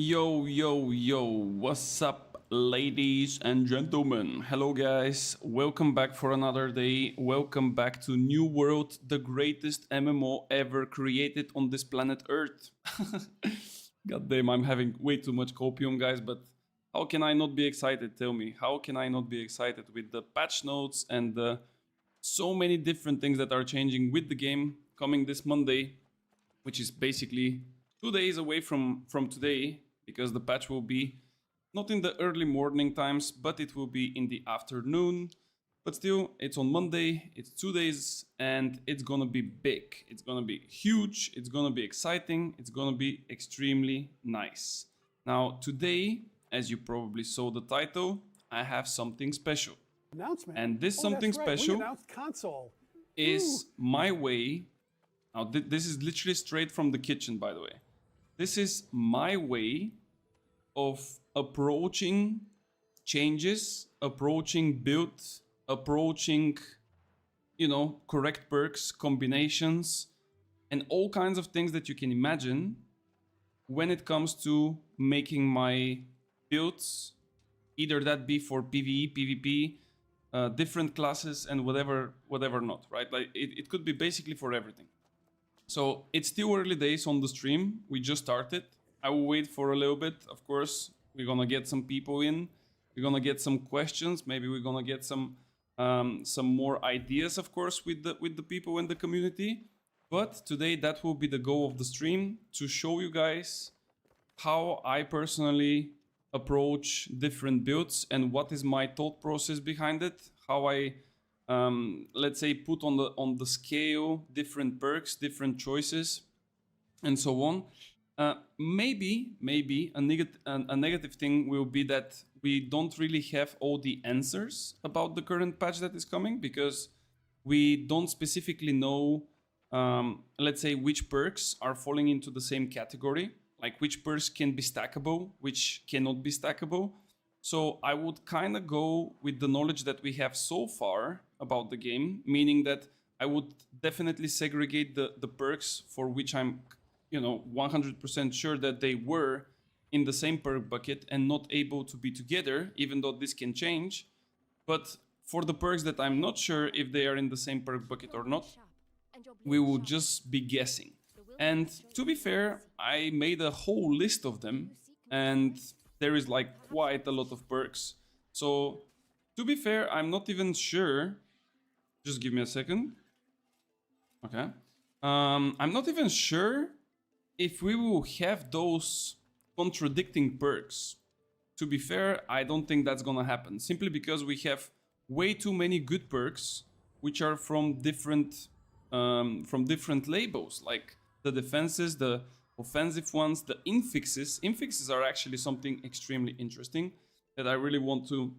Yo, yo, yo, what's up, ladies and gentlemen? Hello, guys. Welcome back for another day. Welcome back to New World, the greatest MMO ever created on this planet Earth. God damn, I'm having way too much copium, guys, but how can I not be excited? Tell me, how can I not be excited with the patch notes and the so many different things that are changing with the game coming this Monday, which is basically 2 days away from today, because the patch will be not in the early morning times, but it will be in the afternoon. But still, it's on Monday, it's 2 days, and it's gonna be big. It's gonna be huge, it's gonna be exciting, it's gonna be extremely nice. Now, today, as you probably saw the title, I have something special. Announcement. And this Oh, something that's right. special We announced console. is my way. Now, this is literally straight from the kitchen, by the way. This is my way of approaching changes, approaching builds, approaching, correct perks, combinations, and all kinds of things that you can imagine when it comes to making my builds, either that be for PvE, PvP, different classes, and whatever not, right? Like it could be basically for everything. So it's still early days on the stream. We just started. I will wait for a little bit. Of course, we're gonna get some people in. We're gonna get some questions. Maybe we're gonna get some more ideas, of course, with the people in the community. But today, that will be the goal of the stream, to show you guys how I personally approach different builds and what is my thought process behind it. How I let's say put on the scale different perks, different choices, and so on. Maybe a negative thing will be that we don't really have all the answers about the current patch that is coming, because we don't specifically know, let's say, which perks are falling into the same category, like which perks can be stackable, which cannot be stackable. So I would kind of go with the knowledge that we have so far about the game, meaning that I would definitely segregate the perks for which I'm, 100% sure that they were in the same perk bucket and not able to be together, even though this can change. But for the perks that I'm not sure if they are in the same perk bucket or not, we will just be guessing. And to be fair, I made a whole list of them, and there is like quite a lot of perks. So to be fair, I'm not even sure. Just give me a second. Okay. I'm not even sure if we will have those contradicting perks. To be fair, I don't think that's gonna happen, simply because we have way too many good perks which are from different labels, like the defenses, the offensive ones, the infixes. Infixes are actually something extremely interesting that I really want to,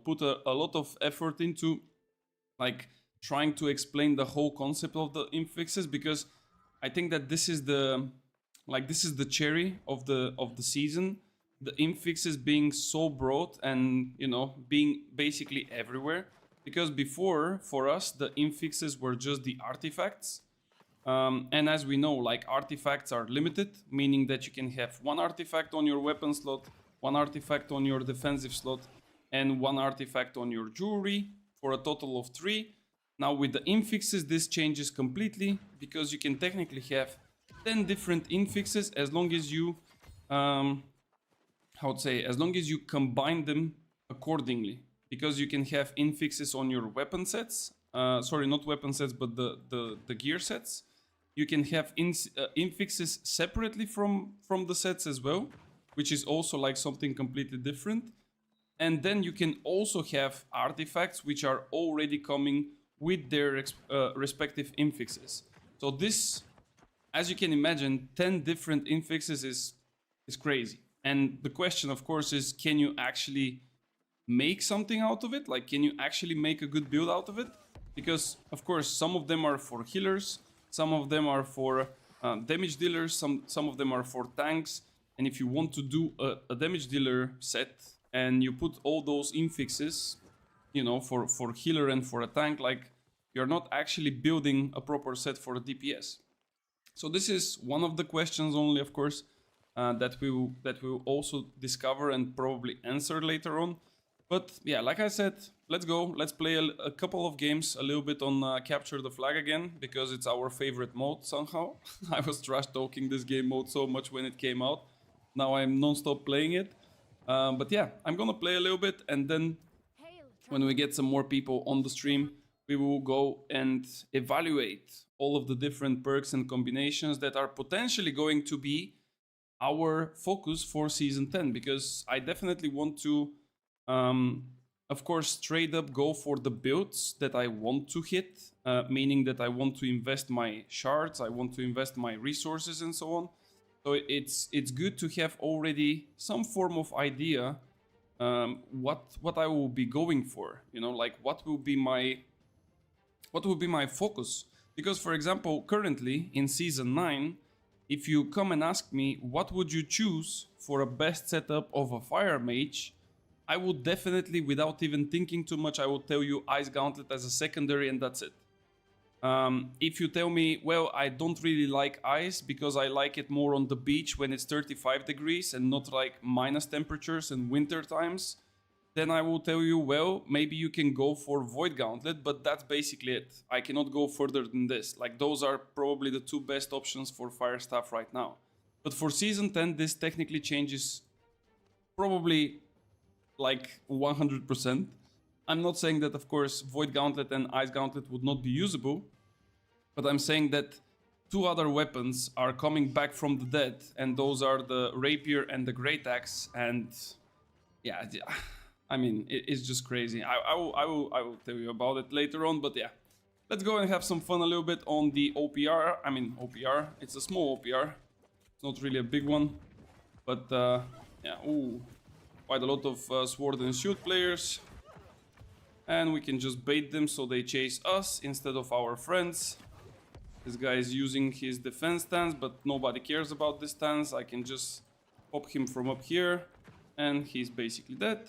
put a lot of effort into, like trying to explain the whole concept of the infixes, because I think that this is the cherry of the season. The infixes being so broad and, being basically everywhere. Because before, for us, the infixes were just the artifacts. And as we know, like, artifacts are limited, meaning that you can have one artifact on your weapon slot, one artifact on your defensive slot, and one artifact on your jewelry, for a total of 3. Now with the infixes, this changes completely, because you can technically have 10 different infixes as long as you, as long as you combine them accordingly. Because you can have infixes on your weapon sets, sorry, not weapon sets, but the gear sets. You can have infixes separately from the sets as well, which is also like something completely different. And then you can also have artifacts which are already coming with their respective infixes. So this, as you can imagine, 10 different infixes is crazy. And the question, of course, is, can you actually make something out of it? Like, can you actually make a good build out of it? Because, of course, some of them are for healers, some of them are for damage dealers, some of them are for tanks. And if you want to do a damage dealer set and you put all those infixes, for healer and for a tank, like, you're not actually building a proper set for a DPS. So this is one of the questions only, of course. that we will also discover and probably answer later on. But yeah, like I said, let's go. Let's play a couple of games, a little bit on Capture the Flag again, because it's our favorite mode somehow. I was trash talking this game mode so much when it came out. Now I'm non-stop playing it. But yeah, I'm gonna play a little bit, and then when we get some more people on the stream, we will go and evaluate all of the different perks and combinations that are potentially going to be our focus for Season 10, because I definitely want to, of course, straight up go for the builds that I want to hit, meaning that I want to invest my shards, I want to invest my resources and so on. So it's good to have already some form of idea what I will be going for, you know, like what will be my focus. Because for example, currently in Season 9, if you come and ask me what would you choose for a best setup of a fire mage, I would definitely, without even thinking too much, I will tell you Ice Gauntlet as a secondary, and that's it. If you tell me, well, I don't really like ice because I like it more on the beach when it's 35 degrees and not like minus temperatures and winter times, then I will tell you, well, maybe you can go for Void Gauntlet, but that's basically it. I cannot go further than this. Like, those are probably the two best options for Fire Staff right now. But for Season 10, this technically changes probably like 100%. I'm not saying that, of course, Void Gauntlet and Ice Gauntlet would not be usable, but I'm saying that two other weapons are coming back from the dead, and those are the Rapier and the Great Axe, and yeah, I mean, it's just crazy. I will tell you about it later on, but yeah. Let's go and have some fun a little bit on the OPR. I mean, OPR, it's a small OPR. It's not really a big one, but yeah, ooh, quite a lot of Sword and Shield players. And we can just bait them so they chase us instead of our friends. This guy is using his defense stance, but nobody cares about this stance. I can just pop him from up here, and he's basically dead.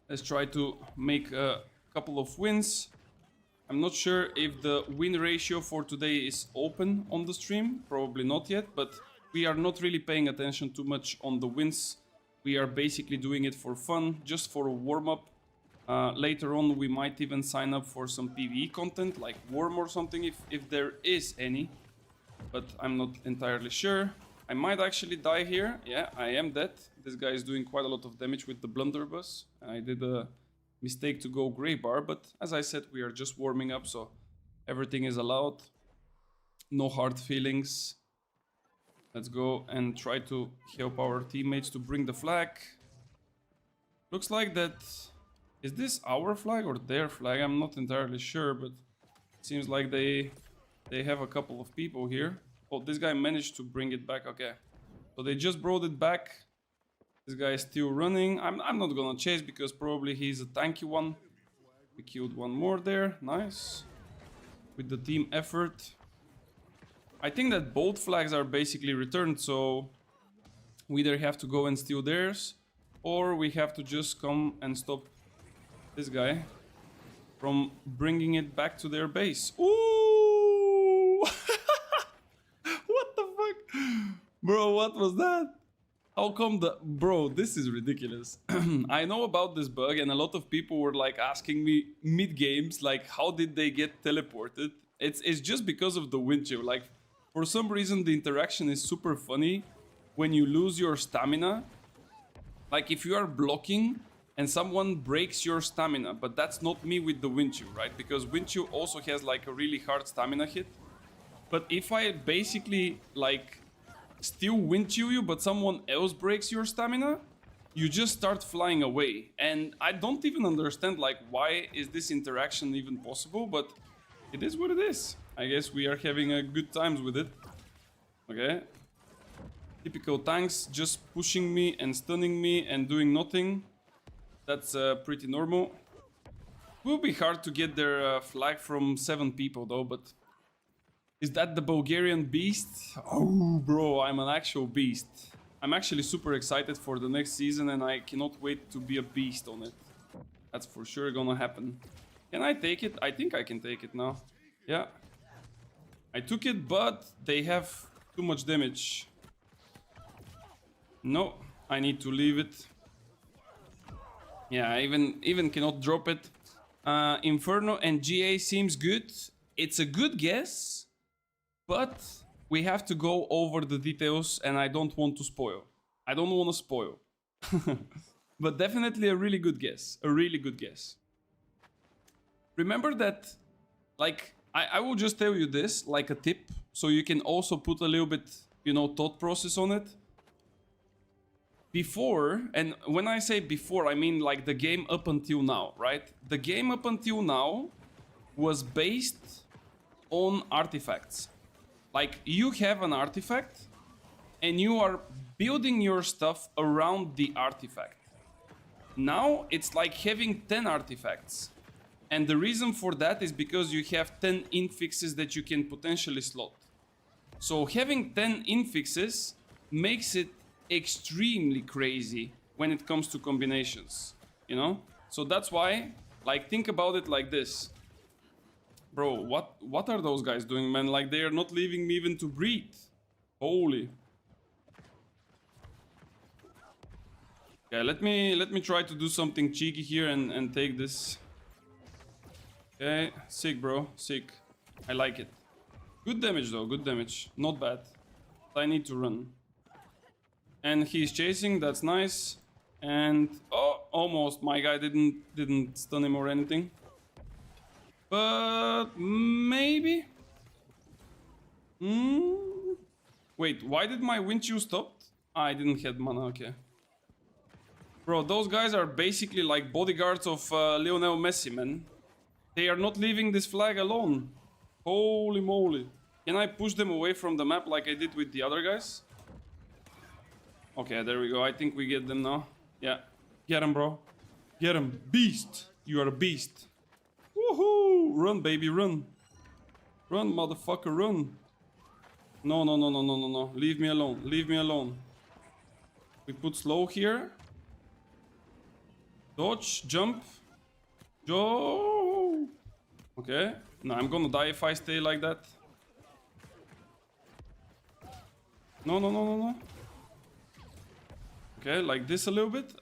Let's try to make a couple of wins. I'm not sure if the win ratio for today is open on the stream. Probably not yet, but we are not really paying attention too much on the wins. We are basically doing it for fun, just for a warm-up. Later on, we might even sign up for some PvE content, like Worm or something, if there is any. But I'm not entirely sure. I might actually die here. Yeah, I am dead. This guy is doing quite a lot of damage with the blunderbuss. I did a mistake to go Grey Bar, but as I said, we are just warming up, so everything is allowed. No hard feelings. Let's go and try to help our teammates to bring the flag. Looks like that... Is this our flag or their flag? I'm not entirely sure, but it seems like they have a couple of people here. Oh, this guy managed to bring it back. Okay. So they just brought it back. This guy is still running. I'm not gonna chase because probably he's a tanky one. We killed one more there. Nice. With the team effort. I think that both flags are basically returned, so we either have to go and steal theirs, or we have to just come and stop this guy from bringing it back to their base. Ooh! What the fuck? Bro, what was that? How come the... Bro, this is ridiculous. I know about this bug, and a lot of people were like asking me mid-games, like, how did they get teleported? It's just because of the wind chill. Like, for some reason, the interaction is super funny when you lose your stamina. Like, if you are blocking and someone breaks your stamina, but that's not me with the wind chill, right? Because wind chill also has like a really hard stamina hit. But if I basically like still wind chill you, but someone else breaks your stamina, you just start flying away. And I don't even understand like why is this interaction even possible, but it is what it is. I guess we are having a good times with it. Okay. Typical tanks just pushing me and stunning me and doing nothing. That's pretty normal. Will be hard to get their flag from 7 people though, but... Is that the Bulgarian beast? Oh, bro, I'm an actual beast. I'm actually super excited for the next season and I cannot wait to be a beast on it. That's for sure gonna happen. Can I take it? I think I can take it now. Yeah. I took it, but they have too much damage. No, I need to leave it. Yeah, I even cannot drop it. Inferno and GA seems good. It's a good guess, but we have to go over the details and I don't want to spoil. I don't want to spoil. But definitely a really good guess. A really good guess. Remember that, like, I will just tell you this, like a tip, so you can also put a little bit, you know, thought process on it. Before, and when I say before, I mean like the game up until now, right? The game up until now was based on artifacts. Like, you have an artifact and you are building your stuff around the artifact. Now it's like having 10 artifacts. And the reason for that is because you have 10 infixes that you can potentially slot. So having 10 infixes makes it extremely crazy when it comes to combinations, you know? So that's why, like, think about it like this. Bro, what are those guys doing, man? Like, they are not leaving me even to breathe. Holy. Okay, let me try to do something cheeky here and take this. Okay, sick, bro, sick. I like it. Good damage though, good damage. Not bad. I need to run. And he's chasing, that's nice. And oh, almost. My guy didn't stun him or anything. But maybe. Wait, why did my wind chill stop? I didn't have mana, okay. Bro, those guys are basically like bodyguards of Lionel Messi, man. They are not leaving this flag alone. Holy moly. Can I push them away from the map like I did with the other guys? Okay, there we go. I think we get them now. Yeah. Get him, bro. Get him. Beast. You are a beast. Woohoo! Run, baby, run. Run, motherfucker, run. No, no, no, no, no, no, no. Leave me alone. Leave me alone. We put slow here. Dodge, jump. Go. Okay. No, I'm gonna die if I stay like that. No, no, no, no, no. Okay, like this a little bit,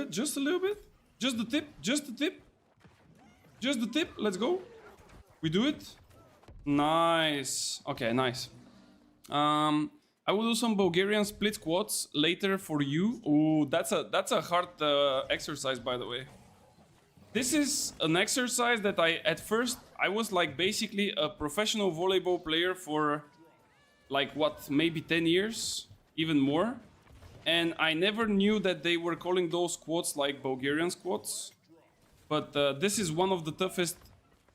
just a little bit. Just the tip, just the tip. Just the tip, let's go. We do it. Nice. Okay, nice. I will do some Bulgarian split squats later for you. Ooh, that's a hard exercise, by the way. This is an exercise that at first I was like basically a professional volleyball player for like what, maybe 10 years, even more. And I never knew that they were calling those squats like Bulgarian squats. But this is one of the toughest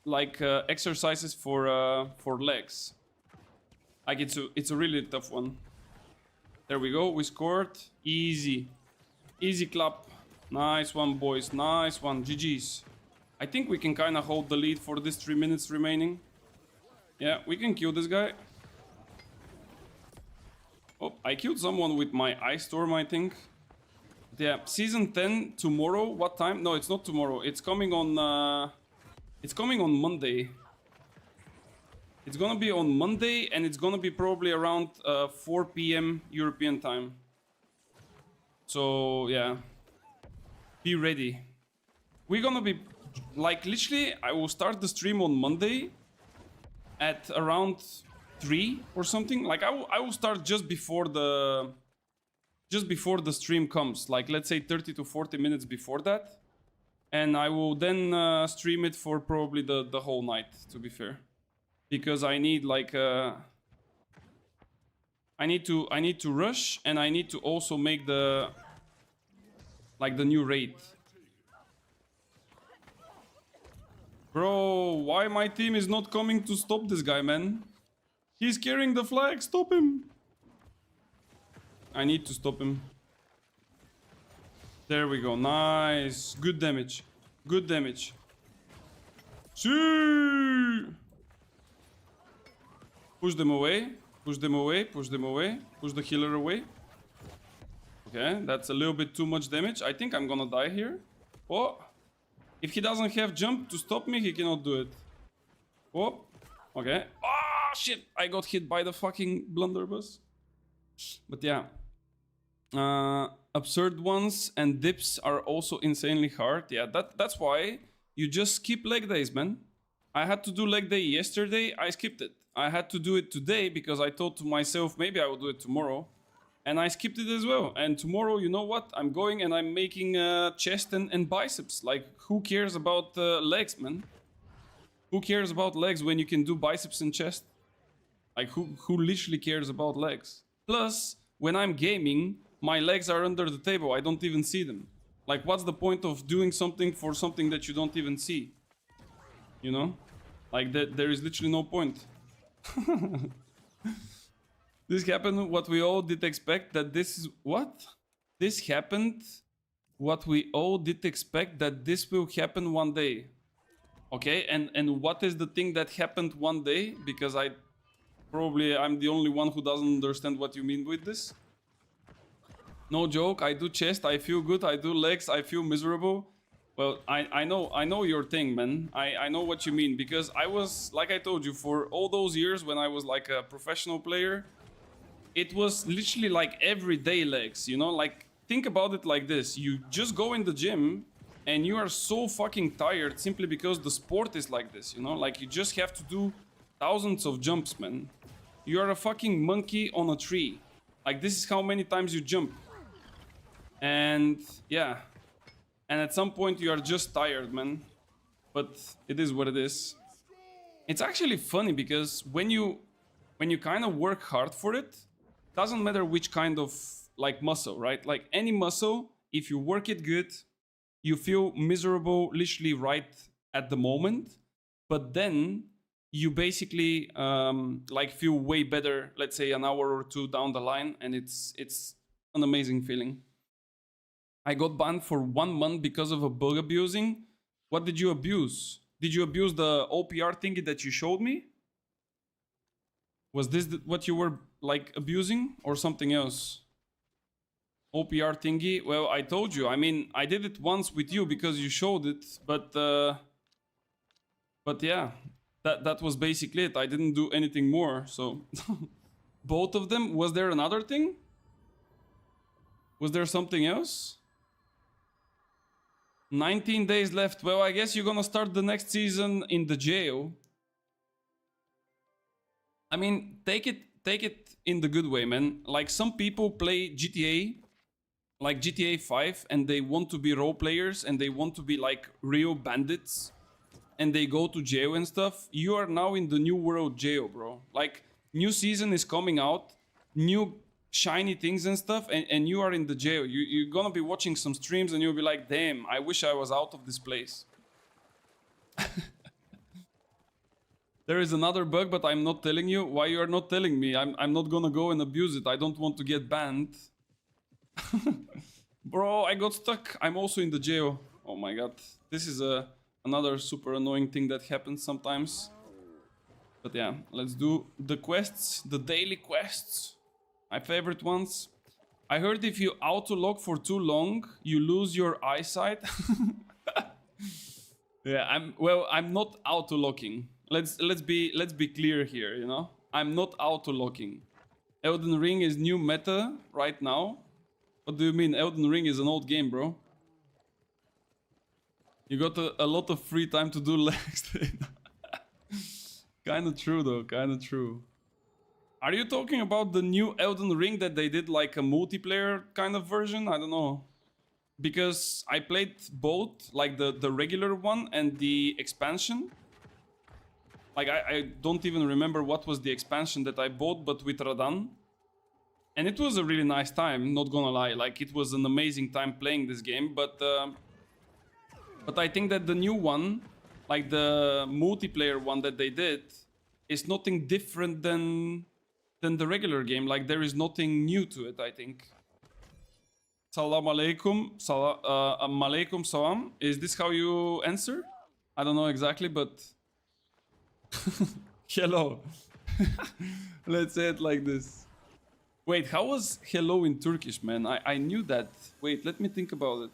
like exercises for legs. Like it's a really tough one. There we go, we scored. Easy. Easy clap. Nice one, boys. Nice one. GG's. I think we can kind of hold the lead for this 3 minutes remaining. Yeah, we can kill this guy. Oh, I killed someone with my Ice Storm, I think. Yeah, season 10 tomorrow. What time? No, it's not tomorrow. It's coming on. It's coming on Monday. It's gonna be on Monday, and it's gonna be probably around 4 p.m. European time. So yeah, be ready. We're gonna be like literally. I will start the stream on Monday at around 3 or something. Like I will start just before the stream comes. Like let's say 30 to 40 minutes before that, and I will then stream it for probably the whole night. To be fair. Because I need like I need to rush, and I need to also make the new raid. Bro, why my team is not coming to stop this guy, man? He's carrying the flag, stop him. I need to stop him. There we go, nice. Good damage. Good damage. See! Push them away, push them away, push them away, push the healer away. Okay, that's a little bit too much damage. I think I'm gonna die here. Oh, if he doesn't have jump to stop me, he cannot do it. Oh, okay. Oh, shit, I got hit by the fucking blunderbuss. But yeah, Absurd ones and dips are also insanely hard. Yeah, that's why you just skip leg days, man. I had to do leg day yesterday. I skipped it. I had to do it today because I thought to myself, maybe I will do it tomorrow. And I skipped it as well. And tomorrow, you know what? I'm going and I'm making chest and biceps. Like, who cares about legs, man? Who cares about legs when you can do biceps and chest? Like, who literally cares about legs? Plus, when I'm gaming, my legs are under the table. I don't even see them. Like, what's the point of doing something for something that you don't even see? You know? Like, there is literally no point. This happened what we all did expect that this is... What? This happened what we all did expect that this will happen one day. Okay, and what is the thing that happened one day? Because I'm the only one who doesn't understand what you mean with this. No joke, I do chest, I feel good, I do legs, I feel miserable. Well, I know your thing, man. I know what you mean, because I was, like I told you, for all those years when I was like a professional player, it was literally like everyday legs, you know? Like, think about it like this. You just go in the gym and you are so fucking tired simply because the sport is like this, you know? Like, you just have to do thousands of jumps, man. You are a fucking monkey on a tree. Like, this is how many times you jump. And yeah. And at some point you are just tired, man. But it is what it is. It's actually funny because when you kind of work hard for it, doesn't matter which kind of like muscle, right? Like any muscle, if you work it good, you feel miserable literally right at the moment, but then you basically like feel way better, let's say an hour or two down the line, and it's an amazing feeling. I got banned for 1 month because of a bug abusing. What did you abuse? Did you abuse the OPR thingy that you showed me? Was this what you were like abusing or something else? OPR thingy? Well, I told you. I mean, I did it once with you because you showed it, but yeah, that was basically it. I didn't do anything more. So both of them. Was there another thing? Was there something else? 19 days left. Well, I guess you're gonna start the next season in the jail. I mean, take it in the good way, man. Like, some people play GTA, like GTA 5, and they want to be role players and they want to be like real bandits, and they go to jail and stuff. You are now in the new world jail, bro. Like, new season is coming out, new shiny things and stuff, and you are in the jail. You're gonna be watching some streams and you'll be like, damn, I wish I was out of this place. There is another bug, but I'm not telling you. Why you are not telling me? I'm not gonna go and abuse it. I don't want to get banned. Bro, I got stuck. I'm also in the jail. Oh my god. This is another super annoying thing that happens sometimes. But yeah, let's do the quests, the daily quests. My favorite ones. I heard if you auto-lock for too long, you lose your eyesight. Yeah, I'm not auto-locking. Let's be clear here, you know? I'm not auto-locking. Elden Ring is new meta right now. What do you mean? Elden Ring is an old game, bro. You got a lot of free time to do legs. Kinda true though, kinda true. Are you talking about the new Elden Ring that they did like a multiplayer kind of version? I don't know. Because I played both, like the regular one and the expansion. Like, I don't even remember what was the expansion that I bought, but with Radan. And it was a really nice time, not gonna lie. Like, it was an amazing time playing this game, but I think that the new one, like the multiplayer one that they did, is nothing different than the regular game. Like, there is nothing new to it, I think. Salam alaikum. Alaikum salam. Is this how you answer? I don't know exactly, but... Hello. Let's say it like this. Wait, how was hello in Turkish, man? I knew that. Wait, let me think about it.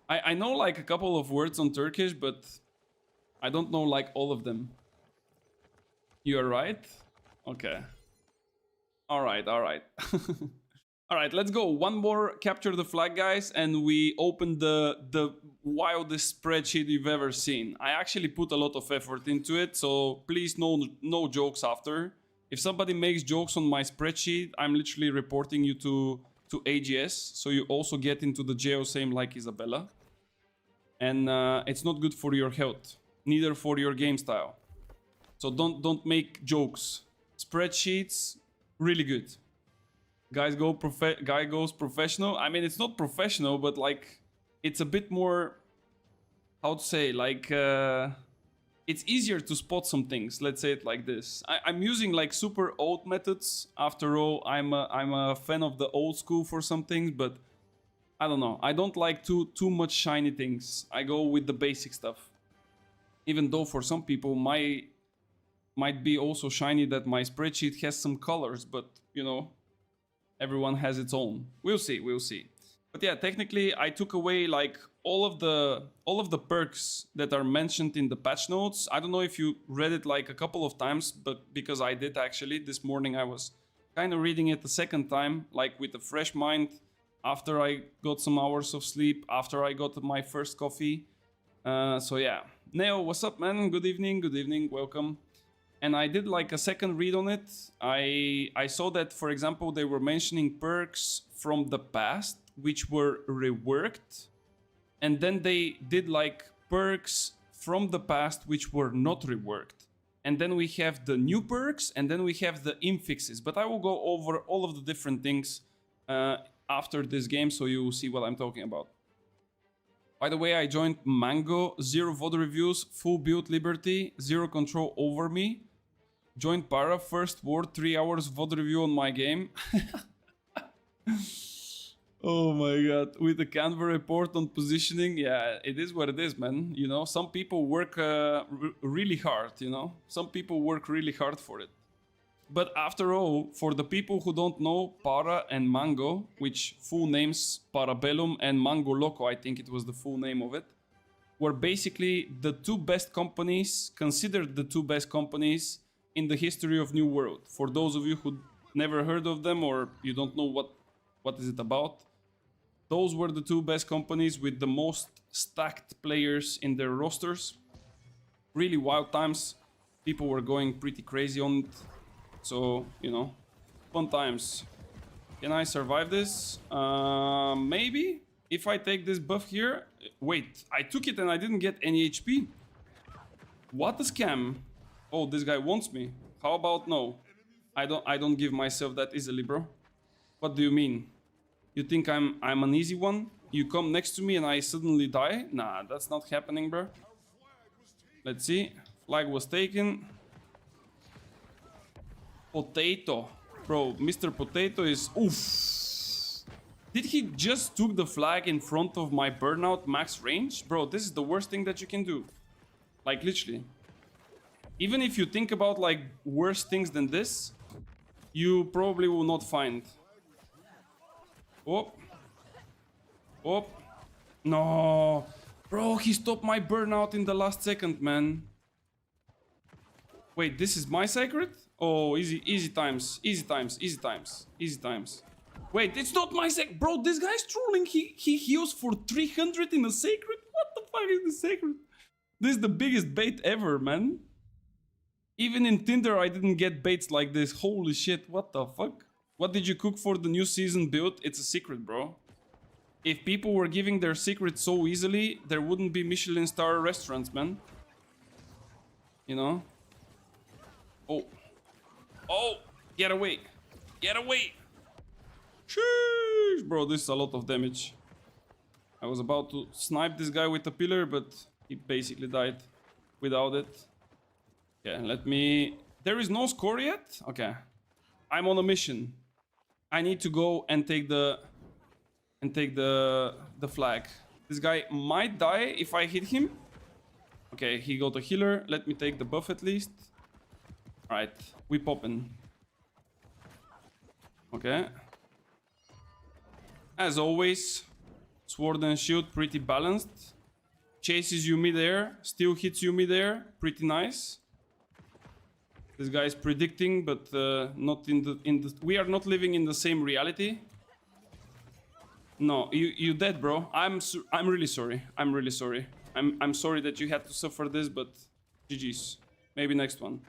I know like a couple of words on Turkish, but I don't know like all of them. You are right? Okay. All right. All right, let's go. One more capture the flag, guys, and we open the wildest spreadsheet you've ever seen. I actually put a lot of effort into it, so please no jokes after. If somebody makes jokes on my spreadsheet, I'm literally reporting you to AGS, so you also get into the jail same like Isabella. And it's not good for your health, neither for your game style. So don't make jokes. Spreadsheets, really good. Guy goes professional. I mean, it's not professional, but like, it's a bit more, how to say, like, it's easier to spot some things. Let's say it like this. I'm using like super old methods. After all, I'm a fan of the old school for some things, but I don't know. I don't like too much shiny things. I go with the basic stuff. Even though for some people, might be also shiny that my spreadsheet has some colors, but you know, everyone has its own. We'll see, we'll see. But yeah, technically I took away like all of the perks that are mentioned in the patch notes. I don't know if you read it like a couple of times, but because I did actually. This morning I was kind of reading it the second time, like with a fresh mind, after I got some hours of sleep, after I got my first coffee. So yeah. Neo, what's up, man? Good evening, welcome. And I did like a second read on it. I saw that, for example, they were mentioning perks from the past, which were reworked. And then they did like perks from the past, which were not reworked. And then we have the new perks, and then we have the infixes. But I will go over all of the different things after this game, so you will see what I'm talking about. By the way, I joined Mango, 0 VOD reviews, full build liberty, 0 control over me. Joined Para, first word, 3 hours VOD review on my game. Oh my god, with the Canva report on positioning, yeah, it is what it is, man. You know, some people work really hard, you know? Some people work really hard for it. But after all, for the people who don't know, Para and Mango, which full names Parabellum and Mango Loco, I think it was the full name of it, were basically the two best companies, considered the two best companies in the history of New World. For those of you who never heard of them or you don't know what is it about, those were the two best companies with the most stacked players in their rosters. Really wild times. People were going pretty crazy on it. So, you know, fun times. Can I survive this? Maybe? If I take this buff here... Wait, I took it and I didn't get any HP. What a scam. Oh, this guy wants me. How about no? I don't give myself that easily, bro. What do you mean? You think I'm an easy one? You come next to me and I suddenly die? Nah, that's not happening, bro. Let's see. Flag was taken. Potato. Bro, Mr. Potato is... Oof. Did he just took the flag in front of my burnout max range? Bro, this is the worst thing that you can do. Like, literally. Even if you think about, like, worse things than this, you probably will not find. Oh. Oh. No. Bro, he stopped my burnout in the last second, man. Wait, this is my secret? Oh, easy times. Wait, it's not my bro, this guy's trolling. He heals for 300 in a sacred? What the fuck is the sacred? This is the biggest bait ever, man. Even in Tinder, I didn't get baits like this. Holy shit, what the fuck? What did you cook for the new season build? It's a secret, bro. If people were giving their secrets so easily, there wouldn't be Michelin star restaurants, man. You know? Oh. Oh! Get away! Get away! Sheesh! Bro, this is a lot of damage. I was about to snipe this guy with a pillar, but he basically died without it. Okay, let me... There is no score yet? Okay. I'm on a mission. I need to go and take the flag. This guy might die if I hit him. Okay, he got a healer. Let me take the buff at least. Alright, we poppin'. Okay. As always, sword and shield pretty balanced. Chases you mid-air, still hits you mid-air. Pretty nice. This guy is predicting, but not in the... We are not living in the same reality. No, you dead, bro. I'm really sorry. I'm really sorry. I'm sorry that you had to suffer this, but GG's. Maybe next one.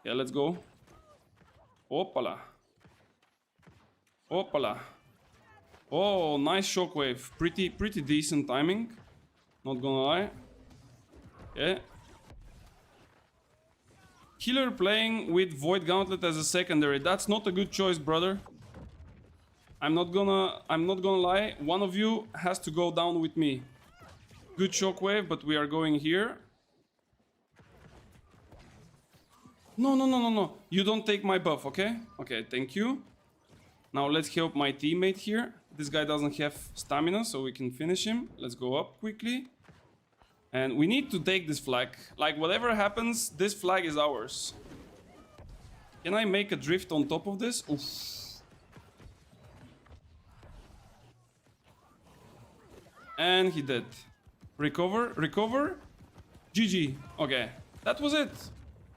Yeah, let's go. Opala. Opala. Oh, nice shockwave. Pretty decent timing. Not gonna lie. Yeah. Healer playing with Void Gauntlet as a secondary. That's not a good choice, brother. I'm not gonna lie. One of you has to go down with me. Good shockwave, but we are going here. No. You don't take my buff, okay? Okay, thank you. Now let's help my teammate here. This guy doesn't have stamina, so we can finish him. Let's go up quickly. And we need to take this flag. Like, whatever happens, this flag is ours. Can I make a drift on top of this? Oof. And he did. Recover, recover. GG. Okay, that was it.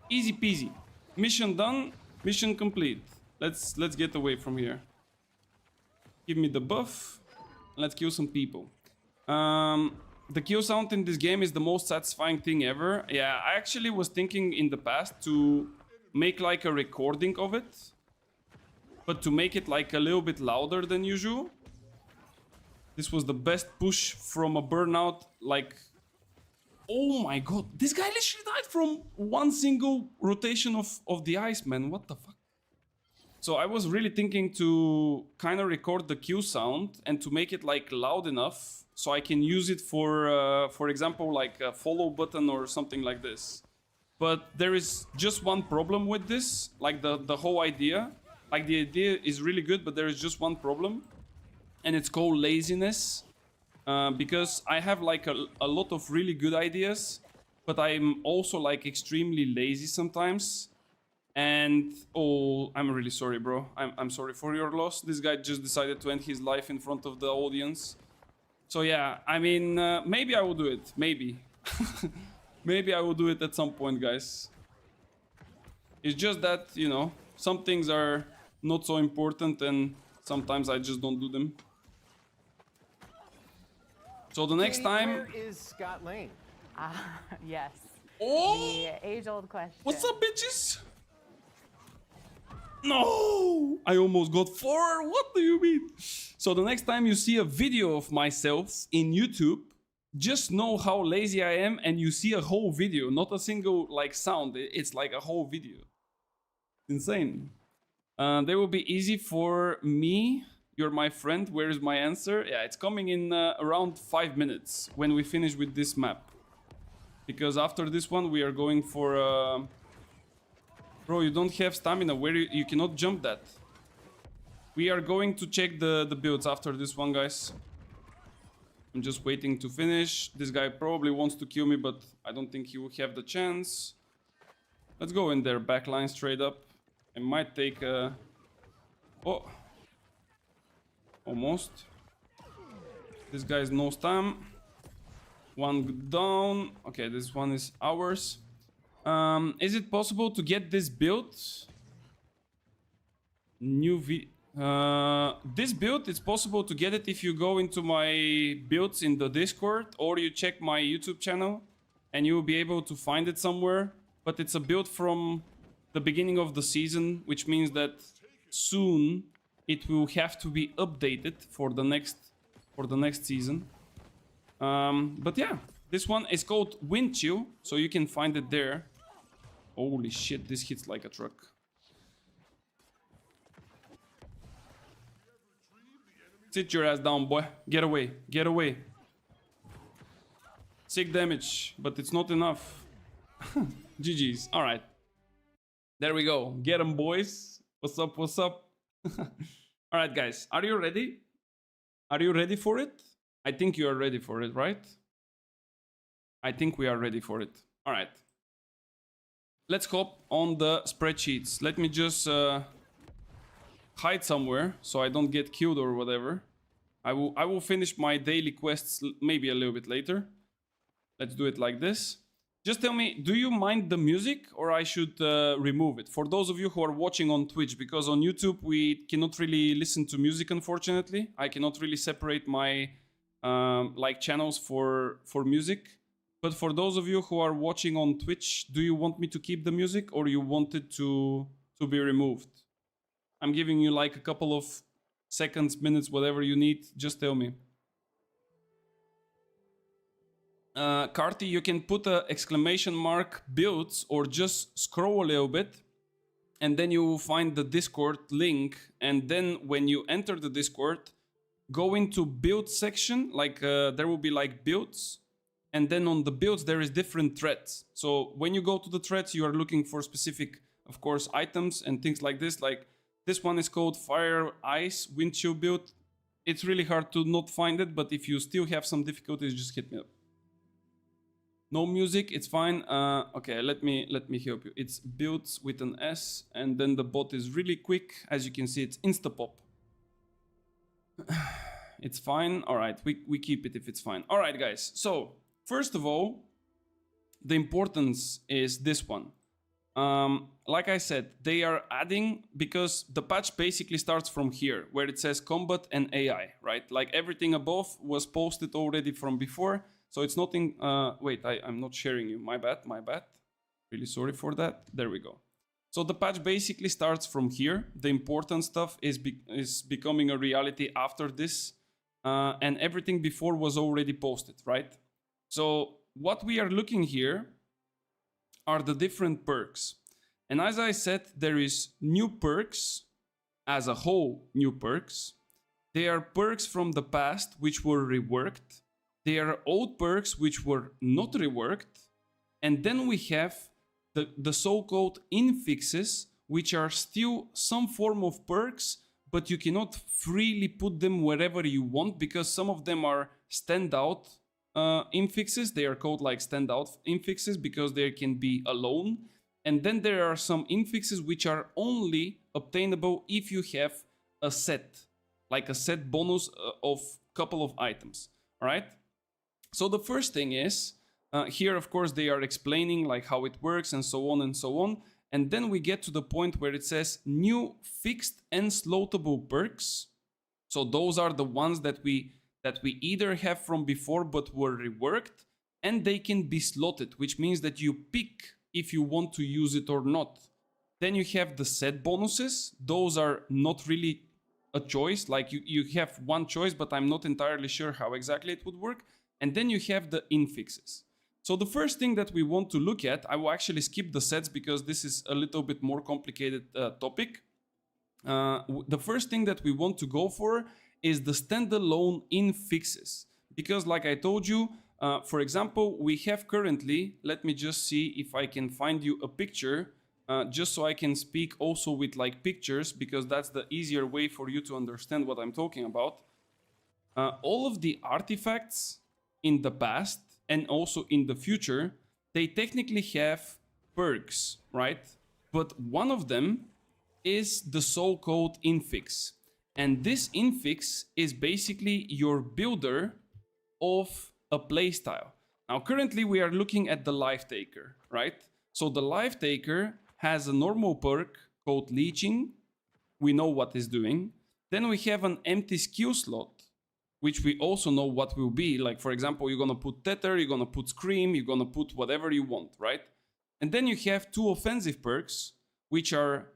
Easy peasy. Mission done. Mission complete. Let's get away from here. Give me the buff. Let's kill some people. The kill sound in this game is the most satisfying thing ever. Yeah, I actually was thinking in the past to make like a recording of it, but to make it like a little bit louder than usual. This was the best push from a burnout. Like, oh my god, this guy literally died from one single rotation of the ice, man. What the fuck? So I was really thinking to kind of record the Q sound and to make it like loud enough so I can use it for example, like a follow button or something like this. But there is just one problem with this, like the whole idea. Like, the idea is really good, but there is just one problem, and it's called laziness. Because I have like a lot of really good ideas, but I'm also like extremely lazy sometimes. And oh, I'm really sorry, bro. I'm sorry for your loss. This guy just decided to end his life in front of the audience. So yeah, I mean, maybe I will do it. Maybe. Maybe I will do it at some point, guys. It's just that, you know, some things are not so important and sometimes I just don't do them. So the next time... Where is Scott Lane? Yes. Oh! The age-old question. What's up, bitches? No! I almost got 4. What do you mean? So the next time you see a video of myself in YouTube, just know how lazy I am, and you see a whole video, not a single like sound. It's like a whole video. Insane. They will be easy for me. You're my friend. Where is my answer? Yeah, it's coming in around 5 minutes when we finish with this map. Because after this one we are going for... Bro, you don't have stamina. Where you cannot jump that. We are going to check the builds after this one, guys. I'm just waiting to finish. This guy probably wants to kill me, but I don't think he will have the chance. Let's go in there, backline straight up. I might take a... Oh. Almost. This guy is no stam. One down. Okay, this one is ours. Is it possible to get this build? This build, it's possible to get it if you go into my builds in the Discord or you check my YouTube channel and you will be able to find it somewhere. But it's a build from the beginning of the season, which means that soon it will have to be updated for the next season. But yeah, this one is called Wind Chill, so you can find it there. Holy shit, this hits like a truck. Sit your ass down, boy. Get away, get away. 6 damage, but it's not enough. GG's, alright. There we go, get 'em, boys. What's up, what's up? Alright, guys, are you ready? Are you ready for it? I think you are ready for it, right? I think we are ready for it. Alright. Let's hop on the spreadsheets. Let me just hide somewhere so I don't get killed or whatever. I will finish my daily quests maybe a little bit later. Let's do it like this. Just tell me, do you mind the music or I should remove it? For those of you who are watching on Twitch, because on YouTube we cannot really listen to music, unfortunately. I cannot really separate my like channels for music. But for those of you who are watching on Twitch, do you want me to keep the music or you want it to be removed? I'm giving you like a couple of seconds, minutes, whatever you need. Just tell me. Carty, you can put a exclamation mark builds or just scroll a little bit and then you will find the Discord link. And then when you enter the Discord, go into build section, like there will be like builds. And then on the builds, there is different threads. So when you go to the threads, you are looking for specific, of course, items and things like this. Like this one is called Fire Ice Wind Chill build. It's really hard to not find it, but if you still have some difficulties, just hit me up. No music, it's fine. Okay, let me help you. It's builds with an S, and then the bot is really quick. As you can see, it's Instapop. It's fine. All right, we keep it if it's fine. All right, guys. So first of all, the importance is this one. Like I said, they are adding, because the patch basically starts from here, where it says combat and AI, right? Like everything above was posted already from before. So it's nothing, wait, I'm not sharing you, my bad. Really sorry for that. There we go. So the patch basically starts from here. The important stuff is becoming a reality after this. And everything before was already posted, right? So what we are looking here are the different perks. And as I said, there is new perks, as a whole new perks. They are perks from the past which were reworked. They are old perks which were not reworked. And then we have the so-called infixes, which are still some form of perks, but you cannot freely put them wherever you want, because some of them are standout infixes. They are called like standout infixes because they can be alone. And then there are some infixes which are only obtainable if you have a set, like a set bonus of couple of items. All right. So the first thing is, here, of course, they are explaining like how it works and so on and so on. And then we get to the point where it says new fixed and slotable perks. So those are the ones that we either have from before but were reworked, and they can be slotted, which means that you pick if you want to use it or not. Then you have the set bonuses. Those are not really a choice. Like you have one choice, but I'm not entirely sure how exactly it would work. And then you have the infixes. So the first thing that we want to look at, I will actually skip the sets because this is a little bit more complicated topic. The first thing that we want to go for is the standalone infixes. Because like I told you, for example, we have currently, let me just see if I can find you a picture, just so I can speak also with like pictures, because that's the easier way for you to understand what I'm talking about. All of the artifacts in the past and also in the future, they technically have perks, right? But one of them is the so-called infix. And this infix is basically your builder of a playstyle. Now, currently we are looking at the Life Taker, right? So the Life Taker has a normal perk called Leeching. We know what it's doing. Then we have an empty skill slot, which we also know what will be. Like, for example, you're going to put Tether, you're going to put Scream, you're going to put whatever you want, right? And then you have two offensive perks, which are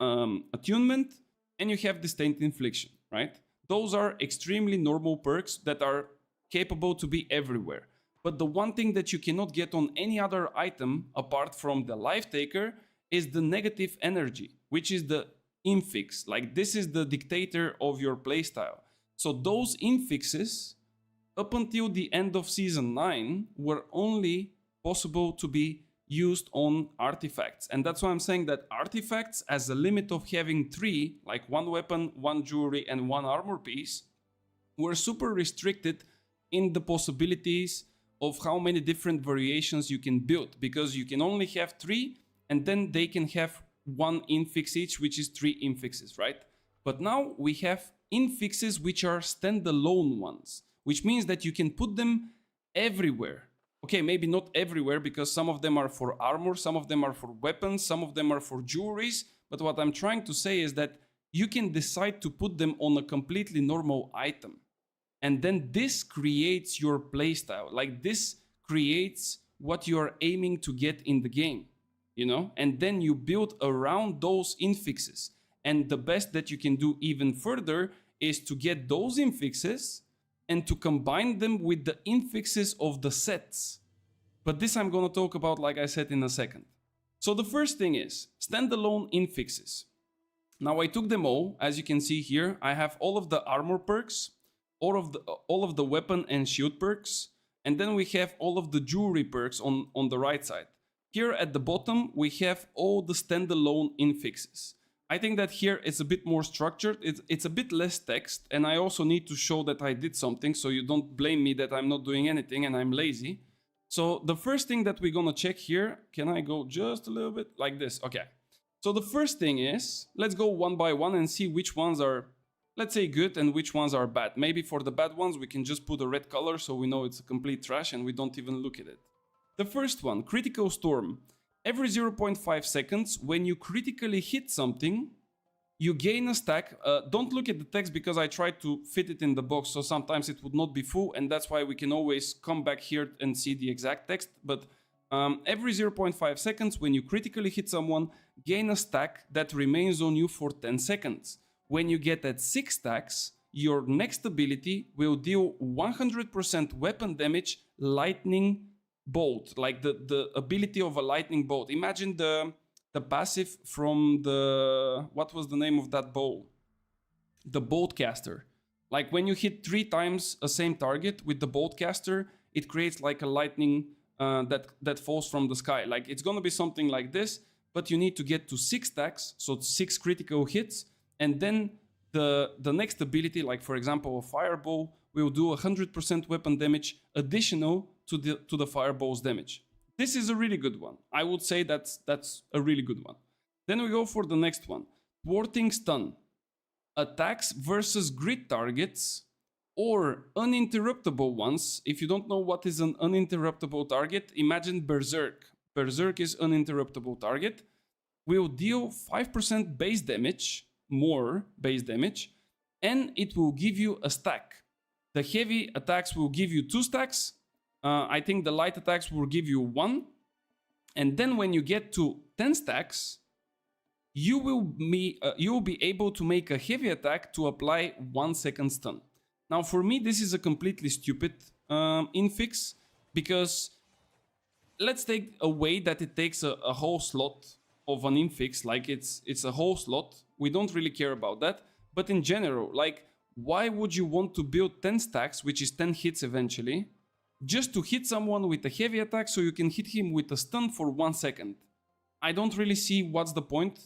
Attunement, and you have Disdain Infliction, right? Those are extremely normal perks that are capable to be everywhere. But the one thing that you cannot get on any other item apart from the Life Taker is the negative energy, which is the infix. Like, this is the dictator of your playstyle. So those infixes, up until the end of Season 9, were only possible to be used on artifacts. And that's why I'm saying that artifacts, as a limit of having 3, like 1 weapon, 1 jewelry, and 1 armor piece, were super restricted in the possibilities of how many different variations you can build, because you can only have 3, and then they can have 1 infix each, which is 3 infixes, right? But now we have infixes which are standalone ones, which means that you can put them everywhere. Okay, maybe not everywhere, because some of them are for armor, some of them are for weapons, some of them are for jewelries. But what I'm trying to say is that you can decide to put them on a completely normal item. And then this creates your playstyle. Like, this creates what you are aiming to get in the game, you know? And then you build around those infixes. And the best that you can do even further is to get those infixes and to combine them with the infixes of the sets. But this I'm going to talk about, like I said, in a second. So the first thing is standalone infixes. Now I took them all. As you can see here, I have all of the armor perks, all of the weapon and shield perks, and then we have all of the jewelry perks on the right side. Here at the bottom, we have all the standalone infixes. I think that here it's a bit more structured, it's a bit less text, and I also need to show that I did something, so you don't blame me that I'm not doing anything and I'm lazy. So the first thing that we're gonna check here, can I go just a little bit like this? Okay. So the first thing is, let's go one by one and see which ones are, let's say, good and which ones are bad. Maybe for the bad ones, we can just put a red color so we know it's a complete trash and we don't even look at it. The first one, Critical Storm. Every 0.5 seconds, when you critically hit something, you gain a stack. Don't look at the text because I tried to fit it in the box, so sometimes it would not be full, and that's why we can always come back here and see the exact text. But every 0.5 seconds, when you critically hit someone, gain a stack that remains on you for 10 seconds. When you get at 6 stacks, your next ability will deal 100% weapon damage, lightning bolt, like the ability of a lightning bolt. Imagine the passive from the, what was the name of that bow? The Boltcaster. Like when you hit 3 times a same target with the Boltcaster, it creates like a lightning that falls from the sky. Like it's gonna be something like this, but you need to get to 6 stacks, so 6 critical hits, and then the next ability, like for example a fireball, will do 100% weapon damage additional to the fireball's damage. This is a really good one. I would say that's a really good one. Then we go for the next one. Thwarting Stun. Attacks versus grid targets or uninterruptible ones. If you don't know what is an uninterruptible target, imagine Berserk. Berserk is uninterruptible target. Will deal 5% base damage, more base damage, and it will give you a stack. The heavy attacks will give you 2 stacks. I think the light attacks will give you 1. And then when you get to 10 stacks, you will be able to make a heavy attack to apply 1 second stun. Now for me, this is a completely stupid infix, because let's take away that it takes a whole slot of an infix, like it's a whole slot. We don't really care about that. But in general, like, why would you want to build 10 stacks, which is 10 hits eventually, just to hit someone with a heavy attack so you can hit him with a stun for 1 second? I don't really see what's the point.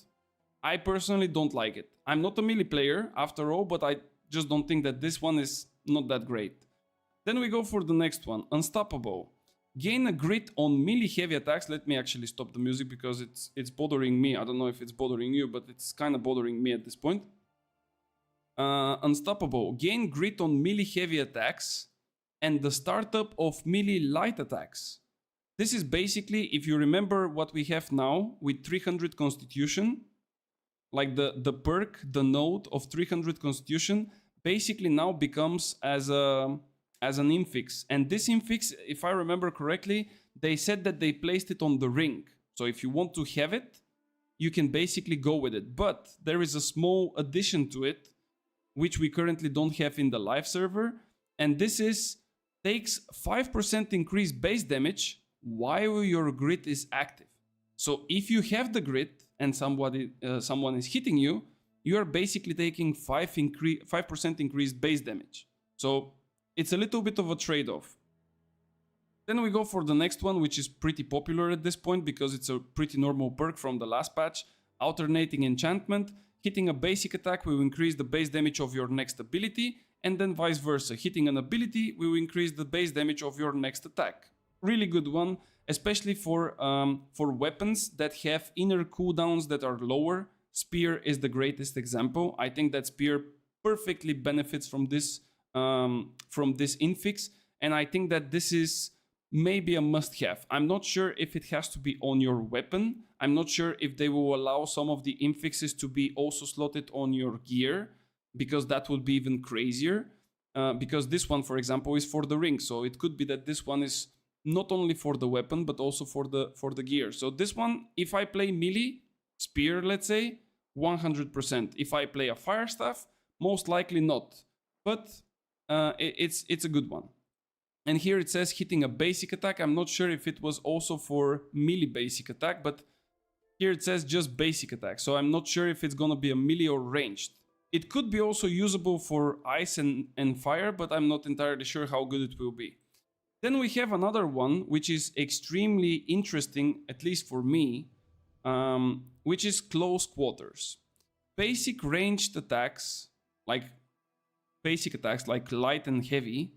I personally don't like it. I'm not a melee player after all, but I just don't think that this one is not that great. Then we go for the next one, Unstoppable. Gain a grit on melee heavy attacks. Let me actually stop the music because it's bothering me. I don't know if it's bothering you, but it's kind of bothering me at this point. Unstoppable. Gain grit on melee heavy attacks and the startup of melee light attacks. This is basically, if you remember what we have now with 300 constitution, like the perk, the node of 300 constitution, basically now becomes as an infix. And this infix, if I remember correctly, they said that they placed it on the ring. So if you want to have it, you can basically go with it. But there is a small addition to it, which we currently don't have in the live server. And this is, takes 5% increased base damage while your grit is active. So if you have the grit and someone is hitting you, you are basically taking 5% increased base damage. So it's a little bit of a trade-off. Then we go for the next one, which is pretty popular at this point because it's a pretty normal perk from the last patch. Alternating Enchantment. Hitting a basic attack will increase the base damage of your next ability, and then vice versa. Hitting an ability will increase the base damage of your next attack. Really good one, especially for weapons that have inner cooldowns that are lower. Spear is the greatest example. I think that Spear perfectly benefits from this infix, and I think that this is maybe a must-have. I'm not sure if it has to be on your weapon. I'm not sure if they will allow some of the infixes to be also slotted on your gear, because that would be even crazier. Because this one, for example, is for the ring, so it could be that this one is not only for the weapon but also for the gear. So this one, if I play melee spear, let's say, 100%. If I play a fire staff, most likely not, but it's a good one. And here it says hitting a basic attack. I'm not sure if it was also for melee basic attack, but here it says just basic attack, so I'm not sure if it's gonna be a melee or ranged. It could be also usable for ice and fire, but I'm not entirely sure how good it will be. Then we have another one, which is extremely interesting, at least for me, which is close quarters. Basic ranged attacks, like light and heavy,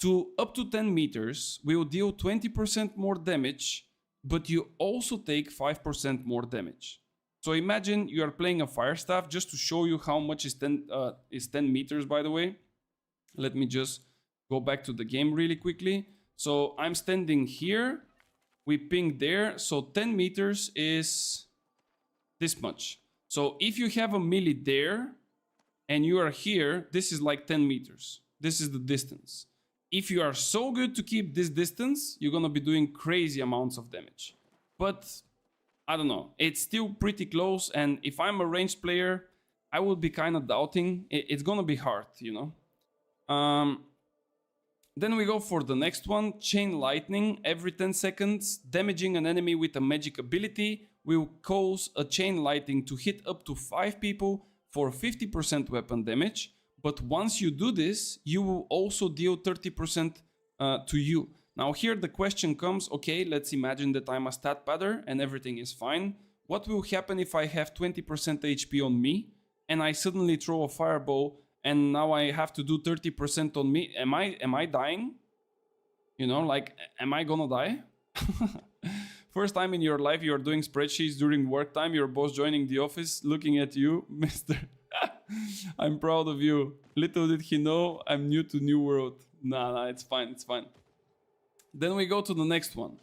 to up to 10 meters will deal 20% more damage, but you also take 5% more damage. So imagine you are playing a fire staff, just to show you how much is 10 meters, by the way. Let me just go back to the game really quickly. So I'm standing here, we ping there, so 10 meters is this much. So if you have a melee there and you are here, this is like 10 meters. This is the distance. If you are so good to keep this distance, you're gonna be doing crazy amounts of damage. But I don't know, it's still pretty close, and if I'm a ranged player, I would be kind of doubting. It's gonna be hard, you know. Then we go for the next one, Chain Lightning. Every 10 seconds, damaging an enemy with a magic ability will cause a chain lightning to hit up to 5 people for 50% weapon damage. But once you do this, you will also deal 30% to you. Now here the question comes, okay, let's imagine that I'm a stat padder and everything is fine. What will happen if I have 20% HP on me and I suddenly throw a fireball and now I have to do 30% on me? Am I dying? You know, like, am I gonna die? First time in your life you're doing spreadsheets during work time, your boss joining the office, looking at you, Mr. I'm proud of you. Little did he know I'm new to New World. Nah, it's fine, it's fine. Then we go to the next one.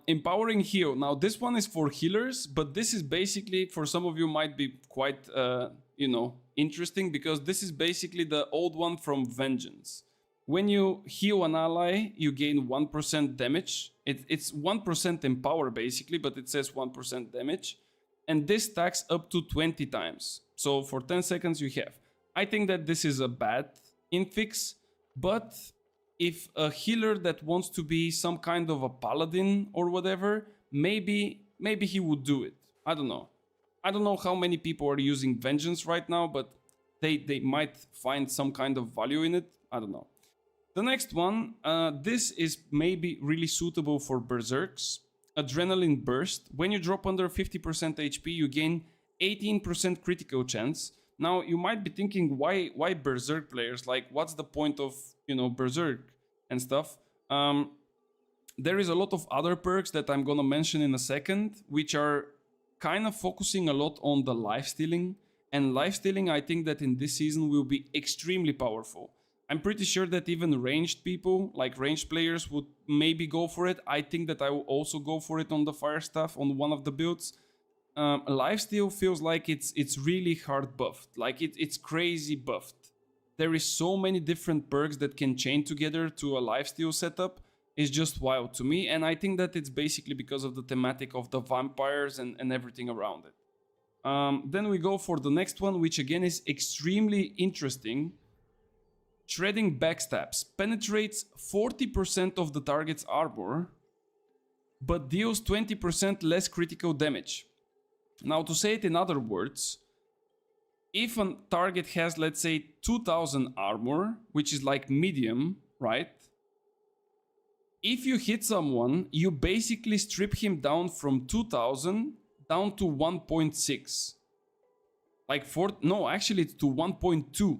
Empowering heal. Now this one is for healers, but this is basically, for some of you might be quite, you know, interesting, because this is basically the old one from Vengeance. When you heal an ally, you gain 1% damage. It's 1% empower basically, but it says 1% damage. And this stacks up to 20 times. So for 10 seconds you have. I think that this is a bad infix, but if a healer that wants to be some kind of a paladin or whatever, maybe he would do it. I don't know. I don't know how many people are using Vengeance right now, but they might find some kind of value in it. I don't know. The next one, this is maybe really suitable for Berserks. Adrenaline Burst. When you drop under 50% HP, you gain 18% critical chance. Now, you might be thinking, why Berserk players? Like, what's the point of, you know, Berserk and stuff? There is a lot of other perks that I'm gonna mention in a second, which are kind of focusing a lot on the lifestealing. And lifestealing, I think that in this season will be extremely powerful. I'm pretty sure that even ranged people, like ranged players, would maybe go for it. I think that I will also go for it on the fire staff on one of the builds. Lifesteal feels like it's really hard buffed, like it's crazy buffed. There is so many different perks that can chain together to a lifesteal setup. It's just wild to me, and I think that it's basically because of the thematic of the vampires and everything around it. Then we go for the next one, which again is extremely interesting. Shredding Backstabs penetrates 40% of the target's armor, but deals 20% less critical damage. Now, to say it in other words, if a target has, let's say, 2000 armor, which is like medium, right? If you hit someone, you basically strip him down from 2000 down to 1.6. Like actually it's to 1.2.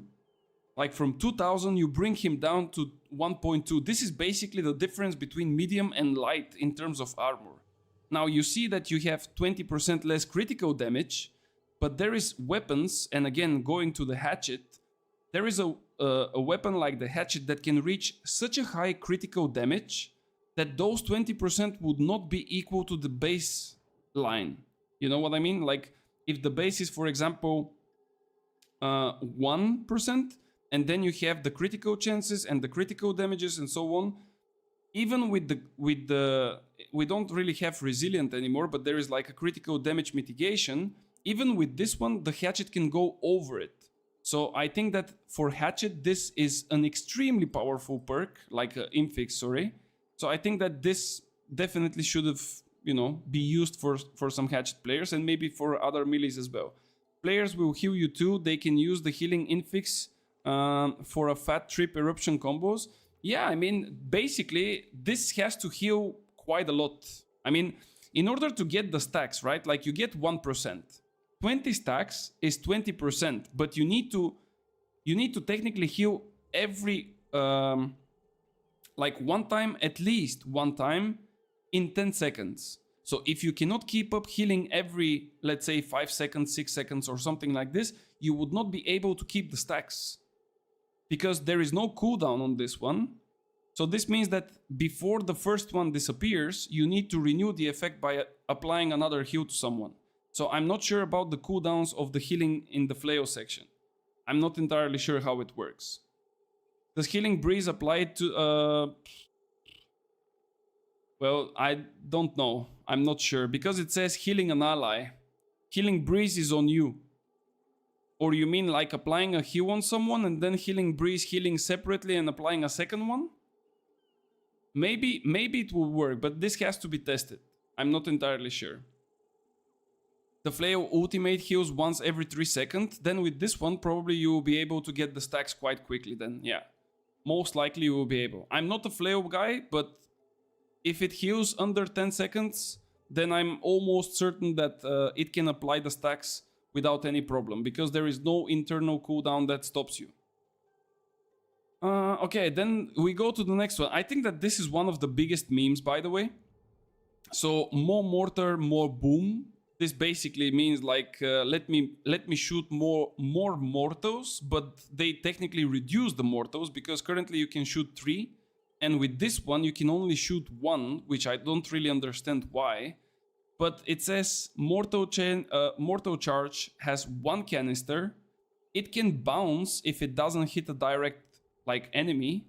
Like from 2000, you bring him down to 1.2. This is basically the difference between medium and light in terms of armor. Now you see that you have 20% less critical damage, but there is weapons, and again, going to the hatchet, there is a a weapon like the hatchet that can reach such a high critical damage that those 20% would not be equal to the baseline. You know what I mean? Like if the base is, for example, 1%, and then you have the critical chances and the critical damages and so on. Even with the we don't really have resilient anymore, but there is like a critical damage mitigation. Even with this one, the hatchet can go over it. So I think that for hatchet, this is an extremely powerful perk, like infix, sorry. So I think that this definitely should have, you know, be used for some hatchet players and maybe for other melees as well. Players will heal you too. They can use the healing infix for a fat trip eruption combos. Yeah, I mean, basically, this has to heal quite a lot. I mean, in order to get the stacks, right? Like you get 1%. 20 stacks is 20%, but you need to technically heal every like one time, at least one time in 10 seconds. So if you cannot keep up healing every, let's say 5 seconds, 6 seconds or something like this, you would not be able to keep the stacks. Because there is no cooldown on this one. So this means that before the first one disappears, you need to renew the effect by applying another heal to someone. So I'm not sure about the cooldowns of the healing in the flail section. I'm not entirely sure how it works. Does healing breeze apply to... Well, I don't know. I'm not sure. Because it says healing an ally. Healing breeze is on you. Or you mean like applying a heal on someone and then healing breeze healing separately and applying a second one? Maybe it will work, but this has to be tested. I'm not entirely sure. The flail ultimate heals once every 3 seconds. Then with this one, probably you will be able to get the stacks quite quickly then. Yeah, most likely you will be able. I'm not a flail guy, but if it heals under 10 seconds, then I'm almost certain that it can apply the stacks without any problem, because there is no internal cooldown that stops you. Okay, then we go to the next one. I think that this is one of the biggest memes, by the way. So, more mortar, more boom. This basically means like, let me shoot more mortals, but they technically reduce the mortals, because currently you can shoot 3. And with this one, you can only shoot 1, which I don't really understand why. But it says mortal charge has 1 canister. It can bounce if it doesn't hit a direct like enemy,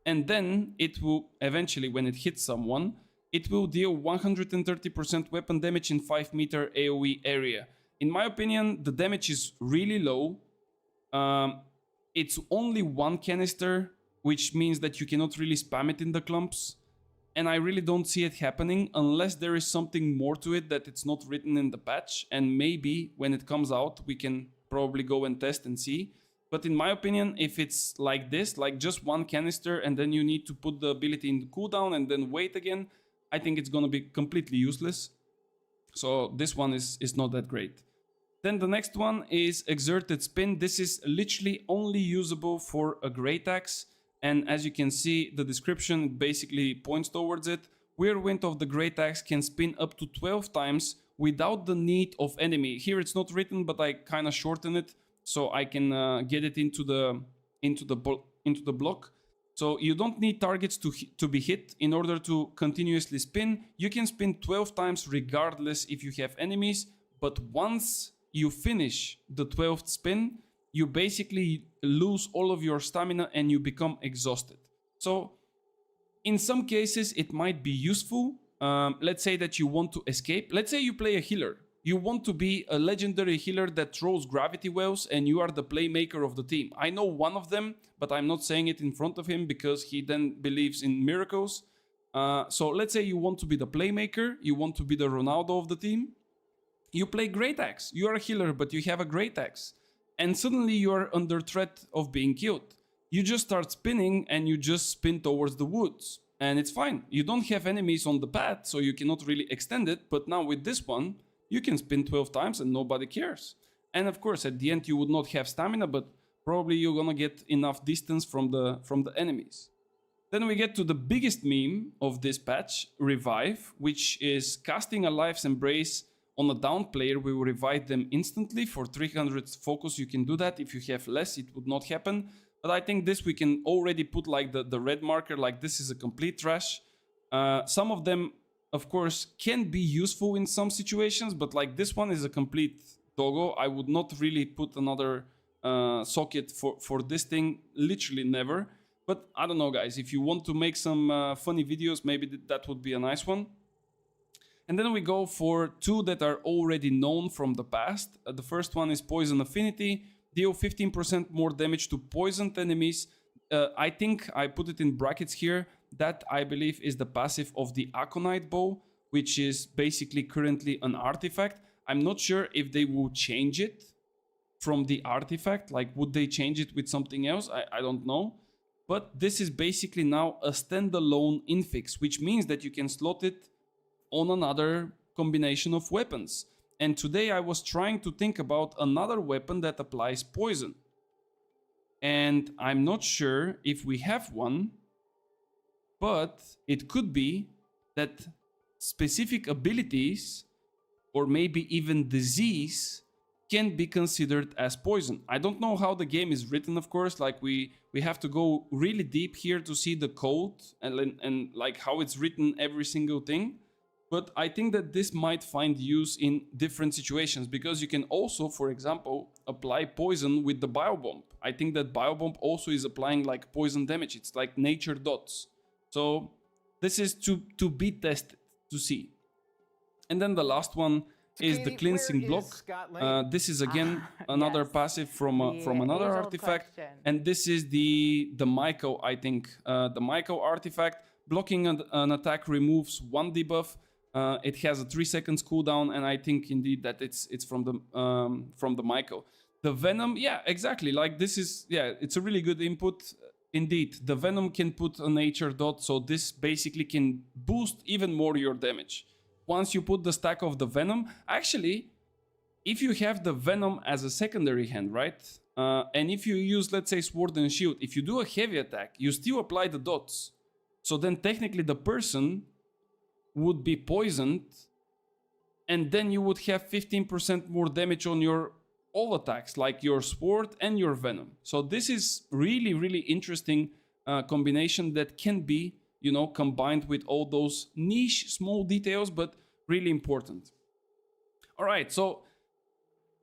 and then it will eventually, when it hits someone, it will deal 130% weapon damage in 5-meter AoE area. In my opinion, the damage is really low. It's only 1 canister, which means that you cannot really spam it in the clumps. And I really don't see it happening unless there is something more to it that it's not written in the patch. And maybe when it comes out, we can probably go and test and see. But in my opinion, if it's like this, like just 1 canister and then you need to put the ability in the cooldown and then wait again, I think it's gonna be completely useless. So this one is not that great. Then the next one is Exerted Spin. This is literally only usable for a Great Axe. And as you can see, the description basically points towards it. Whirlwind of the Great Axe can spin up to 12 times without the need of enemy. Here it's not written, but I kind of shorten it so I can get it into the block. So you don't need targets to be hit in order to continuously spin. You can spin 12 times regardless if you have enemies, but once you finish the 12th spin, you basically lose all of your stamina and you become exhausted. So in some cases it might be useful. Let's say that you want to escape. Let's say you play a healer. You want to be a legendary healer that throws gravity wells and you are the playmaker of the team. I know one of them, but I'm not saying it in front of him because he then believes in miracles. So let's say you want to be the playmaker. You want to be the Ronaldo of the team. You play Great Axe. You are a healer, but you have a Great Axe. And suddenly you are under threat of being killed. You just start spinning and you just spin towards the woods. And it's fine. You don't have enemies on the path, so you cannot really extend it. But now with this one, you can spin 12 times and nobody cares. And of course, at the end, you would not have stamina, but probably you're gonna get enough distance from the enemies. Then we get to the biggest meme of this patch, Revive, which is casting a Life's Embrace on a down player. We will revive them instantly. For 300 focus, you can do that. If you have less, it would not happen. But I think this we can already put like the red marker, like this is a complete trash. Some of them, of course, can be useful in some situations, but like this one is a complete doggo. I would not really put another socket for this thing, literally never. But I don't know, guys, if you want to make some funny videos, maybe that would be a nice one. And then we go for two that are already known from the past. The first one is Poison Affinity. Deal 15% more damage to poisoned enemies. I think I put it in brackets here. That, I believe, is the passive of the Aconite Bow, which is basically currently an artifact. I'm not sure if they will change it from the artifact. Like, would they change it with something else? I don't know. But this is basically now a standalone infix, which means that you can slot it on another combination of weapons. And today I was trying to think about another weapon that applies poison. And I'm not sure if we have one, but it could be that specific abilities or maybe even disease can be considered as poison. I don't know how the game is written, of course, like we have to go really deep here to see the code and like how it's written every single thing. But I think that this might find use in different situations, because you can also, for example, apply poison with the Biobomb. I think that Biobomb also is applying like poison damage. It's like nature dots. So this is to be tested, to see. And then the last one is the Cleansing Block. This is again another Yes. passive from another age-old artifact. question. And this is the Myco, I think. The Myco artifact. Blocking an attack removes one debuff. It has a 3 seconds cooldown, and I think indeed that it's from the Myco. The Venom, yeah, exactly. Like this is, yeah, it's a really good input. Indeed, the Venom can put a nature dot, so this basically can boost even more your damage. Once you put the stack of the Venom, actually, if you have the Venom as a secondary hand, right? And if you use, let's say, Sword and Shield, if you do a heavy attack, you still apply the dots. So then technically the person would be poisoned, and then you would have 15% more damage on your all attacks, like your sword and your venom. So this is really, really interesting combination that can be, you know, combined with all those niche small details, but really important. All right, so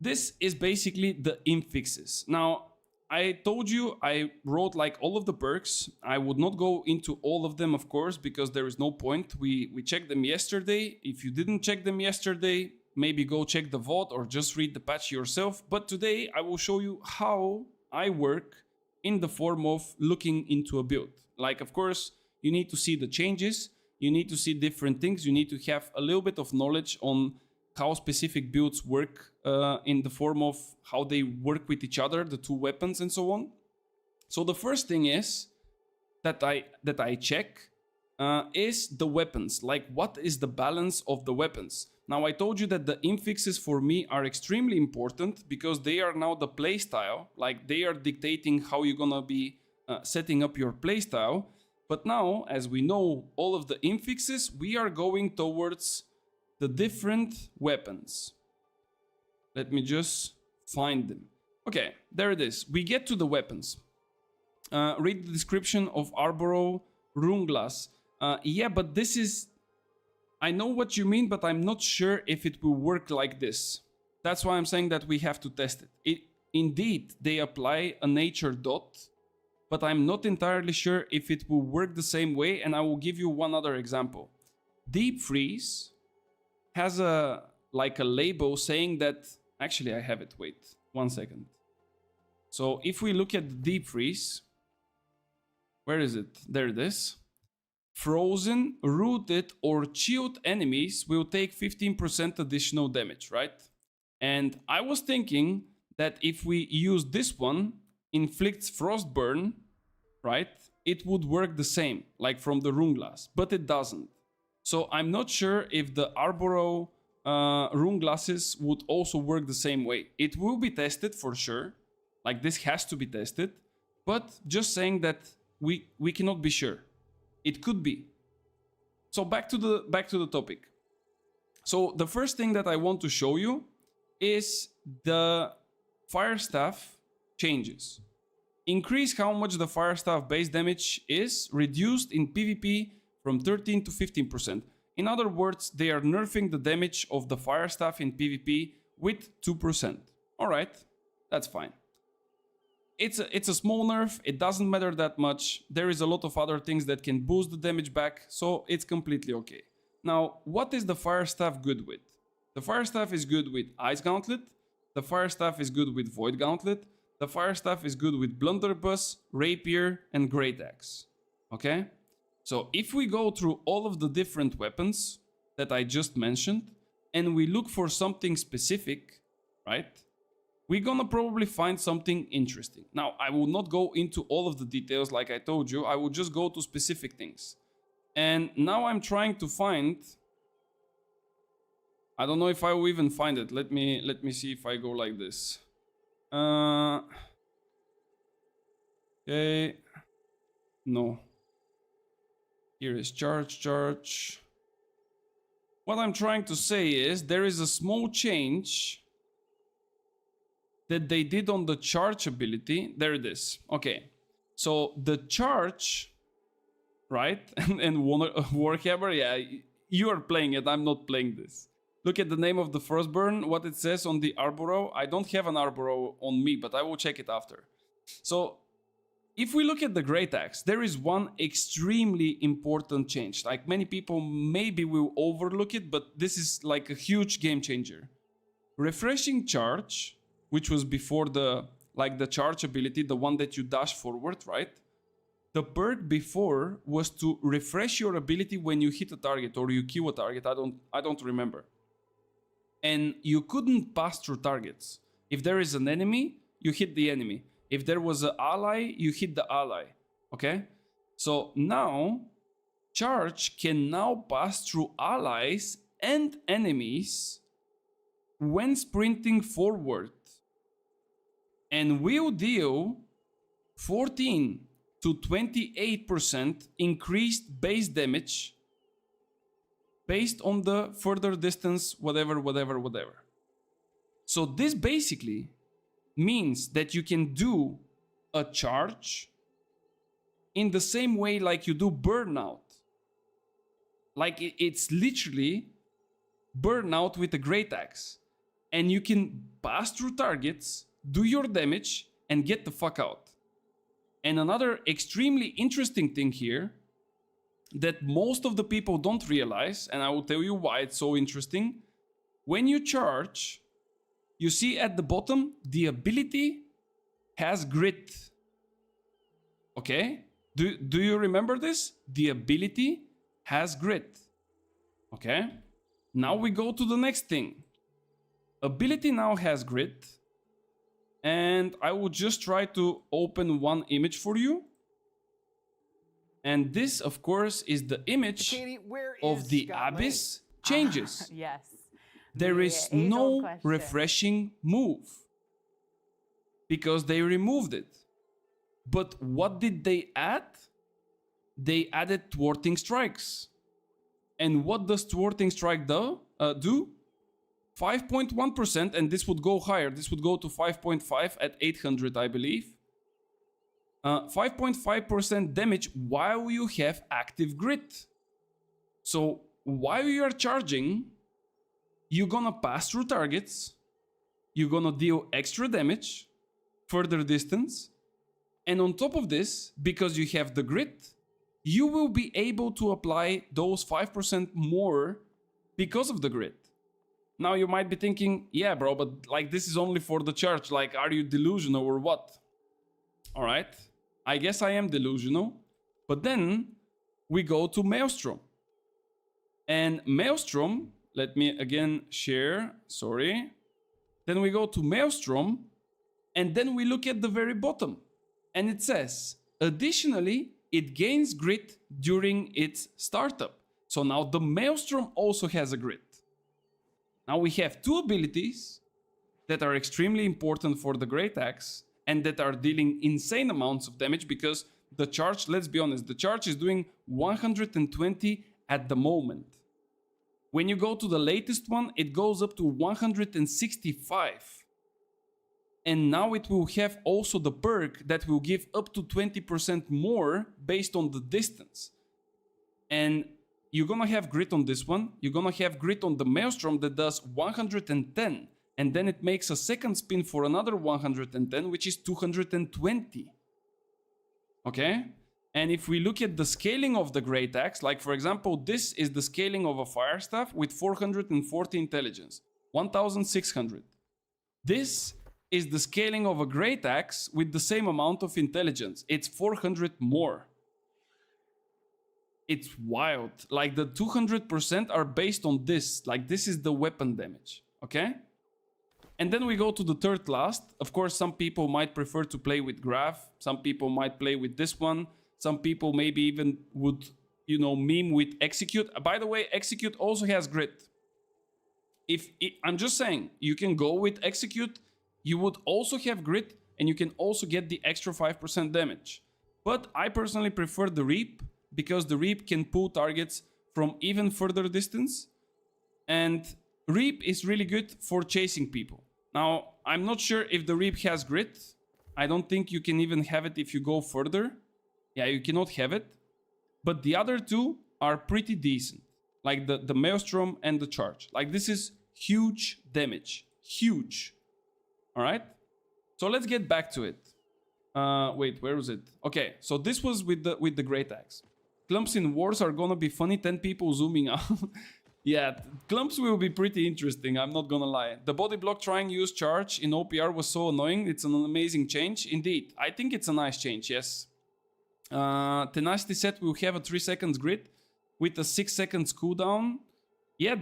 this is basically the infixes. Now, I told you I wrote like all of the perks. I would not go into all of them, of course, because there is no point. We checked them yesterday. If you didn't check them yesterday, maybe go check the VOD or just read the patch yourself. But today I will show you how I work in the form of looking into a build. Like, of course, you need to see the changes. You need to see different things. You need to have a little bit of knowledge on how specific builds work in the form of how they work with each other, the two weapons and so on. So the first thing is that I check is the weapons. Like, what is the balance of the weapons? Now, I told you that the infixes for me are extremely important because they are now the playstyle. Like, they are dictating how you're gonna be setting up your playstyle. But now, as we know all of the infixes, we are going towards the different weapons. Let me just find them. Okay, there it is. We get to the weapons. Read the description of Arboro Runeglass. Yeah, but this is... I know what you mean, but I'm not sure if it will work like this. That's why I'm saying that we have to test it. Indeed, they apply a nature dot, but I'm not entirely sure if it will work the same way, and I will give you one other example. Deep Freeze has a label saying that... Actually, I have it. Wait, 1 second. So if we look at the Deep Freeze, where is it? There it is. Frozen, rooted, or chilled enemies will take 15% additional damage, right? And I was thinking that if we use this one, inflicts Frostburn, right? It would work the same, like from the Runeglass, but it doesn't. So I'm not sure if the Arboro Runeglasses would also work the same way. It will be tested for sure. Like, this has to be tested, but just saying that we cannot be sure. It could be. So back to the topic. So the first thing that I want to show you is the Fire Staff changes. increase how much the fire staff base damage is reduced in PvP from 13 to 15%. In other words, they are nerfing the damage of the fire staff in PvP with 2%. Alright, that's fine. It's a small nerf, it doesn't matter that much. There is a lot of other things that can boost the damage back, so it's completely okay. Now, what is the fire staff good with? The fire staff is good with Ice Gauntlet, the fire staff is good with Void Gauntlet, the fire staff is good with Blunderbuss, Rapier, and Great Axe. Okay? So if we go through all of the different weapons that I just mentioned, and we look for something specific, right? We're gonna probably find something interesting. Now, I will not go into all of the details like I told you. I will just go to specific things. And now I'm trying to find... I don't know if I will even find it. Let me see if I go like this. Okay. No. Here is charge. What I'm trying to say is there is a small change that they did on the charge ability. There it is. Okay. So the charge, right? and Warhammer, yeah, you are playing it. I'm not playing this. Look at the name of the Frostburn, what it says on the Arboro. I don't have an Arboro on me, but I will check it after. So if we look at the Great Axe, there is one extremely important change. Like many people maybe will overlook it, but this is like a huge game changer. Refreshing charge, which was before the charge ability, the one that you dash forward, right? The perk before was to refresh your ability when you hit a target or you kill a target. I don't remember. And you couldn't pass through targets. If there is an enemy, you hit the enemy. If there was an ally, you hit the ally. Okay? So now, charge can now pass through allies and enemies when sprinting forward. And will deal 14 to 28% increased base damage based on the further distance, whatever. So this basically means that you can do a charge in the same way like you do burnout. Like it's literally burnout with a Great Axe. And you can pass through targets, do your damage, and get the fuck out. And another extremely interesting thing here that most of the people don't realize, and I will tell you why it's so interesting. When you charge, you see at the bottom, the ability has grit. Okay? Do you remember this? The ability has grit. Okay? Now we go to the next thing. Ability now has grit. And I will just try to open one image for you. And this, of course, is the image Katie, of the Abyss changes. Yes. There The is age-old no question. refreshing move because they removed it. But what did they add? They added thwarting strikes. And what does thwarting strike do? 5.1%, and this would go higher. This would go to 5.5 at 800, I believe. 5.5% damage while you have active grit. So while you are charging, you're gonna pass through targets, you're gonna deal extra damage, further distance, and on top of this, because you have the grit, you will be able to apply those 5% more because of the grit. Now you might be thinking, yeah bro, but like this is only for the charge, like are you delusional or what? Alright, I guess I am delusional, but then we go to Maelstrom. And Maelstrom, let me again share, sorry. Then we go to Maelstrom, and then we look at the very bottom. And it says, additionally, it gains grit during its startup. So now the Maelstrom also has a grit. Now we have two abilities that are extremely important for the Great Axe and that are dealing insane amounts of damage because the charge, let's be honest, the charge is doing 120 at the moment. When you go to the latest one, it goes up to 165. And now it will have also the perk that will give up to 20% more based on the distance. And you're gonna have grit on this one. You're gonna have grit on the Maelstrom that does 110. And then it makes a second spin for another 110, which is 220. Okay? And if we look at the scaling of the Great Axe, like for example, this is the scaling of a Fire Staff with 440 intelligence, 1600. This is the scaling of a Great Axe with the same amount of intelligence. It's 400 more. It's wild. Like the 200% are based on this. Like this is the weapon damage. Okay? And then we go to the third last. Of course, some people might prefer to play with Graph. Some people might play with this one. Some people maybe even would, you know, meme with Execute. By the way, Execute also has grit. I'm just saying, you can go with Execute. You would also have grit, and you can also get the extra 5% damage. But I personally prefer the Reap, because the Reap can pull targets from even further distance. And Reap is really good for chasing people. Now, I'm not sure if the Reap has grit. I don't think you can even have it if you go further. Yeah, you cannot have it. But the other two are pretty decent. Like the Maelstrom and the Charge. Like this is huge damage. Huge. Alright? So let's get back to it. Wait, where was it? Okay, so this was with the Great Axe. Clumps in wars are gonna be funny. 10 people zooming out. Yeah, clumps will be pretty interesting, I'm not gonna lie. The body block trying use charge in OPR was so annoying. It's an amazing change. Indeed, I think it's a nice change, yes. Tenacity set will have a 3 seconds grid with a 6 seconds cooldown. Yeah,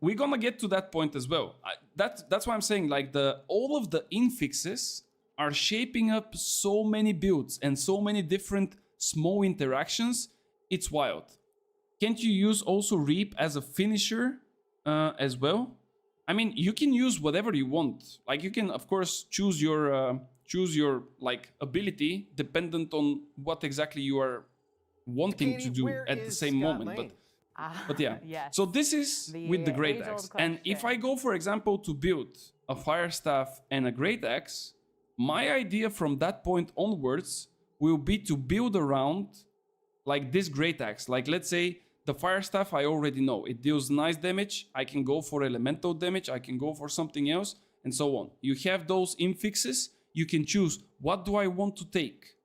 we're gonna get to that point as well. That's why I'm saying, like, all of the infixes are shaping up so many builds and so many different small interactions. It's wild. Can't you use also Reap as a finisher as well? I mean, you can use whatever you want. Like, you can, of course, choose your like ability dependent on what exactly you are wanting to do at the same moment. But yeah, yes. So this is with the Great Axe. And if I go, for example, to build a Fire Staff and a Great Axe, my idea from that point onwards will be to build around like this Great Axe. Like, let's say the Fire Staff, I already know it deals nice damage. I can go for elemental damage. I can go for something else, and so on. You have those infixes. You can choose, what do I want to take?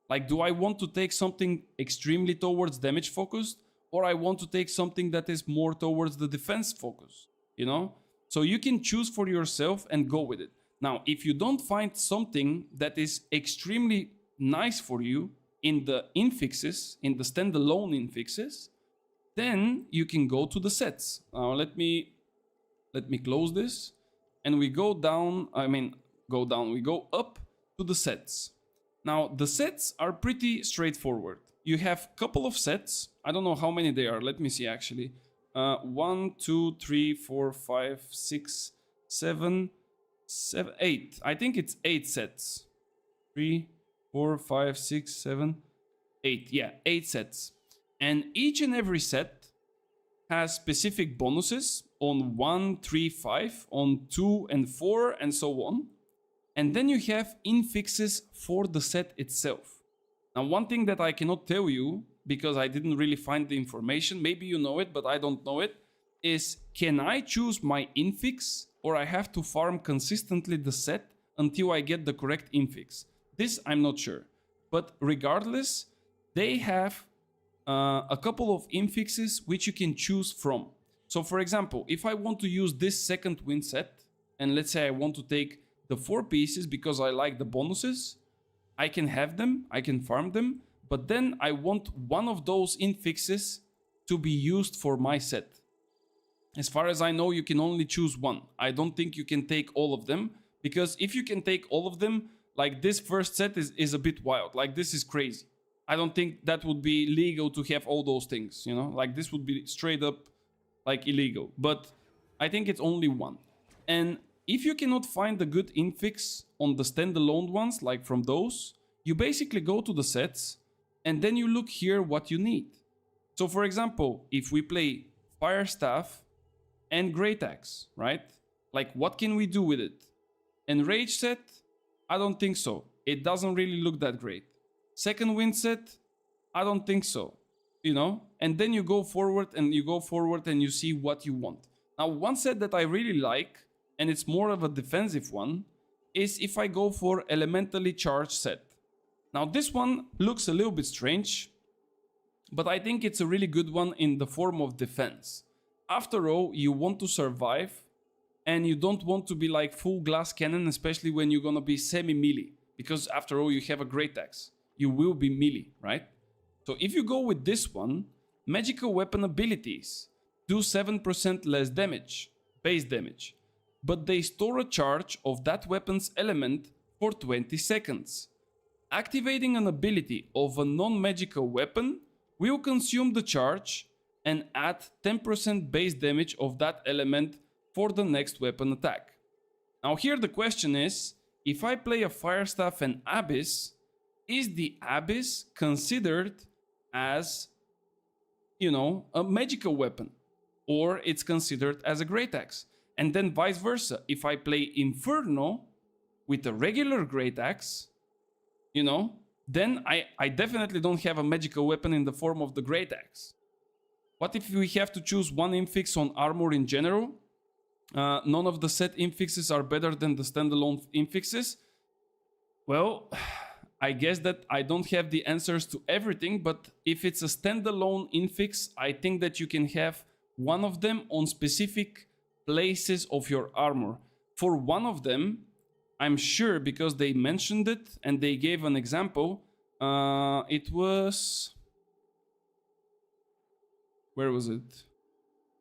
Like, do I want to take something extremely towards damage focused, or I want to take something that is more towards the defense focus, you know? So you can choose for yourself and go with it. Now, if you don't find something that is extremely nice for you in the infixes, in the standalone infixes, then you can go to the sets. Now let me close this, and we go down. We go up to the sets. Now the sets are pretty straightforward. You have a couple of sets. I don't know how many they are. Let me see actually. 1, 2, 3, 4, 5, 6, 7, 8. I think it's 8 sets. 3, 4, 5, 6, 7, 8. Yeah, 8 sets. And each and every set has specific bonuses on 1, 3, 5, on 2 and 4, and so on. And then you have infixes for the set itself. Now, one thing that I cannot tell you, because I didn't really find the information, maybe you know it, but I don't know it, is can I choose my infix, or I have to farm consistently the set until I get the correct infix? This I'm not sure. But regardless, they have a couple of infixes which you can choose from. So for example, if I want to use this second wind set, and let's say I want to take the 4 pieces because I like the bonuses, I can have them, I can farm them, but then I want one of those infixes to be used for my set. As far as I know, you can only choose one. I don't think you can take all of them, because if you can take all of them, like this first set is a bit wild. Like, this is crazy. I don't think that would be legal to have all those things, you know? Like, this would be straight up, like, illegal. But I think it's only one. And if you cannot find a good infix on the standalone ones, like from those, you basically go to the sets, and then you look here what you need. So for example, if we play Fire Staff and Great Axe, right? Like, what can we do with it? And rage set, I don't think so. It doesn't really look that great. Second wind set, I don't think so. You know? And then you go forward and you see what you want. Now, one set that I really like, and it's more of a defensive one, is if I go for elementally charged set. Now, this one looks a little bit strange, but I think it's a really good one in the form of defense. After all, you want to survive, and you don't want to be like full glass cannon, especially when you're gonna be semi-melee. Because after all, you have a great axe. You will be melee, right? So if you go with this one, magical weapon abilities do 7% less damage, base damage. But they store a charge of that weapon's element for 20 seconds. Activating an ability of a non-magical weapon will consume the charge and add 10% base damage of that element for the next weapon attack. Now here the question is, if I play a Fire Staff and Abyss, is the Abyss considered as, you know, a magical weapon? Or it's considered as a great axe? And then vice versa, if I play Inferno with a regular great axe, you know, then I definitely don't have a magical weapon in the form of the great axe. What if we have to choose one infix on armor in general? None of the set infixes are better than the standalone infixes. Well, I guess that I don't have the answers to everything, but if it's a standalone infix, I think that you can have one of them on specific places of your armor. For one of them, I'm sure, because they mentioned it and they gave an example. It was... Where was it?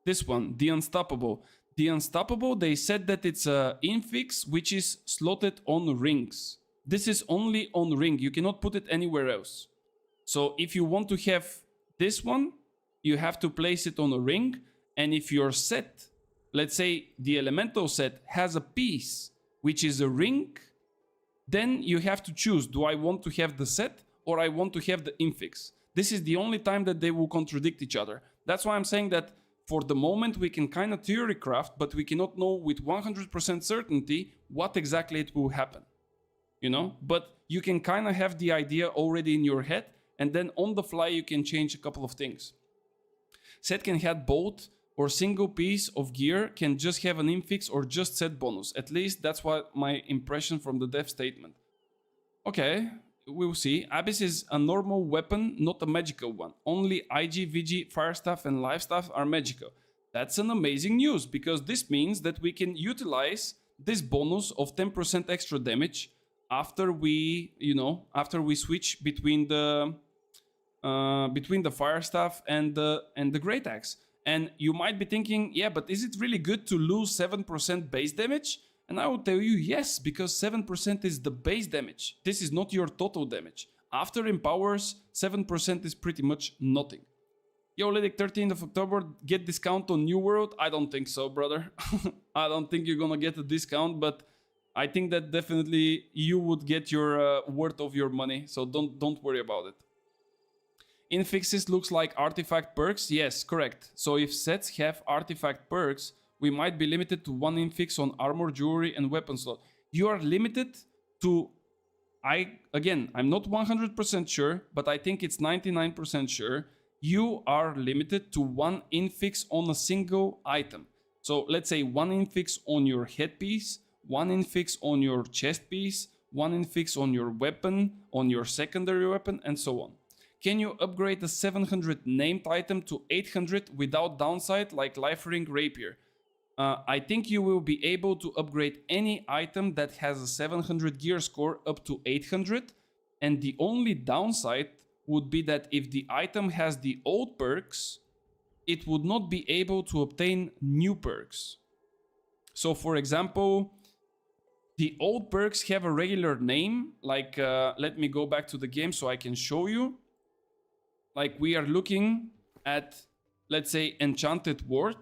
This one, the Unstoppable. The Unstoppable, they said that it's a infix which is slotted on rings. This is only on ring. You cannot put it anywhere else. So if you want to have this one, you have to place it on a ring. And if your set, let's say the elemental set, has a piece which is a ring, then you have to choose, do I want to have the set or I want to have the infix? This is the only time that they will contradict each other. That's why I'm saying that for the moment we can kind of theory craft, but we cannot know with 100% certainty what exactly it will happen. You know, but you can kind of have the idea already in your head, and then on the fly you can change a couple of things. Set can have both or single piece of gear can just have an infix or just set bonus. At least that's what my impression from the dev statement. Okay, we'll see. Abyss is a normal weapon, not a magical one. Only IG, VG, Fire Staff and Life Staff are magical. That's an amazing news, because this means that we can utilize this bonus of 10% extra damage after we, you know, after we switch between the Fire Staff and the Great Axe. And you might be thinking, yeah, but is it really good to lose 7% base damage? And I will tell you yes, because 7% is the base damage. This is not your total damage. After empowers, 7% is pretty much nothing. Yo, Lydic, 13th of October, get discount on New World? I don't think so, brother. I don't think you're gonna get a discount, but I think that definitely you would get your worth of your money, so don't worry about it. Infixes looks like artifact perks. Yes, correct. So if sets have artifact perks, we might be limited to one infix on armor, jewelry, and weapon slot. You are limited to... I'm not 100% sure, but I think it's 99% sure. You are limited to one infix on a single item. So let's say one infix on your headpiece, one infix on your chest piece, one infix on your weapon, on your secondary weapon, and so on. Can you upgrade a 700 named item to 800 without downside, like Life Ring Rapier? I think you will be able to upgrade any item that has a 700 gear score up to 800, and the only downside would be that if the item has the old perks, it would not be able to obtain new perks. So for example, the old perks have a regular name, like let me go back to the game so I can show you. Like we are looking at, let's say, Enchanted Ward,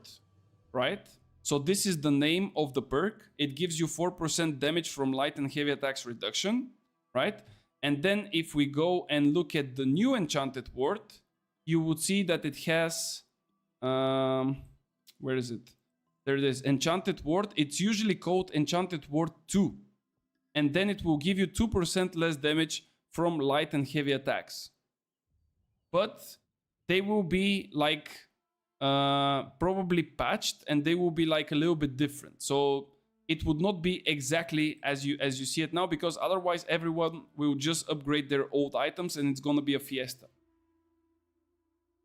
right? So this is the name of the perk. It gives you 4% damage from light and heavy attacks reduction, right? And then if we go and look at the new Enchanted Ward, you would see that it has, where is it? There it is, Enchanted Ward. It's usually called Enchanted Ward 2, and then it will give you 2% less damage from light and heavy attacks. But they will be like probably patched, and they will be like a little bit different. So it would not be exactly as you see it now, because otherwise everyone will just upgrade their old items and it's gonna be a fiesta.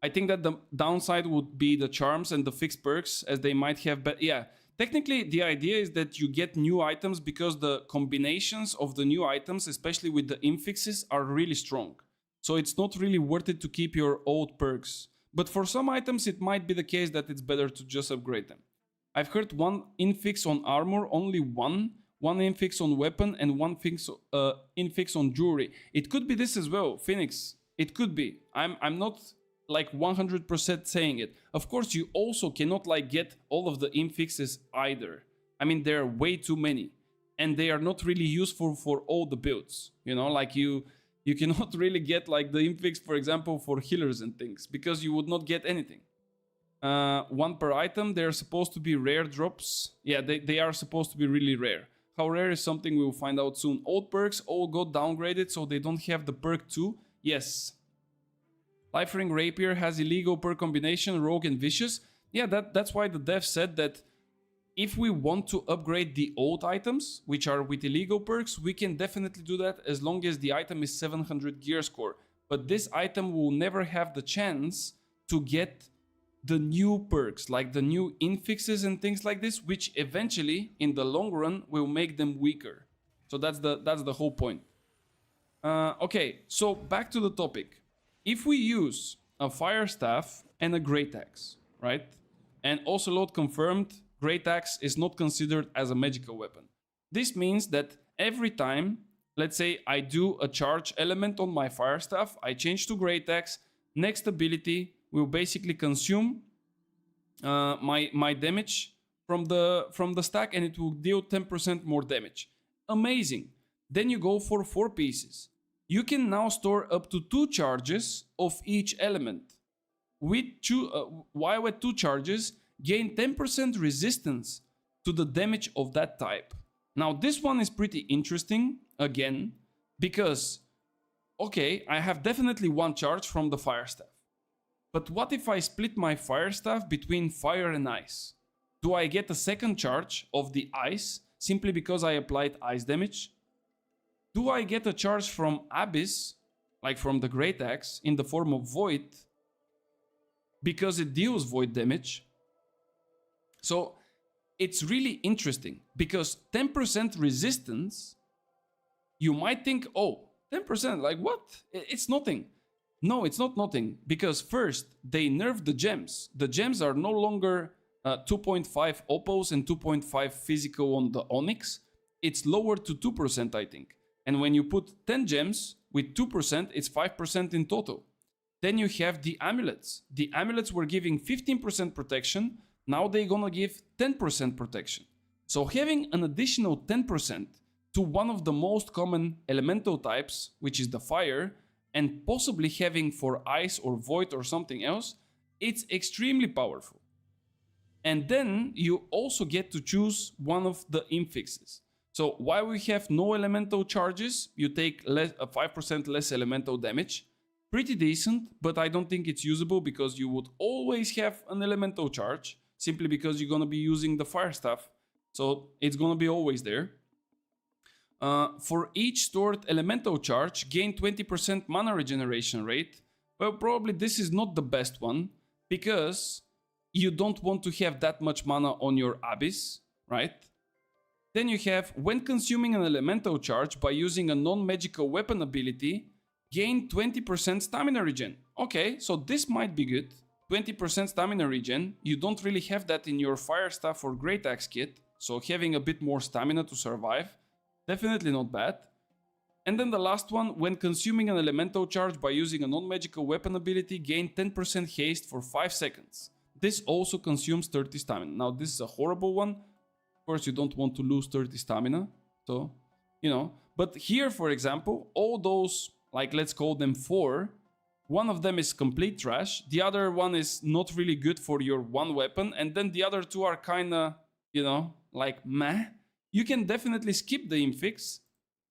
I think that the downside would be the charms and the fixed perks, as they might have, but yeah, technically the idea is that you get new items because the combinations of the new items, especially with the infixes, are really strong. So it's not really worth it to keep your old perks. But for some items it might be the case that it's better to just upgrade them. I've heard one infix on armor, only one infix on weapon, and one infix on jewelry. It could be this as well, Phoenix. It could be. I'm not like 100% saying it. Of course, you also cannot like get all of the infixes either. I mean, there are way too many, and they are not really useful for all the builds. You know, like you cannot really get like the infix, for example, for healers and things, because you would not get anything. One per item. They're supposed to be rare drops. Yeah, they are supposed to be really rare. How rare is something we'll find out soon. Old perks all got downgraded, so they don't have the perk 2. Yes. Life Ring Rapier has illegal perk combination, Rogue and Vicious. Yeah, that's why the dev said that if we want to upgrade the old items, which are with illegal perks, we can definitely do that as long as the item is 700 gear score. But this item will never have the chance to get the new perks, like the new infixes and things like this, which eventually, in the long run, will make them weaker. So that's the whole point. Okay, so back to the topic. If we use a Fire Staff and a Great Axe, right? And Ocelot confirmed, Great Axe is not considered as a magical weapon. This means that every time, let's say I do a charge element on my Fire Staff, I change to Great Axe, next ability will basically consume my damage from the stack, and it will deal 10% more damage. Amazing. Then you go for 4 pieces. You can now store up to 2 charges of each element. While with 2 charges, gain 10% resistance to the damage of that type. Now this one is pretty interesting, again, because, okay, I have definitely 1 charge from the Fire Staff. But what if I split my Fire Staff between fire and ice? Do I get a second charge of the ice simply because I applied ice damage? Do I get a charge from Abyss, like from the Great Axe, in the form of Void, because it deals Void damage? So it's really interesting, because 10% resistance, you might think, oh, 10%, like what? It's nothing. No, it's not nothing, because first, they nerfed the gems. The gems are no longer 2.5 Oppos and 2.5 physical on the Onyx. It's lowered to 2%, I think. And when you put 10 gems with 2%, it's 5% in total. Then you have the amulets. The amulets were giving 15% protection. Now they're gonna give 10% protection. So having an additional 10% to one of the most common elemental types, which is the fire, and possibly having for ice or void or something else, it's extremely powerful. And then you also get to choose one of the infixes. So while we have no elemental charges, you take 5% less elemental damage. Pretty decent, but I don't think it's usable, because you would always have an elemental charge, simply because you're gonna be using the Fire Staff. So it's gonna be always there. For each stored elemental charge, gain 20% mana regeneration rate. Well, probably this is not the best one, because you don't want to have that much mana on your Abyss, right? Then you have, when consuming an elemental charge by using a non-magical weapon ability, gain 20% stamina regen. Okay, so this might be good. 20% stamina regen. You don't really have that in your Fire Staff or Great Axe kit, so having a bit more stamina to survive, definitely not bad. And then the last one, when consuming an elemental charge by using a non-magical weapon ability, gain 10% haste for 5 seconds. This also consumes 30 stamina. Now this is a horrible one. Of course, you don't want to lose 30 stamina, so, you know. But here, for example, all those, like, let's call them 4, one of them is complete trash, the other one is not really good for your one weapon, and then the other 2 are kinda, you know, like meh. You can definitely skip the infix,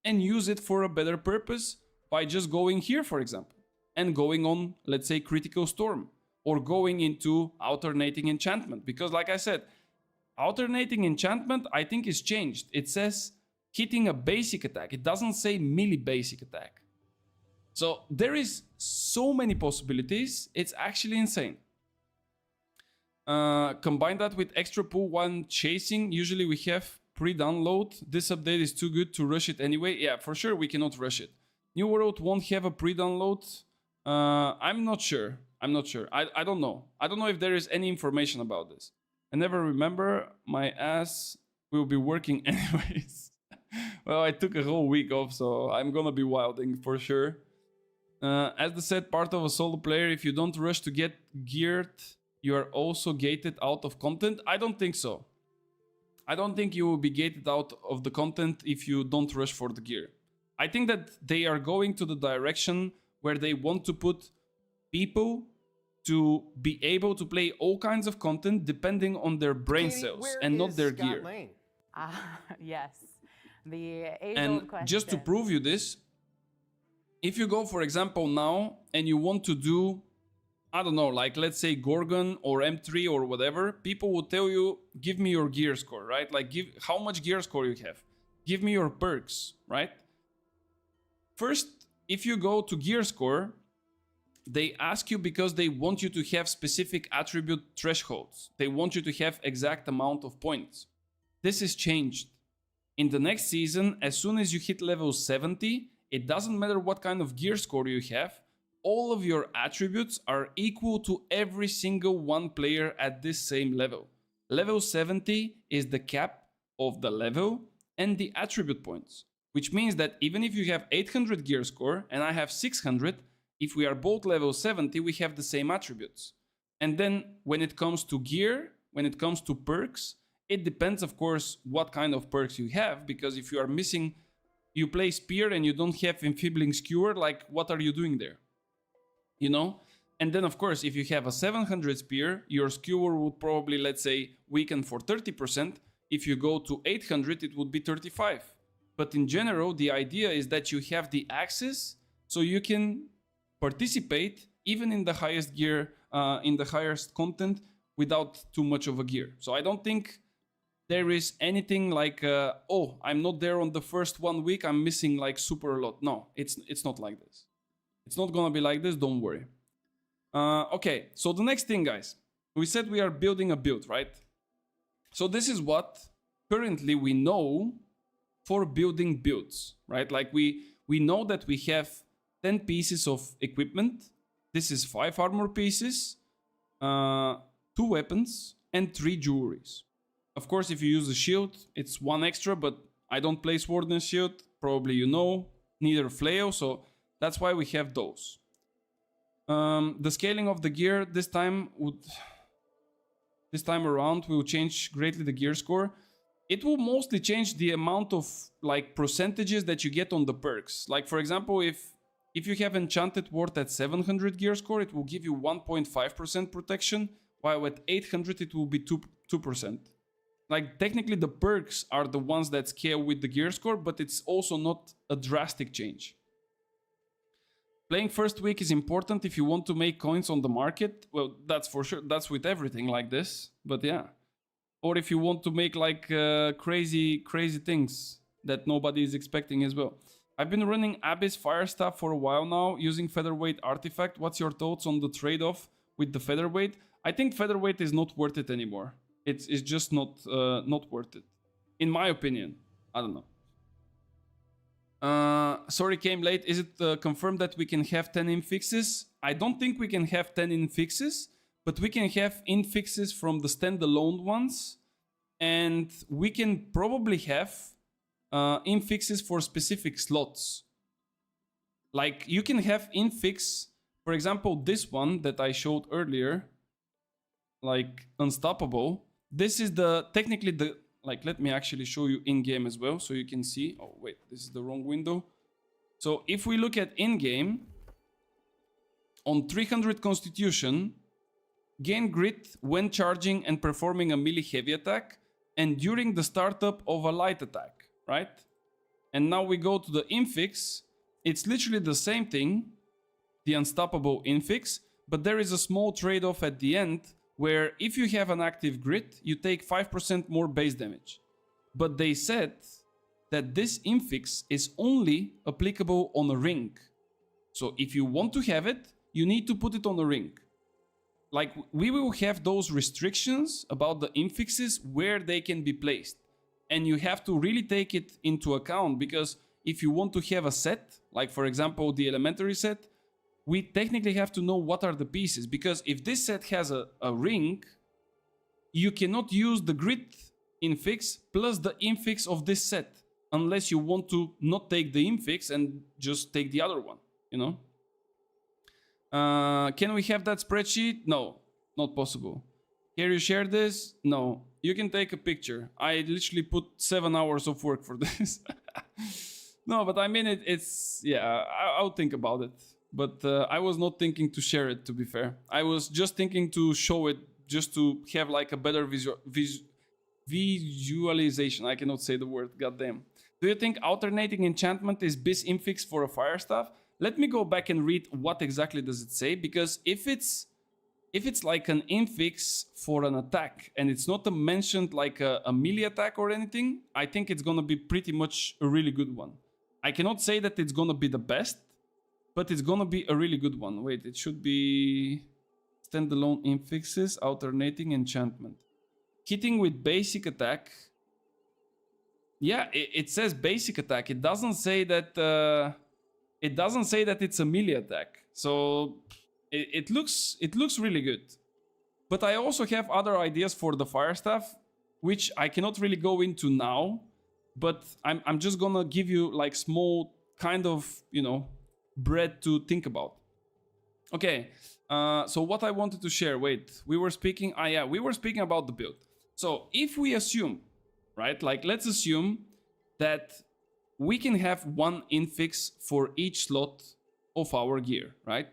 and use it for a better purpose by just going here, for example, and going on, let's say, Critical Storm, or going into alternating enchantment. Because like I said, alternating enchantment, I think, is changed. It says hitting a basic attack. It doesn't say melee basic attack. So there is so many possibilities. It's actually insane. Combine that with extra pull one chasing. Usually we have pre-download. This update is too good to rush it anyway. Yeah, for sure we cannot rush it. New World won't have a pre-download. I'm not sure. I don't know. I don't know if there is any information about this. I never remember. My ass will be working anyways. Well, I took a whole week off, so I'm gonna be wilding for sure. As the said part of a solo player, if you don't rush to get geared, you are also gated out of content. I don't think so. I don't think you will be gated out of the content if you don't rush for the gear. I think that they are going to the direction where they want to put people to be able to play all kinds of content depending on their brain cells and not their gear. Yes. The age-old And question. just to prove you this, if you go, for example, now and you want to do, I don't know, like let's say Gorgon or M3 or whatever, people will tell you, give me your gear score, right? Like give how much gear score you have. Give me your perks, right? First, if you go to gear score, they ask you because they want you to have specific attribute thresholds. They want you to have exact amount of points. This is changed. In the next season, as soon as you hit level 70, it doesn't matter what kind of gear score you have, all of your attributes are equal to every single one player at this same level. Level 70 is the cap of the level and the attribute points, which means that even if you have 800 gear score and I have 600, if we are both level 70, we have the same attributes. And then when it comes to gear, when it comes to perks, it depends, of course, what kind of perks you have, because if you are missing, you play spear and you don't have enfeebling skewer, like what are you doing there? You know? And then, of course, if you have a 700 spear, your skewer would probably, let's say, weaken for 30%. If you go to 800, it would be 35. But in general, the idea is that you have the access so you can participate even in the highest gear, in the highest content without too much of a gear. So I don't think there is anything like, oh, I'm not there on the first 1 week, I'm missing like super a lot. No, it's not like this. It's not gonna be like this, don't worry. Okay, so the next thing, guys. We said we are building a build, right? So this is what currently we know for building builds, right? Like we know that we have 10 pieces of equipment. This is 5 armor pieces, 2 weapons, and 3 jewelries. Of course, if you use a shield, it's 1 extra, but I don't play sword and shield. Probably you know, neither flail, so that's why we have those. The scaling of the gear this time around will change greatly the gear score. It will mostly change the amount of like percentages that you get on the perks. Like for example, if you have Enchanted Ward at 700 gear score, it will give you 1.5% protection, while at 800 it will be 2%. Like technically the perks are the ones that scale with the gear score, but it's also not a drastic change. Playing first week is important if you want to make coins on the market. Well, that's for sure. That's with everything like this. But yeah. Or if you want to make like crazy things that nobody is expecting as well. I've been running Abyss Fire Staff for a while now using Featherweight Artifact. What's your thoughts on the trade-off with the Featherweight? I think Featherweight is not worth it anymore. It's just not worth it. In my opinion. I don't know. Sorry, came late. Is it confirmed that we can have 10 infixes? I don't think we can have 10 infixes, but we can have infixes from the standalone ones, and we can probably have infixes for specific slots. Like you can have infix, for example, this one that I showed earlier, like Unstoppable. This is technically the, like, let me actually show you in-game as well, so you can see. Oh, wait, this is the wrong window. So if we look at in-game, on 300 Constitution, gain grit when charging and performing a melee heavy attack, and during the startup of a light attack, right? and now we go to the infix, it's literally the same thing, the unstoppable infix, but there is a small trade-off at the end where if you have an active grid, you take 5% more base damage. But they said that this infix is only applicable on a ring. So if you want to have it, you need to put it on a ring. Like, we will have those restrictions about the infixes where they can be placed. And you have to really take it into account, because if you want to have a set, like for example the elementary set, we technically have to know what are the pieces, because if this set has a ring, you cannot use the grid infix plus the infix of this set, unless you want to not take the infix and just take the other one, you know? Can we have that spreadsheet? No, not possible. Can you share this? No. You can take a picture. I literally put 7 hours of work for this. No, but I mean, it's, yeah, I'll think about it. But I was not thinking to share it, to be fair. I was just thinking to show it, just to have like a better visualization. I cannot say the word, goddamn. Do you think alternating enchantment is bis infix for a fire staff? Let me go back and read what exactly does it say, because if it's like an infix for an attack and it's not mentioned like a melee attack or anything, I think it's gonna be pretty much a really good one. I cannot say that it's gonna be the best, but it's gonna be a really good one. Wait, it should be standalone infixes, alternating enchantment. Hitting with basic attack. Yeah, it says basic attack. It doesn't say that it's a melee attack. So it looks really good. But I also have other ideas for the fire staff, which I cannot really go into now. But I'm just gonna give you like small kind of, you know, bread to think about. Okay, so what I wanted to share, wait, we were speaking about the build. So if we assume, right, like let's assume that we can have one infix for each slot of our gear, right?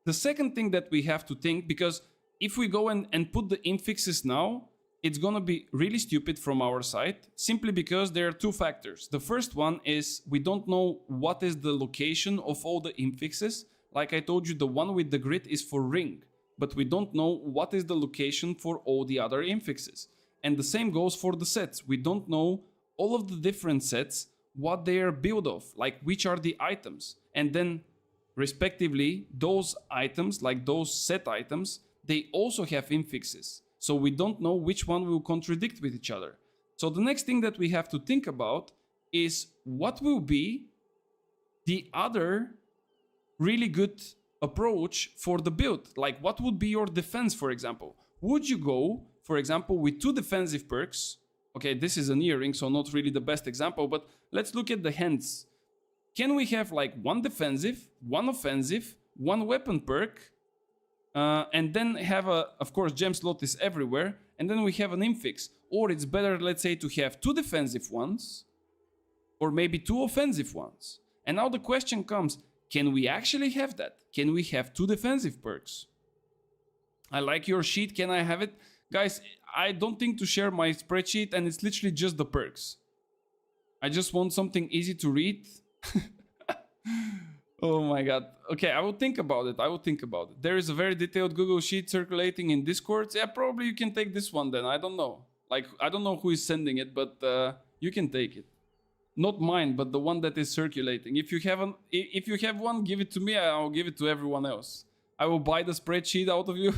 The second thing that we have to think, because if we go and put the infixes now, it's gonna be really stupid from our side, simply because there are two factors. The first one is we don't know what is the location of all the infixes. Like I told you, the one with the grid is for ring, but we don't know what is the location for all the other infixes. And the same goes for the sets. We don't know all of the different sets, what they are built of, like which are the items. And then respectively, those items, like those set items, they also have infixes. So we don't know which one will contradict with each other. So the next thing that we have to think about is what will be the other really good approach for the build. Like what would be your defense, for example? Would you go, for example, with 2 defensive perks? Okay, this is an earring, so not really the best example, but let's look at the hands. Can we have like 1 defensive, 1 offensive, 1 weapon perk, and then have of course, gem slot is everywhere, and then we have an infix? Or it's better, let's say, to have 2 defensive ones, or maybe 2 offensive ones. And now the question comes, can we actually have that? Can we have 2 defensive perks? I like your sheet, can I have it? Guys, I don't think to share my spreadsheet, and it's literally just the perks. I just want something easy to read. Oh my god. Okay, I will think about it. There is a very detailed Google Sheet circulating in Discord. Yeah, probably you can take this one then. I don't know. Like, I don't know who is sending it, but you can take it. Not mine, but the one that is circulating. If you have one, give it to me. I'll give it to everyone else. I will buy the spreadsheet out of you.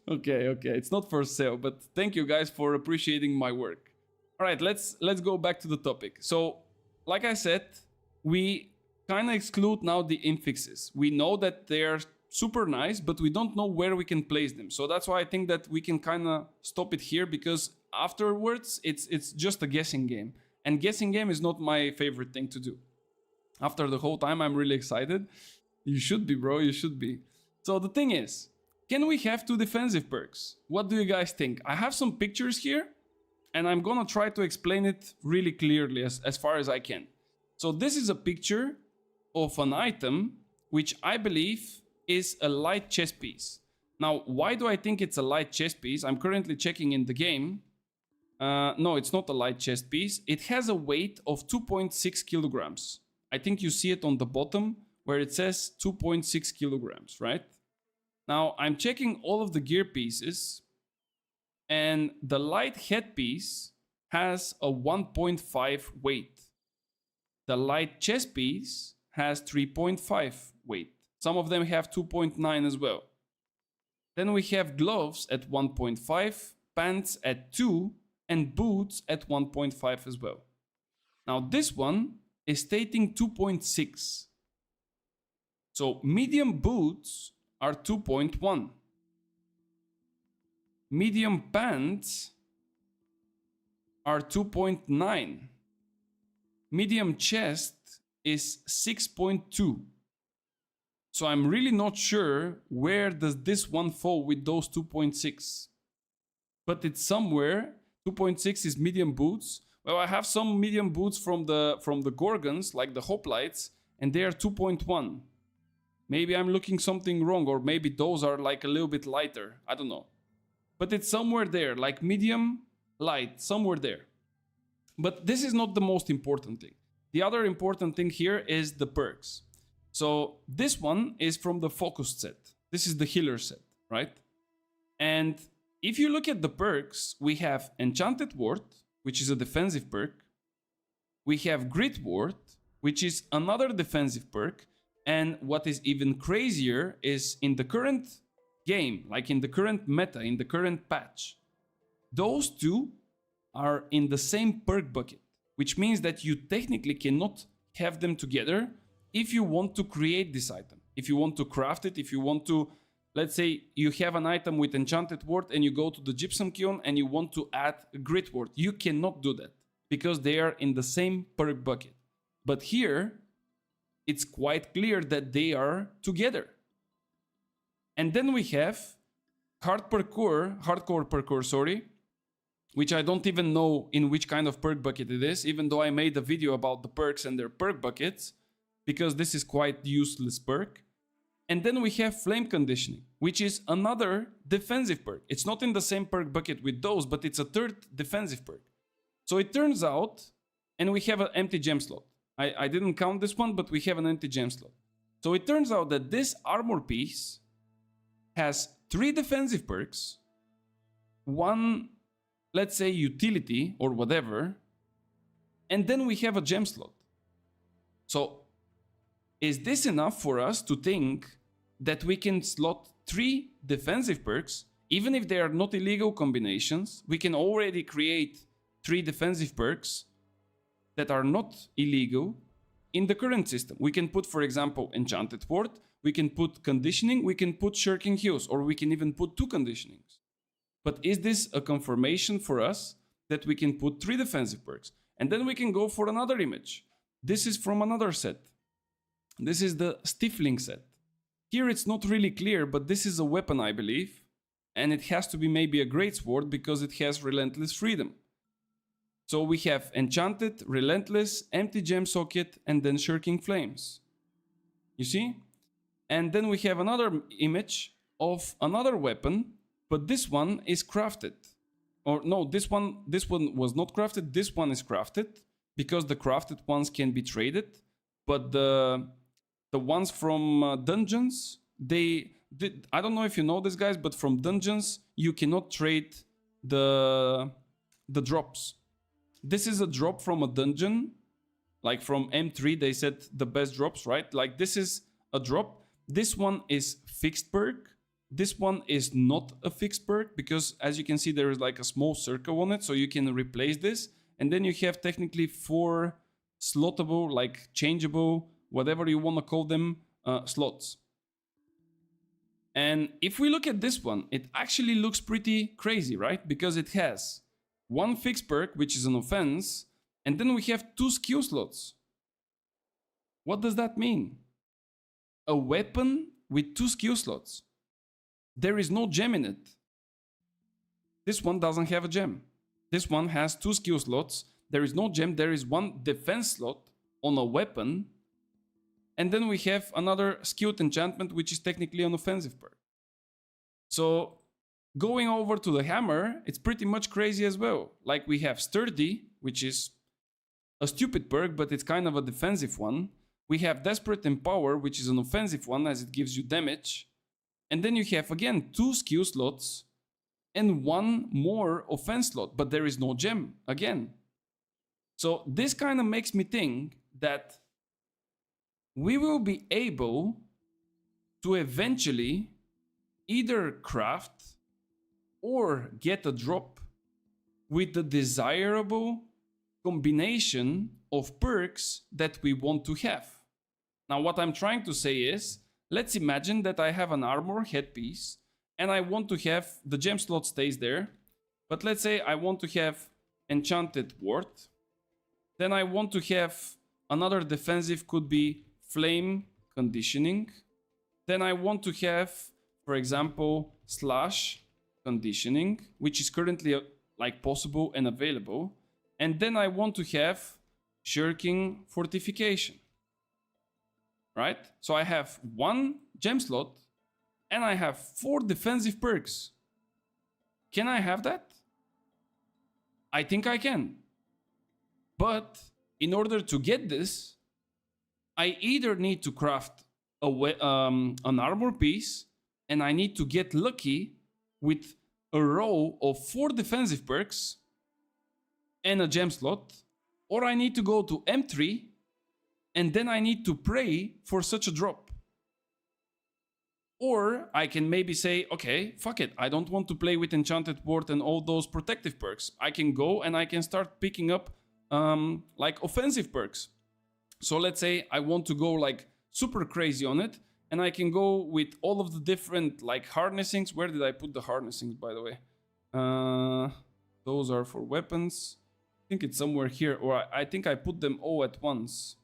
Okay. It's not for sale, but thank you guys for appreciating my work. All right, let's go back to the topic. So, like I said, we kind of exclude now the infixes. We know that they are super nice, but we don't know where we can place them. So that's why I think that we can kind of stop it here, because afterwards it's just a guessing game. And guessing game is not my favorite thing to do. After the whole time, I'm really excited. You should be, bro, you should be. So the thing is, can we have 2 defensive perks? What do you guys think? I have some pictures here, and I'm gonna try to explain it really clearly as far as I can. So this is a picture of an item which I believe is a light chess piece. Now, why do I think it's a light chess piece? I'm currently checking in the game. No, it's not a light chest piece. It has a weight of 2.6 kilograms. I think you see it on the bottom where it says 2.6 kilograms, right? Now I'm checking all of the gear pieces, and the light headpiece has a 1.5 weight. The light chest piece has 3.5 weight. Some of them have 2.9 as well. Then we have gloves at 1.5, pants at 2, and boots at 1.5 as well. Now this one is stating 2.6. So medium boots are 2.1. Medium pants are 2.9. Medium chest is 6.2. So I'm really not sure where does this one fall with those 2.6. But it's somewhere. 2.6 is medium boots. Well, I have some medium boots from the Gorgons, like the hoplites, and they are 2.1. Maybe I'm looking something wrong, or maybe those are like a little bit lighter. I don't know. But it's somewhere there, like medium, light, somewhere there. But this is not the most important thing. The other important thing here is the perks. So this one is from the focused set. This is the healer set, right? And if you look at the perks, we have Enchanted Ward, which is a defensive perk. We have Grit Ward, which is another defensive perk. And what is even crazier is in the current game, like in the current meta, in the current patch, those two are in the same perk bucket, which means that you technically cannot have them together if you want to create this item, if you want to craft it, if you want to, let's say you have an item with Enchanted Ward and you go to the Gypsum Kiln and you want to add a Grit Ward. You cannot do that because they are in the same perk bucket. But here, it's quite clear that they are together. And then we have hardcore parkour, which I don't even know in which kind of perk bucket it is, even though I made a video about the perks and their perk buckets, because this is quite useless perk. And then we have Flame Conditioning, which is another defensive perk. It's not in the same perk bucket with those, but it's a third defensive perk. So it turns out, and we have an empty gem slot. I didn't count this one, but we have an empty gem slot. So it turns out that this armor piece has 3 defensive perks, 1, let's say, utility or whatever, and then we have a gem slot. So is this enough for us to think that we can slot 3 defensive perks, even if they are not illegal combinations? We can already create 3 defensive perks that are not illegal in the current system. We can put, for example, Enchanted Ward, we can put Conditioning, we can put Shirking Heals, or we can even put 2 conditionings. But is this a confirmation for us that we can put 3 defensive perks? And then we can go for another image. This is from another set. This is the Stifling set. Here it's not really clear, but this is a weapon, I believe. And it has to be maybe a greatsword because it has Relentless Freedom. So we have Enchanted, Relentless, Empty Gem Socket, and then Shirking Flames. You see? And then we have another image of another weapon, but this one is crafted. Or no, this one was not crafted, this one is crafted, because the crafted ones can be traded, but the ones from dungeons, I don't know if you know this, guys, but from dungeons, you cannot trade the drops. This is a drop from a dungeon, like from M3, they said the best drops, right? Like this is a drop. This one is fixed perk. This one is not a fixed perk because as you can see, there is like a small circle on it. So you can replace this. And then you have technically 4 slottable, like changeable, whatever you want to call them, slots. And if we look at this one, it actually looks pretty crazy, right? Because it has 1 fixed perk, which is an offense, and then we have 2 skill slots. What does that mean? A weapon with 2 skill slots. There is no gem in it. This one doesn't have a gem. This one has 2 skill slots. There is no gem. There is 1 defense slot on a weapon. And then we have another skilled enchantment, which is technically an offensive perk. So Going over to the hammer, it's pretty much crazy as well. Like we have sturdy, which is a stupid perk, but it's kind of a defensive one. We have desperate empower, which is an offensive one as it gives you damage. And then you have again 2 skill slots and 1 more offense slot, but there is no gem again. So this kind of makes me think that we will be able to eventually either craft or get a drop with the desirable combination of perks that we want to have. Now, what I'm trying to say is, let's imagine that I have an armor headpiece and I want to have the gem slot stays there, but let's say I want to have enchanted ward. Then I want to have another defensive, could be flame conditioning. Then I want to have, for example, slash conditioning, which is currently like possible and available. And then I want to have shirking fortification, right? So I have 1 gem slot and I have 4 defensive perks. Can I have that? I think I can. But in order to get this, I either need to craft an armor piece and I need to get lucky with a row of 4 defensive perks and a gem slot, or I need to go to M3 and then I need to pray for such a drop. Or I can maybe say, okay, fuck it, I don't want to play with enchanted ward and all those protective perks. I can go and I can start picking up like offensive perks. So let's say I want to go like super crazy on it, and I can go with all of the different like harnessings. Where did I put the harnessings, by the way? Those are for weapons. I think it's somewhere here, or I think I put them all at once.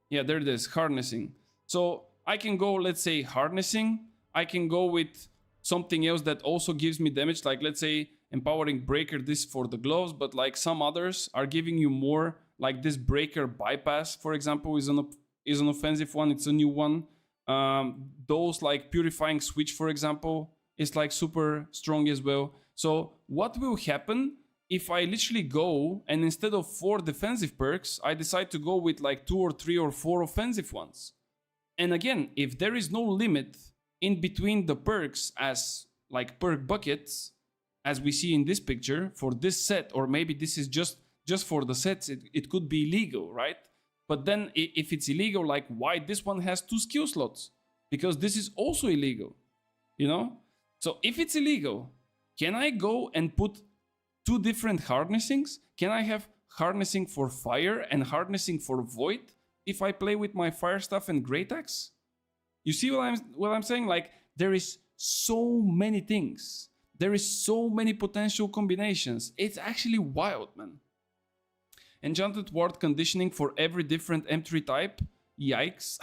Yeah, there it is, harnessing. So I can go, let's say, harnessing. I can go with something else that also gives me damage, like let's say empowering breaker, this for the gloves, but like some others are giving you more, like this breaker bypass, for example, is an offensive one. It's a new one. Those like purifying switch, for example, is like super strong as well. So what will happen if I literally go and instead of 4 defensive perks, I decide to go with like 2 or 3 or 4 offensive ones? And again, if there is no limit in between the perks as like perk buckets, as we see in this picture for this set, or maybe this is just for the sets, it could be illegal, right? But then if it's illegal, like why this one has 2 skill slots? Because this is also illegal, you know? So if it's illegal, can I go and put 2 different harnessings? Can I have harnessing for fire and harnessing for void if I play with my fire staff and great axe? You see what I'm saying? Like there is so many things. There is so many potential combinations. It's actually wild, man. Enchanted ward conditioning for every different M3 type. Yikes.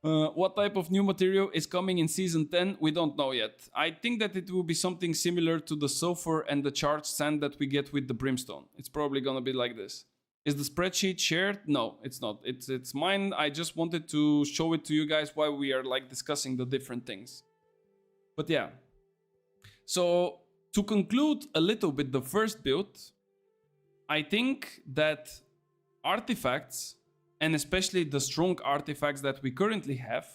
What type of new material is coming in Season 10? We don't know yet. I think that it will be something similar to the sulfur and the charged sand that we get with the brimstone. It's probably gonna be like this. Is the spreadsheet shared? No, it's not. It's mine. I just wanted to show it to you guys while we are like discussing the different things. But yeah. So to conclude a little bit the first build, I think that artifacts, and especially the strong artifacts that we currently have,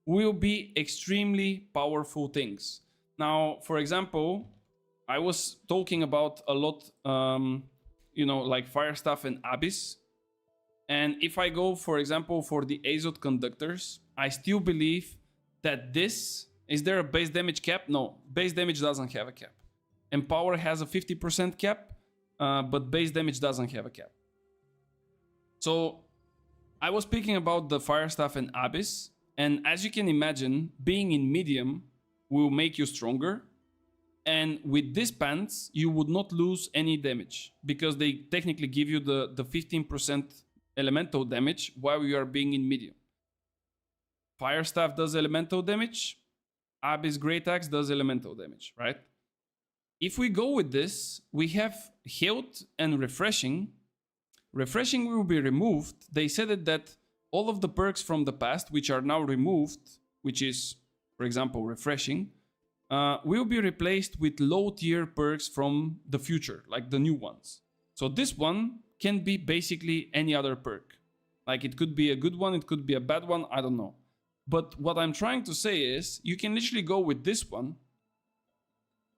will be extremely powerful things. Now, for example, I was talking about a lot, you know, like fire staff and abyss. And if I go, for example, for the Azot conductors, I still believe that this... Is there a base damage cap? No, base damage doesn't have a cap. Empower has a 50% cap, but base damage doesn't have a cap. So I was speaking about the fire staff and abyss, and as you can imagine, being in medium will make you stronger. And with these pants, you would not lose any damage because they technically give you the 15% elemental damage while you are being in medium. Fire staff does elemental damage. Abyss Great Axe does elemental damage, right? If we go with this, we have health and refreshing. Refreshing will be removed. They said that all of the perks from the past, which are now removed, which is, for example, refreshing, will be replaced with low tier perks from the future, like the new ones. So this one can be basically any other perk. Like it could be a good one, it could be a bad one, I don't know. But what I'm trying to say is you can literally go with this one,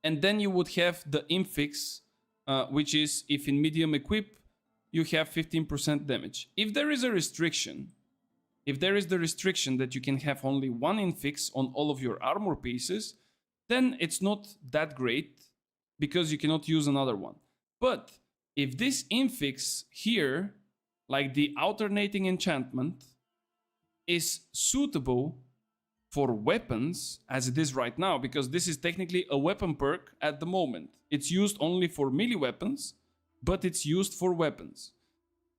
and then you would have the infix, which is if in medium equip, you have 15% damage. If there is a restriction, if there is the restriction that you can have only one infix on all of your armor pieces, then it's not that great because you cannot use another one. But if this infix here, like the alternating enchantment, is suitable for weapons, as it is right now, because this is technically a weapon perk at the moment. It's used only for melee weapons, but it's used for weapons.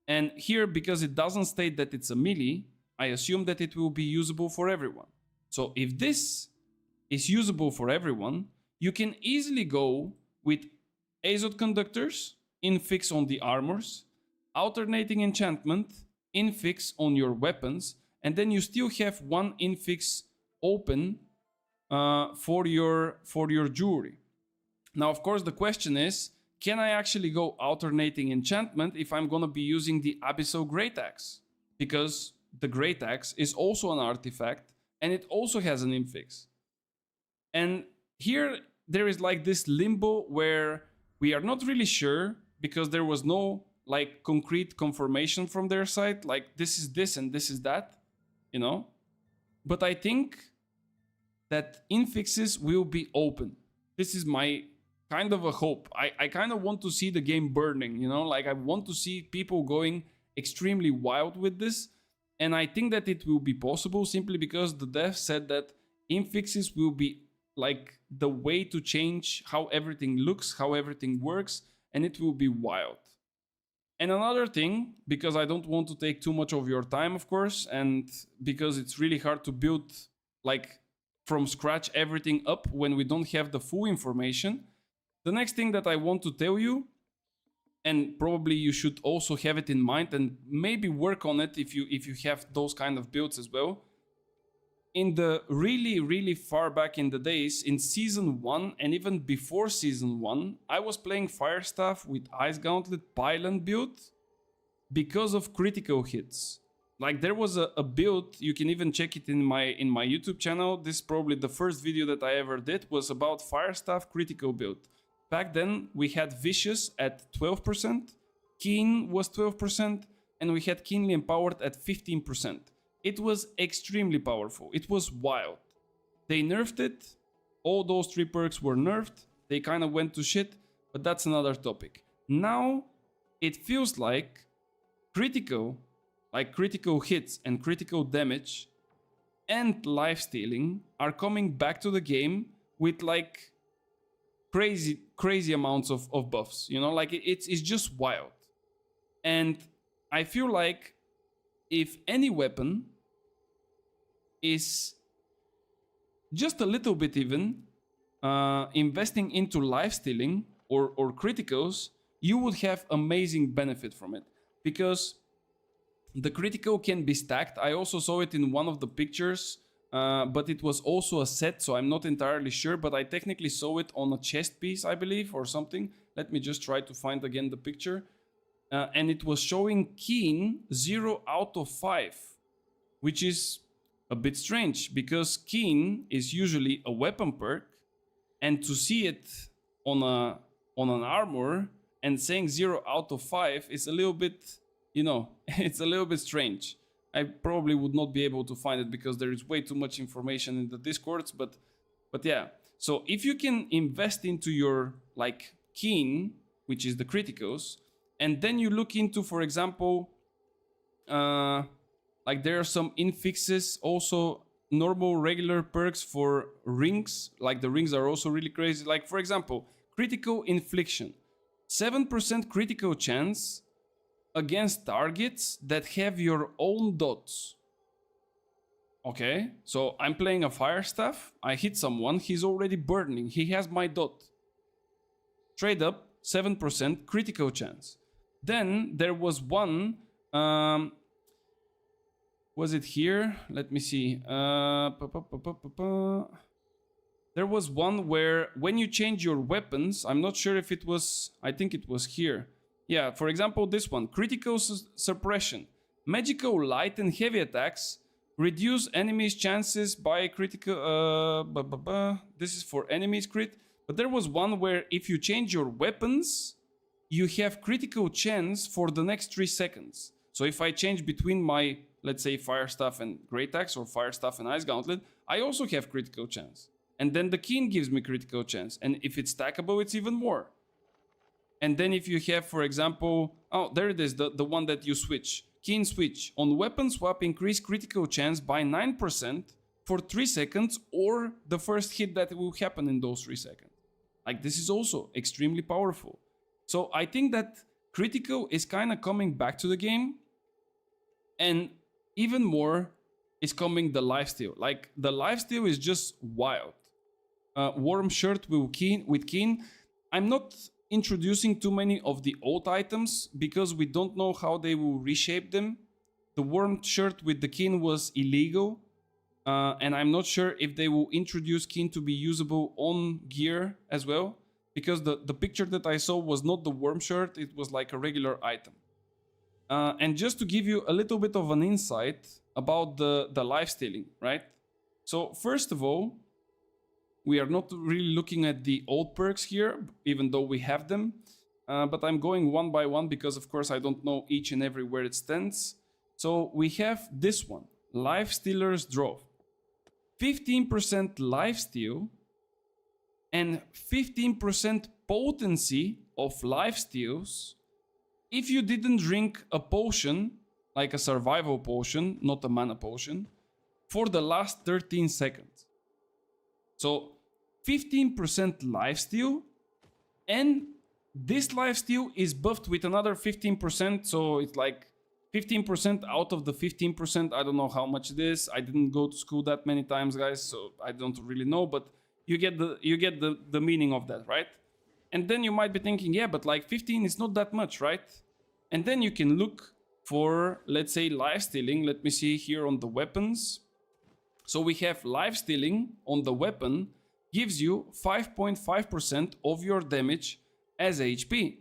And here, because it doesn't state that it's a melee, I assume that it will be usable for everyone. So if this is usable for everyone, you can easily go with Azot Conductors, infix on the armors, alternating enchantment, infix on your weapons, and then you still have one infix open for your jewelry. Now, of course, the question is, can I actually go alternating enchantment if I'm gonna be using the Abyssal Great Axe? Because the Great Axe is also an artifact and it also has an infix. And here there is like this limbo where we are not really sure because there was no like concrete confirmation from their side, like this is this and this is that, you know? But I think that infixes will be open. This is my kind of a hope. I kind of want to see the game burning, you know? Like I want to see people going extremely wild with this. And I think that it will be possible simply because the dev said that infixes will be like the way to change how everything looks, how everything works, and it will be wild. And another thing, because I don't want to take too much of your time, of course, and because it's really hard to build like from scratch everything up when we don't have the full information, the next thing that I want to tell you, and probably you should also have it in mind and maybe work on it if you have those kind of builds as well. In the really far back in the days, in season 1 and even before season 1, I was playing Firestaff with Ice Gauntlet Pylon build because of critical hits. Like there was a build, you can even check it in my YouTube channel. This is probably the first video that I ever did, was about Firestaff critical build. Back then we had Vicious at 12%, Keen was 12%, and we had Keenly Empowered at 15%. It was extremely powerful. It was wild. They nerfed it. All those 3 perks were nerfed. They kind of went to shit, but that's another topic. Now it feels like critical hits and critical damage and lifestealing are coming back to the game with like crazy amounts of buffs. You know, like it's just wild. And I feel like if any weapon is just a little bit even investing into lifestealing or criticals, you would have amazing benefit from it, because the critical can be stacked. I also saw it in one of the pictures, but it was also a set, so I'm not entirely sure, but I technically saw it on a chest piece, I believe, or something. Let me just try to find again the picture. And it was showing Keen 0 out of 5, which is a bit strange because Keen is usually a weapon perk, and to see it on an armor and saying 0 out of 5 is a little bit, you know, it's a little bit strange. I probably would not be able to find it because there is way too much information in the discords, but yeah. So if you can invest into your like Keen, which is the criticals, and then you look into, for example, like there are some infixes, also normal regular perks for rings. Like the rings are also really crazy. Like for example, critical infliction, 7% critical chance against targets that have your own dots. Okay, so I'm playing a Firestaff, I hit someone, he's already burning, he has my dot. Trade up, 7% critical chance. Then there was one, was it here? Let me see. there was one where when you change your weapons, I'm not sure if it was, I think it was here. Yeah, for example, this one, critical suppression. Magical light and heavy attacks reduce enemies' chances by critical, this is for enemies crit. But there was one where if you change your weapons, you have critical chance for the next 3 seconds. So if I change between my, let's say, Fire Staff and Great Axe, or Fire Staff and Ice Gauntlet, I also have critical chance. And then the Keen gives me critical chance. And if it's stackable, it's even more. And then if you have, for example, oh, there it is, the one that you switch. Keen switch. On weapon swap, increase critical chance by 9% for 3 seconds, or the first hit that will happen in those 3 seconds. Like, this is also extremely powerful. So I think that critical is kind of coming back to the game. And even more is coming the lifesteal. Like, the lifesteal is just wild. Warm shirt with Keen. I'm not introducing too many of the old items because we don't know how they will reshape them. The warm shirt with the Keen was illegal. And I'm not sure if they will introduce Keen to be usable on gear as well. Because the picture that I saw was not the warm shirt, it was like a regular item. And just to give you a little bit of an insight about the lifestealing, right? So first of all, we are not really looking at the old perks here, even though we have them. But I'm going one by one because, of course, I don't know each and every where it stands. So we have this one, Lifestealer's Draw. 15% lifesteal and 15% potency of lifesteals if you didn't drink a potion, like a survival potion, not a mana potion, for the last 13 seconds. So 15% lifesteal, and this lifesteal is buffed with another 15%, so it's like 15% out of the 15%. I don't know how much it is. I didn't go to school that many times, guys, so I don't really know, but you get the meaning of that, right? And then you might be thinking, yeah, but like 15 is not that much, right? And then you can look for, let's say, lifestealing. Let me see here on the weapons. So we have lifestealing on the weapon gives you 5.5% of your damage as HP.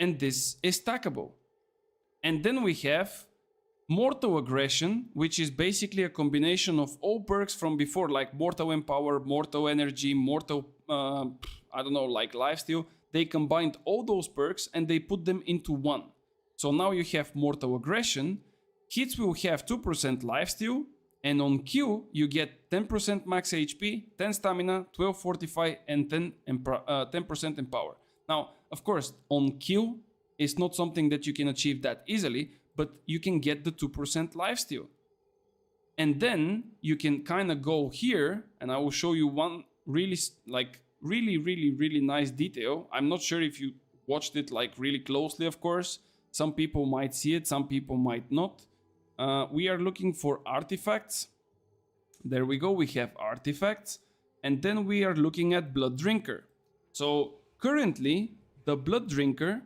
And this is stackable. And then we have Mortal Aggression, which is basically a combination of all perks from before, like Mortal Empower, Mortal Energy, Mortal, I don't know, like Lifesteal. They combined all those perks and they put them into one. So now you have Mortal Aggression. Hits will have 2% Lifesteal, and on Q you get 10% max HP, 10 stamina, 12 fortify, and 10% empower. Now, of course, on Q it's not something that you can achieve that easily, but you can get the 2% lifesteal. And then you can kind of go here, and I will show you one really nice detail. I'm not sure if you watched it like really closely, of course. Some people might see it, some people might not. We are looking for artifacts. There we go, we have artifacts. And then we are looking at Blood Drinker. So currently, the Blood Drinker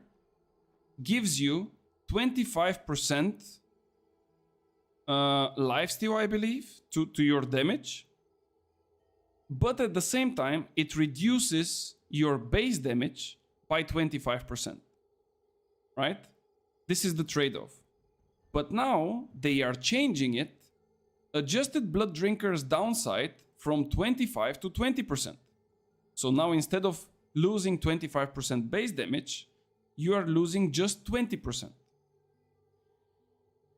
gives you 25% lifesteal, I believe, to your damage. But at the same time, it reduces your base damage by 25%. Right? This is the trade-off. But now they are changing it, adjusted Blood Drinker's downside from 25 to 20%. So now instead of losing 25% base damage, you are losing just 20%.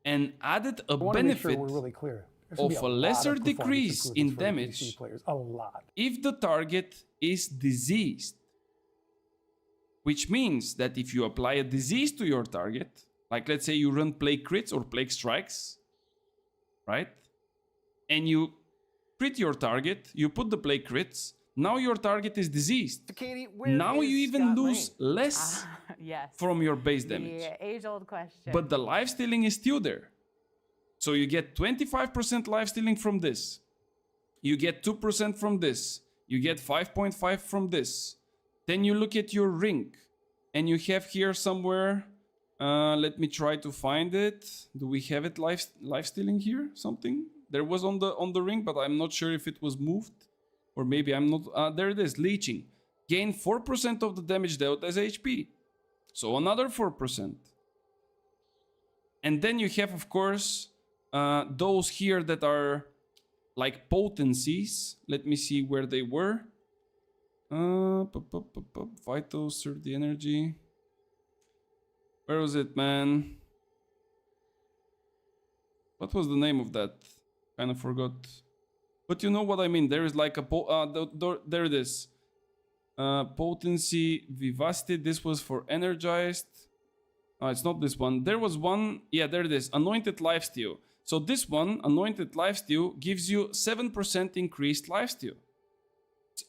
And added a benefit of a lesser decrease in damage if the target is diseased. Which means that if you apply a disease to your target, like let's say you run Plague Crits or Plague Strikes, right? And you crit your target, you put the Plague Crits, now your target is diseased. Katie, now you even lose less Yes. from your base damage. The age-old question. But the lifestealing is still there. So you get 25% lifestealing from this. You get 2% from this. You get 5.5 from this. Then you look at your ring. And you have here somewhere... let me try to find it. Do we have it lifestealing here? Something? There was on the ring, but I'm not sure if it was moved. Or maybe I'm not... there it is, leeching. Gain 4% of the damage dealt as HP. So another 4%. And then you have, of course, those here that are like potencies. Let me see where they were. Vital, serve the energy. Where was it, man? What was the name of that? Kind of forgot. But you know what I mean. There is like a... there it is. Potency, vivacity. This was for energized. It's not this one. There was one. Yeah, there it is. Anointed lifesteal. So this one, anointed lifesteal, gives you 7% increased lifesteal.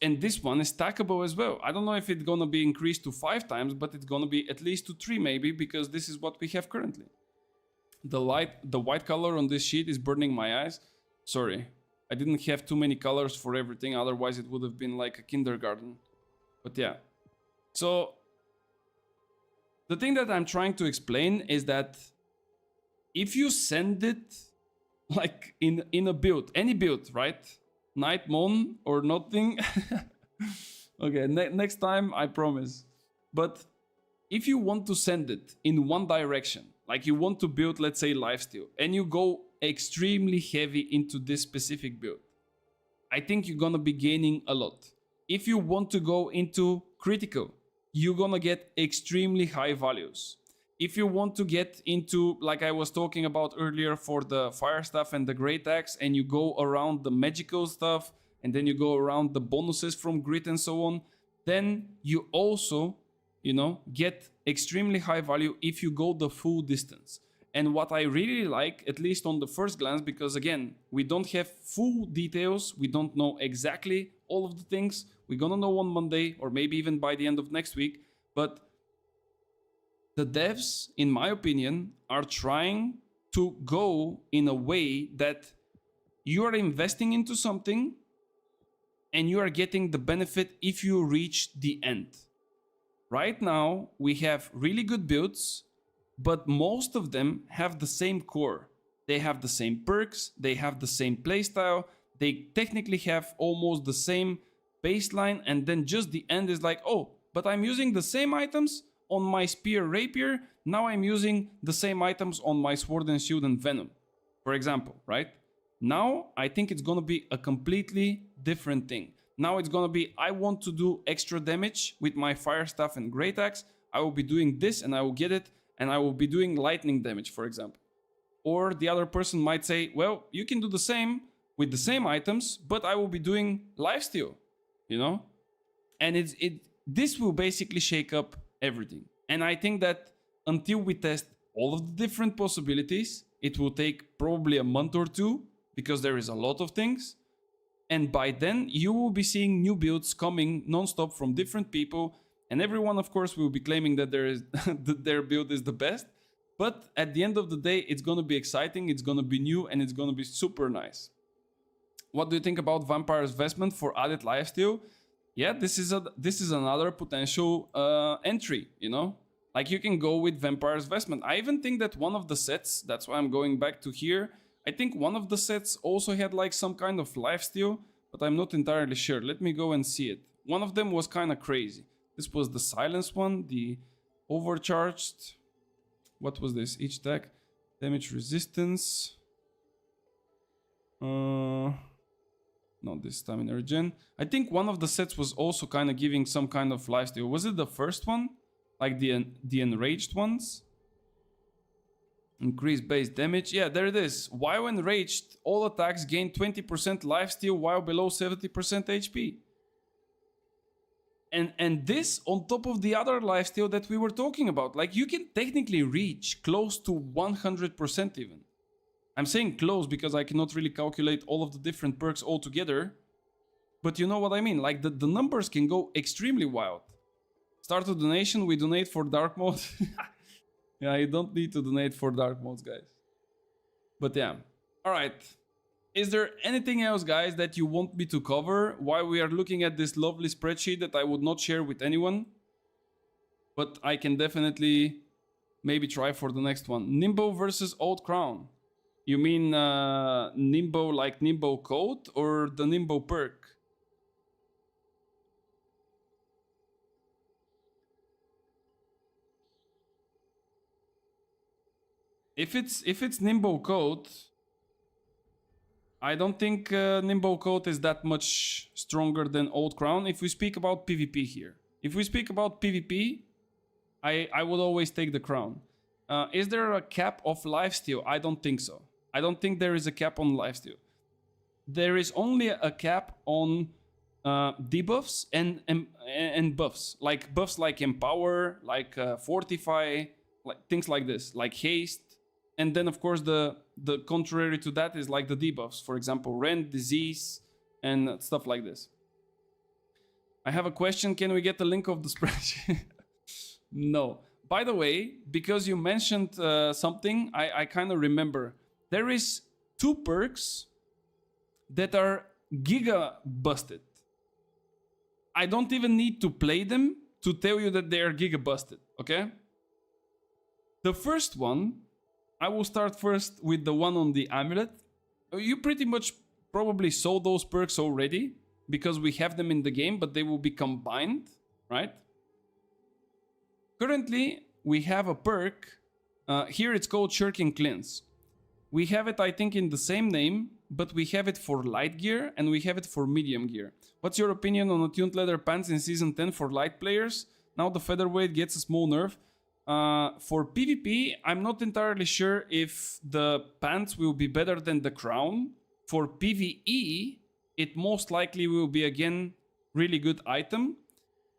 And this one is stackable as well. I don't know if it's gonna be increased to 5 times, but it's gonna be at least to 3 maybe, because this is what we have currently. The white color on this sheet is burning my eyes. Sorry, I didn't have too many colors for everything. Otherwise, it would have been like a kindergarten. But yeah. So the thing that I'm trying to explain is that if you send it like in a build, any build, right? Night Mon or nothing. Okay, next time, I promise. But if you want to send it in one direction, like you want to build, let's say, lifesteal, and you go extremely heavy into this specific build, I think you're gonna be gaining a lot. If you want to go into critical, you're gonna get extremely high values. If you want to get into, like I was talking about earlier, for the fire stuff and the great axe, and you go around the magical stuff, and then you go around the bonuses from grit and so on, then you also, you know, get extremely high value if you go the full distance. And what I really like, at least on the first glance, because again, we don't have full details, we don't know exactly all of the things. We're gonna know on Monday, or maybe even by the end of next week, but the devs, in my opinion, are trying to go in a way that you are investing into something and you are getting the benefit if you reach the end. Right now, we have really good builds, but most of them have the same core. They have the same perks, they have the same playstyle, they technically have almost the same baseline, and then just the end is like, oh, but I'm using the same items on my spear rapier, now I'm using the same items on my sword and shield and venom, for example, right? Now I think it's gonna be a completely different thing. Now it's gonna be, I want to do extra damage with my fire staff and great axe, I will be doing this and I will get it, and I will be doing lightning damage, for example. Or the other person might say, well, you can do the same with the same items, but I will be doing lifesteal, you know? And this will basically shake up everything. And I think that until we test all of the different possibilities, it will take probably a month or two, because there is a lot of things. And by then you will be seeing new builds coming non-stop from different people, and everyone, of course, will be claiming that that their build is the best. But at the end of the day, it's gonna be exciting, it's gonna be new, and it's gonna be super nice. What do you think about Vampire's Vestment for added lifesteal? Yeah, this is another potential entry, you know? Like, you can go with Vampire's Vestment. I even think that one of the sets, that's why I'm going back to here, I think one of the sets also had like some kind of lifesteal, but I'm not entirely sure. Let me go and see it. One of them was kind of crazy. This was the silence one, the overcharged. What was this? Each attack, damage resistance. Not this stamina regen. I think one of the sets was also kind of giving some kind of lifesteal. Was it the first one? Like the enraged ones? Increased base damage. Yeah, there it is. While enraged, all attacks gain 20% lifesteal while below 70% HP. And this on top of the other lifesteal that we were talking about. Like, you can technically reach close to 100% even. I'm saying close because I cannot really calculate all of the different perks all together. But you know what I mean. Like, the numbers can go extremely wild. Start a donation, we donate for dark mode. Yeah, you don't need to donate for dark modes, guys. But yeah. Alright. Is there anything else, guys, that you want me to cover while we are looking at this lovely spreadsheet that I would not share with anyone? But I can definitely maybe try for the next one. Nimbo versus Old Crown. You mean Nimbo like Nimbo Code or the Nimbo perk? If it's Nimbo Code, I don't think Nimbo Code is that much stronger than Old Crown. If we speak about PvP here, if we speak about PvP, I would always take the Crown. Is there a cap of lifesteal? I don't think so. I don't think there is a cap on lifesteal. There is only a cap on debuffs and buffs, like buffs like Empower, like Fortify, like things like this, like Haste. And then, of course, the contrary to that is like the debuffs. For example, Rend, Disease, and stuff like this. I have a question. Can we get the link of the spreadsheet? No. By the way, because you mentioned something, I kind of remember. There is 2 perks that are giga busted. I don't even need to play them to tell you that they are giga busted, okay? The first one, I will start first with the one on the amulet. You pretty much probably saw those perks already because we have them in the game, but they will be combined, right? Currently, we have a perk. Here it's called Shirking Cleanse. We have it, I think, in the same name, but we have it for light gear and we have it for medium gear. What's your opinion on attuned leather pants in Season 10 for light players? Now the featherweight gets a small nerf. For PvP, I'm not entirely sure if the pants will be better than the crown. For PvE, it most likely will be, again, really good item.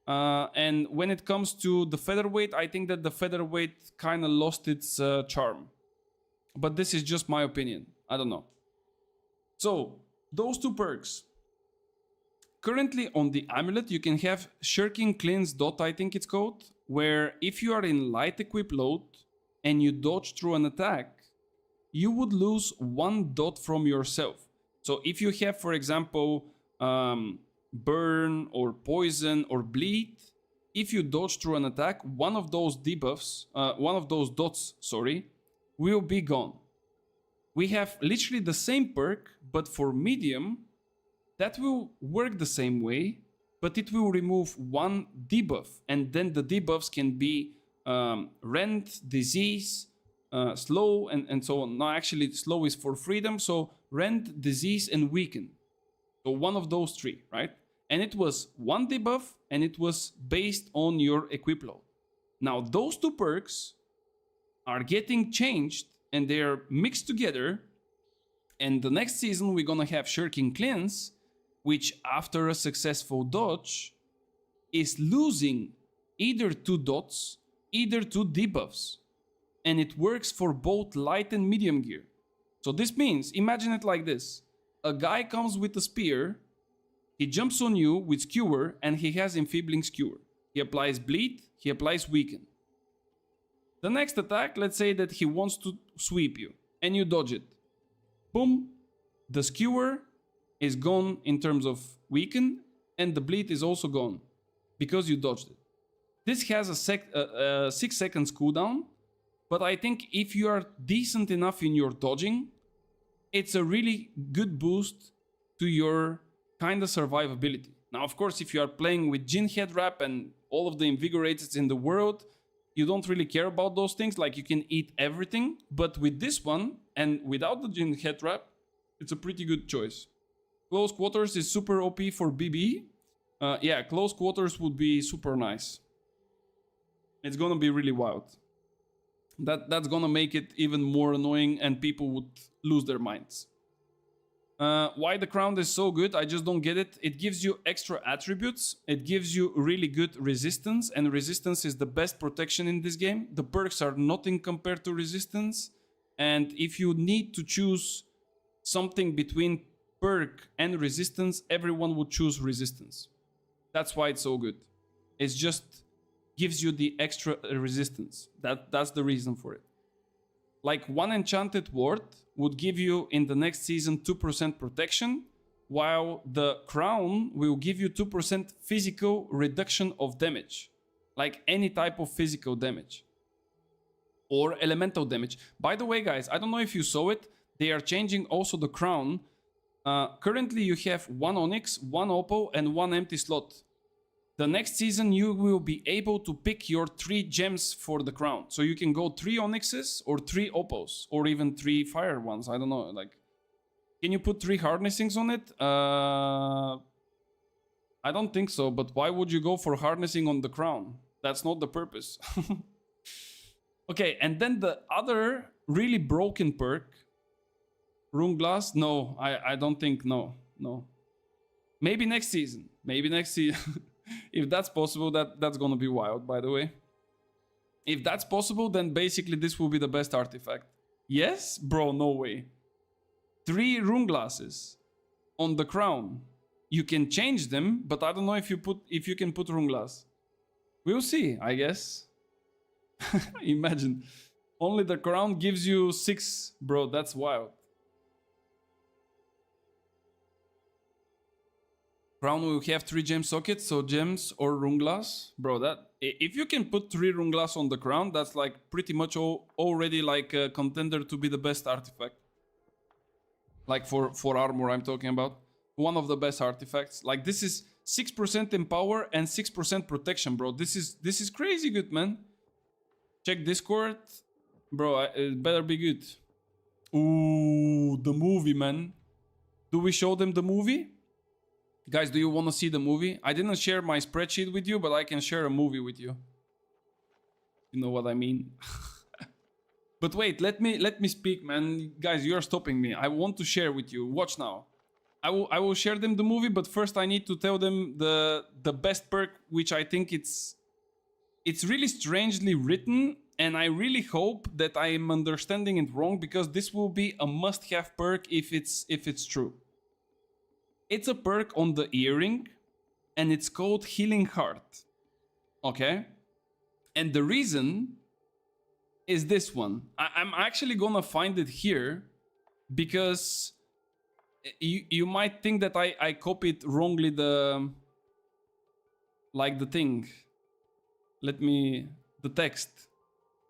And when it comes to the featherweight, I think that the featherweight kind of lost its charm. But this is just my opinion. I don't know. So, those 2 perks. Currently on the amulet, you can have Shirking Cleanse dot, I think it's called, where if you are in light equip load and you dodge through an attack, you would lose 1 dot from yourself. So if you have, for example, burn or poison or bleed, if you dodge through an attack, one of those debuffs, one of those dots, sorry, will be gone. We have literally the same perk, but for medium, that will work the same way, but it will remove 1 debuff, and then the debuffs can be Rend, Disease, Slow, and so on. No, actually, Slow is for freedom, so Rend, Disease, and Weaken. So one of those 3, right? And it was 1 debuff, and it was based on your equip load. Now, those 2 perks are getting changed, and they're mixed together, and the next season we're gonna have Shirking Cleanse, which after a successful dodge is losing either 2 dots, either 2 debuffs. And it works for both light and medium gear. So this means, imagine it like this. A guy comes with a spear, he jumps on you with Skewer, and he has Enfeebling Skewer. He applies Bleed, he applies Weaken. The next attack, let's say that he wants to sweep you, and you dodge it. Boom, the Skewer is gone in terms of Weaken, and the Bleed is also gone because you dodged it. This has a 6 seconds cooldown, but I think if you are decent enough in your dodging, it's a really good boost to your kind of survivability. Now, of course, if you are playing with Jin Head Wrap and all of the Invigorateds in the world, you don't really care about those things, like you can eat everything, but with this one, and without the Jin Head Wrap, it's a pretty good choice. Close Quarters is super OP for BB. Yeah, Close Quarters would be super nice. It's gonna be really wild. That's gonna make it even more annoying and people would lose their minds. Why the crown is so good, I just don't get it. It gives you extra attributes. It gives you really good resistance, and resistance is the best protection in this game. The perks are nothing compared to resistance. And if you need to choose something between perk and resistance, everyone would choose resistance. That's why it's so good. It's just gives you the extra resistance. That's the reason for it. Like one enchanted ward would give you in the next season 2% protection, while the crown will give you 2% physical reduction of damage. Like any type of physical damage. Or elemental damage. By the way, guys, I don't know if you saw it, they are changing also the crown. Currently you have 1 Onyx, 1 Opal, and 1 empty slot. The next season, you will be able to pick your 3 gems for the crown. So you can go 3 onyxes or 3 opals or even 3 fire ones. I don't know. Like, can you put 3 harnessings on it? I don't think so. But why would you go for harnessing on the crown? That's not the purpose. Okay, and then the other really broken perk, Rune Glass. No, I don't think. No. Maybe next season. Maybe next season. If that's possible, that's gonna be wild, by the way. If that's possible, then basically this will be the best artifact. Yes? Bro, no way. 3 rune glasses on the crown. You can change them, but I don't know if you can put rune glass. We'll see, I guess. Imagine. Only the crown gives you 6. Bro, that's wild. Crown will have 3 gem sockets, so gems or rune glass. Bro, that if you can put 3 rune glass on the crown, that's like pretty much already like a contender to be the best artifact. Like for armor, I'm talking about. One of the best artifacts. Like this is 6% in power and 6% protection, bro. This is crazy good, man. Check Discord. Bro, it better be good. Ooh, the movie, man. Do we show them the movie? Guys, do you want to see the movie? I didn't share my spreadsheet with you, but I can share a movie with you. You know what I mean? But wait, let me speak, man. Guys, you're stopping me. I want to share with you. Watch now. I will share them the movie, but first I need to tell them the best perk, which I think it's really strangely written, and I really hope that I am understanding it wrong, because this will be a must-have perk if it's true. It's a perk on the earring, and it's called Healing Heart. Okay? And the reason is this one. I'm actually gonna find it here, because you might think that I copied wrongly the thing. The text.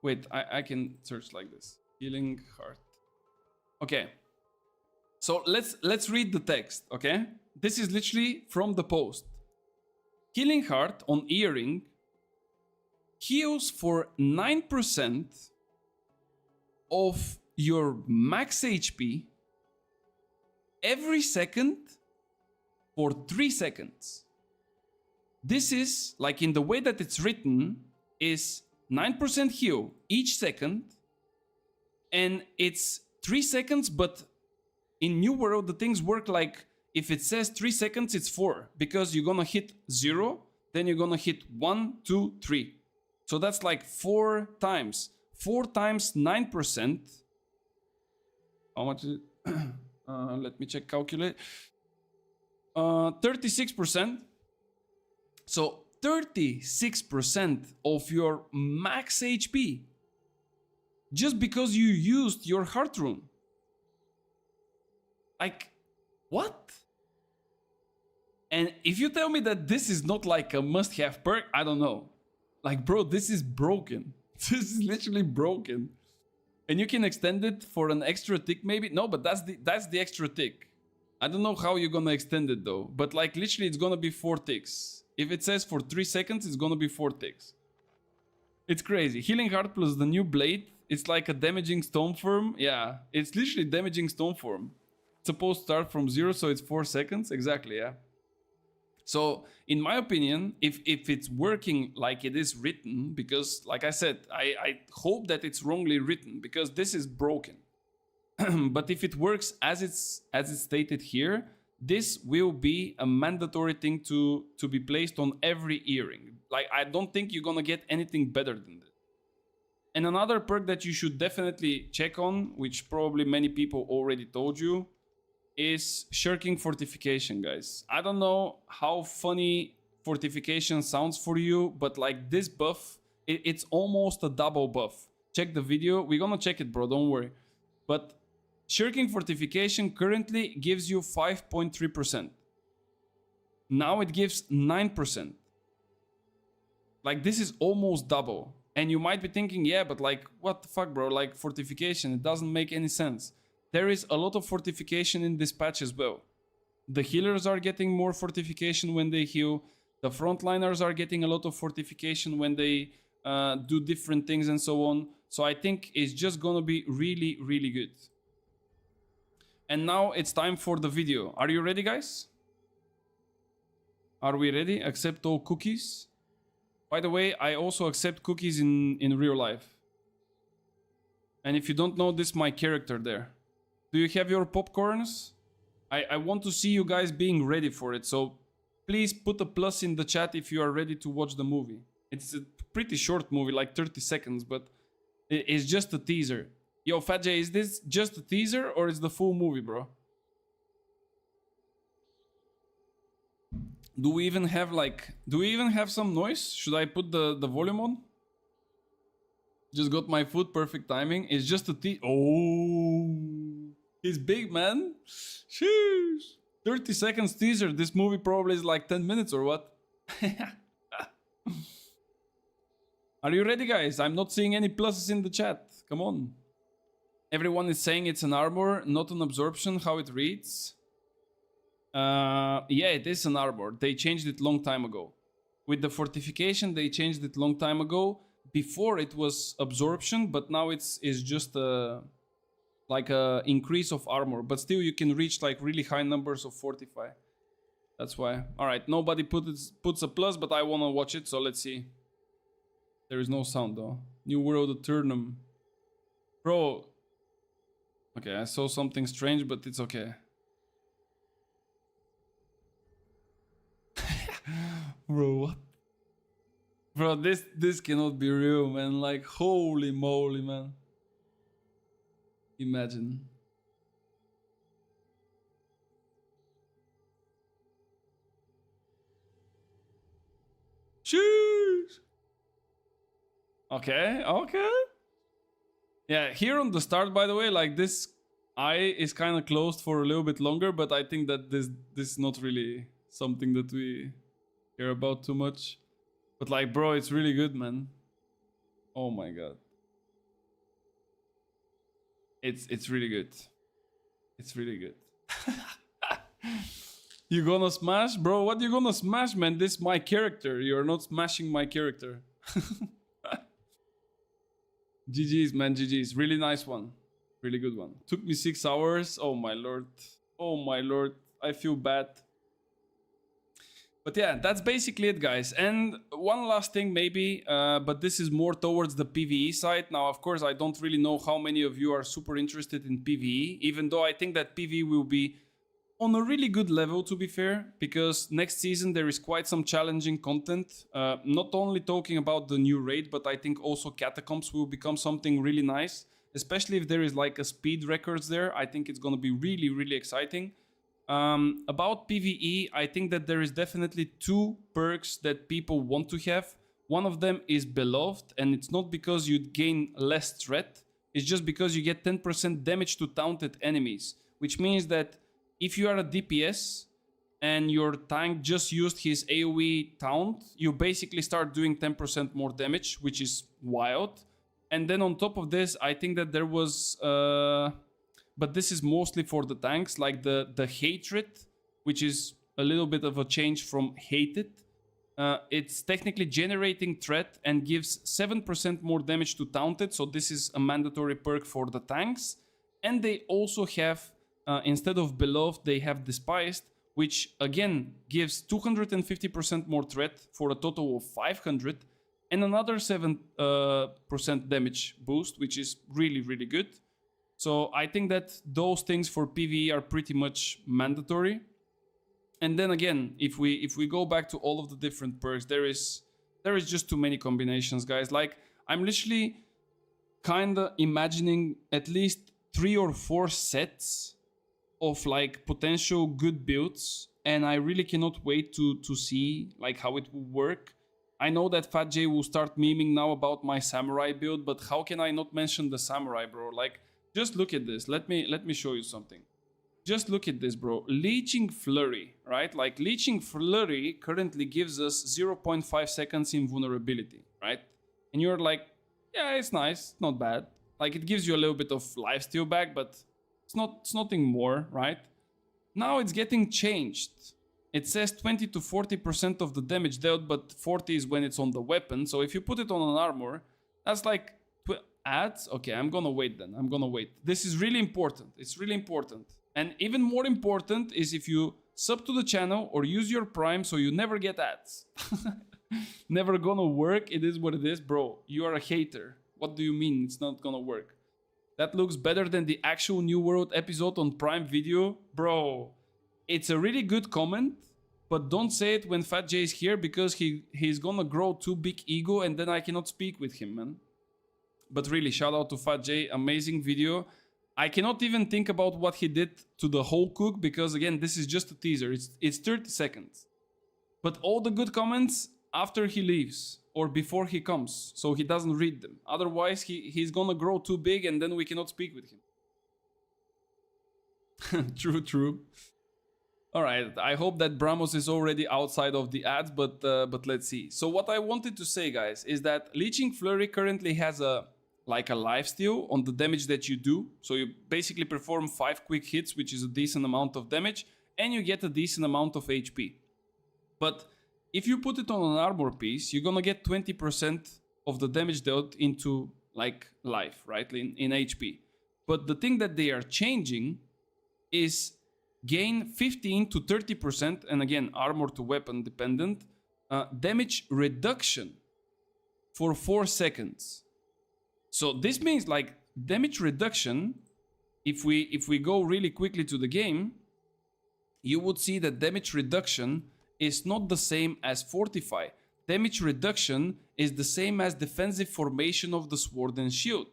Wait, I can search like this. Healing Heart. Okay. So let's read the text, okay? This is literally from the post. Healing Heart on earring heals for 9% of your max HP every second for 3 seconds. This is, like in the way that it's written, is 9% heal each second, and it's 3 seconds, but in New World, the things work like, if it says 3 seconds, it's 4, because you're gonna hit 0, then you're gonna hit 1, 2, 3. So that's like 4 times. 4 times 9%. How much is it? Let me check, calculate. 36%. So 36% of your max HP. Just because you used your heart rune. Like, what? And if you tell me that this is not like a must-have perk, I don't know. Like, bro, this is broken. This is literally broken. And you can extend it for an extra tick, maybe? No, but that's the extra tick. I don't know how you're gonna extend it though. But like, literally, it's gonna be 4 ticks. If it says for 3 seconds, it's gonna be 4 ticks. It's crazy. Healing Heart plus the new blade. It's like a damaging stone form. Yeah, it's literally damaging stone form. It's supposed to start from 0, so it's 4 seconds. Exactly, yeah. So, in my opinion, if it's working like it is written, because, like I said, I hope that it's wrongly written, because this is broken. But if it works as it's stated here, this will be a mandatory thing to be placed on every earring. Like, I don't think you're gonna get anything better than this. And another perk that you should definitely check on, which probably many people already told you, is Shirking Fortification, guys. I don't know how funny Fortification sounds for you, but like this buff, it's almost a double buff. Check the video. We're gonna check it, bro. Don't worry. But Shirking Fortification currently gives you 5.3%. Now it gives 9%. Like, this is almost double. And you might be thinking, yeah, but like, what the fuck, bro? Like, fortification, it doesn't make any sense. There is a lot of fortification in this patch as well. The healers are getting more fortification when they heal. The frontliners are getting a lot of fortification when they do different things and so on. So I think it's just gonna be really, really good. And now it's time for the video. Are you ready, guys? Are we ready? Accept all cookies. By the way, I also accept cookies in real life. And if you don't know, this is my character there. Do you have your popcorns? I want to see you guys being ready for it. So please put a plus in the chat if you are ready to watch the movie. It's a pretty short movie, like 30 seconds, but it's just a teaser. Yo, Fat J, is this just a teaser or is the full movie, bro? Do we even have some noise? Should I put the volume on? Just got my food, perfect timing. It's just a oh, he's big, man. Sheesh. 30 seconds teaser. This movie probably is like 10 minutes or what? Are you ready, guys? I'm not seeing any pluses in the chat. Come on. Everyone is saying it's an armor, not an absorption, how it reads. Yeah, it is an armor. They changed it long time ago. With the fortification, they changed it long time ago. Before it was absorption, but now it's just like a increase of armor. But still, you can reach like really high numbers of fortify. That's why. All right, nobody puts a plus, but I wanna watch it, so let's see. There is no sound though. New World Eternum. Bro. Okay, I saw something strange, but it's okay. Bro, what? Bro, this cannot be real, man. Like, holy moly, man. Imagine. Sheesh. Okay, okay. Yeah, here on the start, by the way, like this eye is kind of closed for a little bit longer, but I think that this is not really something that we care about too much. But like, bro, it's really good, man. Oh my god. It's really good. It's really good. You gonna smash? Bro, what you gonna smash, man? This is my character. You're not smashing my character. GG's, man, GG's. Really nice one. Really good one. Took me 6 hours. Oh my lord. Oh my lord. I feel bad. But yeah, that's basically it, guys. And one last thing maybe, but this is more towards the PvE side. Now, of course, I don't really know how many of you are super interested in PvE, even though I think that PvE will be on a really good level, to be fair, because next season there is quite some challenging content. Not only talking about the new raid, but I think also Catacombs will become something really nice, especially if there is like a speed records there. I think it's gonna be really, really exciting. About PvE, I think that there is definitely 2 perks that people want to have. One of them is Beloved, and it's not because you gain less threat, it's just because you get 10% damage to taunted enemies, which means that if you are a DPS and your tank just used his AoE taunt, you basically start doing 10% more damage, which is wild. And then on top of this, I think that there was... but this is mostly for the tanks, like the Hatred, which is a little bit of a change from Hated. It's technically generating threat and gives 7% more damage to taunted, so this is a mandatory perk for the tanks. And they also have, instead of Beloved, they have Despised, which again gives 250% more threat for a total of 500, and another 7% damage boost, which is really, really good. So I think that those things for PvE are pretty much mandatory. And then again, if we go back to all of the different perks, there is just too many combinations, guys. Like, I'm literally kind of imagining at least 3 or 4 sets of like potential good builds, and I really cannot wait to see like how it will work. I know that Fat J will start memeing now about my samurai build, but how can I not mention the samurai, bro? Like, just look at this. Let me show you something. Just look at this, bro. Leeching Flurry, right? Like, Leeching Flurry currently gives us 0.5 seconds invulnerability, right? And you're like, yeah, it's nice, not bad. Like, it gives you a little bit of lifesteal back, but it's nothing more, right? Now it's getting changed. It says 20 to 40% of the damage dealt, but 40 is when it's on the weapon. So if you put it on an armor, that's like ads. Okay, I'm gonna wait then. I'm gonna wait. This is really important. It's really important. And even more important is if you sub to the channel or use your Prime so you never get ads. Never gonna work. It is what it is. Bro, you are a hater. What do you mean it's not gonna work? That looks better than the actual New World episode on Prime Video. Bro, it's a really good comment, but don't say it when Fat J is here because he's gonna grow too big ego and then I cannot speak with him, man. But really, shout out to Fat J. Amazing video. I cannot even think about what he did to the whole cook because, again, this is just a teaser. It's 30 seconds. But all the good comments after he leaves or before he comes, so he doesn't read them. Otherwise, he's gonna grow too big and then we cannot speak with him. True. All right, I hope that Bramos is already outside of the ads, but let's see. So what I wanted to say, guys, is that Leeching Flurry currently has a lifesteal on the damage that you do. So you basically perform 5 quick hits, which is a decent amount of damage, and you get a decent amount of HP. But if you put it on an armor piece, you're gonna get 20% of the damage dealt into like life, right? In HP. But the thing that they are changing is gain 15 to 30%, and again, armor to weapon dependent, damage reduction for 4 seconds. So this means like damage reduction, if we go really quickly to the game, you would see that damage reduction is not the same as fortify. Damage reduction is the same as defensive formation of the sword and shield.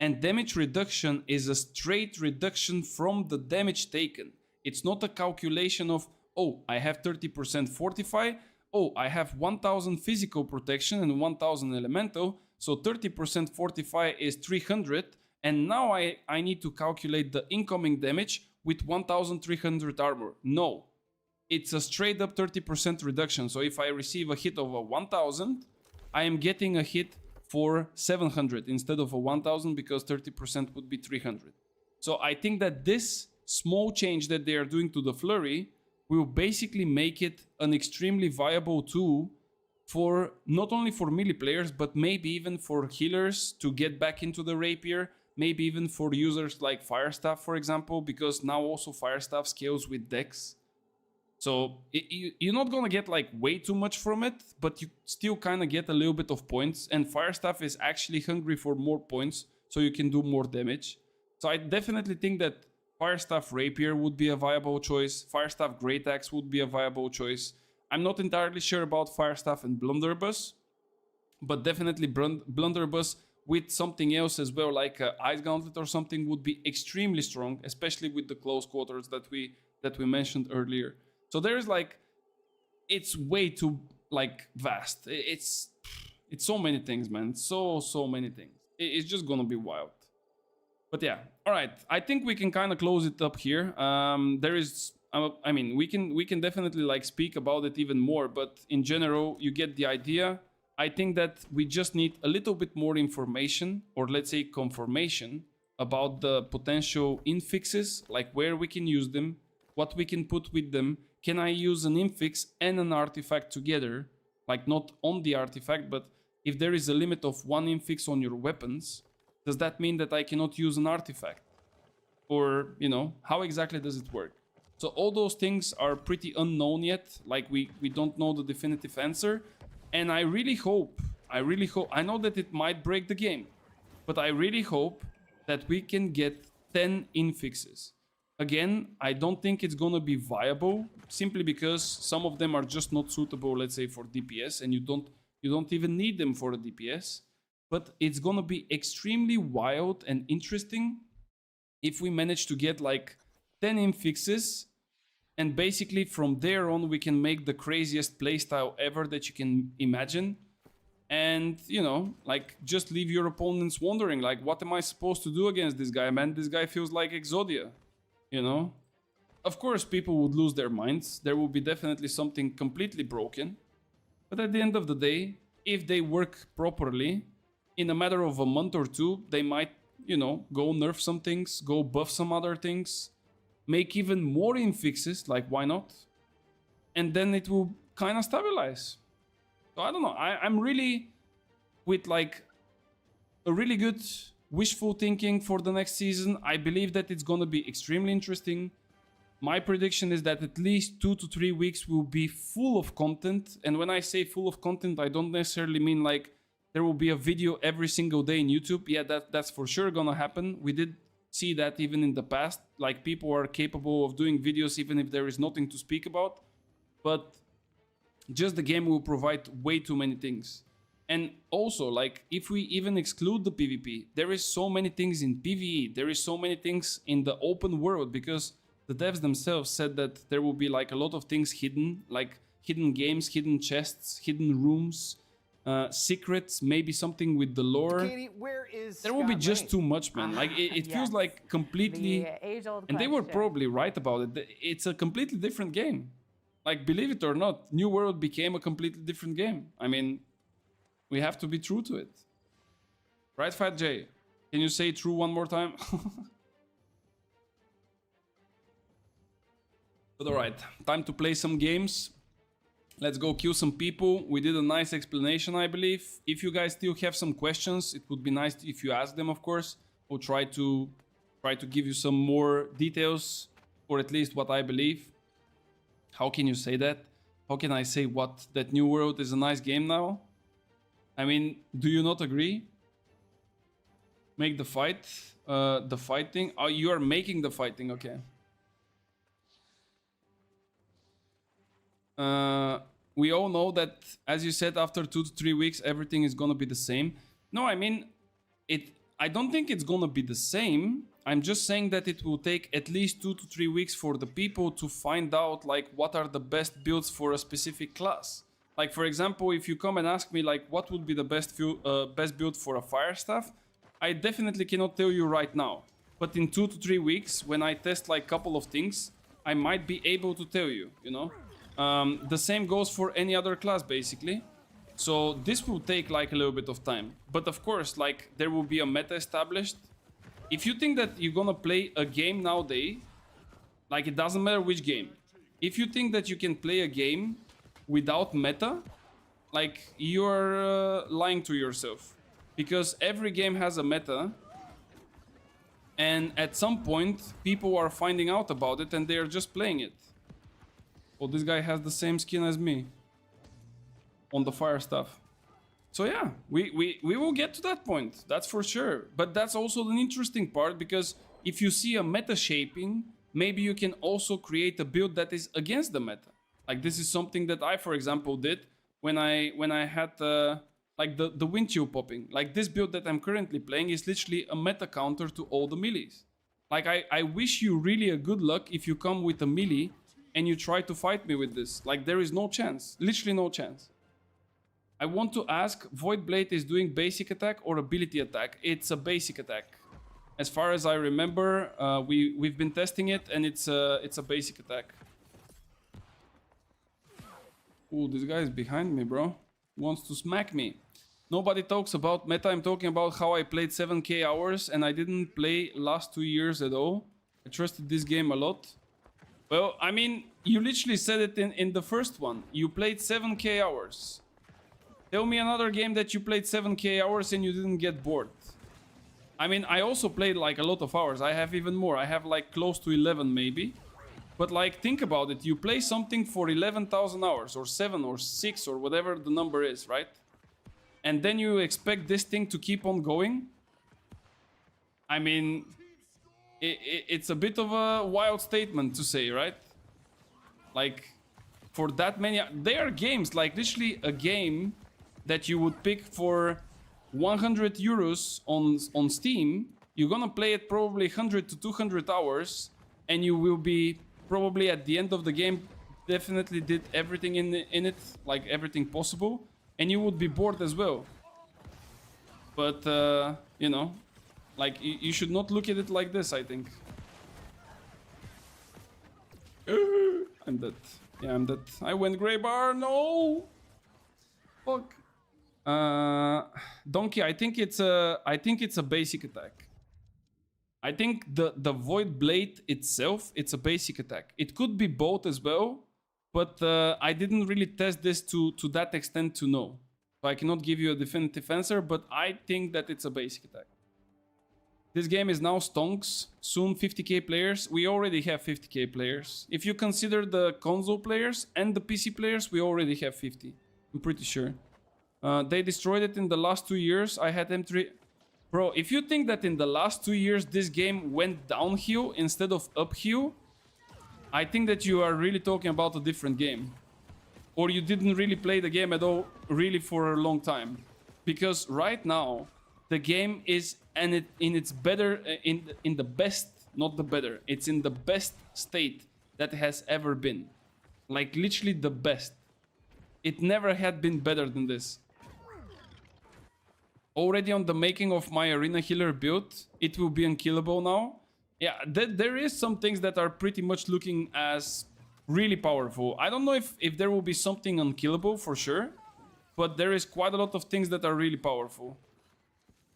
And damage reduction is a straight reduction from the damage taken. It's not a calculation of, oh, I have 30% fortify, oh, I have 1000 physical protection and 1000 elemental, so 30% fortify is 300, and now I need to calculate the incoming damage with 1300 armor. No, it's a straight up 30% reduction. So if I receive a hit of a 1000, I am getting a hit for 700 instead of a 1000 because 30% would be 300. So I think that this small change that they are doing to the flurry will basically make it an extremely viable tool for not only for melee players, but maybe even for healers to get back into the rapier, maybe even for users like Firestaff, for example, because now also Firestaff scales with Dex. So you're not gonna get like way too much from it, but you still kind of get a little bit of points, and Firestaff is actually hungry for more points, so you can do more damage. So I definitely think that Firestaff Rapier would be a viable choice. Firestaff Great Axe would be a viable choice. I'm not entirely sure about Firestaff and Blunderbuss, but definitely Blunderbuss with something else as well, like Ice Gauntlet or something, would be extremely strong, especially with the close quarters that we mentioned earlier. So there's like, it's way too like vast. It's so many things, man. So many things. It's just gonna be wild. But yeah, all right. I think we can kind of close it up here. There is, I mean, we can definitely like speak about it even more, but in general, you get the idea. I think that we just need a little bit more information, or let's say confirmation, about the potential infixes, like where we can use them, what we can put with them. Can I use an infix and an artifact together? Like not on the artifact, but if there is a limit of 1 infix on your weapons, does that mean that I cannot use an artifact? Or, you know, how exactly does it work? So all those things are pretty unknown yet. Like we don't know the definitive answer. And I really hope, I know that it might break the game, but I really hope that we can get 10 infixes. Again, I don't think it's gonna be viable, simply because some of them are just not suitable, let's say, for DPS, and you don't even need them for a DPS. But it's gonna be extremely wild and interesting if we manage to get like 10 infixes, and basically from there on we can make the craziest playstyle ever that you can imagine. And, you know, like just leave your opponents wondering, like, what am I supposed to do against this guy, man? This guy feels like Exodia. You know, of course, people would lose their minds. There will be definitely something completely broken. But at the end of the day, if they work properly, in a matter of a month or two, they might, you know, go nerf some things, go buff some other things, make even more infixes, like why not? and then it will kind of stabilize. So I don't know. I'm really with like a really good wishful thinking for the next season. I believe that it's gonna be extremely interesting. My prediction is that at least 2 to 3 weeks will be full of content. And when I say full of content, I don't necessarily mean like there will be a video every single day in YouTube. Yeah, that's for sure gonna happen. We did see that even in the past. Like, people are capable of doing videos even if there is nothing to speak about. But just the game will provide way too many things. And also, like, if we even exclude the PvP, there is so many things in PvE. There is so many things in the open world, because the devs themselves said that there will be like a lot of things hidden, like hidden games, hidden chests, hidden rooms, secrets, maybe something with the lore. Katie, where is There will be Scott just Lane? too much, man. Like, it feels Yes. like completely... The age-old And they were question. probably right about it. It's a completely different game. Like, believe it or not, New World became a completely different game. I mean, we have to be true to it. Right, Fat J? Can you say true one more time? But alright, time to play some games. Let's go kill some people. We did a nice explanation, I believe. If you guys still have some questions, it would be nice if you ask them, of course. We'll try to give you some more details, or at least what I believe. How can you say that? How can I say what? That New World is a nice game now? I mean, do you not agree? Make the fighting. Oh, you are making the fighting, okay. We all know that, as you said, after 2 to 3 weeks, everything is gonna be the same. No, I mean, I don't think it's gonna be the same. I'm just saying that it will take at least 2 to 3 weeks for the people to find out, like, what are the best builds for a specific class. Like, for example, if you come and ask me, like, what would be the best build for a fire staff, I definitely cannot tell you right now. But in 2 to 3 weeks, when I test like a couple of things, I might be able to tell you, you know? The same goes for any other class, basically. So this will take like a little bit of time. But of course, like, there will be a meta established. If you think that you're gonna play a game nowadays, like, it doesn't matter which game. If you think that you can play a game without meta, like, you're lying to yourself. Because every game has a meta, and at some point people are finding out about it and they are just playing it. Oh, this guy has the same skin as me on the fire stuff. So yeah, we will get to that point, that's for sure. But that's also an interesting part, because if you see a meta shaping, maybe you can also create a build that is against the meta. Like, this is something that I, for example, did when I had like the wind chill popping. Like, this build that I'm currently playing is literally a meta counter to all the melees. Like, I wish you really a good luck if you come with a melee and you try to fight me with this. Like, there is no chance, literally no chance. I want to ask, Void Blade is doing basic attack or ability attack? It's a basic attack. As far as I remember, we've been testing it, and it's a basic attack. Ooh, this guy is behind me, bro. Wants to smack me. Nobody talks about meta. I'm talking about how I played 7k hours and I didn't play last 2 years at all. I trusted this game a lot. Well, I mean, you literally said it in the first one. You played 7k hours. Tell me another game that you played 7k hours and you didn't get bored. I mean, I also played like a lot of hours. I have even more. I have like close to 11 maybe. But like, think about it. You play something for 11,000 hours or 7 or 6 or whatever the number is, right? And then you expect this thing to keep on going? I mean, it's a bit of a wild statement to say, right? Like, for that many... There are games, like literally a game that you would pick for 100 euros on Steam. You're gonna play it probably 100 to 200 hours, and you will be probably at the end of the game definitely did everything in it, like everything possible, and you would be bored as well. But you know, like, you should not look at it like this, I think. I'm dead. Yeah, I'm dead. I went gray bar. No. Fuck. Donkey, I think it's a basic attack. I think the Void Blade itself, it's a basic attack. It could be both as well, but I didn't really test this to that extent to know. So I cannot give you a definitive answer, but I think that it's a basic attack. This game is now stonks, soon 50k players. We already have 50k players. If you consider the console players and the PC players, we already have 50. I'm pretty sure. They destroyed it in the last 2 years. I had M3... Bro, if you think that in the last 2 years this game went downhill instead of uphill, I think that you are really talking about a different game. Or you didn't really play the game at all, really for a long time. Because right now, the game is in its better, in the best, not the better, it's in the best state that it has ever been. Like literally the best. It never had been better than this. Already on the making of my arena healer build, it will be unkillable now. Yeah, there is some things that are pretty much looking as really powerful. I don't know if there will be something unkillable for sure, but there is quite a lot of things that are really powerful.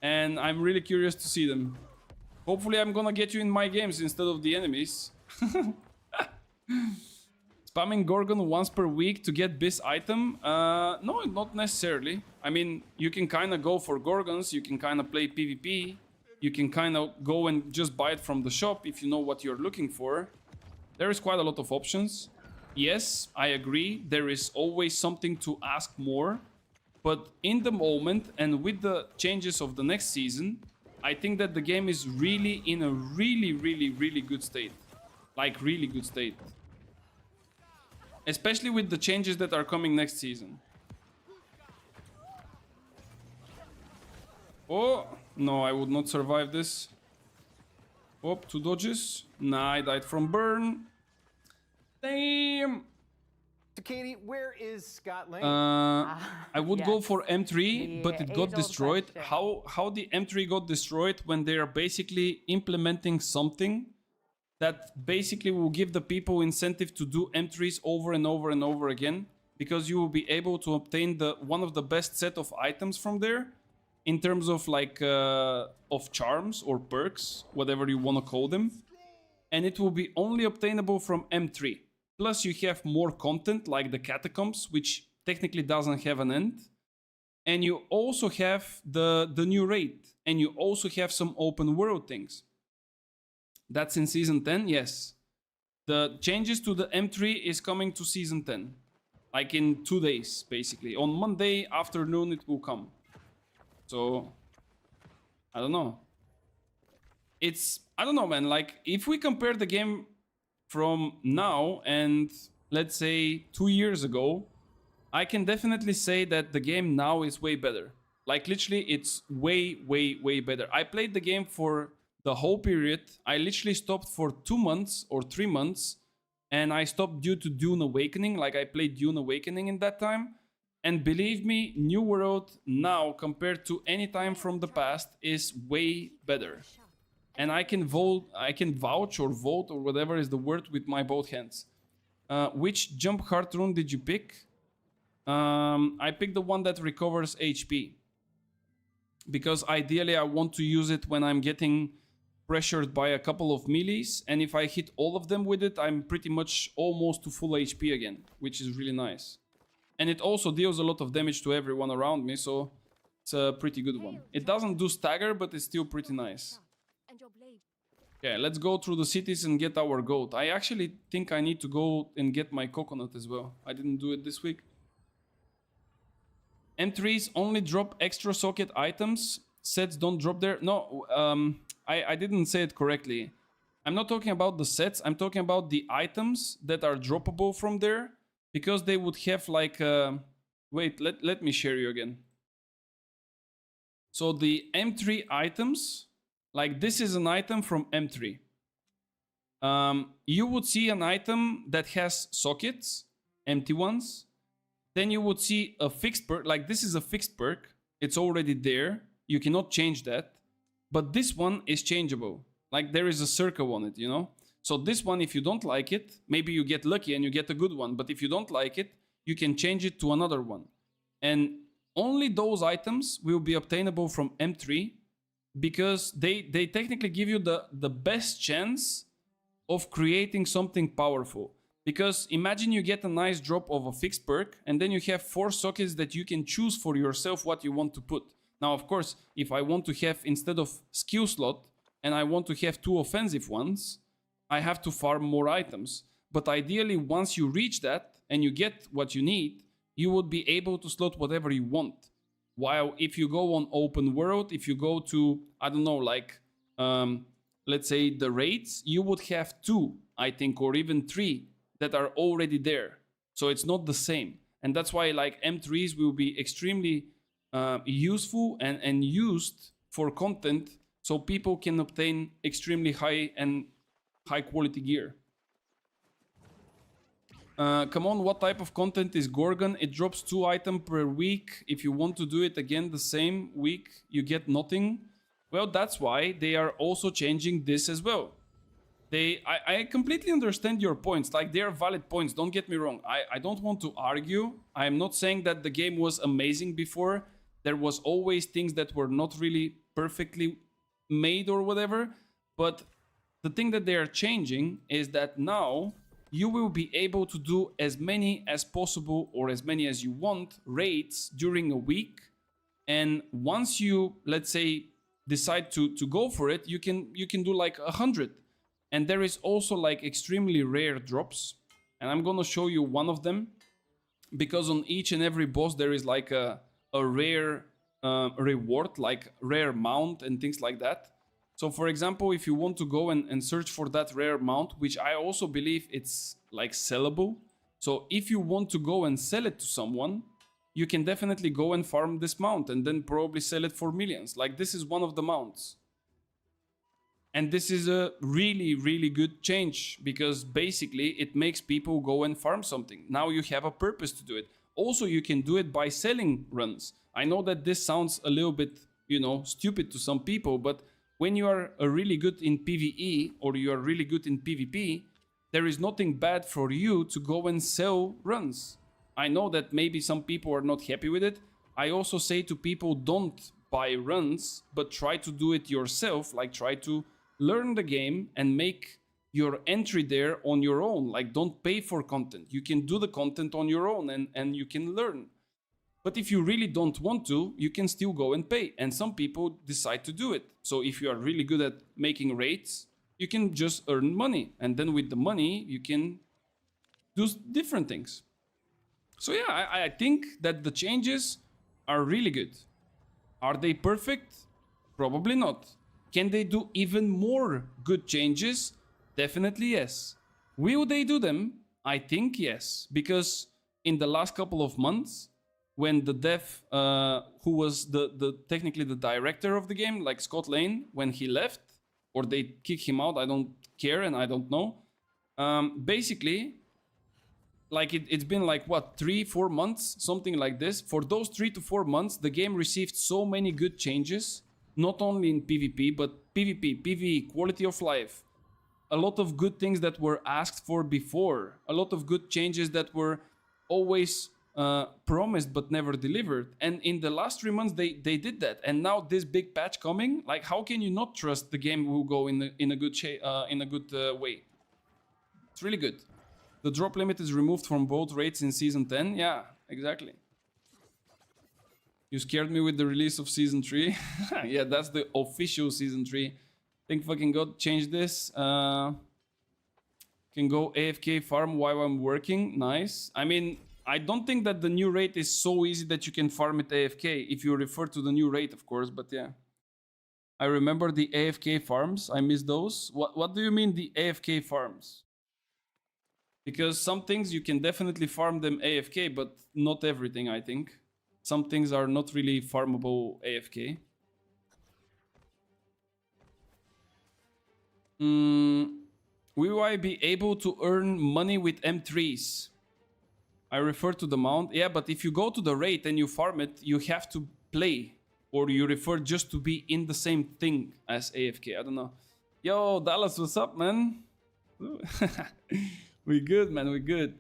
And I'm really curious to see them. Hopefully I'm gonna get you in my games instead of the enemies. Spamming Gorgon once per week to get this item? No, not necessarily. I mean, you can kind of go for Gorgons, you can kind of play PvP, you can kind of go and just buy it from the shop if you know what you're looking for. There is quite a lot of options. Yes, I agree, there is always something to ask more. But in the moment and with the changes of the next season, I think that the game is really in a really good state. Like really good state. Especially with the changes that are coming next season. Oh, no, I would not survive this. Oh, 2 dodges. Nah, I died from burn. Damn. So Katie, where is Scott Lane? I would go Yes. for M3, but it got age-old destroyed. question. How the M3 got destroyed when they are basically implementing something that basically will give the people incentive to do M3s over and over and over again, because you will be able to obtain one of the best set of items from there in terms of like of charms or perks, whatever you want to call them, and it will be only obtainable from M3. Plus you have more content like the catacombs, which technically doesn't have an end, and you also have the new raid, and you also have some open world things. That's in Season 10, yes. The changes to the M3 is coming to Season 10. Like in 2 days, basically. On Monday afternoon it will come. So, I don't know. I don't know, man. Like, if we compare the game from now and, let's say, 2 years ago, I can definitely say that the game now is way better. Like, literally, it's way better. I played the game for the whole period. I literally stopped for 2 months or 3 months, and I stopped due to Dune Awakening. Like, I played Dune Awakening in that time, and believe me, New World now compared to any time from the past is way better. And I can vouch or vote or whatever is the word with my both hands. Which jump heart rune did you pick? I picked the one that recovers HP, because ideally I want to use it when I'm getting pressured by a couple of melees, and if I hit all of them with it, I'm pretty much almost to full HP again, which is really nice. And it also deals a lot of damage to everyone around me, so it's a pretty good one. It doesn't do stagger, but it's still pretty nice. Okay, let's go through the cities and get our goat. I actually think I need to go and get my coconut as well. I didn't do it this week. M3s only drop extra socket items. Sets don't drop there. No, I didn't say it correctly. I'm not talking about the sets. I'm talking about the items that are droppable from there, because they would have like... wait, let me share you again. So the M3 items, like this is an item from M3. You would see an item that has sockets, empty ones. Then you would see a fixed perk, like this is a fixed perk. It's already there. You cannot change that. But this one is changeable. Like there is a circle on it, you know? So this one, if you don't like it, maybe you get lucky and you get a good one. But if you don't like it, you can change it to another one. And only those items will be obtainable from M3, because they technically give you the best chance of creating something powerful. Because imagine you get a nice drop of a fixed perk, and then you have 4 sockets that you can choose for yourself what you want to put. Now, of course, if I want to have, instead of skill slot, and I want to have 2 offensive ones, I have to farm more items. But ideally, once you reach that and you get what you need, you would be able to slot whatever you want. While if you go on open world, if you go to, I don't know, like, let's say the raids, you would have 2, I think, or even 3 that are already there. So it's not the same. And that's why like M3s will be extremely useful and used for content, so people can obtain extremely high quality gear. Come on, what type of content is Gorgon? It drops 2 items per week. If you want to do it again the same week, you get nothing. Well, that's why they are also changing this as well. I completely understand your points. Like, they are valid points, don't get me wrong. I don't want to argue. I am not saying that the game was amazing before. There was always things that were not really perfectly made or whatever. But the thing that they are changing is that now you will be able to do as many as possible, or as many as you want, raids during a week. And once you, let's say, decide to go for it, you can do like 100. And there is also like extremely rare drops. And I'm gonna show you one of them, because on each and every boss there is like a rare reward, like rare mount and things like that. So for example, if you want to go and search for that rare mount, which I also believe it's like sellable. So if you want to go and sell it to someone, you can definitely go and farm this mount and then probably sell it for millions. Like, this is one of the mounts. And this is a really, really good change, because basically it makes people go and farm something. Now you have a purpose to do it. Also, you can do it by selling runs. I know that this sounds a little bit, you know, stupid to some people, but when you are really good in PvE or you are really good in PvP, there is nothing bad for you to go and sell runs. I know that maybe some people are not happy with it. I also say to people, don't buy runs, but try to do it yourself. Like, try to learn the game and make your entry there on your own. Like, don't pay for content. You can do the content on your own and you can learn. But if you really don't want to, you can still go and pay. And some people decide to do it. So if you are really good at making raids, you can just earn money. And then with the money, you can do different things. So yeah, I think that the changes are really good. Are they perfect? Probably not. Can they do even more good changes? Definitely yes. Will they do them? I think yes. Because in the last couple of months, when the dev, who was technically the director of the game, like Scott Lane, when he left, or they kick him out, I don't care and I don't know. Basically, like it's been like what, 3-4 months, something like this. For those 3 to 4 months, the game received so many good changes, not only in PvP, but PvP, PvE, quality of life. A lot of good things that were asked for before. A lot of good changes that were always promised but never delivered. And in the last 3 months, they did that. And now this big patch coming, like, how can you not trust the game will go in a good way? It's really good. The drop limit is removed from both raids in Season 10. Yeah, exactly. You scared me with the release of Season 3. Yeah, that's the official Season 3. Thank fucking God changed this. Can go AFK farm while I'm working. Nice. I mean, I don't think that the new raid is so easy that you can farm it AFK. If you refer to the new raid, of course, but yeah. I remember the AFK farms. I miss those. What do you mean the AFK farms? Because some things you can definitely farm them AFK, but not everything, I think. Some things are not really farmable AFK. Will I be able to earn money with M3s? I refer to the mount. Yeah, but if you go to the raid and you farm it, you have to play. Or you refer just to be in the same thing as AFK. I don't know. Yo, Dallas, what's up, man? We good, man, we good.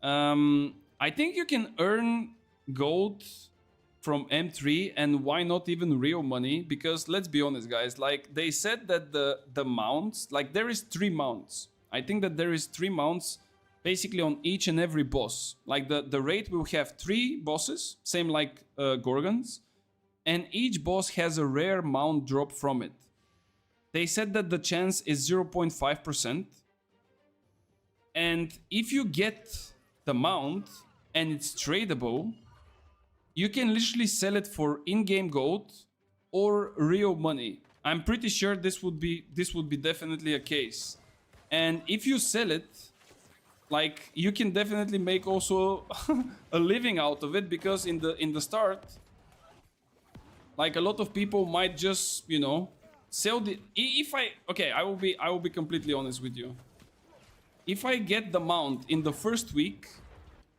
I think you can earn gold from M3, and why not even real money? Because let's be honest, guys, like they said that the mounts, like there is 3 mounts. I think that there is 3 mounts basically on each and every boss. Like the raid will have 3 bosses, same like Gorgons, and each boss has a rare mount drop from it. They said that the chance is 0.5%, and if you get the mount and it's tradable, you can literally sell it for in-game gold or real money. I'm pretty sure this would be definitely a case. And if you sell it, like, you can definitely make also a living out of it, because in the start, like, a lot of people might just, you know, sell the I will be completely honest with you. If I get the mount in the first week,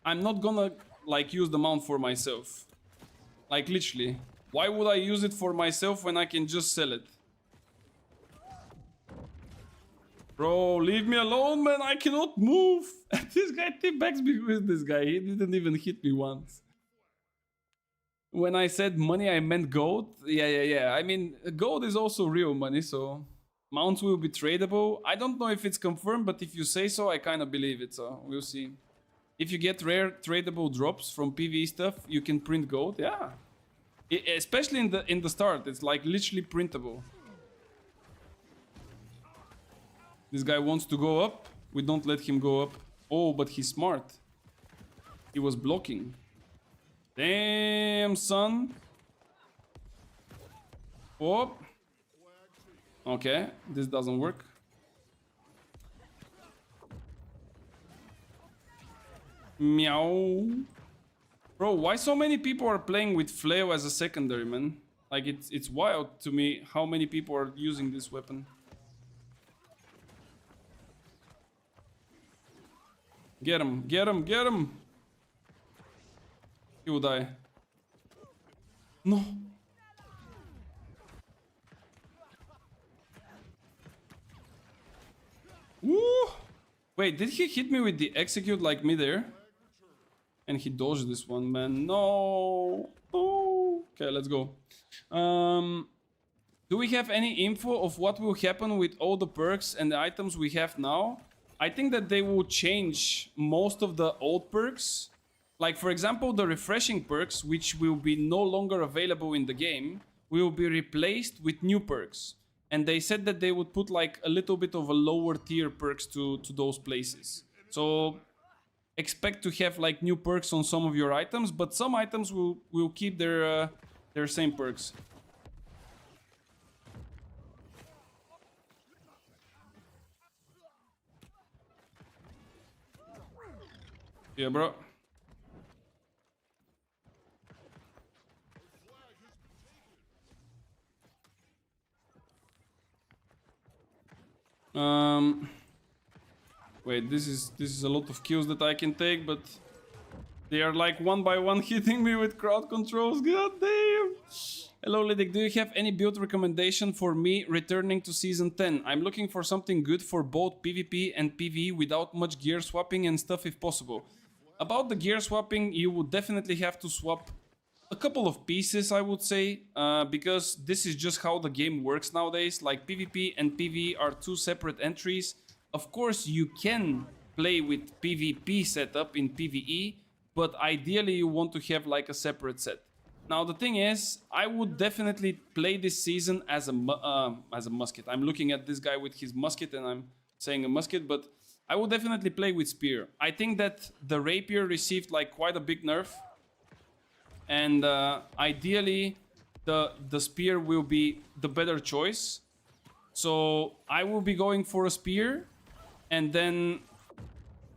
I'm not gonna like use the mount for myself. Like, literally, why would I use it for myself when I can just sell it? Bro, leave me alone, man. I cannot move. This guy teabags me with this guy. He didn't even hit me once. When I said money, I meant gold. Yeah. I mean, gold is also real money, so mounts will be tradable. I don't know if it's confirmed, but if you say so, I kind of believe it, so we'll see. If you get rare tradable drops from PvE stuff, you can print gold. Yeah. Especially in the start, it's like literally printable. This guy wants to go up. We don't let him go up. Oh, but he's smart. He was blocking. Damn, son. Oh. Okay, this doesn't work. Meow. Bro, why so many people are playing with flail as a secondary, man? Like, it's wild to me how many people are using this weapon. Get him, get him, get him! He will die. No. Woo! Wait, did he hit me with the execute like midair? And he dodged this one, man. No. Oh. Okay, let's go. Do we have any info of what will happen with all the perks and the items we have now? I think that they will change most of the old perks. Like, for example, the refreshing perks, which will be no longer available in the game, will be replaced with new perks. And they said that they would put like a little bit of a lower tier perks to those places. So expect to have like new perks on some of your items, but some items will keep their same perks. Yeah, bro. Wait, this is a lot of kills that I can take, but they are like one by one hitting me with crowd controls. God damn. Hello, Lidic. Do you have any build recommendation for me returning to Season 10? I'm looking for something good for both PvP and PvE without much gear swapping and stuff if possible. About the gear swapping, you would definitely have to swap a couple of pieces, I would say, because this is just how the game works nowadays. Like, PvP and PvE are two separate entries. Of course, you can play with PvP setup in PvE, but ideally you want to have like a separate set. Now the thing is, I would definitely play this season as a musket. I'm looking at this guy with his musket and I'm saying a musket, but I would definitely play with spear. I think that the rapier received like quite a big nerf, and ideally the spear will be the better choice. So I will be going for a spear, and then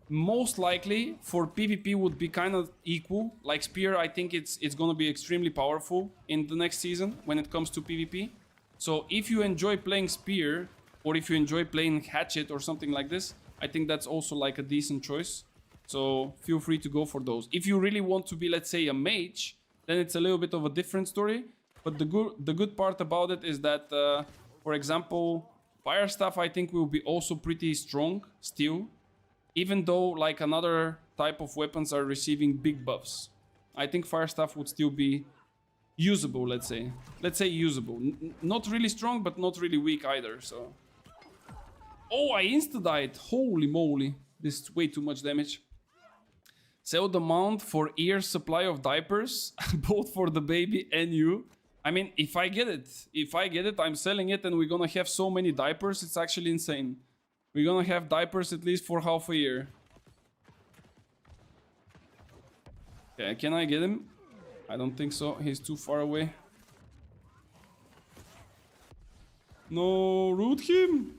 most likely for PvP would be kind of equal. Like spear, I think it's gonna be extremely powerful in the next season when it comes to PvP. So if you enjoy playing spear, or if you enjoy playing hatchet or something like this, I think that's also like a decent choice. So feel free to go for those. If you really want to be, let's say, a mage, then it's a little bit of a different story. But the good part about it is that, for example, fire staff I think will be also pretty strong still, even though like another type of weapons are receiving big buffs. I think fire staff would still be usable, let's say. Let's say usable. Not really strong, but not really weak either, so. Oh, I insta-died. Holy moly. This is way too much damage. Sell the mount for year's supply of diapers, both for the baby and you. I mean, if I get it, I'm selling it and we're gonna have so many diapers, it's actually insane. We're gonna have diapers at least for half a year. Okay, can I get him? I don't think so, he's too far away. No, root him!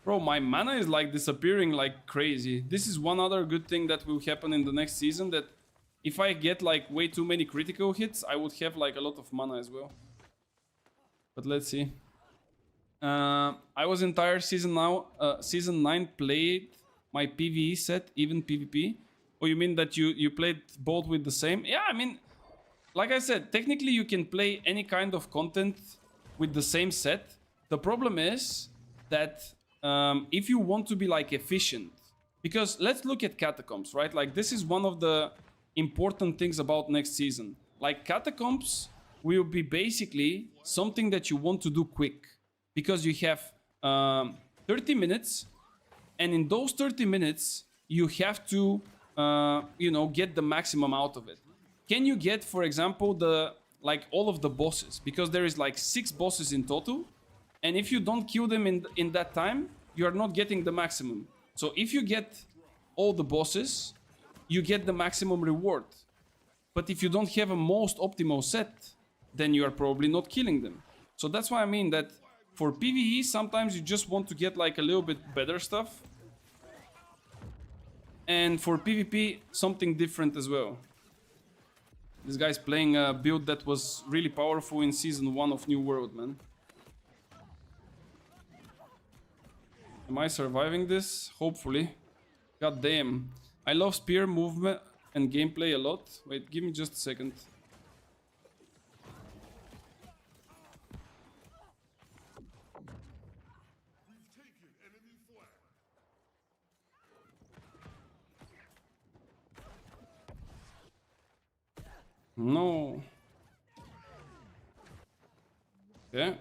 Bro, my mana is like disappearing like crazy. This is one other good thing that will happen in the next season, that if I get like way too many critical hits, I would have like a lot of mana as well. But let's see. I was entire season 9 played my PvE set, even PvP. Oh, you mean that you played both with the same? Yeah, I mean, like I said, technically you can play any kind of content with the same set. The problem is that if you want to be like efficient, because let's look at Catacombs, right? Like this is one of the important things about next season. Like Catacombs will be basically something that you want to do quick, because you have 30 minutes, and in those 30 minutes you have to you know, get the maximum out of it. Can you get, for example, the like all of the bosses, because there is like 6 bosses in total, and if you don't kill them in that time, you are not getting the maximum. So if you get all the bosses, you get the maximum reward. But if you don't have a most optimal set, then you are probably not killing them. So that's why I mean that for PvE, sometimes you just want to get like a little bit better stuff. And for PvP, something different as well. This guy's playing a build that was really powerful in Season 1 of New World, man. Am I surviving this? Hopefully. God damn. I love spear movement and gameplay a lot. Wait, give me just a second. No. Okay.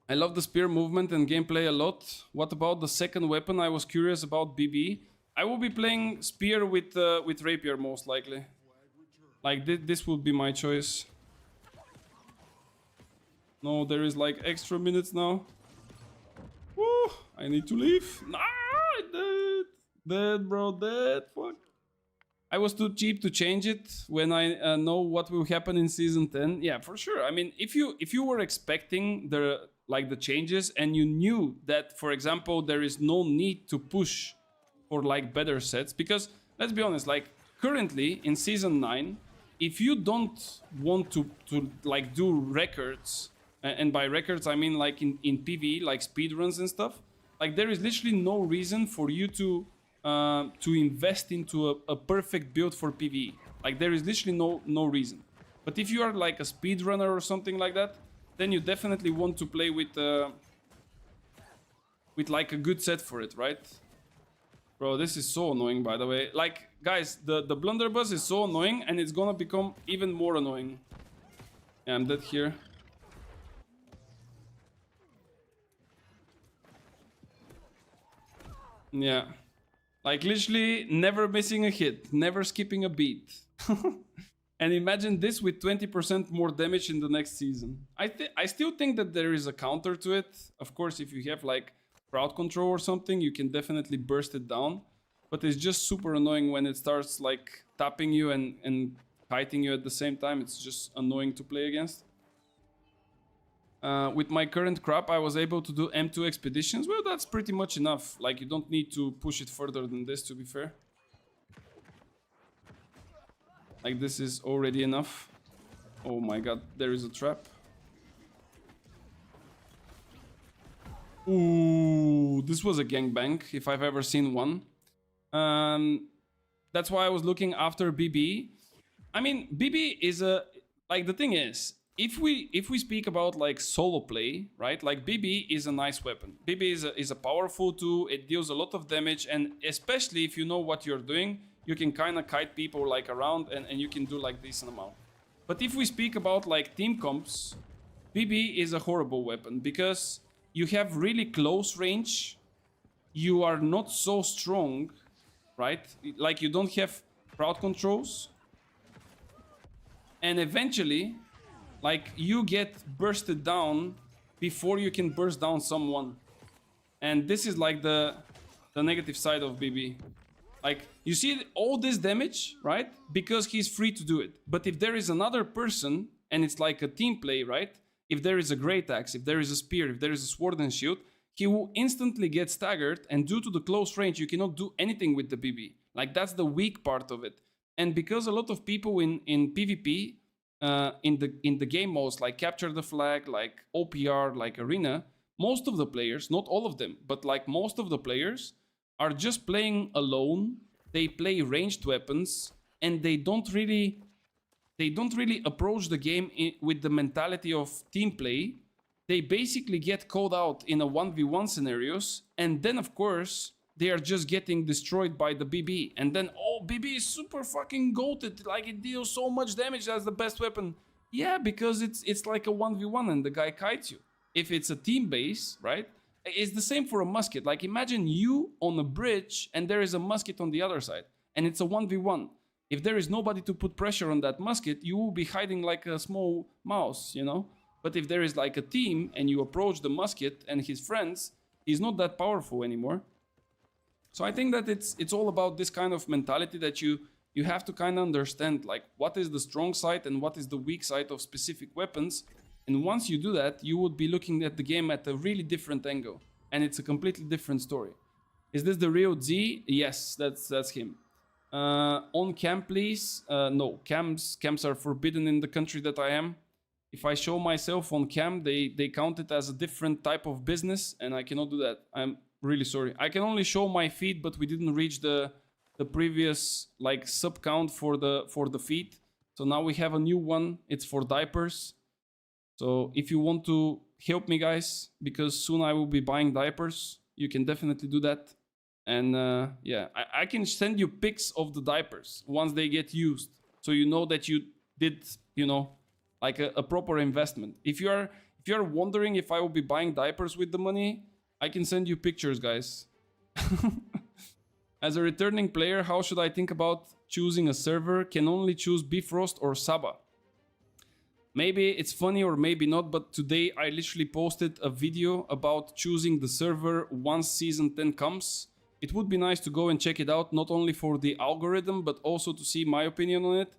I love the spear movement and gameplay a lot. What about the second weapon? I was curious about BB. I will be playing spear with rapier most likely. Like this would be my choice. No, there is like extra minutes now. Woo! I need to leave. Nah, dead, bro, dead. Fuck. I was too cheap to change it when I know what will happen in Season 10. Yeah, for sure. I mean, if you were expecting the changes and you knew that, for example, there is no need to push for like better sets, because let's be honest, like currently in Season 9, if you don't want to like do records, and by records I mean like in PvE, like speedruns and stuff, like there is literally no reason for you to invest into a perfect build for PvE. Like there is literally no reason. But if you are like a speedrunner or something like that, then you definitely want to play with like a good set for it, right? Bro, this is so annoying, by the way. Like, guys, the blunderbuss is so annoying, and it's gonna become even more annoying. Yeah, I'm dead here. Yeah. Like, literally, never missing a hit, never skipping a beat. And imagine this with 20% more damage in the next season. I still think that there is a counter to it. Of course, if you have, like, crowd control or something, you can definitely burst it down. But it's just super annoying when it starts, like, tapping you and kiting you at the same time. It's just annoying to play against. With my current crop, I was able to do M2 expeditions. Well, that's pretty much enough. Like, you don't need to push it further than this, to be fair. Like, this is already enough. Oh my god, there is a trap. Ooh, this was a gangbang, if I've ever seen one. That's why I was looking after BB. I mean, BB is a... Like, the thing is... If we speak about like solo play, right? Like BB is a nice weapon. BB is a powerful tool. It deals a lot of damage, and especially if you know what you're doing, you can kind of kite people like around, and you can do like decent amount. But if we speak about like team comps, BB is a horrible weapon because you have really close range, you are not so strong, right? Like you don't have crowd controls. And eventually, like you get bursted down before you can burst down someone. And this is like the negative side of BB. Like, you see all this damage, right? Because he's free to do it. But if there is another person, and it's like a team play, right? If there is a great axe, if there is a spear, if there is a sword and shield, he will instantly get staggered, and due to the close range, you cannot do anything with the BB. Like, that's the weak part of it. And because a lot of people in PvP, in the game modes, like Capture the Flag, like OPR, like Arena, most of the players, not all of them, but like most of the players, are just playing alone. They play ranged weapons, and they don't really approach the game with the mentality of team play. They basically get called out in a 1v1 scenarios, and then of course they are just getting destroyed by the BB. And then, oh, BB is super fucking goated, like it deals so much damage, that's the best weapon. Yeah, because it's like a 1v1 and the guy kites you. If it's a team base, right? It's the same for a musket. Like, imagine you on a bridge and there is a musket on the other side, and it's a 1v1. If there is nobody to put pressure on that musket, you will be hiding like a small mouse, you know? But if there is like a team and you approach the musket and his friends, he's not that powerful anymore. So I think that it's all about this kind of mentality that you have to kind of understand, like, what is the strong side and what is the weak side of specific weapons. And once you do that, you would be looking at the game at a really different angle. And it's a completely different story. Is this the real Z? Yes, that's him. On cam, please. No, cams are forbidden in the country that I am. If I show myself on cam, they count it as a different type of business, and I cannot do that. I'm really sorry. I can only show my feed, but we didn't reach the previous like sub count for the feed. So now we have a new one. It's for diapers. So if you want to help me, guys, because soon I will be buying diapers, you can definitely do that. And yeah, I can send you pics of the diapers once they get used, so you know that you did, you know, like a proper investment. If you are wondering if I will be buying diapers with the money, I can send you pictures, guys. As a returning player, how should I think about choosing a server? Can only choose Bifrost or Saba. Maybe it's funny or maybe not, but today I literally posted a video about choosing the server once Season 10 comes. It would be nice to go and check it out, not only for the algorithm, but also to see my opinion on it.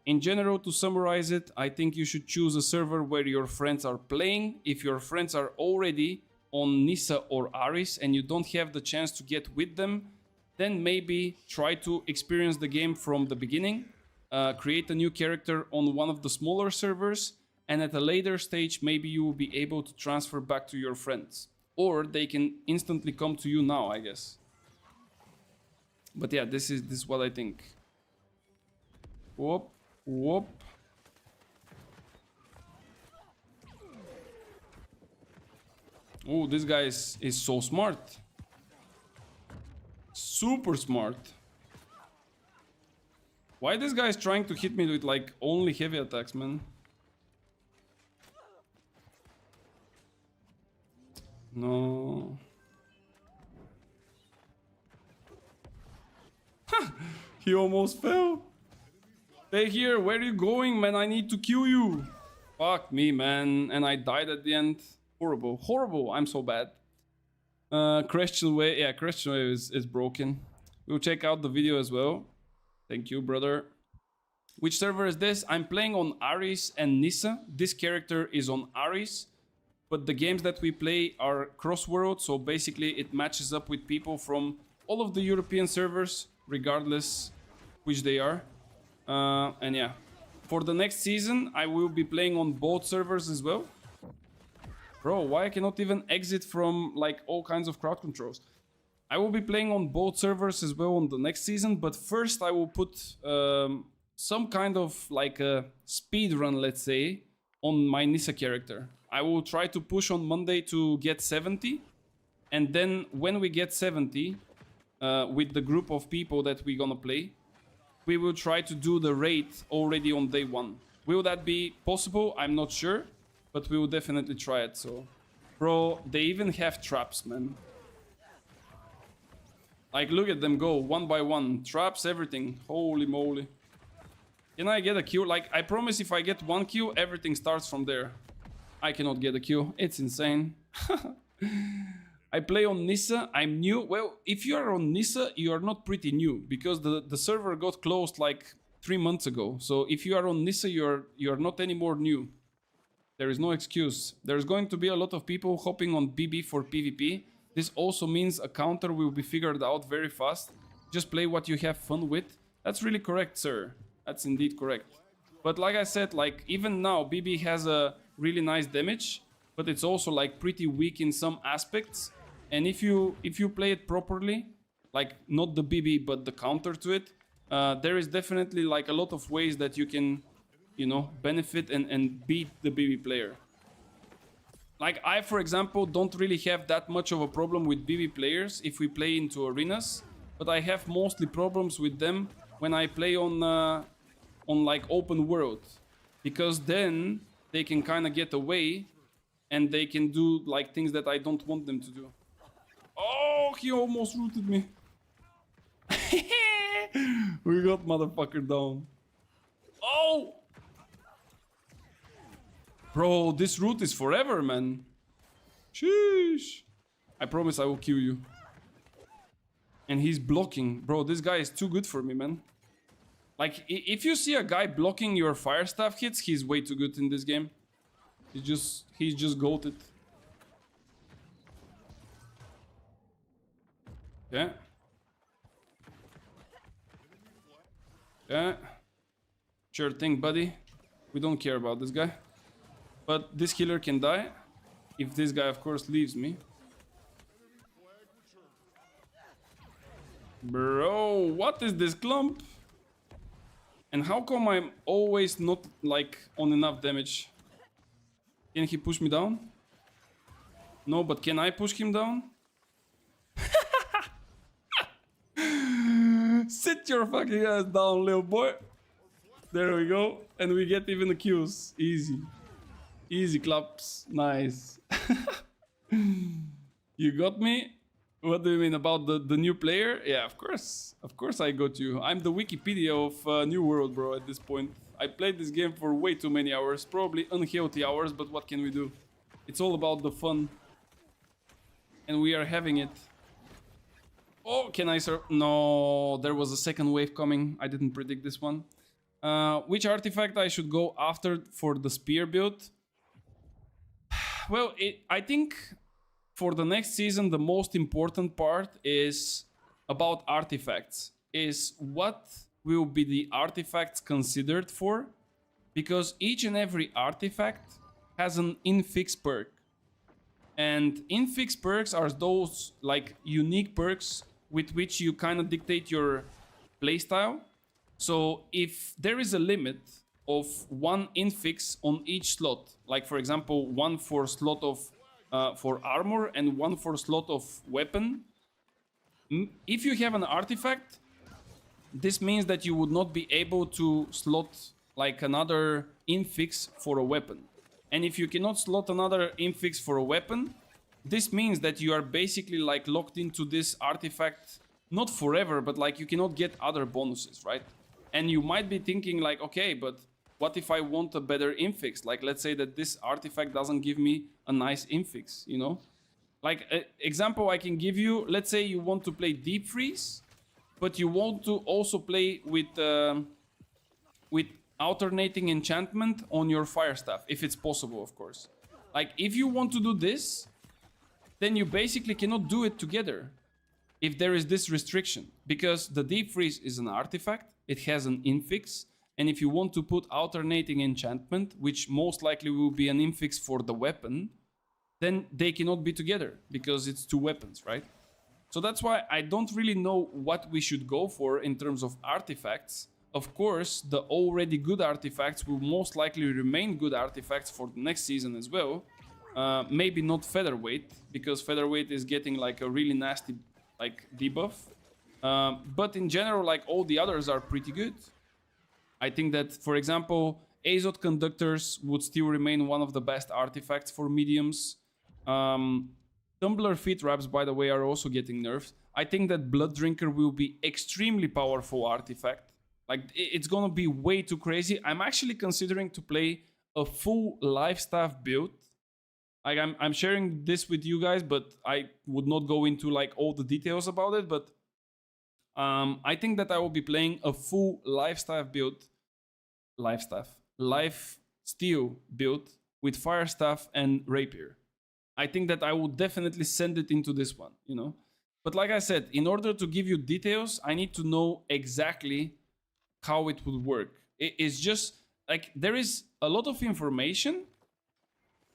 In general, to summarize it, I think you should choose a server where your friends are playing. If your friends are already on Nissa or Aris and you don't have the chance to get with them, then maybe try to experience the game from the beginning. Create a new character on one of the smaller servers, and at a later stage maybe you will be able to transfer back to your friends, or they can instantly come to you now, I guess. But yeah, this is what I think. Whoop, whoop. Oh, this guy is so smart. Super smart. Why this guy is trying to hit me with like only heavy attacks, man? No. He almost fell. Stay here. Where are you going, man? I need to kill you. Fuck me, man. And I died at the end. Horrible. Horrible. I'm so bad. Christian Way. Yeah, Christian Way is broken. We'll check out the video as well. Thank you, brother. Which server is this? I'm playing on Aris and Nissa. This character is on Aris, but the games that we play are cross-world, so basically it matches up with people from all of the European servers, regardless which they are. And yeah, for the next season, I will be playing on both servers as well. Bro, why I cannot even exit from like all kinds of crowd controls? I will be playing on both servers as well on the next season, but first I will put some kind of like a speed run, let's say, on my Nissa character. I will try to push on Monday to get 70, and then when we get 70, with the group of people that we're gonna play, we will try to do the raid already on day 1. Will that be possible? I'm not sure, but we will definitely try it. So, bro, they even have traps, man. Like, look at them go one by one. Traps, everything. Holy moly. Can I get a Q? Like, I promise if I get one Q, everything starts from there. I cannot get a Q. It's insane. I play on Nissa. I'm new. Well, if you are on Nissa, you are not pretty new. Because the server got closed like 3 months ago. So if you are on Nissa, you're not anymore new. There is no excuse. There's going to be a lot of people hopping on BB for PvP. This also means a counter will be figured out very fast. Just play what you have fun with. That's really correct, sir. That's indeed correct. But like I said, like even now, BB has a really nice damage, but it's also like pretty weak in some aspects. And if you play it properly, like not the BB but the counter to it, there is definitely like a lot of ways that you can, you know, benefit and beat the BB player. Like I, for example, don't really have that much of a problem with BB players if we play into arenas, but I have mostly problems with them when I play on like open world, because then they can kind of get away and they can do like things that I don't want them to do. Oh, he almost rooted me. We got motherfucker down. Oh! Bro, this route is forever, man. Sheesh. I promise I will kill you. And he's blocking. Bro, this guy is too good for me, man. Like, if you see a guy blocking your fire staff hits, he's way too good in this game. He's just goated. Yeah. Yeah. Sure thing, buddy. We don't care about this guy. But this healer can die. If this guy, of course, leaves me. Bro, what is this clump? And how come I'm always not, like, on enough damage? Can he push me down? No, but can I push him down? Sit your fucking ass down, little boy. There we go. And we get even the kills. Easy. Easy claps. Nice. You got me? What do you mean about the new player? Yeah, of course. Of course I got you. I'm the Wikipedia of New World, bro, at this point. I played this game for way too many hours. Probably unhealthy hours, but what can we do? It's all about the fun. And we are having it. Oh, can I serve? No, there was a second wave coming. I didn't predict this one. Which artifact I should go after for the spear build? Well, I think for the next season, the most important part is about artifacts. Is what will be the artifacts considered for? Because each and every artifact has an infix perk. And infix perks are those like unique perks with which you kind of dictate your playstyle. So if there is a limit of one infix on each slot, like for example, one for slot of for armor and one for slot of weapon, if you have an artifact, this means that you would not be able to slot like another infix for a weapon. And if you cannot slot another infix for a weapon, this means that you are basically like locked into this artifact, not forever, but like you cannot get other bonuses, right? And you might be thinking like, okay, but what if I want a better infix? Like, let's say that this artifact doesn't give me a nice infix, you know? Like, an example I can give you, let's say you want to play Deep Freeze, but you want to also play with alternating enchantment on your fire staff, if it's possible, of course. Like, if you want to do this, then you basically cannot do it together if there is this restriction, because the Deep Freeze is an artifact, it has an infix, and if you want to put alternating enchantment, which most likely will be an infix for the weapon, then they cannot be together because it's two weapons, right? So that's why I don't really know what we should go for in terms of artifacts. Of course, the already good artifacts will most likely remain good artifacts for the next season as well. Maybe not featherweight, because featherweight is getting like a really nasty like debuff. But in general, like all the others are pretty good. I think that, for example, Azot Conductors would still remain one of the best artifacts for mediums. Tumbler Feet Wraps, by the way, are also getting nerfed. I think that Blood Drinker will be extremely powerful artifact. Like, it's gonna be way too crazy. I'm actually considering to play a full life staff build. Like, I'm sharing this with you guys, but I would not go into like all the details about it. But I think that I will be playing a full life steel build with fire staff and rapier. I think that I will definitely send it into this one, you know. But like I said, in order to give you details, I need to know exactly how it would work. It's just like there is a lot of information,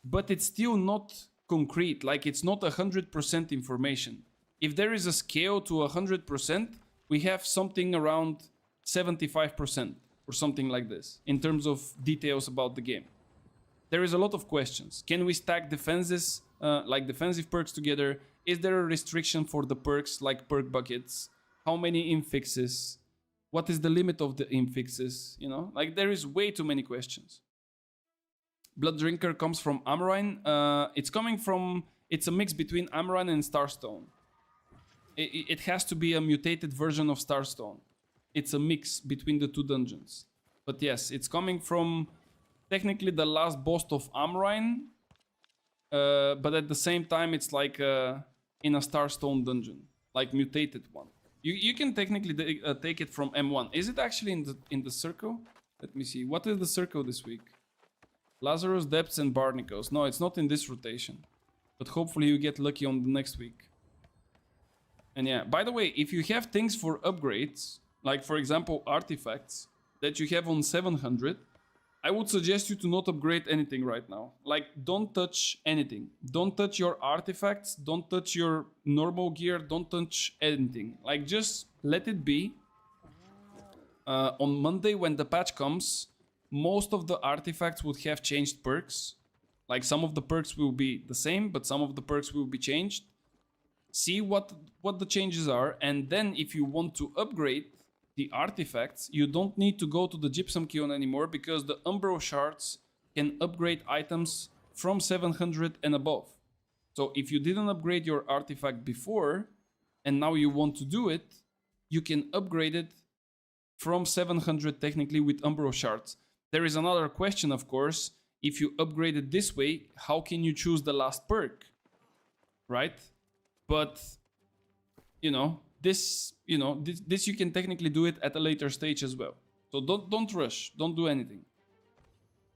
but it's still not concrete. Like, it's not 100% information. If there is a scale to 100%, we have something around 75% or something like this in terms of details about the game. There is a lot of questions. Can we stack defenses, like defensive perks together? Is there a restriction for the perks, like perk buckets? How many infixes? What is the limit of the infixes? You know, like there is way too many questions. Blood Drinker comes from Amrine. It's a mix between Amrine and Starstone. It has to be a mutated version of Starstone. It's a mix between the two dungeons. But yes, it's coming from technically the last boss of Amrine. But at the same time, it's like in a Starstone dungeon, like mutated one. You can technically take it from M1. Is it actually in the circle? Let me see. What is the circle this week? Lazarus, Depths, and Barnacles. No, it's not in this rotation. But hopefully you get lucky on the next week. And yeah, by the way, if you have things for upgrades, like for example artifacts that you have on 700, I would suggest you to not upgrade anything right now. Like, don't touch anything. Don't touch your artifacts. Don't touch your normal gear. Don't touch anything. Like, just let it be. On Monday, when the patch comes, most of the artifacts would have changed perks. Like, some of the perks will be the same, but some of the perks will be changed. See what the changes are, and then if you want to upgrade the artifacts, you don't need to go to the Gypsum Kiln anymore, because the Umbro shards can upgrade items from 700 and above. So if you didn't upgrade your artifact before, and now you want to do it, you can upgrade it from 700 technically with Umbro shards. There is another question, of course. If you upgrade it this way, how can you choose the last perk? Right? But, you know, this you can technically do it at a later stage as well. So don't rush. Don't do anything.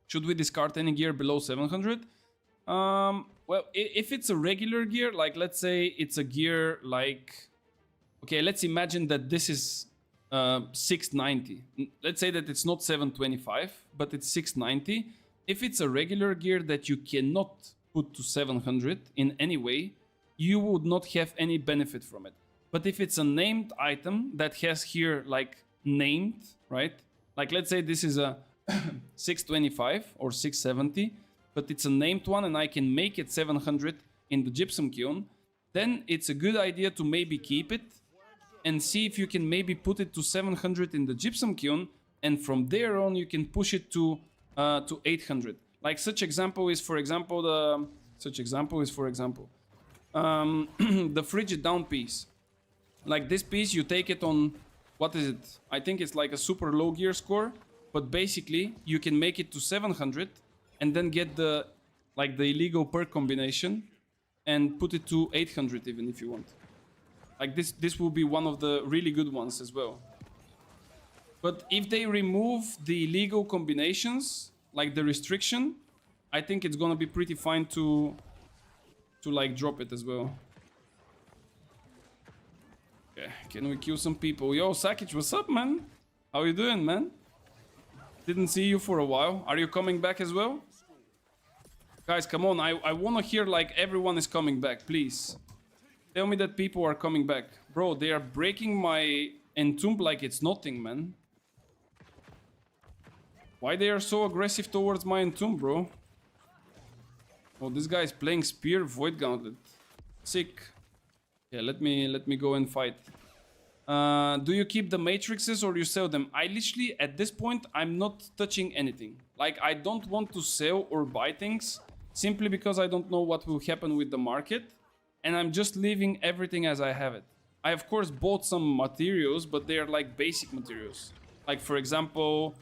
Should we discard any gear below 700? Well, if it's a regular gear, like let's say it's a gear like... Okay, let's imagine that this is 690. Let's say that it's not 725, but it's 690. If it's a regular gear that you cannot put to 700 in any way, you would not have any benefit from it. But if it's a named item that has here like named, right? Like let's say this is a 625 or 670, but it's a named one and I can make it 700 in the Gypsum Kiln, then it's a good idea to maybe keep it and see if you can maybe put it to 700 in the Gypsum Kiln, and from there on you can push it to 800. Like such example is for example the Frigid Down piece. Like this piece, you take it on, what is it? I think it's like a super low gear score, but basically you can make it to 700 and then get the illegal perk combination and put it to 800 even if you want. Like this will be one of the really good ones as well. But if they remove the illegal combinations, like the restriction, I think it's gonna be pretty fine to like drop it as well. Okay, can we kill some people? Yo, Sakic, what's up, man? How you doing, man? Didn't see you for a while. Are you coming back as well? Guys, come on. I want to hear like everyone is coming back, please. Tell me that people are coming back. Bro, they are breaking my entomb like it's nothing, man. Why they are so aggressive towards my entomb, bro? Oh, this guy is playing Spear Void Gauntlet. Sick. Yeah, let me go and fight. Do you keep the matrices or you sell them? I literally, at this point, I'm not touching anything. Like, I don't want to sell or buy things simply because I don't know what will happen with the market. And I'm just leaving everything as I have it. I of course bought some materials, but they are like basic materials. Like for example,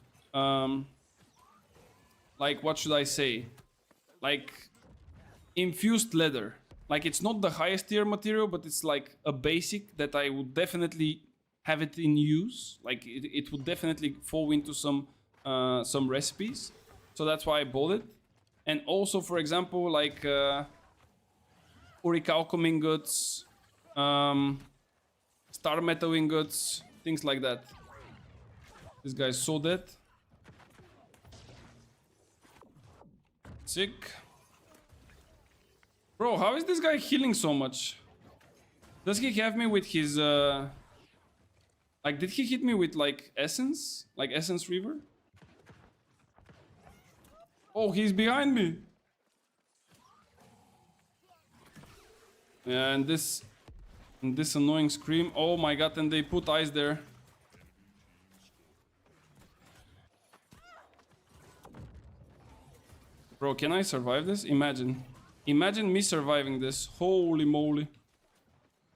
like what should I say? Like infused leather. Like it's not the highest tier material, but it's like a basic that I would definitely have it in use. Like it would definitely fall into some recipes. So that's why I bought it. And also, for example, like orichalcum ingots, star metal ingots, things like that. This guy's so dead. Sick. Bro, how is this guy healing so much? Does he have me with his like, did he hit me with like essence? Like essence river? Oh, he's behind me. Yeah, and this annoying scream. Oh my god, and they put ice there. Bro, can I survive this? Imagine. Imagine me surviving this. Holy moly.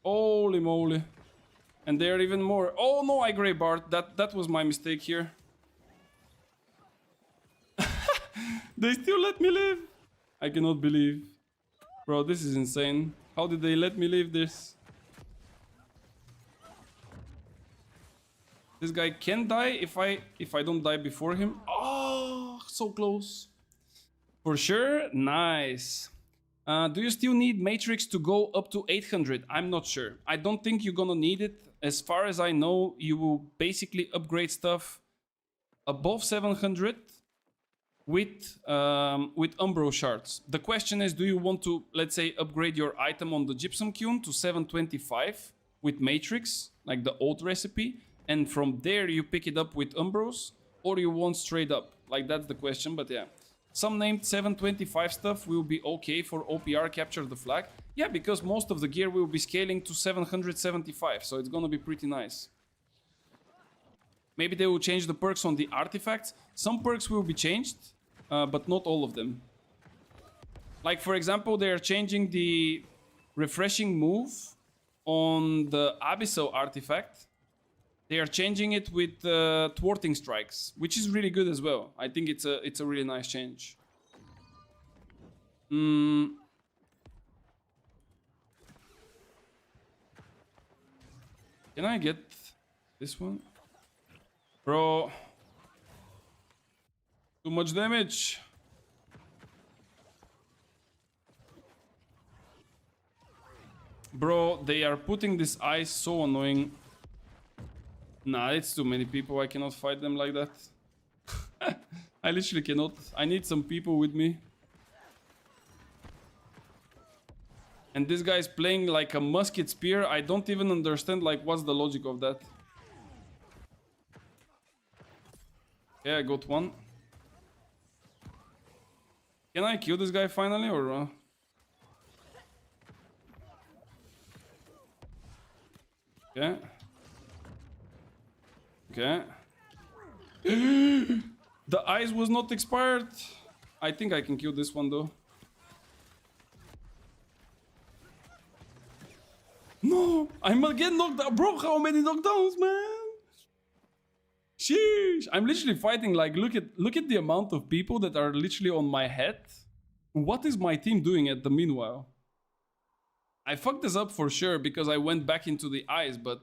Holy moly. And there are even more. Oh no, I grey Bart. That was my mistake here. They still let me live. I cannot believe. Bro, this is insane. How did they let me live this? This guy can die if I don't die before him. Oh, so close. For sure. Nice. Do you still need Matrix to go up to 800? I'm not sure. I don't think you're gonna need it. As far as I know, you will basically upgrade stuff above 700 with Umbro shards. The question is, do you want to, let's say, upgrade your item on the Gypsum Kiln to 725 with Matrix, like the old recipe, and from there you pick it up with Umbros, or you want straight up? Like, that's the question, but yeah. Some named 725 stuff will be okay for OPR capture the flag. Yeah, because most of the gear will be scaling to 775, so it's gonna be pretty nice. Maybe they will change the perks on the artifacts. Some perks will be changed, but not all of them. Like, for example, they are changing the refreshing move on the Abyssal artifact. They are changing it with thwarting strikes, which is really good as well. I think it's a really nice change. Can I get this one? Bro. Too much damage. Bro, they are putting this ice so annoying. Nah, it's too many people. I cannot fight them like that. I literally cannot. I need some people with me. And this guy's playing like a musket spear. I don't even understand like what's the logic of that. Yeah, I got one. Can I kill this guy finally or... Okay. Okay. The ice was not expired. I think I can kill this one though. No, I'm again knocked out. Bro, how many knockdowns, man? Sheesh. I'm literally fighting like, look at the amount of people that are literally on my head. What is my team doing at the meanwhile? I fucked this up for sure because I went back into the ice, but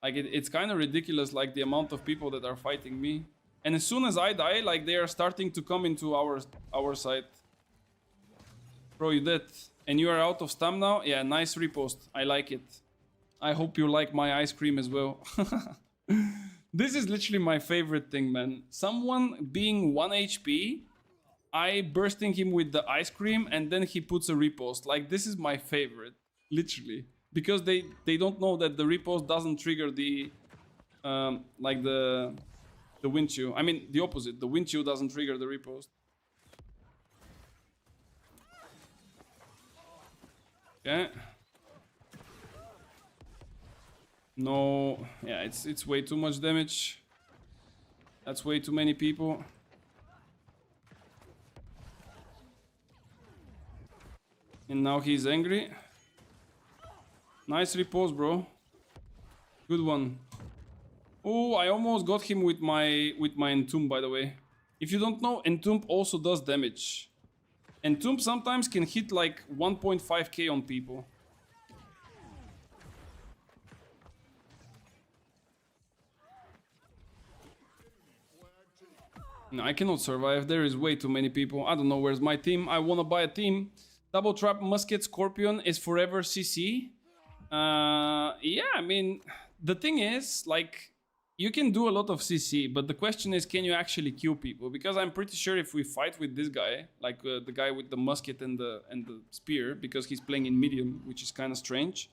like it's kind of ridiculous, like the amount of people that are fighting me. And as soon as I die, like they are starting to come into our side. Bro, you dead. And you are out of stam now? Yeah, nice repost. I like it. I hope you like my ice cream as well. This is literally my favorite thing, man. Someone being 1 HP, I bursting him with the ice cream, and then he puts a repost. Like, this is my favorite. Literally. Because they don't know that the repost doesn't trigger the... like the wind chill. I mean, the opposite. The wind chill doesn't trigger the repost. Okay. No, yeah, it's way too much damage. That's way too many people. And now he's angry. Nice repose, bro. Good one. Oh, I almost got him with my entomb, by the way. If you don't know, entomb also does damage. Entomb sometimes can hit like 1.5k on people. No, I cannot survive. There is way too many people. I don't know where's my team. I wanna buy a team. Double trap musket scorpion is forever CC. Yeah, I mean, the thing is, like, you can do a lot of CC, but the question is, can you actually kill people? Because I'm pretty sure if we fight with this guy, like the guy with the musket and the spear, because he's playing in medium, which is kind of strange.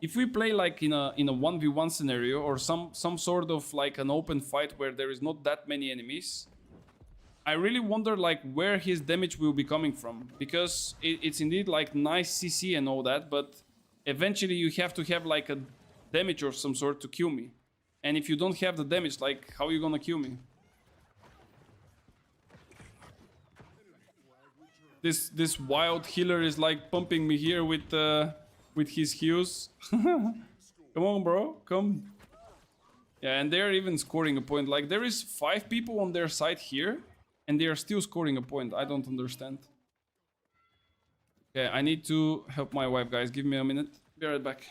If we play like in a 1v1 scenario or some sort of like an open fight where there is not that many enemies, I really wonder like where his damage will be coming from, because it's indeed like nice CC and all that, but eventually you have to have like a damage of some sort to kill me. And if you don't have the damage, like, how are you gonna kill me? This wild healer is like pumping me here with his heals. Come on, bro, come. Yeah, and they're even scoring a point. Like, there is 5 people on their side here, and they are still scoring a point. I don't understand. Okay, I need to help my wife, guys. Give me a minute. Be right back.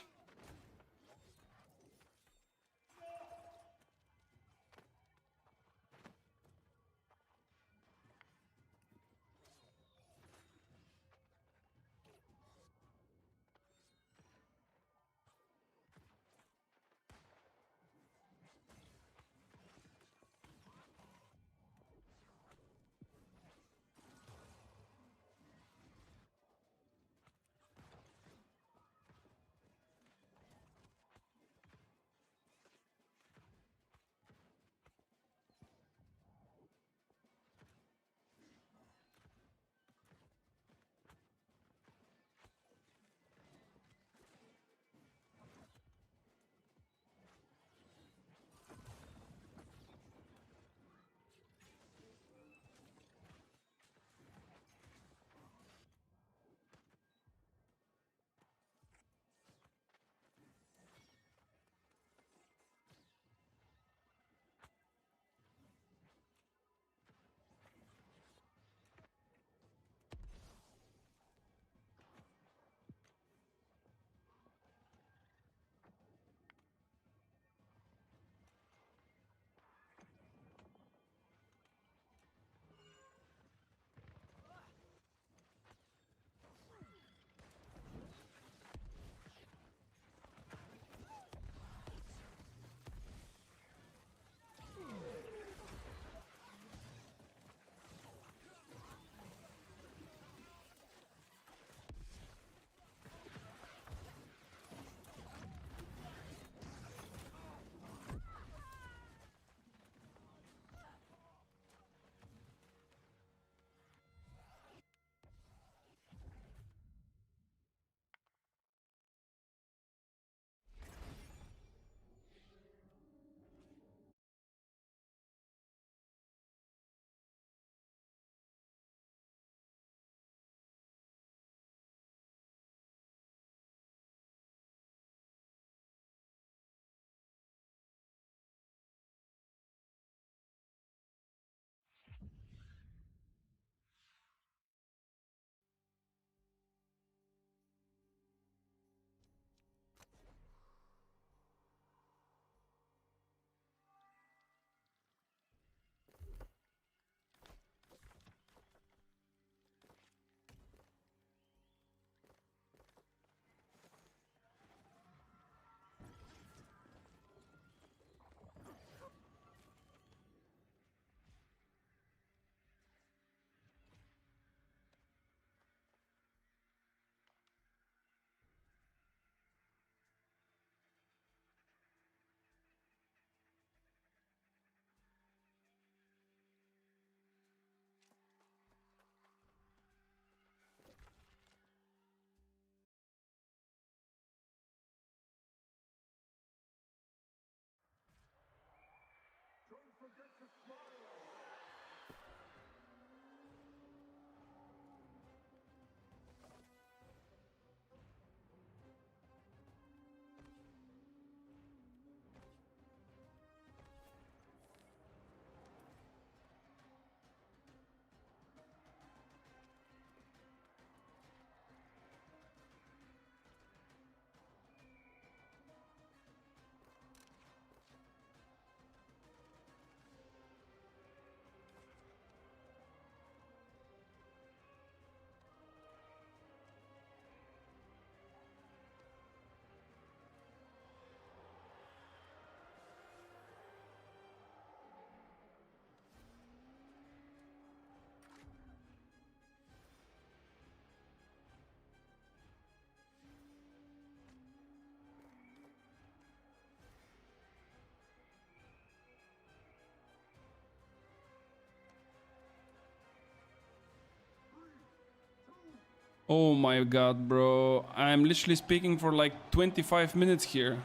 Oh my god, bro. I'm literally speaking for like 25 minutes here.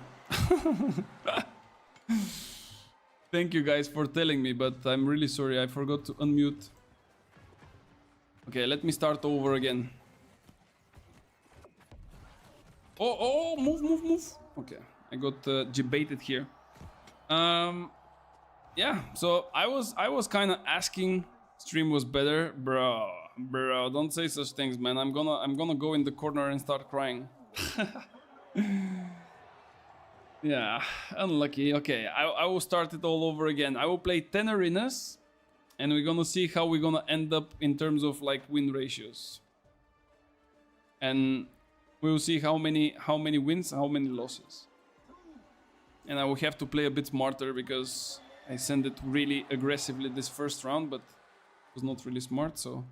Thank you guys for telling me, but I'm really sorry. I forgot to unmute. Okay, let me start over again. Oh, move. Okay, I got debated here. Yeah, so I was kind of asking, stream was better, bro. Don't say such things, man. I'm gonna go in the corner and start crying. Yeah, unlucky. Okay, I will start it all over again. I will play 10 arenas, and we're gonna see how we're gonna end up in terms of like win ratios. And we will see how many wins, how many losses. And I will have to play a bit smarter because I sent it really aggressively this first round, but it was not really smart, so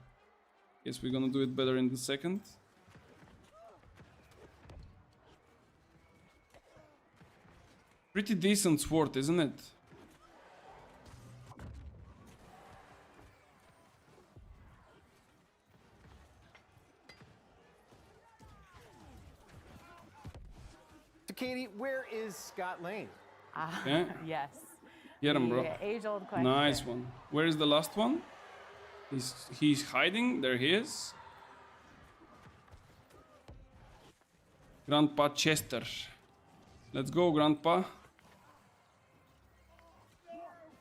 guess we're gonna do it better in the second. Pretty decent sword, isn't it? So, Katie, where is Scott Lane? Okay. Yes. Get him, bro. The age-old question. Nice one. Where is the last one? He's hiding. There he is. Grandpa Chester. Let's go, Grandpa.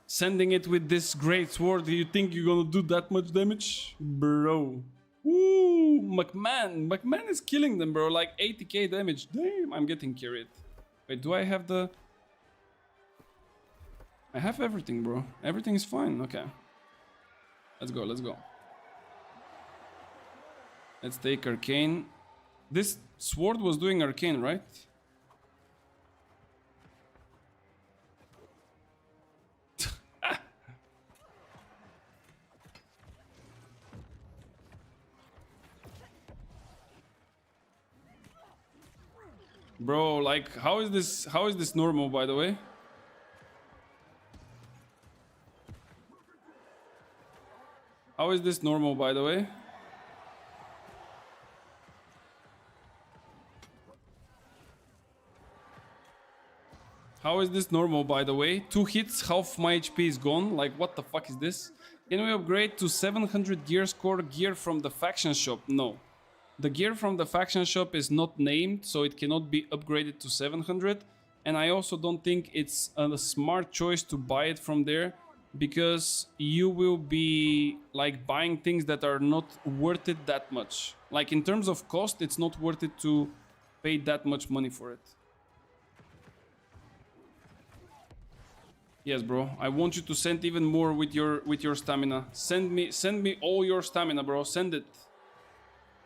Sending it with this great sword. Do you think you're gonna do that much damage? Bro. Ooh, McMahon. McMahon is killing them, bro. Like 80k damage. Damn, I'm getting carried. Wait, do I have the... I have everything, bro. Everything is fine. Okay. Let's go, let's go. Let's take Arcane. This sword was doing Arcane, right? Bro, like, how is this normal, by the way? How is this normal, by the way? How is this normal, by the way? 2 hits, half my HP is gone. Like, what the fuck is this? Can we upgrade to 700 gear score gear from the faction shop? No. The gear from the faction shop is not named, so it cannot be upgraded to 700. And I also don't think it's a smart choice to buy it from there, because you will be like buying things that are not worth it that much. Like in terms of cost, it's not worth it to pay that much money for it. Yes, bro. I want you to send even more with your stamina. Send me all your stamina, bro. Send it.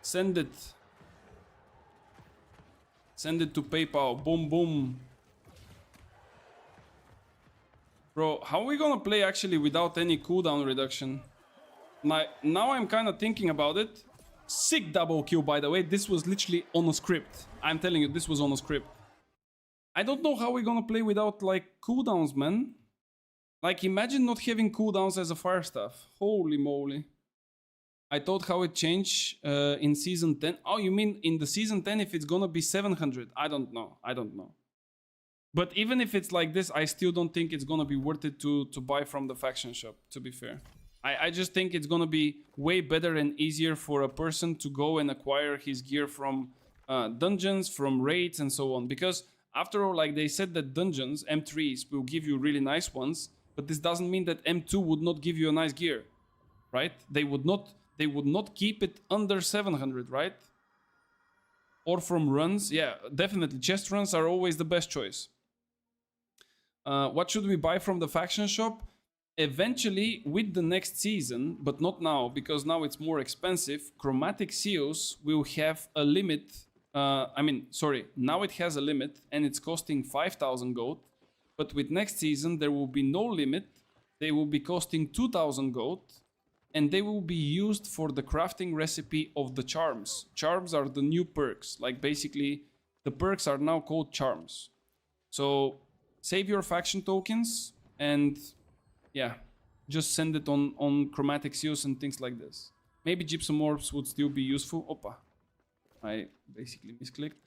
Send it. Send it to PayPal. Boom, boom. Bro, how are we gonna play actually without any cooldown reduction? Now I'm kind of thinking about it. Sick double kill, by the way. This was literally on a script. I'm telling you, this was on a script. I don't know how we're gonna play without, like, cooldowns, man. Like, imagine not having cooldowns as a fire staff. Holy moly. I thought how it changed in Season 10. Oh, you mean in the Season 10 if it's gonna be 700? I don't know. I don't know. But even if it's like this, I still don't think it's gonna be worth it to buy from the faction shop, to be fair. I just think it's gonna be way better and easier for a person to go and acquire his gear from dungeons, from raids, and so on. Because after all, like they said that dungeons, M3s, will give you really nice ones, but this doesn't mean that M2 would not give you a nice gear, right? They would not keep it under 700, right? Or from runs. Yeah, definitely. Chest runs are always the best choice. What should we buy from the faction shop? Eventually, with the next season, but not now, because now it's more expensive, Chromatic Seals will have a limit. Now it has a limit and it's costing 5,000 gold. But with next season, there will be no limit. They will be costing 2,000 gold. And they will be used for the crafting recipe of the charms. Charms are the new perks. Like, basically, the perks are now called charms. So save your faction tokens and, yeah, just send it on chromatic seals and things like this. Maybe gypsum orbs would still be useful. Opa. I basically misclicked.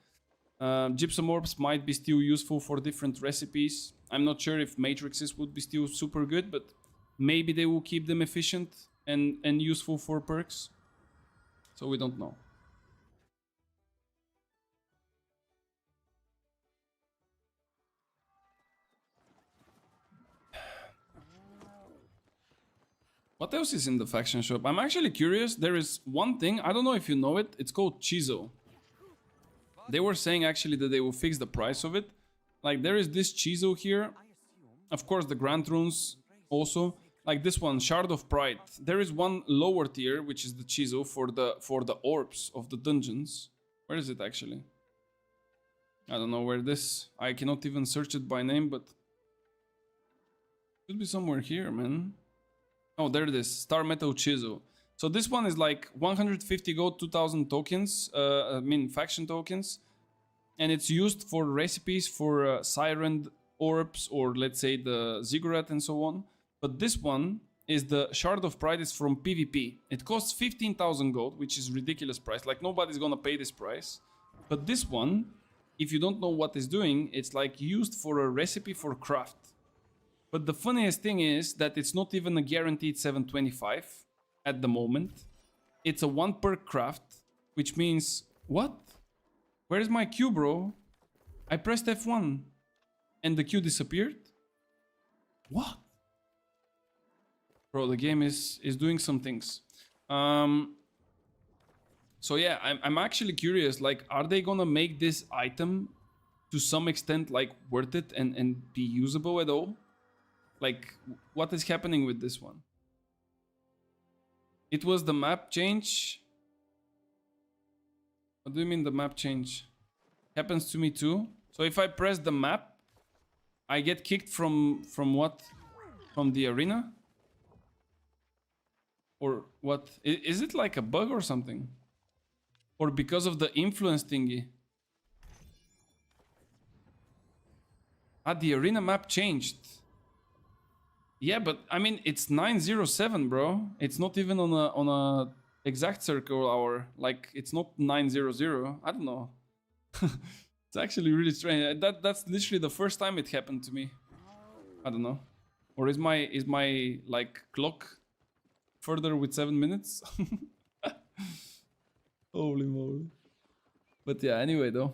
Gypsum orbs might be still useful for different recipes. I'm not sure if matrices would be still super good, but maybe they will keep them efficient and useful for perks. So we don't know. What else is in the faction shop? I'm actually curious. There is one thing, I don't know if you know it, it's called Chizo. They were saying actually that they will fix the price of it. Like there is this Chizo here. Of course the Grand Runes also. Like this one, Shard of Pride. There is one lower tier, which is the Chizo for the orbs of the dungeons. Where is it actually? I don't know where this. I cannot even search it by name, but it should be somewhere here, man. Oh, there it is. Star Metal Chizo. So this one is like 150 gold, 2000 tokens. I mean faction tokens. And it's used for recipes for Siren orbs or let's say the Ziggurat and so on. But this one is the Shard of Pride is from PvP. It costs 15,000 gold, which is ridiculous price. Like nobody's gonna pay this price. But this one, if you don't know what it's doing, it's like used for a recipe for craft. But the funniest thing is that it's not even a guaranteed 725 at the moment. It's a 1 per craft, which means... What? Where is my Q, bro? I pressed F1 and the Q disappeared? What? Bro, the game is doing some things. So yeah, I'm actually curious, like, are they gonna make this item to some extent, like, worth it and be usable at all? Like, what is happening with this one? It was the map change. What do you mean the map change? Happens to me too. So if I press the map, I get kicked from what? From the arena? Or what? Is it like a bug or something? Or because of the influence thingy? Ah, the arena map changed. Yeah, but I mean it's 907, bro. It's not even on a exact circle hour. Like it's not 900. I don't know. It's actually really strange. That's literally the first time it happened to me. I don't know. Or is my like clock further with 7 minutes? Holy moly. But yeah, anyway though.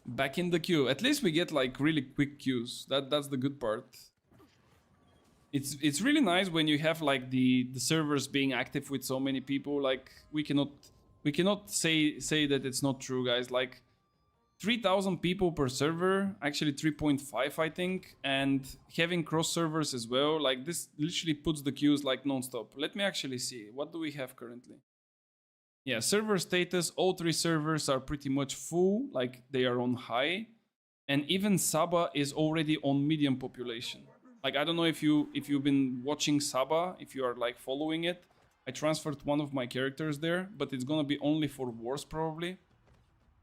Back in the queue. At least we get like really quick queues. That's the good part. It's really nice when you have like the servers being active with so many people. Like we cannot say that it's not true, guys. Like 3,000 people per server, actually 3.5 I think, and having cross servers as well. Like this literally puts the queues like non-stop. Let me actually see, what do we have currently? Yeah, server status, all 3 servers are pretty much full, like they are on high, and even Saba is already on medium population. Like I don't know if you've been watching Saba, if you are like following it. I transferred one of my characters there, but it's gonna be only for wars probably,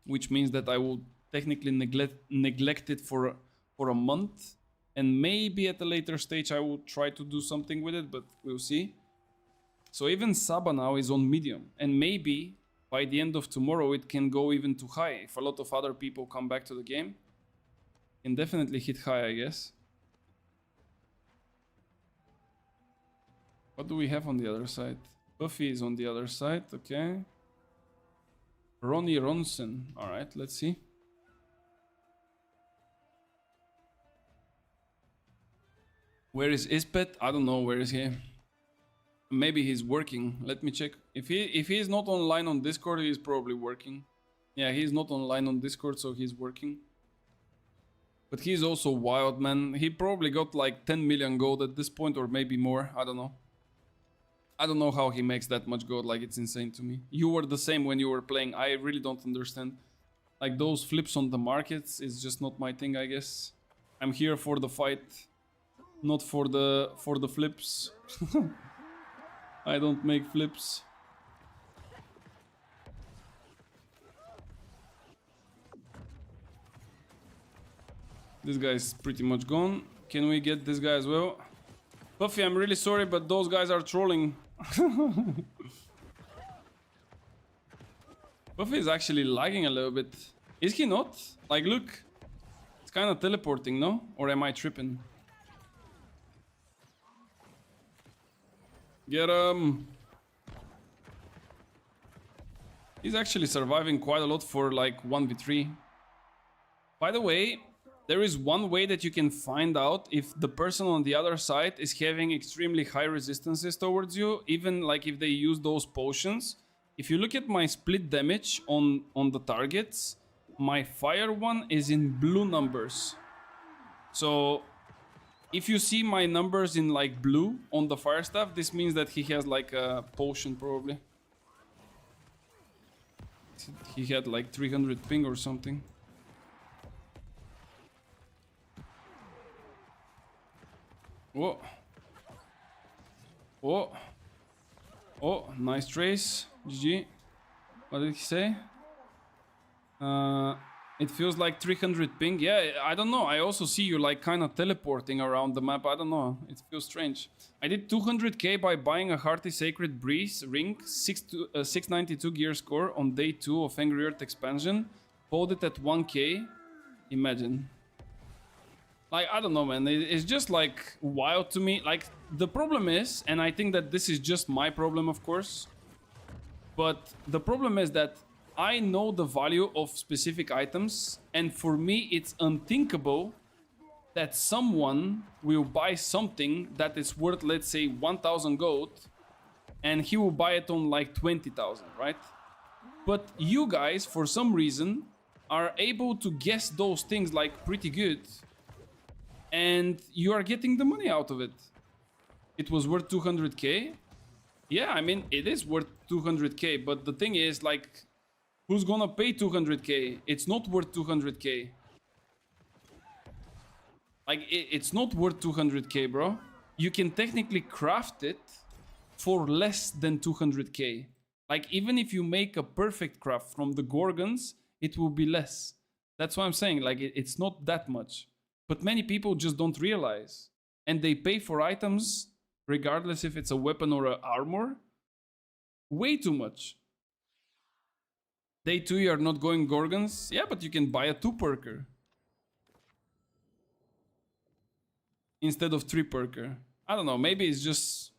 which means that I will technically neglect it for a month, and maybe at a later stage I will try to do something with it, but we'll see. So even Saba now is on medium, and maybe by the end of tomorrow it can go even to high if a lot of other people come back to the game. Can definitely hit high, I guess. What do we have on the other side? Buffy is on the other side, okay. Ronnie Ronson. Alright, let's see. Where is Ispet? I don't know, where is he? Maybe he's working. Let me check. If he is not online on Discord, he is probably working. Yeah, he's not online on Discord, so he's working. But he's also wild, man. He probably got like 10 million gold at this point, or maybe more. I don't know. I don't know how he makes that much gold, like it's insane to me. You were the same when you were playing. I really don't understand. Like those flips on the markets is just not my thing, I guess. I'm here for the fight, not for the flips. I don't make flips. This guy's pretty much gone. Can we get this guy as well? Buffy, I'm really sorry, but those guys are trolling. Buffy is actually lagging a little bit. Is he not? Like, look. It's kind of teleporting, no? Or am I tripping? Get him! He's actually surviving quite a lot for like 1v3. By the way, there is one way that you can find out if the person on the other side is having extremely high resistances towards you, even like if they use those potions. If you look at my split damage on the targets, my fire one is in blue numbers. So if you see my numbers in like blue on the fire staff, this means that he has like a potion probably. He had like 300 ping or something. Whoa. Oh. Oh, nice trace. GG. What did he say? It feels like 300 ping. Yeah, I don't know. I also see you like kind of teleporting around the map. I don't know. It feels strange. I did 200k by buying a Hearty Sacred Breeze ring, 692 gear score on day 2 of Angry Earth expansion. Hold it at 1k. Imagine. Like, I don't know, man. It's just like wild to me. Like, the problem is, and I think that this is just my problem, of course, but the problem is that I know the value of specific items, and for me it's unthinkable that someone will buy something that is worth, let's say, 1000 gold, and he will buy it on like 20,000, right? But you guys, for some reason, are able to guess those things like pretty good, and you are getting the money out of it. It was worth 200k. Yeah, I mean, it is worth 200k, but the thing is, like, who's gonna pay 200k? It's not worth 200k. Like, it's not worth 200k, bro. You can technically craft it for less than 200k. Like, even if you make a perfect craft from the Gorgons, it will be less. That's what I'm saying. Like, it's not that much. But many people just don't realize. And they pay for items, regardless if it's a weapon or an armor, way too much. Day 2, you are not going Gorgons? Yeah, but you can buy a 2-perker. Instead of 3-perker. I don't know, maybe it's just,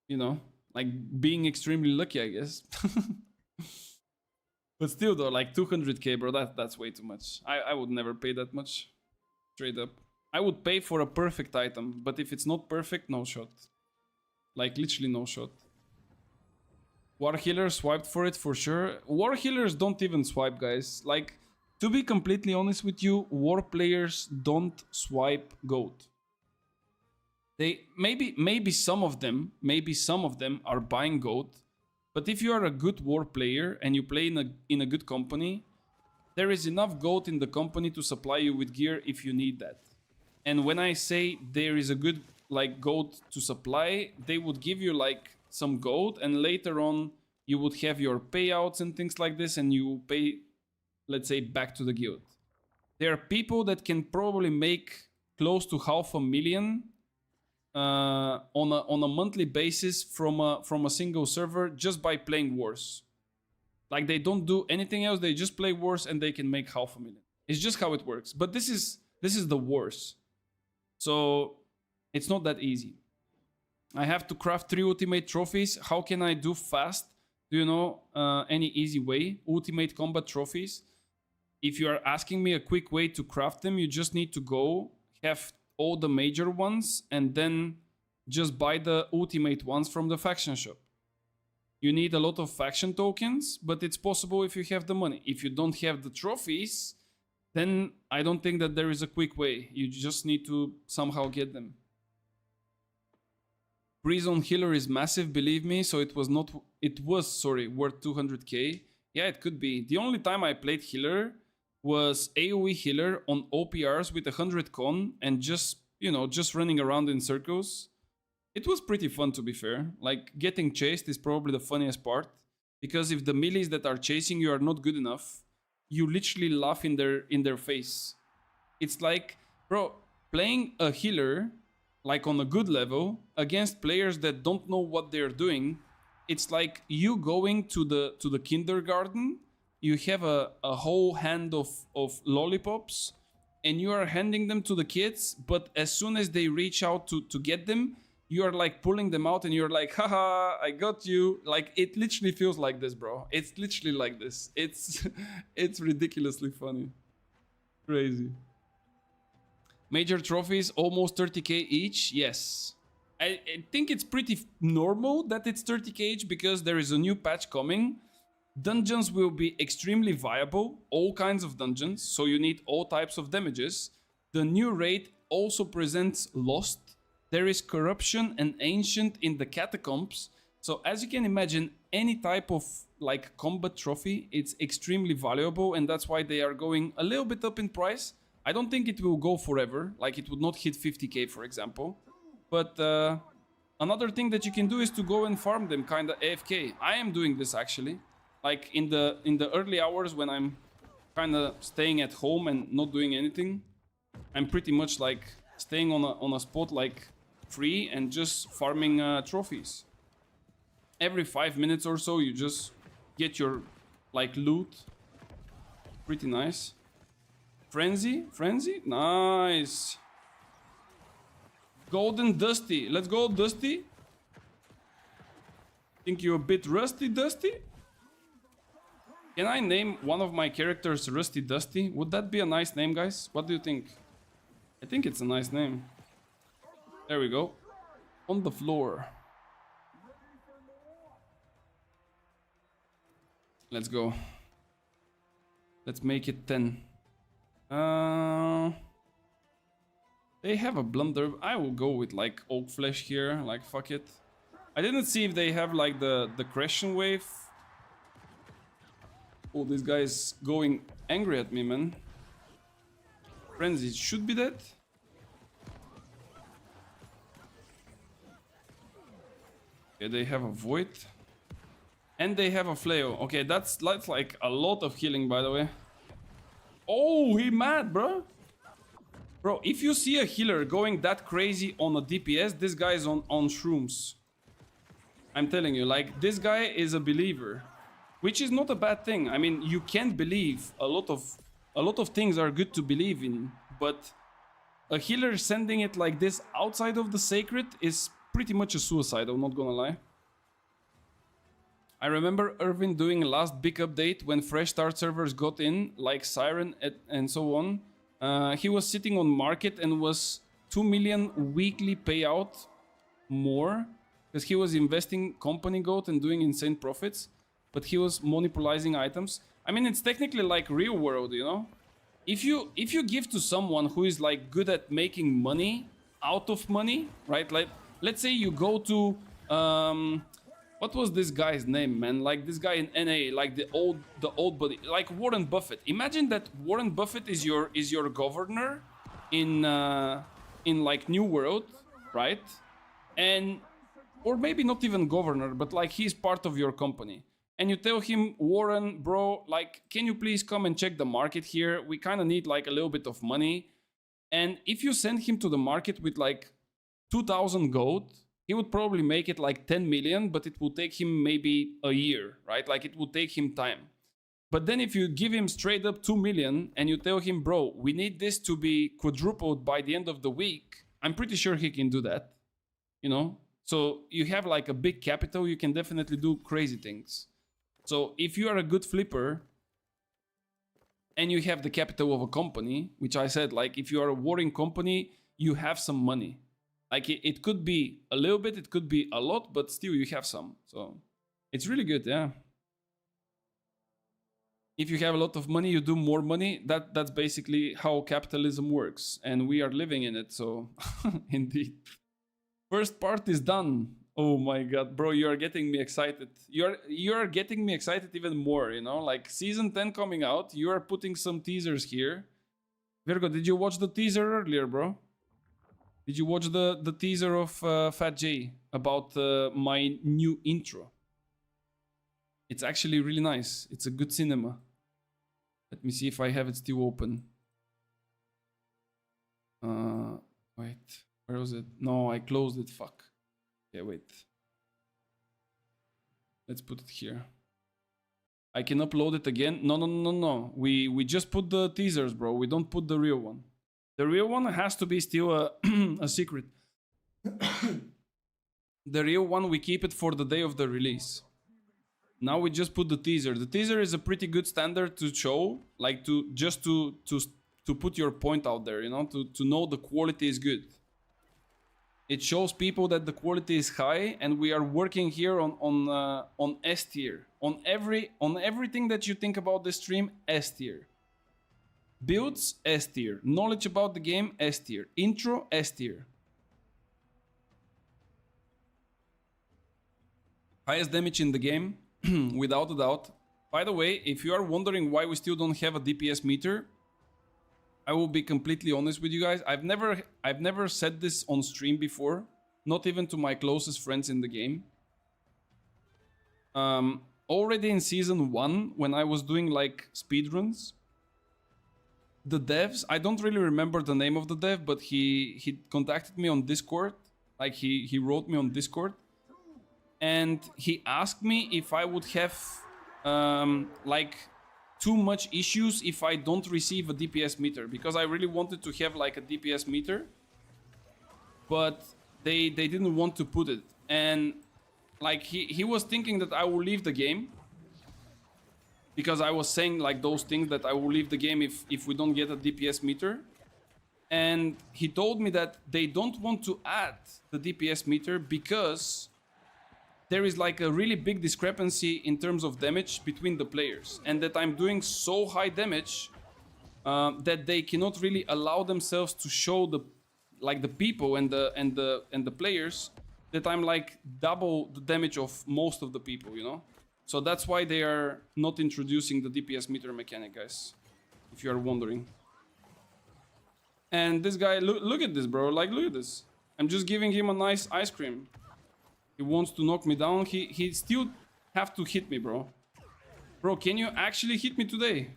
you know, like being extremely lucky, I guess. But still though, like 200k, bro, that's way too much. I would never pay that much. Straight up. I would pay for a perfect item, but if it's not perfect, no shot. Like, literally no shot. War Healer swiped for it for sure. War Healers don't even swipe, guys. Like, to be completely honest with you, war players don't swipe gold. They maybe some of them are buying gold, but if you are a good war player and you play in a good company, there is enough gold in the company to supply you with gear if you need that. And when I say there is a good like gold to supply, they would give you like some gold, and later on you would have your payouts and things like this, and you pay, let's say, back to the guild. There are people that can probably make close to 500,000 on a monthly basis from a single server just by playing wars. Like, they don't do anything else, they just play wars and they can make 500,000. It's just how it works. But this is the wars, so it's not that easy. I have to craft 3 ultimate trophies. How can I do fast? Do you know any easy way? Ultimate combat trophies. If you are asking me a quick way to craft them, you just need to go have all the major ones and then just buy the ultimate ones from the faction shop. You need a lot of faction tokens, but it's possible if you have the money. If you don't have the trophies, then I don't think that there is a quick way. You just need to somehow get them. Prison Healer is massive, believe me, so it was worth 200k. Yeah, it could be. The only time I played Healer was AoE Healer on OPRs with 100 con and just running around in circles. It was pretty fun, to be fair. Like, getting chased is probably the funniest part, because if the melees that are chasing you are not good enough, you literally laugh in their face. It's like, bro, playing a healer like on a good level against players that don't know what they're doing it's like you going to the kindergarten. You have a whole hand of lollipops, and you are handing them to the kids. But as soon as they reach out to get them, you are like pulling them out, and you're like, haha, I got you. Like, it literally feels like this, bro. It's literally like this. It's it's ridiculously funny. Crazy. Major trophies, almost 30k each. Yes. I think it's pretty normal that it's 30k each because there is a new patch coming. Dungeons will be extremely viable, all kinds of dungeons, so you need all types of damages. The new raid also presents Lost. There is corruption and ancient in the catacombs. So as you can imagine, any type of like combat trophy, it's extremely valuable, and that's why they are going a little bit up in price. I don't think it will go forever, like it would not hit 50k for example. But another thing that you can do is to go and farm them kind of AFK. I am doing this actually. Like in the early hours when I'm kind of staying at home and not doing anything, I'm pretty much like staying on a spot like free and just farming trophies. Every 5 minutes or so you just get your like loot. Pretty nice. Frenzy? Nice. Golden Dusty. Let's go, Dusty. Think you're a bit rusty, Dusty? Can I name one of my characters Rusty Dusty? Would that be a nice name, guys? What do you think? I think it's a nice name. There we go. On the floor. Let's go. Let's make it 10. They have a blunder. I will go with like oak flesh here. Like, fuck it. I didn't see if they have like the Crescent wave. Oh, this guy is going angry at me, man. Frenzy should be dead. Okay, they have a void. And they have a flail. Okay, that's like a lot of healing, by the way. Oh, he mad, bro. Bro, if you see a healer going that crazy on a DPS, this guy is on shrooms. I'm telling you, like, this guy is a believer. Which is not a bad thing. I mean, you can believe. A lot of things are good to believe in. But a healer sending it like this outside of the sacred is pretty much a suicide, I'm not gonna lie. I remember Irvin doing last big update when fresh start servers got in, like Siren and so on. He was sitting on market and was 2 million weekly payout more because he was investing company goat and doing insane profits, but he was monopolizing items. I mean, it's technically like real world, you know? If you give to someone who is like good at making money out of money, right? Like, let's say you go to what was this guy's name, man? Like this guy in NA, like the old buddy, like Warren Buffett. Imagine that Warren Buffett is your governor in like New World, right? And or maybe not even governor, but like he's part of your company. And you tell him, Warren, bro, like, can you please come and check the market here? We kind of need like a little bit of money. And if you send him to the market with like 2,000 gold, he would probably make it like 10 million, but it will take him maybe a year, right? Like it will take him time. But then if you give him straight up 2 million and you tell him, bro, we need this to be quadrupled by the end of the week, I'm pretty sure he can do that, you know? So you have like a big capital, you can definitely do crazy things. So if you are a good flipper and you have the capital of a company, which I said, like if you are a warring company, you have some money. Like it could be a little bit, it could be a lot, but still you have some. So it's really good, yeah. If you have a lot of money, you do more money. That's basically how capitalism works. And we are living in it, so indeed. First part is done. Oh my god, bro, you are getting me excited. You are getting me excited even more, you know? Like season 10 coming out, you are putting some teasers here. Virgo, did you watch the teaser earlier, bro? Did you watch the teaser of Fat J about my new intro? It's actually really nice. It's a good cinema. Let me see if I have it still open. Wait, where was it? No, I closed it, fuck. Okay, wait. Let's put it here. I can upload it again. No. We just put the teasers, bro. We don't put the real one. The real one has to be still a, a secret. The real one, we keep it for the day of the release. Now we just put the teaser. The teaser is a pretty good standard to show, like to put your point out there, you know, to know the quality is good. It shows people that the quality is high, and we are working here on S tier. On everything that you think about the stream, S tier. Builds, S tier. Knowledge about the game, S tier. Intro, S tier. Highest damage in the game, without a doubt. By the way, if you are wondering why we still don't have a DPS meter, I will be completely honest with you guys. I've never said this on stream before, not even to my closest friends in the game. Already in season 1, when I was doing like speedruns, the devs, I don't really remember the name of the dev, but he contacted me on Discord. Like he wrote me on Discord, and he asked me if I would have like too much issues if I don't receive a DPS meter, because I really wanted to have like a DPS meter, but they didn't want to put it. And like he was thinking that I will leave the game, because I was saying like those things, that I will leave the game if we don't get a DPS meter. And he told me that they don't want to add the DPS meter because there is like a really big discrepancy in terms of damage between the players, and that I'm doing so high damage that they cannot really allow themselves to show the people and the players that I'm like double the damage of most of the people, you know. So that's why they are not introducing the DPS meter mechanic, guys, if you are wondering. And this guy, look at this, bro. Like, look at this. I'm just giving him a nice ice cream. He wants to knock me down. He still have to hit me, bro. Bro, can you actually hit me today?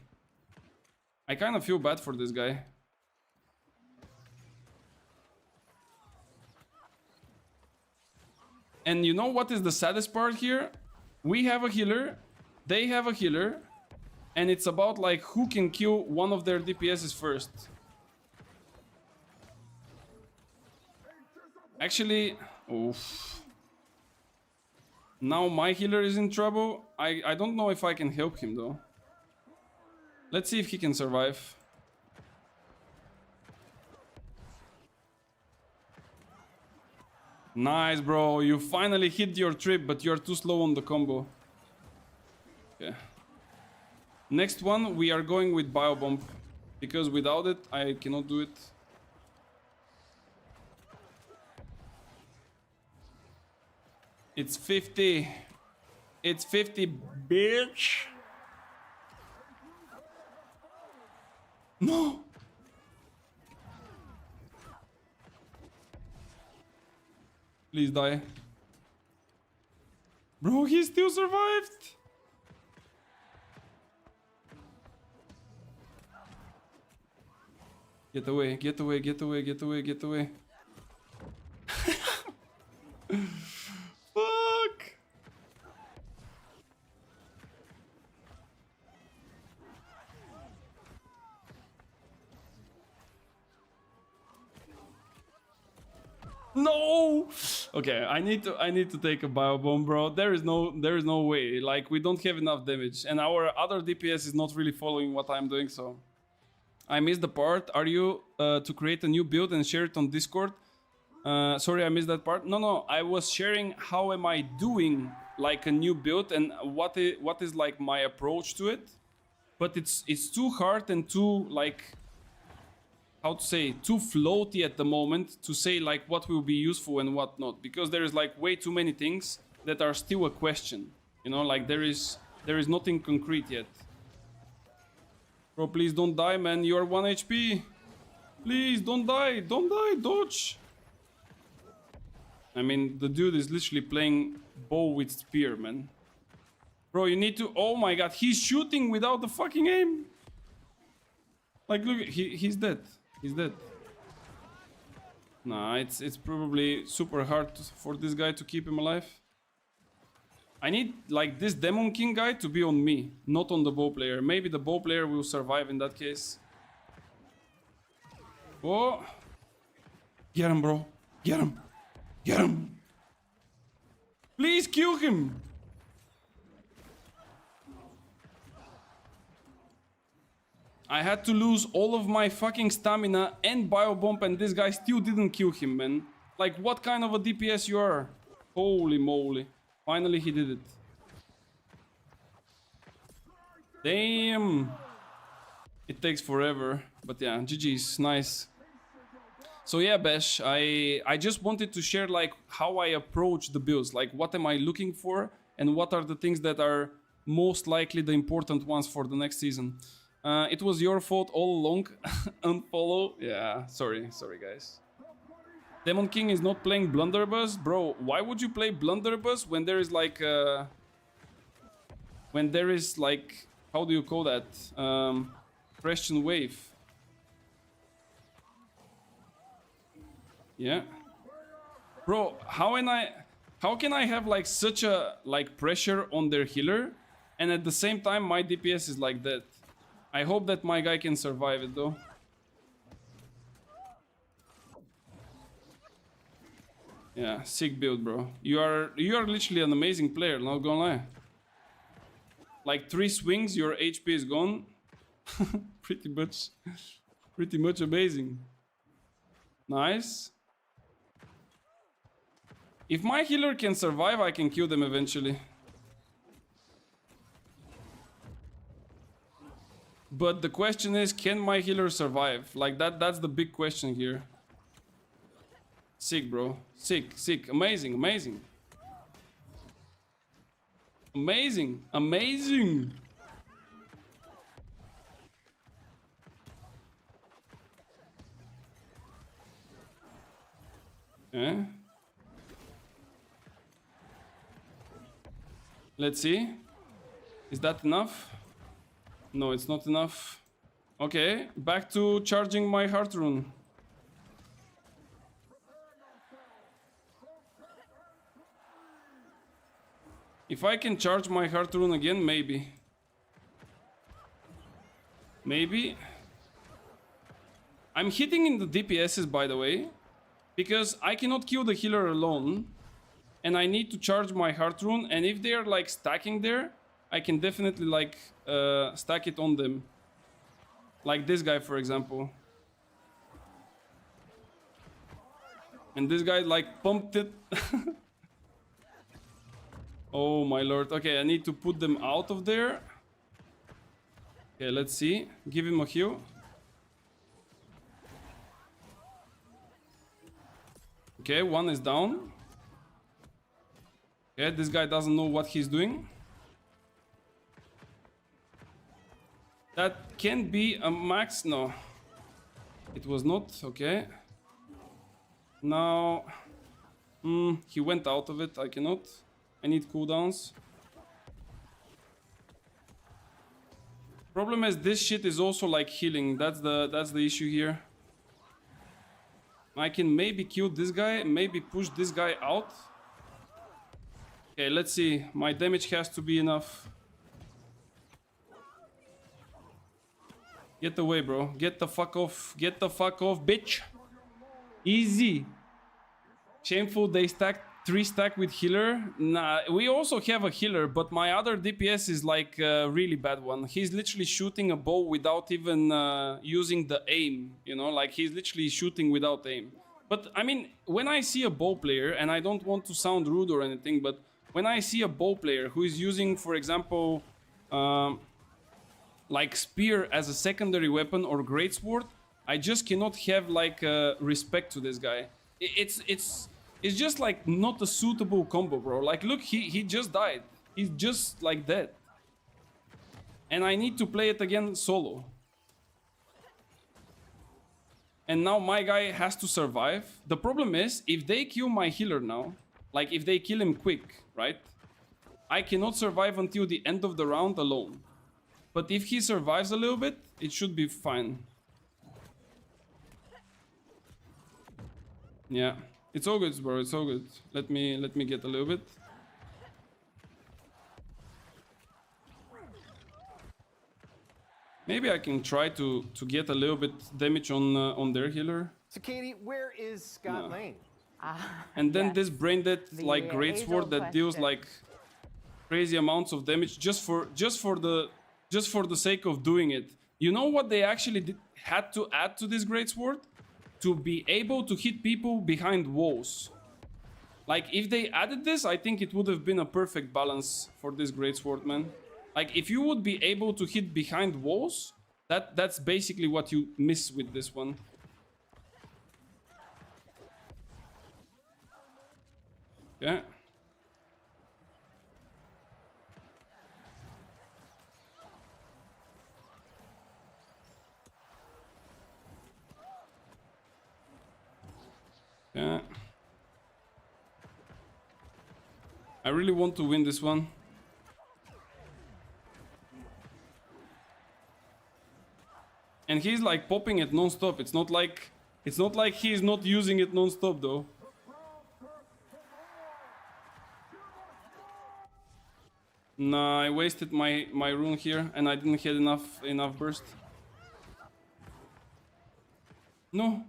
I kind of feel bad for this guy. And you know what is the saddest part here? We have a healer, they have a healer, and it's about like who can kill one of their DPSs first. Actually, oof. Now my healer is in trouble. I don't know if I can help him though. Let's see if he can survive. Nice, bro. You finally hit your trip, but you're too slow on the combo. Okay. Next one, we are going with Biobomb, because without it, I cannot do it. It's 50. It's 50, bitch. No. Please die. Bro, he still survived. Get away, get away, get away, get away, get away. Fuck. No. Okay, I need to take a biobomb, bro. There is no way. Like, we don't have enough damage, and our other DPS is not really following what I'm doing. So I missed the part. Are you to create a new build and share it on Discord? Sorry, I missed that part. No, I was sharing how am I doing like a new build and what is like my approach to it. But it's too hard and too like, how to say, too floaty at the moment to say like what will be useful and what not, because there is like way too many things that are still a question, you know, like there is nothing concrete yet. Bro, please don't die, man. You are 1 HP. Please don't die, dodge. I mean, the dude is literally playing bow with spear, man. Bro, you need to, oh my god, he's shooting without the fucking aim. Like, look, he's dead. He's dead. Nah, it's probably super hard for this guy to keep him alive. I need like this Demon King guy to be on me, not on the bow player. Maybe the bow player will survive in that case. Oh. Get him, bro. Get him. Get him. Please kill him. I had to lose all of my fucking stamina and biobomb and this guy still didn't kill him, man. Like, what kind of a DPS you are? Holy moly. Finally he did it. Damn. It takes forever. But yeah, GG's. Nice. So yeah, Bash, I just wanted to share like how I approach the builds. Like, what am I looking for? And what are the things that are most likely the important ones for the next season? It was your fault all along. Unfollow. Yeah, sorry guys. Demon King is not playing Blunderbuss? Bro, why would you play Blunderbuss when there is like... how do you call that? Christian Wave. Yeah. Bro, how can I have like such a like pressure on their healer and at the same time my DPS is like that? I hope that my guy can survive it though. Yeah, sick build, bro. You are literally an amazing player, not gonna lie. Like 3 swings, your HP is gone. pretty much amazing. Nice. If my healer can survive, I can kill them eventually. But the question is, can my healer survive? Like that's the big question here. Sick, bro. Sick. Amazing. Yeah. Let's see. Is that enough? No, it's not enough. Okay, back to charging my heart rune. If I can charge my heart rune again, maybe. Maybe. I'm hitting in the DPSs, by the way, because I cannot kill the healer alone. And I need to charge my heart rune, and if they are like stacking there, I can definitely like stack it on them. Like this guy, for example. And this guy like pumped it. Oh my lord. Okay, I need to put them out of there. Okay, let's see. Give him a heal. Okay, one is down. Okay, this guy doesn't know what he's doing. That can be a max. No, it was not. Okay. Now, he went out of it. I cannot. I need cooldowns. Problem is, this shit is also like healing. That's the issue here. I can maybe kill this guy, maybe push this guy out. Okay, let's see. My damage has to be enough. Get away, bro. Get the fuck off. Get the fuck off, bitch. Easy. Shameful, they stacked 3 stack with healer. Nah, we also have a healer, but my other DPS is like a really bad one. He's literally shooting a bow without even using the aim, you know, like he's literally shooting without aim. But I mean, when I see a bow player, and I don't want to sound rude or anything, but when I see a bow player who is using, for example, like spear as a secondary weapon or greatsword, I just cannot have like respect to this guy. It's just like not a suitable combo, bro. Like, look, he just died. He's just like that. And I need to play it again solo. And now my guy has to survive. The problem is, if they kill my healer now, like if they kill him quick, right? I cannot survive until the end of the round alone. But if he survives a little bit, it should be fine. Yeah. It's all good, bro. It's all good. Let me get a little bit. Maybe I can try to get a little bit damage on their healer. So, Katie, where is Scott Lane? And then Yes. this brain dead The like great age-old sword that deals question. like crazy amounts of damage just for the sake of doing it. You know what they actually had to add to this great sword? To be able to hit people behind walls. Like if they added this, I think it would have been a perfect balance for this great sword, man. Like if you would be able to hit behind walls, that's basically what you miss with this one. Yeah. Yeah. I really want to win this one. And he's like popping it non-stop. It's not like he's not using it non-stop though. Nah, I wasted my rune here and I didn't hit enough burst. No.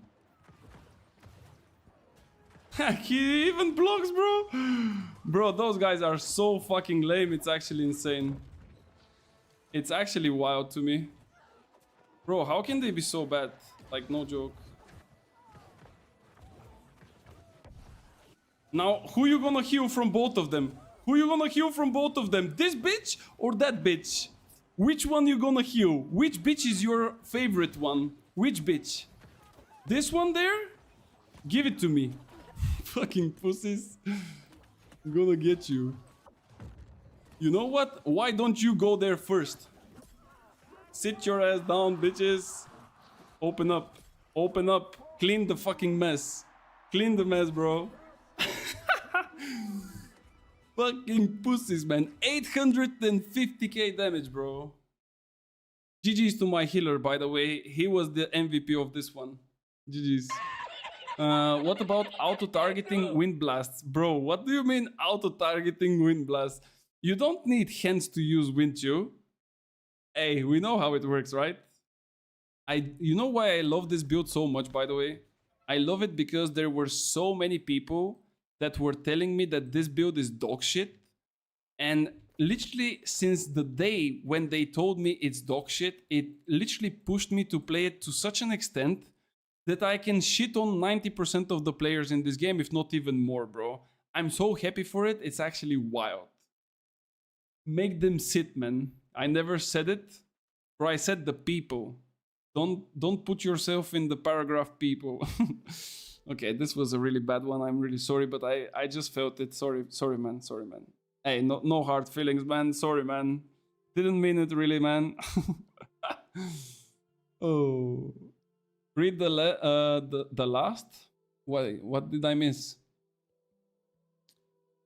He even blocks, bro. Bro, those guys are so fucking lame. It's actually insane. It's actually wild to me. Bro, how can they be so bad? Like, no joke. Now, who you gonna heal from both of them? Who you gonna heal from both of them? This bitch or that bitch? Which one you gonna heal? Which bitch is your favorite one? Which bitch? This one there? Give it to me. Fucking pussies. I'm gonna get you. You know what? Why don't you go there first? Sit your ass down, bitches. Open up. Open up. Clean the fucking mess. Clean the mess, bro. Fucking pussies, man. 850k damage, bro. GG's to my healer, by the way. He was the MVP of this one. GG's. What about auto-targeting wind blasts? Bro, what do you mean auto-targeting wind blasts? You don't need hands to use wind chill. Hey, we know how it works, right? You know why I love this build so much, by the way? I love it because there were so many people that were telling me that this build is dog shit. And literally since the day when they told me it's dog shit, it literally pushed me to play it to such an extent that I can shit on 90% of the players in this game, if not even more, bro. I'm so happy for it, it's actually wild. Make them sit, man. I never said it, bro, I said the people. Don't put yourself in the paragraph people. Okay, this was a really bad one. I'm really sorry, but I just felt it. Sorry, man. Sorry, man. Hey, no hard feelings, man. Sorry, man. Didn't mean it, really, man. Oh, read the last. What did I miss?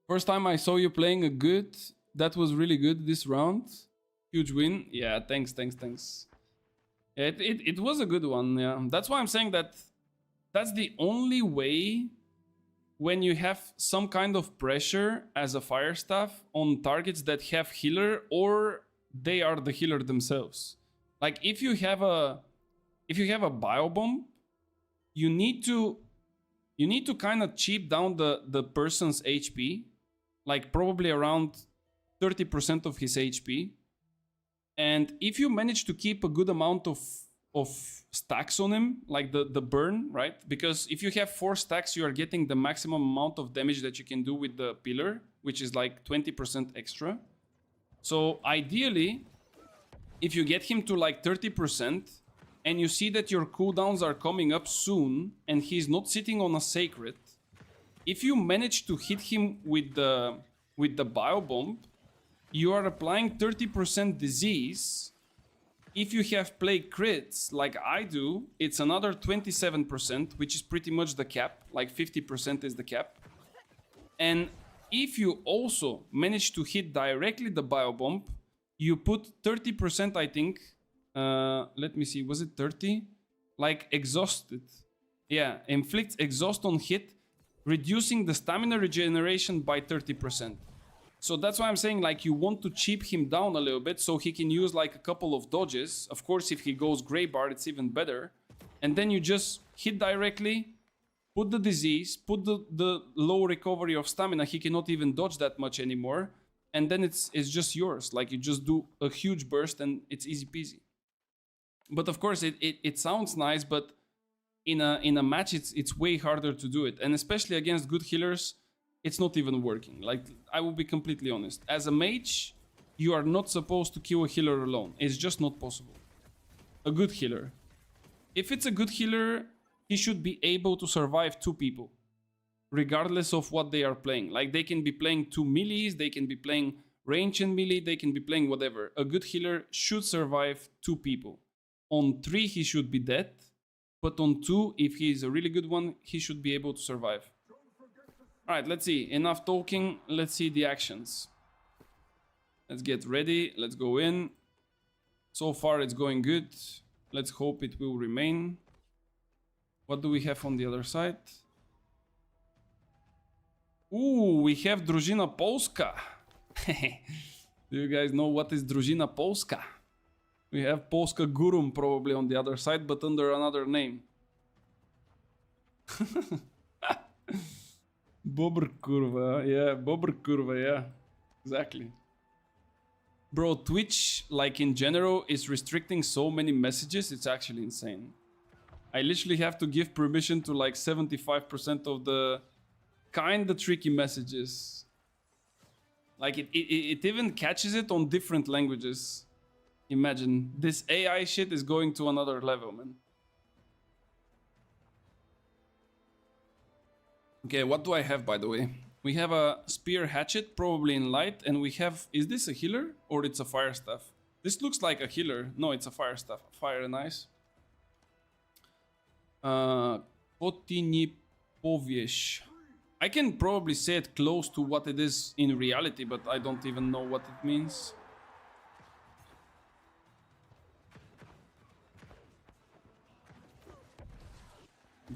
First time I saw you playing a good. That was really good this round. Huge win. Yeah, thanks. Yeah, it was a good one. Yeah, that's why I'm saying that. That's the only way when you have some kind of pressure as a fire staff on targets that have healer or they are the healer themselves. Like if you have a bio bomb, you need to kind of cheap down the person's HP, like probably around 30% of his HP. And if you manage to keep a good amount of stacks on him, like the burn, right? Because if you have 4 stacks, you are getting the maximum amount of damage that you can do with the pillar, which is like 20% extra. So ideally, if you get him to like 30% and you see that your cooldowns are coming up soon and he's not sitting on a sacred, if you manage to hit him with the bio bomb, you are applying 30% disease. If you have played crits, like I do, it's another 27%, which is pretty much the cap. Like 50% is the cap. And if you also manage to hit directly the biobomb, you put 30%, I think. Let me see, was it 30? Like exhausted. Yeah, inflicts exhaust on hit, reducing the stamina regeneration by 30%. So that's why I'm saying, like, you want to cheap him down a little bit so he can use like a couple of dodges. Of course, if he goes Grey Bard, it's even better. And then you just hit directly, put the disease, put the low recovery of stamina. He cannot even dodge that much anymore. And then it's just yours. Like, you just do a huge burst and it's easy peasy. But of course, it sounds nice, but in a match, it's way harder to do it. And especially against good healers, it's not even working. Like, I will be completely honest. As a mage, you are not supposed to kill a healer alone. It's just not possible. A good healer. If it's a good healer, he should be able to survive 2 people, regardless of what they are playing. Like, they can be playing 2 melees, they can be playing range and melee, they can be playing whatever. A good healer should survive 2 people. On 3, he should be dead, but on 2, if he is a really good one, he should be able to survive. Alright, let's see. Enough talking, let's see the actions. Let's get ready, let's go in. So far it's going good. Let's hope it will remain. What do we have on the other side? Ooh, we have Drużyna Polska. Do you guys know what is Drużyna Polska? We have Polska Gurum probably on the other side, but under another name. Bobr kurwa, yeah, Bobr kurwa, yeah. Exactly. Bro, Twitch, like in general, is restricting so many messages, it's actually insane. I literally have to give permission to like 75% of the kinda tricky messages. Like it even catches it on different languages. Imagine, this AI shit is going to another level, man. Okay, what do I have, by the way? We have a spear hatchet, probably in light, and we have... Is this a healer or it's a fire staff? This looks like a healer. No, it's a fire staff. Fire and ice. Potini Poviesh. I can probably say it close to what it is in reality, but I don't even know what it means.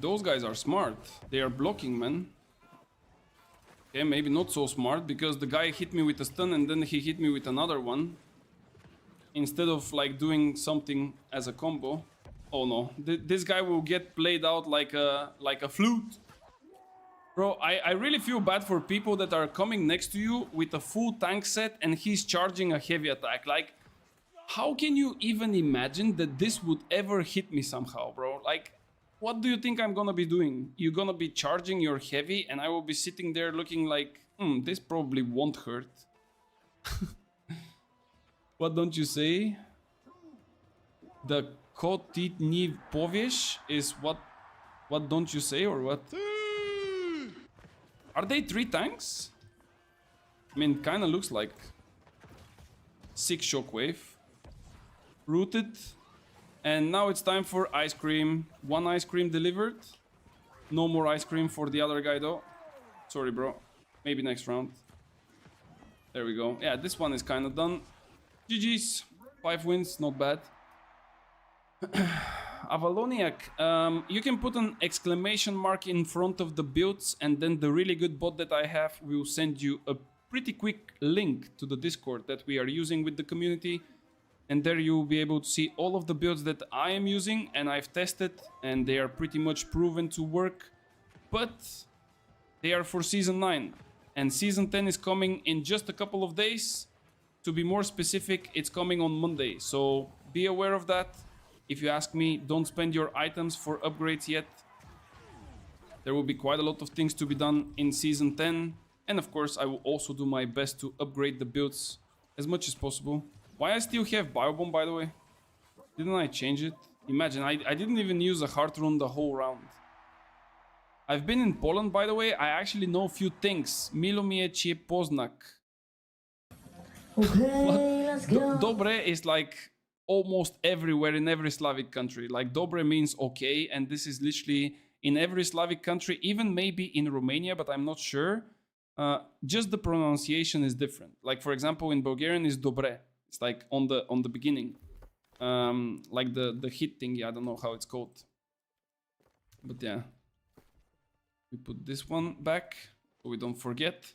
Those guys are smart. They are blocking, man. Okay, maybe not so smart, because the guy hit me with a stun and then he hit me with another one. Instead of like doing something as a combo. Oh no, this guy will get played out like a flute. Bro, I really feel bad for people that are coming next to you with a full tank set and he's charging a heavy attack. Like, how can you even imagine that this would ever hit me somehow, bro? Like, what do you think I'm gonna be doing? You're gonna be charging your heavy and I will be sitting there looking like, this probably won't hurt. What don't you say? The Kotitni Poviesh is what don't you say, or what? Are they 3 tanks? I mean, kinda looks like 6 shockwave. Rooted. And now it's time for ice cream. 1 ice cream delivered. No more ice cream for the other guy though. Sorry, bro. Maybe next round. There we go. Yeah, this one is kind of done. GG's. 5 wins, not bad. Avaloniac, you can put an exclamation mark in front of the builds, and then the really good bot that I have will send you a pretty quick link to the Discord that we are using with the community. And there you will be able to see all of the builds that I am using and I've tested, and they are pretty much proven to work. But they are for Season 9. And Season 10 is coming in just a couple of days. To be more specific, it's coming on Monday. So be aware of that. If you ask me, don't spend your items for upgrades yet. There will be quite a lot of things to be done in Season 10. And of course, I will also do my best to upgrade the builds as much as possible. Why I still have Biobomb, by the way? Didn't I change it? Imagine, I didn't even use a heart rune the whole round. I've been in Poland, by the way. I actually know a few things. Milomiecie Poznak. Okay, let's go. Dobre is like almost everywhere in every Slavic country. Like, Dobre means okay, and this is literally in every Slavic country, even maybe in Romania, but I'm not sure. Just the pronunciation is different. Like, for example, in Bulgarian is Dobre. It's like on the beginning. Like the hit thingy, I don't know how it's called. But yeah. We put this one back so we don't forget.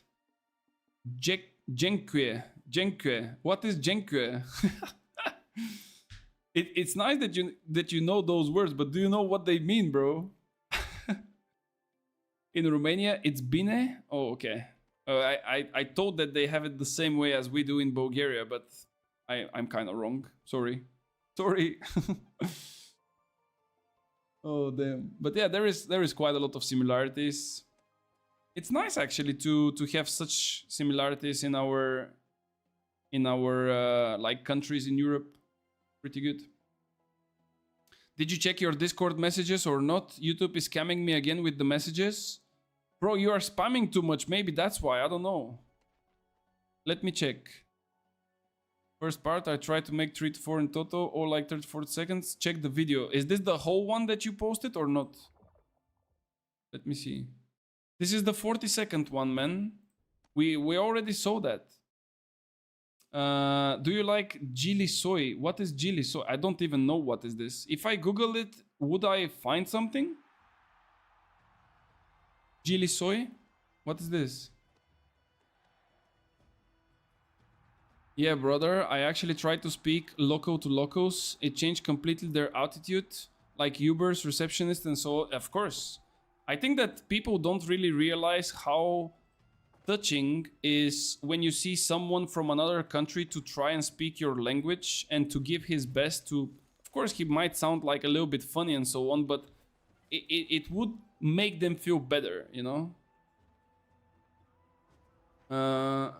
Dziękuję. What is dziękuję? It's nice that you know those words, but do you know what they mean, bro? In Romania, it's bine. Oh, okay. I thought that they have it the same way as we do in Bulgaria, but I'm kind of wrong. Sorry. Oh damn. But yeah, there is quite a lot of similarities. It's nice actually to have such similarities in our like countries in Europe. Pretty good. Did you check your Discord messages or not? YouTube is scamming me again with the messages. Bro, you are spamming too much. Maybe that's why. I don't know. Let me check. First part, I tried to make 3 to 4 in total, or like 30 to 40 seconds. Check the video. Is this the whole one that you posted or not? Let me see. This is the 40-second one, man. We already saw that. Do you like chili soy? What is chili soy? I don't even know what is this. If I Google it, would I find something? Chili soy? What is this? Yeah, brother, I actually tried to speak loco to locos. It changed completely their attitude, like Uber's receptionist and so on. Of course. I think that people don't really realize how touching is when you see someone from another country to try and speak your language and to give his best to... Of course, he might sound like a little bit funny and so on, but it would make them feel better, you know?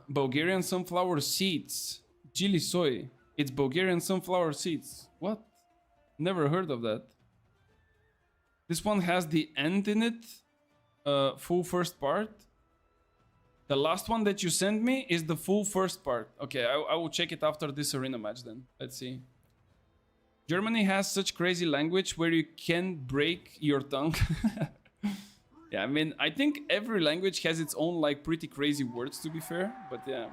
Bulgarian sunflower seeds. Chili soy. It's Bulgarian sunflower seeds. What? Never heard of that. This one has the end in it. Full first part. The last one that you sent me is the full first part. Okay, I will check it after this arena match then. Let's see. Germany has such crazy language where you can break your tongue. Yeah, I mean, I think every language has its own, like, pretty crazy words, to be fair. But yeah.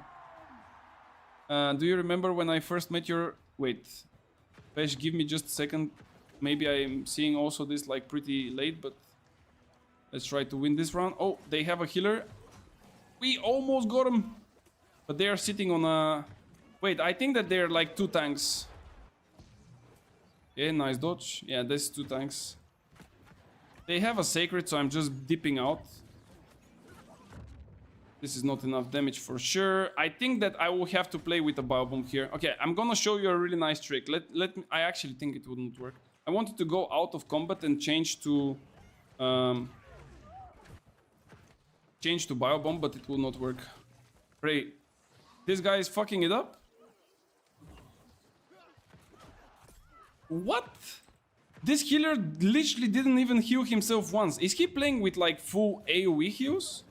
Do you remember when I first met your... Wait. Pesh, give me just a second. Maybe I'm seeing also this, like, pretty late, but... Let's try to win this round. Oh, they have a healer. We almost got him. But they are sitting on a... Wait, I think that they're, like, 2 tanks. Yeah, nice dodge. Yeah, this is 2 tanks. They have a sacred, so I'm just dipping out. This is not enough damage for sure. I think that I will have to play with a biobomb here. Okay, I'm gonna show you a really nice trick. Let me, I actually think it wouldn't work. I wanted to go out of combat and change to biobomb, but it will not work. Pray. This guy is fucking it up. What? This healer literally didn't even heal himself once. Is he playing with like full AoE heals?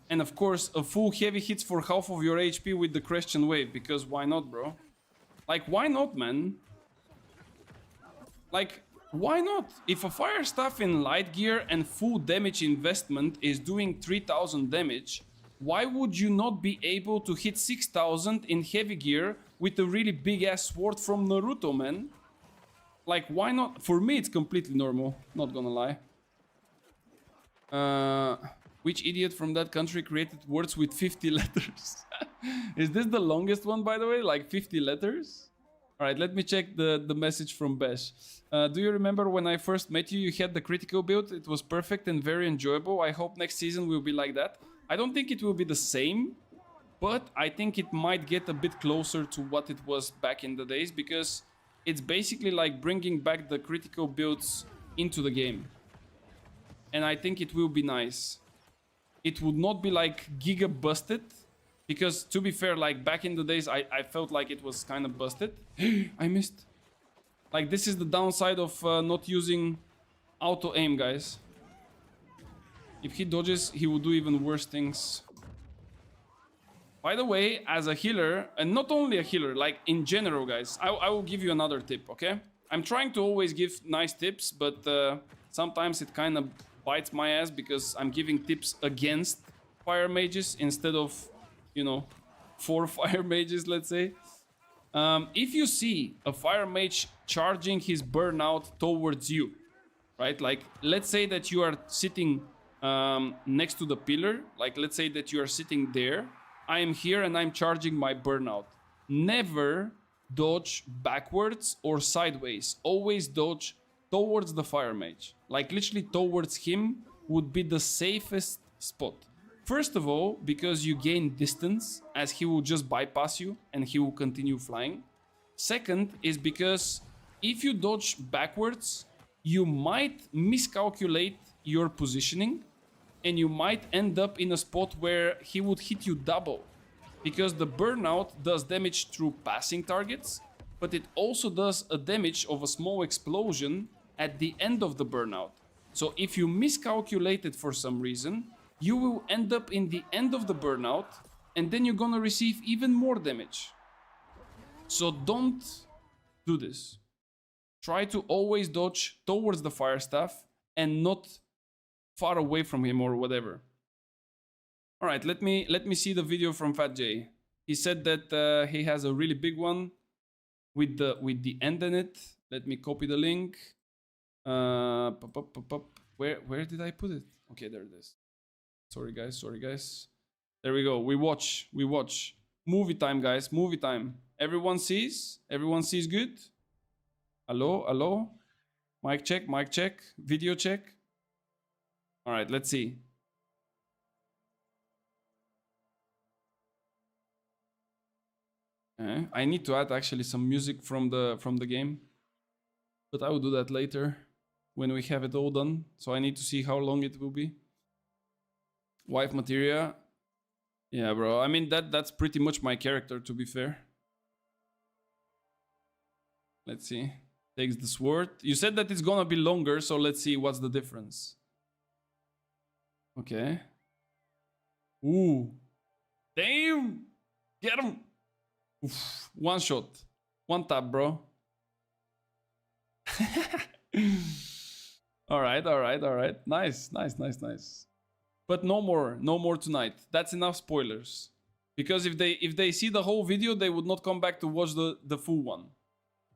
And of course, a full heavy hits for half of your HP with the Christian wave. Because why not, bro? Like, why not, man? Like, why not? If a fire staff in light gear and full damage investment is doing 3000 damage, why would you not be able to hit 6000 in heavy gear with a really big ass sword from Naruto, man? Like, why not? For me, it's completely normal. Not gonna lie. Which idiot from that country created words with 50 letters? Is this the longest one, by the way? Like 50 letters? Alright, let me check the message from Besh. Do you remember when I first met you, you had the critical build? It was perfect and very enjoyable. I hope next season will be like that. I don't think it will be the same, but I think it might get a bit closer to what it was back in the days, because it's basically like bringing back the critical builds into the game. And I think it will be nice. It would not be like giga busted, because to be fair, like back in the days, I felt like it was kind of busted. I missed. Like, this is the downside of not using auto aim, guys. If he dodges, he will do even worse things. By the way, as a healer, and not only a healer, like in general, guys, I will give you another tip, okay? I'm trying to always give nice tips, but sometimes it kind of bites my ass because I'm giving tips against fire mages instead of, you know, for fire mages, let's say. If you see a fire mage charging his burnout towards you, right? Like, let's say that you are sitting next to the pillar. Like, let's say that you are sitting there I am here and I'm charging my burnout. Never dodge backwards or sideways. Always dodge towards the fire mage. Like literally towards him would be the safest spot. First of all, because you gain distance as he will just bypass you and he will continue flying. Second is because if you dodge backwards, you might miscalculate your positioning and you might end up in a spot where he would hit you double. Because the burnout does damage through passing targets, but it also does a damage of a small explosion at the end of the burnout. So if you miscalculate it for some reason, you will end up in the end of the burnout and then you're gonna receive even more damage. So don't do this. Try to always dodge towards the fire staff and not far away from him or whatever. All right, let me see the video from Fat J. He said that he has a really big one with the end in it. Let me copy the link. Where did I put it? Okay, there it is. Sorry guys. There we go. We watch. Movie time, guys. Movie time. Everyone sees good. Hello. Mic check. Video check. All right, let's see. I need to add actually some music from the game, but I will do that later when we have it all done. So I need to see how long it will be. Wife materia. Yeah, bro. I mean that's pretty much my character, to be fair. Let's see. Takes the sword. You said that it's gonna be longer, so let's see what's the difference. Okay. Ooh. Damn. Get him. Oof. One shot. One tap, bro. All right. Nice. But no more tonight. That's enough spoilers. Because if they see the whole video, they would not come back to watch the full one.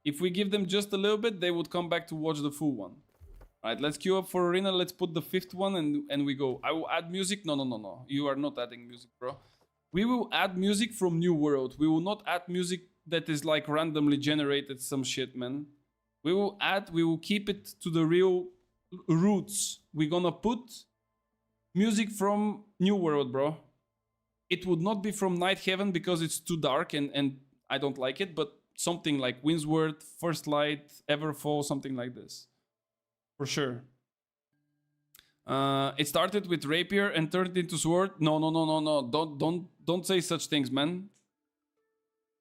If we give them just a little bit, they would come back to watch the full one. All right, let's queue up for arena. Let's put the 5th one and we go. I will add music. No. You are not adding music, bro. We will add music from New World. We will not add music that is like randomly generated some shit, man. We will keep it to the real roots. We're gonna put music from New World, bro. It would not be from Night Heaven because it's too dark and I don't like it, but something like Windsward, First Light, Everfall, something like this. For sure. It started with rapier and turned into sword. No. Don't say such things, man.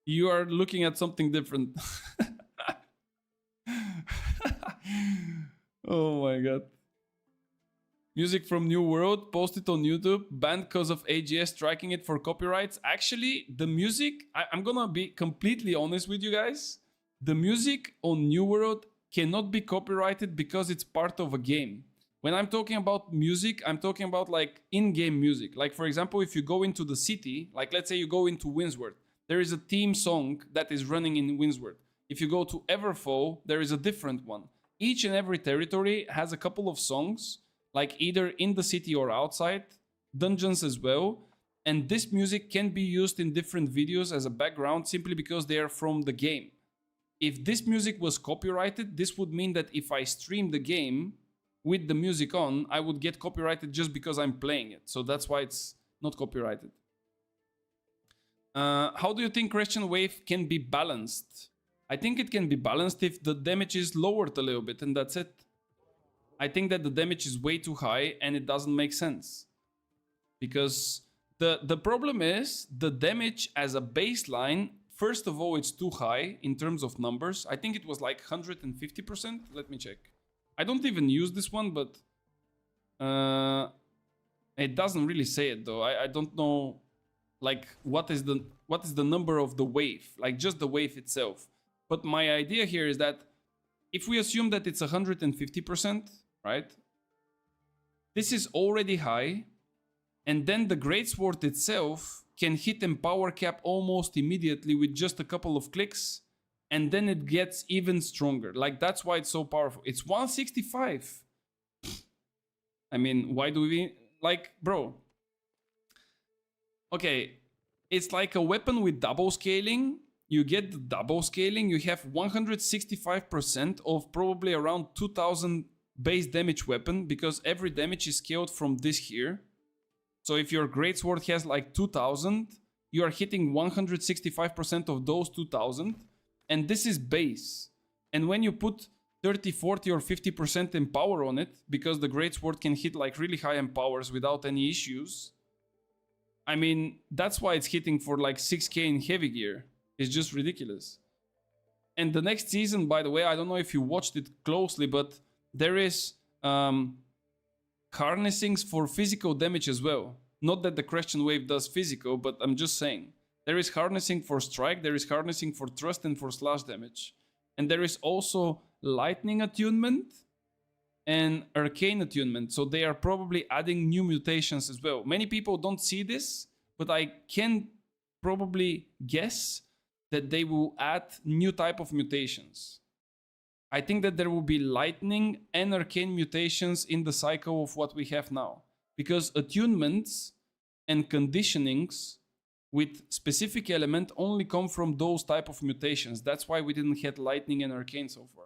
You are looking at something different. Oh my god. Music from New World, posted on YouTube, banned because of AGS striking it for copyrights. Actually, the music, I'm gonna be completely honest with you guys. The music on New World cannot be copyrighted because it's part of a game. When I'm talking about music, I'm talking about like in-game music. Like for example, if you go into the city, like let's say you go into Windsward, there is a theme song that is running in Windsward. If you go to Everfall, there is a different one. Each and every territory has a couple of songs, like either in the city or outside, dungeons as well. And this music can be used in different videos as a background simply because they are from the game. If this music was copyrighted, this would mean that if I stream the game with the music on, I would get copyrighted just because I'm playing it. So that's why it's not copyrighted. How do you think Christian Wave can be balanced? I think it can be balanced if the damage is lowered a little bit and that's it. I think that the damage is way too high and it doesn't make sense. Because the problem is the damage as a baseline, first of all, it's too high in terms of numbers. I think it was like 150%. Let me check. I don't even use this one, but it doesn't really say it though. I don't know like what is the number of the wave, like just the wave itself. But my idea here is that if we assume that it's 150%, right? This is already high, and then the Greatsword itself can hit Empower Cap almost immediately with just a couple of clicks, and then it gets even stronger. Like that's why it's so powerful. It's 165. I mean, why do we like, bro? Okay, it's like a weapon with double scaling. You get the double scaling, you have 165% of probably around 2000 base damage weapon, because every damage is scaled from this here. So if your greatsword has like 2000, you are hitting 165% of those 2000, and this is base. And when you put 30, 40 or 50% empower on it, because the greatsword can hit like really high empowers without any issues, I mean, that's why it's hitting for like 6k in heavy gear. It's just ridiculous. And the next season, by the way, I don't know if you watched it closely, but there is harnessings for physical damage as well. Not that the Christian wave does physical, but I'm just saying. There is harnessing for strike, there is harnessing for thrust and for slash damage. And there is also lightning attunement and arcane attunement. So they are probably adding new mutations as well. Many people don't see this, but I can probably guess that they will add new type of mutations. I think that there will be lightning and arcane mutations in the cycle of what we have now. Because attunements and conditionings with specific element only come from those type of mutations. That's why we didn't have lightning and arcane so far.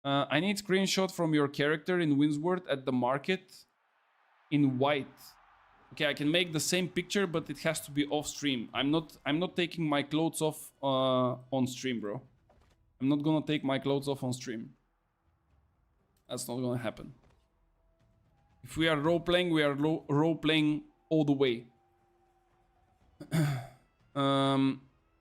I need screenshot from your character in Windsward at the market in white. Okay, I can make the same picture, but it has to be off stream. I'm not taking my clothes off on stream, bro. I'm not gonna take my clothes off on stream. That's not gonna happen. If we are role-playing, we are role-playing all the way.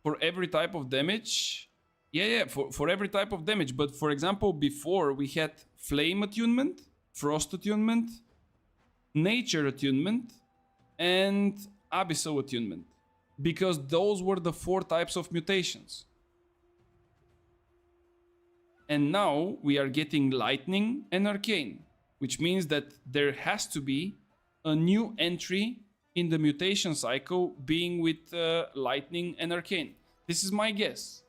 For every type of damage... Yeah, for every type of damage. But for example, before we had Flame attunement, Frost attunement, Nature attunement, and Abyssal attunement. Because those were the 4 types of mutations. And now we are getting Lightning and Arcane, which means that there has to be a new entry in the mutation cycle being with Lightning and Arcane. This is my guess.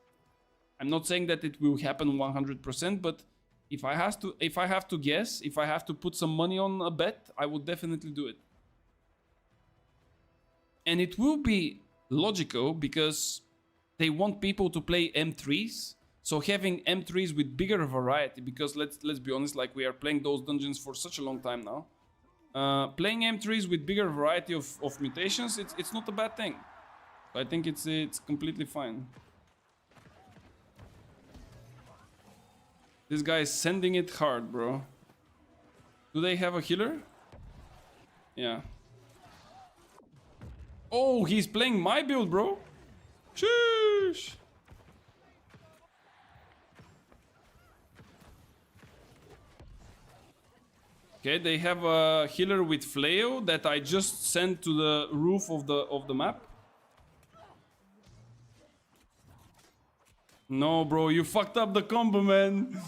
I'm not saying that it will happen 100%, but if I have to guess, if I have to put some money on a bet, I would definitely do it. And it will be logical because they want people to play M3s. So having M3s with bigger variety, because let's be honest, like we are playing those dungeons for such a long time now. Playing M3s with bigger variety of mutations, it's not a bad thing. I think it's completely fine. This guy is sending it hard, bro. Do they have a healer? Yeah. Oh, he's playing my build, bro. Sheesh. Okay, they have a healer with flail that I just sent to the roof of the map. No, bro, you fucked up the combo, man.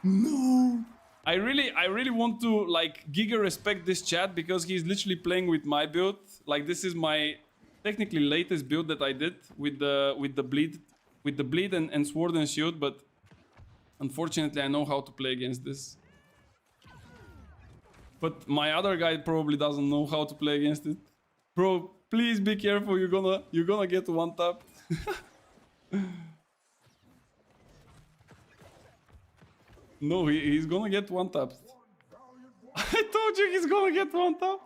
No. I really want to like giga respect this chat because he's literally playing with my build. Like this is my technically latest build that I did with the bleed and sword and shield, but unfortunately I know how to play against this. But my other guy probably doesn't know how to play against it. Bro, please be careful, you're gonna get one tap. No, he's gonna get one tap. I told you he's gonna get one tap.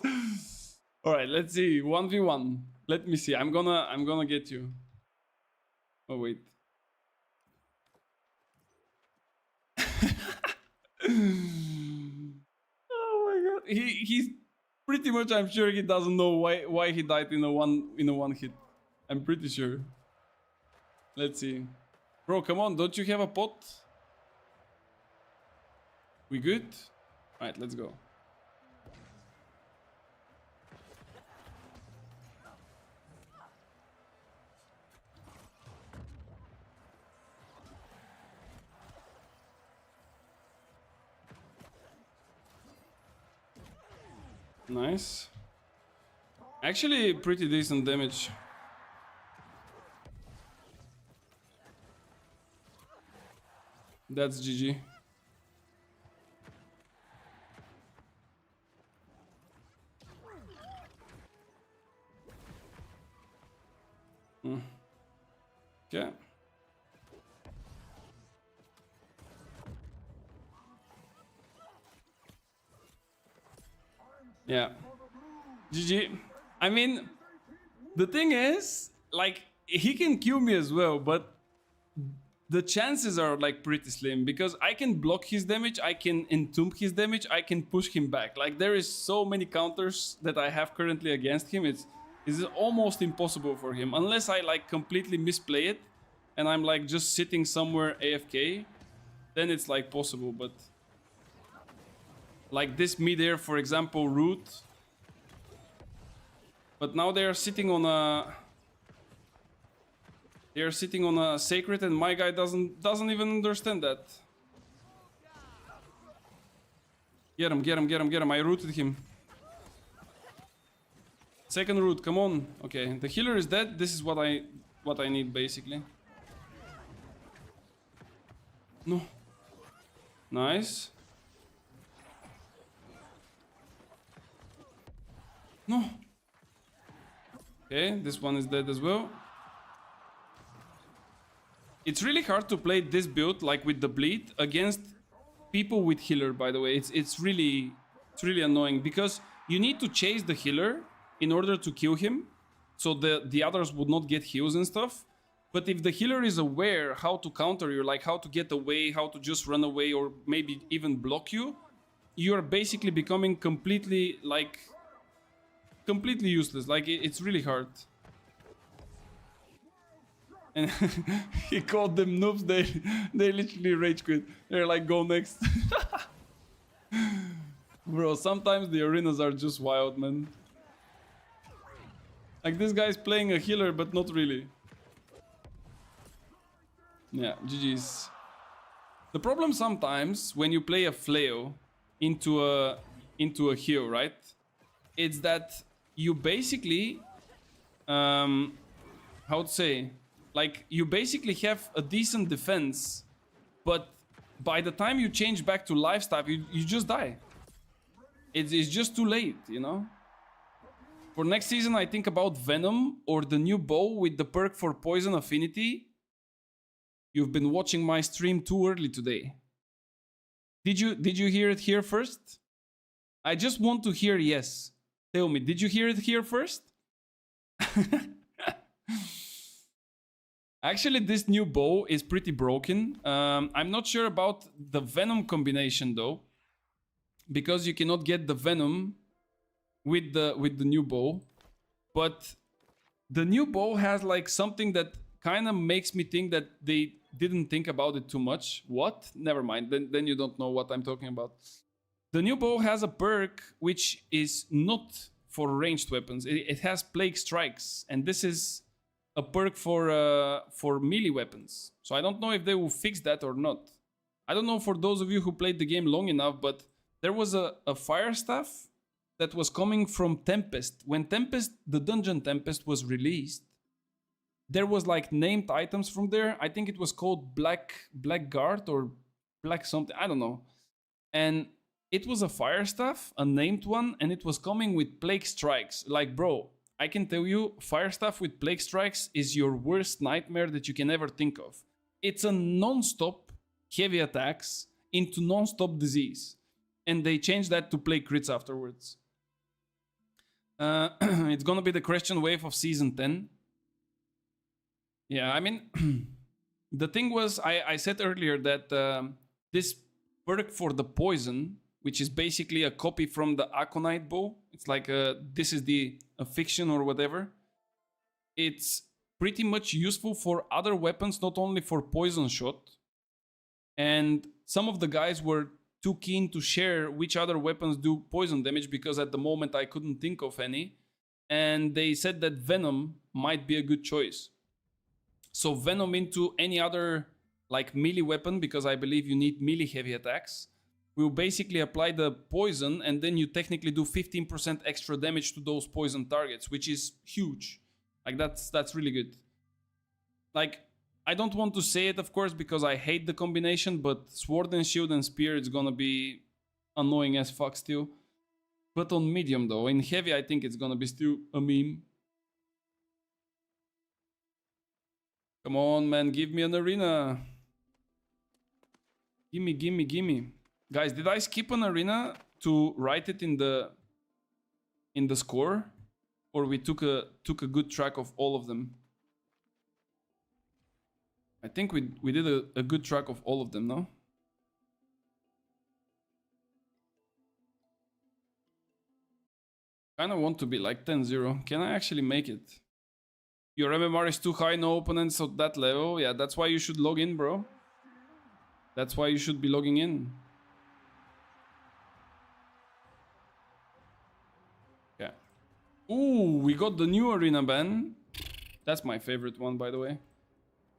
All right, let's see. 1v1. Let me see. I'm gonna get you. Oh wait. Oh my god. He's pretty much, I'm sure he doesn't know why he died in a one hit. I'm pretty sure. Let's see. Bro, come on, don't you have a pot? We good? Alright, let's go. Nice. Actually, pretty decent damage. That's GG. Okay. Yeah. GG. I mean, the thing is, like, he can kill me as well, but the chances are like pretty slim because I can block his damage, I can entomb his damage, I can push him back. Like, there is so many counters that I have currently against him. It's almost impossible for him unless I like completely misplay it and I'm like just sitting somewhere AFK. Then it's like possible, but like this mid-air, for example, root. But now they are sitting on a sacred, and my guy doesn't even understand that. Get him, get him, get him, get him. I rooted him. Second root, come on. Okay, the healer is dead. This is what I need basically. No. Nice. No. Okay, this one is dead as well. It's really hard to play this build, like with the bleed, against people with healer, by the way. It's really annoying because you need to chase the healer in order to kill him, so the others would not get heals and stuff. But if the healer is aware how to counter you, like how to get away, how to just run away, or maybe even block you, you are basically becoming completely useless. Like, it's really hard. And he called them noobs. They literally rage quit. They're like, go next. Bro, sometimes the arenas are just wild, man. Like, this guy's playing a healer, but not really. Yeah, GG's. The problem sometimes when you play a flail into a heal, right? It's that you basically, how to say, like, you basically have a decent defense, but by the time you change back to lifestyle, you just die. It's just too late, you know? For next season, I think about Venom or the new bow with the perk for poison affinity. You've been watching my stream too early today. Did you hear it here first? I just want to hear yes. Tell me, did you hear it here first? Actually, this new bow is pretty broken. I'm not sure about the Venom combination though, because you cannot get the Venom with the new bow. But the new bow has like something that kind of makes me think that they didn't think about it too much. What? Never mind. Then you don't know what I'm talking about. The new bow has a perk which is not for ranged weapons. It has Plague Strikes, and this is a perk for melee weapons. So I don't know if they will fix that or not. I don't know for those of you who played the game long enough, but there was a fire staff that was coming from Tempest. When the Dungeon Tempest was released, there was like named items from there. I think it was called Black Guard or Black something, I don't know. And it was a fire staff, a named one, and it was coming with Plague Strikes. Like, bro, I can tell you, fire staff with Plague Strikes is your worst nightmare that you can ever think of. It's a non-stop heavy attacks into non-stop disease. And they changed that to Plague Crits afterwards. It's gonna be the Christian wave of Season 10. Yeah, I mean, the thing was, I said earlier that this perk for the poison, which is basically a copy from the Aconite bow, it's like this is the fiction or whatever. It's pretty much useful for other weapons, not only for poison shot. And some of the guys were too keen to share which other weapons do poison damage, because at the moment I couldn't think of any. And they said that Venom might be a good choice. So Venom into any other like melee weapon, because I believe you need melee heavy attacks, will basically apply the poison, and then you technically do 15% extra damage to those poison targets, which is huge. Like, that's really good. Like, I don't want to say it, of course, because I hate the combination, but Sword and Shield and Spear, it's gonna be annoying as fuck still. But on medium though, in heavy I think it's gonna be still a meme. Come on, man, give me an arena. Gimme, gimme, gimme. Guys, did I skip an arena to write it in the score? Or we took a good track of all of them? I think we did a good track of all of them, no? Kinda want to be like 10-0. Can I actually make it? Your MMR is too high, no opponents at that level. Yeah, that's why you should log in, bro. That's why you should be logging in. Yeah. Ooh, we got the new arena ban. That's my favorite one, by the way.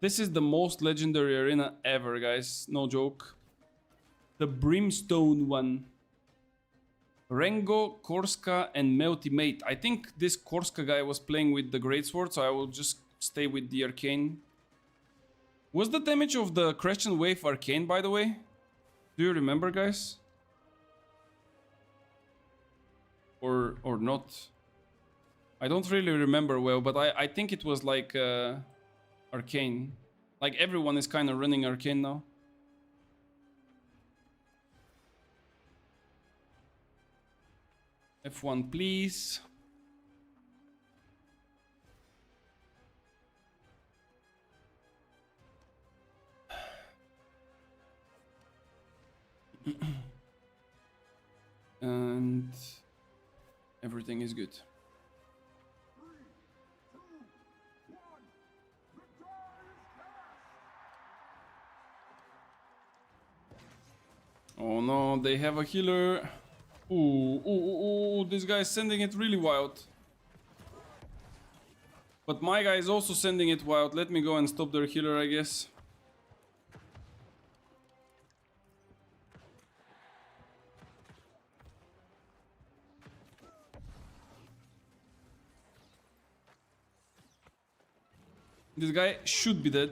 This is the most legendary arena ever, guys. No joke. The Brimstone one. Rengo, Korska, and Meltimate. I think this Korska guy was playing with the Greatsword, so I will just stay with the Arcane. Was the damage of the Crescent Wave Arcane, by the way? Do you remember, guys? Or not? I don't really remember well, but I think it was like Arcane. Like everyone is kind of running Arcane now. F1, please. And everything is good. Oh no, they have a healer. Ooh, this guy is sending it really wild. But my guy is also sending it wild. Let me go and stop their healer, I guess. This guy should be dead.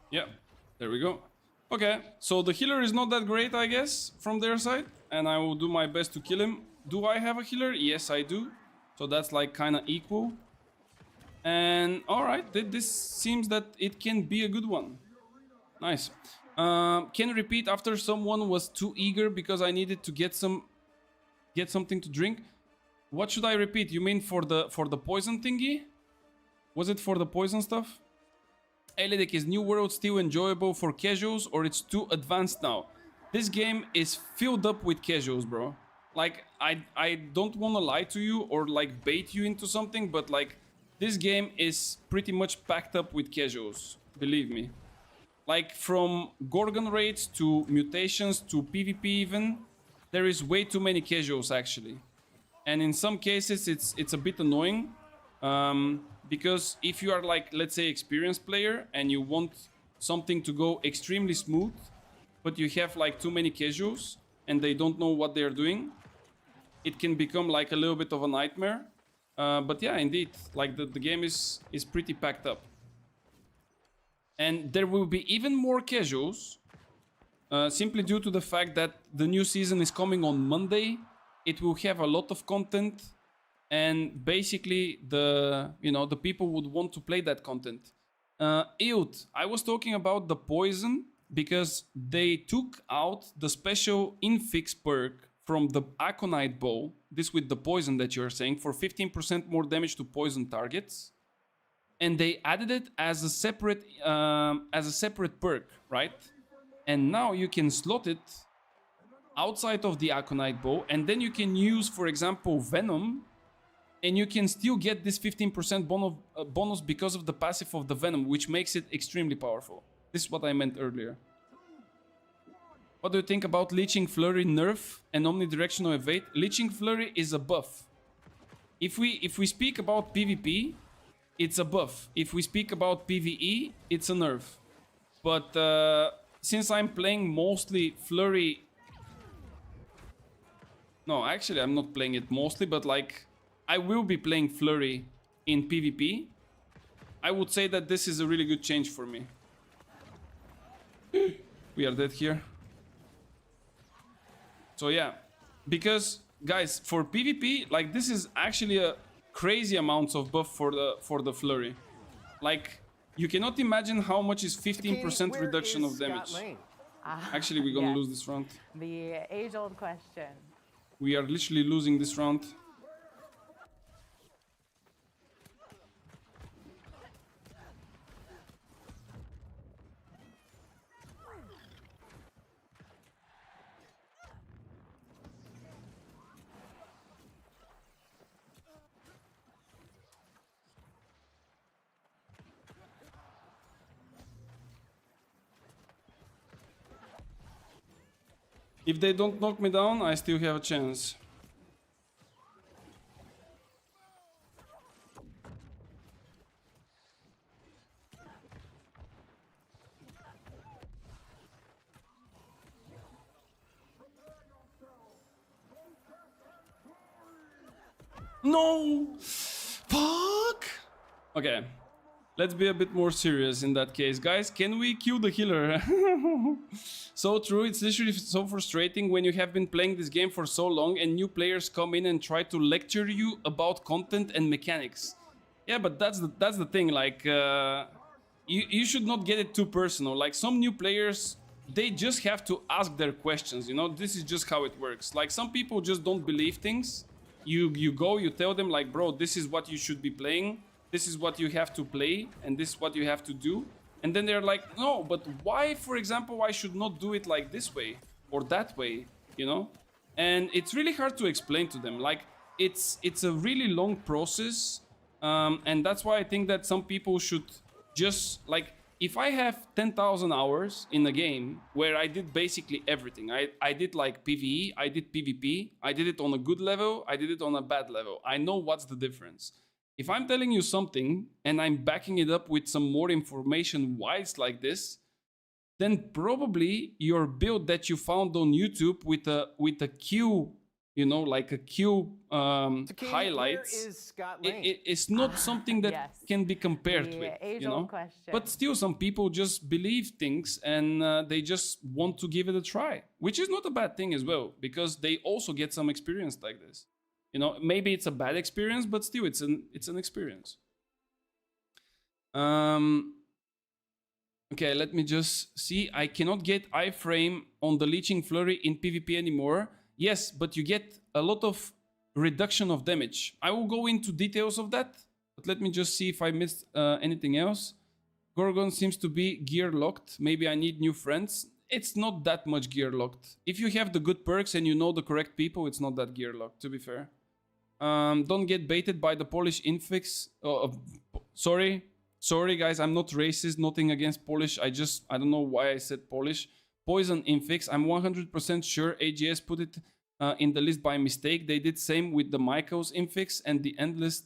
Yeah, there we go. Okay, so the healer is not that great, I guess, from their side. And I will do my best to kill him. Do I have a healer? Yes, I do. So that's like kind of equal. And alright, this seems that it can be a good one. Nice. Can you repeat after someone was too eager because I needed to get something to drink? What should I repeat? You mean for the poison thingy? Was it for the poison stuff? Elidic, is New World still enjoyable for casuals or it's too advanced now? This game is filled up with casuals, bro. Like, I don't want to lie to you or like bait you into something, but like this game is pretty much packed up with casuals, believe me. Like from Gorgon raids to mutations to PvP even, there is way too many casuals actually. And in some cases it's a bit annoying. Because if you are like, let's say, experienced player and you want something to go extremely smooth, but you have like too many casuals and they don't know what they're doing, it can become like a little bit of a nightmare. But yeah, indeed, like the game is pretty packed up. And there will be even more casuals, simply due to the fact that the new season is coming on Monday. It will have a lot of content. And basically, the people would want to play that content. Ilt, I was talking about the poison because they took out the special infix perk from the Aconite bow. This with the poison that you're saying for 15% more damage to poison targets, and they added it as a separate perk, right? And now you can slot it outside of the Aconite bow, and then you can use, for example, Venom. And you can still get this 15% bonus because of the passive of the Venom, which makes it extremely powerful. This is what I meant earlier. What do you think about Leeching Flurry nerf and omnidirectional evade? Leeching Flurry is a buff. If we speak about PvP, it's a buff. If we speak about PvE, it's a nerf. But since I'm playing mostly Flurry... No, actually I'm not playing it mostly, but like... I will be playing Flurry in PvP. I would say that this is a really good change for me. We are dead here. So yeah, because guys, for PvP, like this is actually crazy amounts of buff for the flurry. Like, you cannot imagine how much is 15% reduction of damage. Actually, we're gonna lose this round. The age-old question. We are literally losing this round. If they don't knock me down, I still have a chance. No! Fuck! Okay. Let's be a bit more serious in that case. Guys, can we kill the healer? So true, it's literally so frustrating when you have been playing this game for so long and new players come in and try to lecture you about content and mechanics. Yeah, but that's the thing, like, you should not get it too personal. Like, some new players, they just have to ask their questions, you know? This is just how it works. Like, some people just don't believe things. You go, you tell them, like, bro, this is what you should be playing. This is what you have to play, and this is what you have to do. And then they're like, no, but why, for example, I should not do it like this way or that way, you know? And it's really hard to explain to them. Like, it's a really long process, and that's why I think that some people should just, like, if I have 10,000 hours in a game where I did basically everything, I did like PvE, I did PvP, I did it on a good level, I did it on a bad level. I know what's the difference. If I'm telling you something and I'm backing it up with some more information why it's like this, then probably your build that you found on YouTube with a Q, you know, like a Q highlights, it's not something that can be compared with, you know. But still, some people just believe things and they just want to give it a try, which is not a bad thing as well, because they also get some experience like this. You know, maybe it's a bad experience, but still, it's an experience. Okay, let me just see. I cannot get iframe on the leeching flurry in PvP anymore. Yes, but you get a lot of reduction of damage. I will go into details of that, but let me just see if I missed anything else. Gorgon seems to be gear locked. Maybe I need new friends. It's not that much gear locked. If you have the good perks and you know the correct people, it's not that gear locked, to be fair. Don't get baited by the Polish infix. Sorry guys, I'm not racist, nothing against Polish. I don't know why I said Polish. Poison infix, I'm 100% sure AGS put it in the list by mistake. They did same with the Michael's infix and the Endless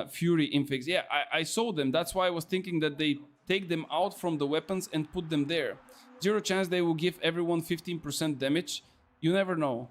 Fury infix. Yeah, I saw them. That's why I was thinking that they take them out from the weapons and put them there. 0 chance they will give everyone 15% damage. You never know.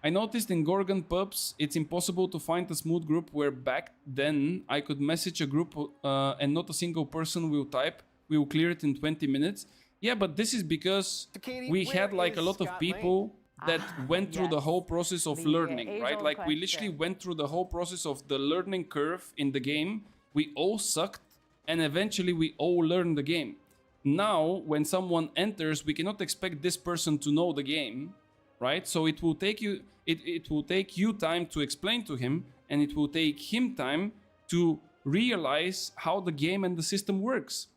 I noticed in Gorgon pubs, it's impossible to find a smooth group where back then I could message a group and not a single person will type. We will clear it in 20 minutes. Yeah, but this is because we had like a lot of people that went through the whole process of learning, right? Like we literally went through the whole process of the learning curve in the game. We all sucked and eventually we all learned the game. Now, when someone enters, we cannot expect this person to know the game, right? So it will take you it will take you time to explain to him, and it will take him time to realize how the game and the system works.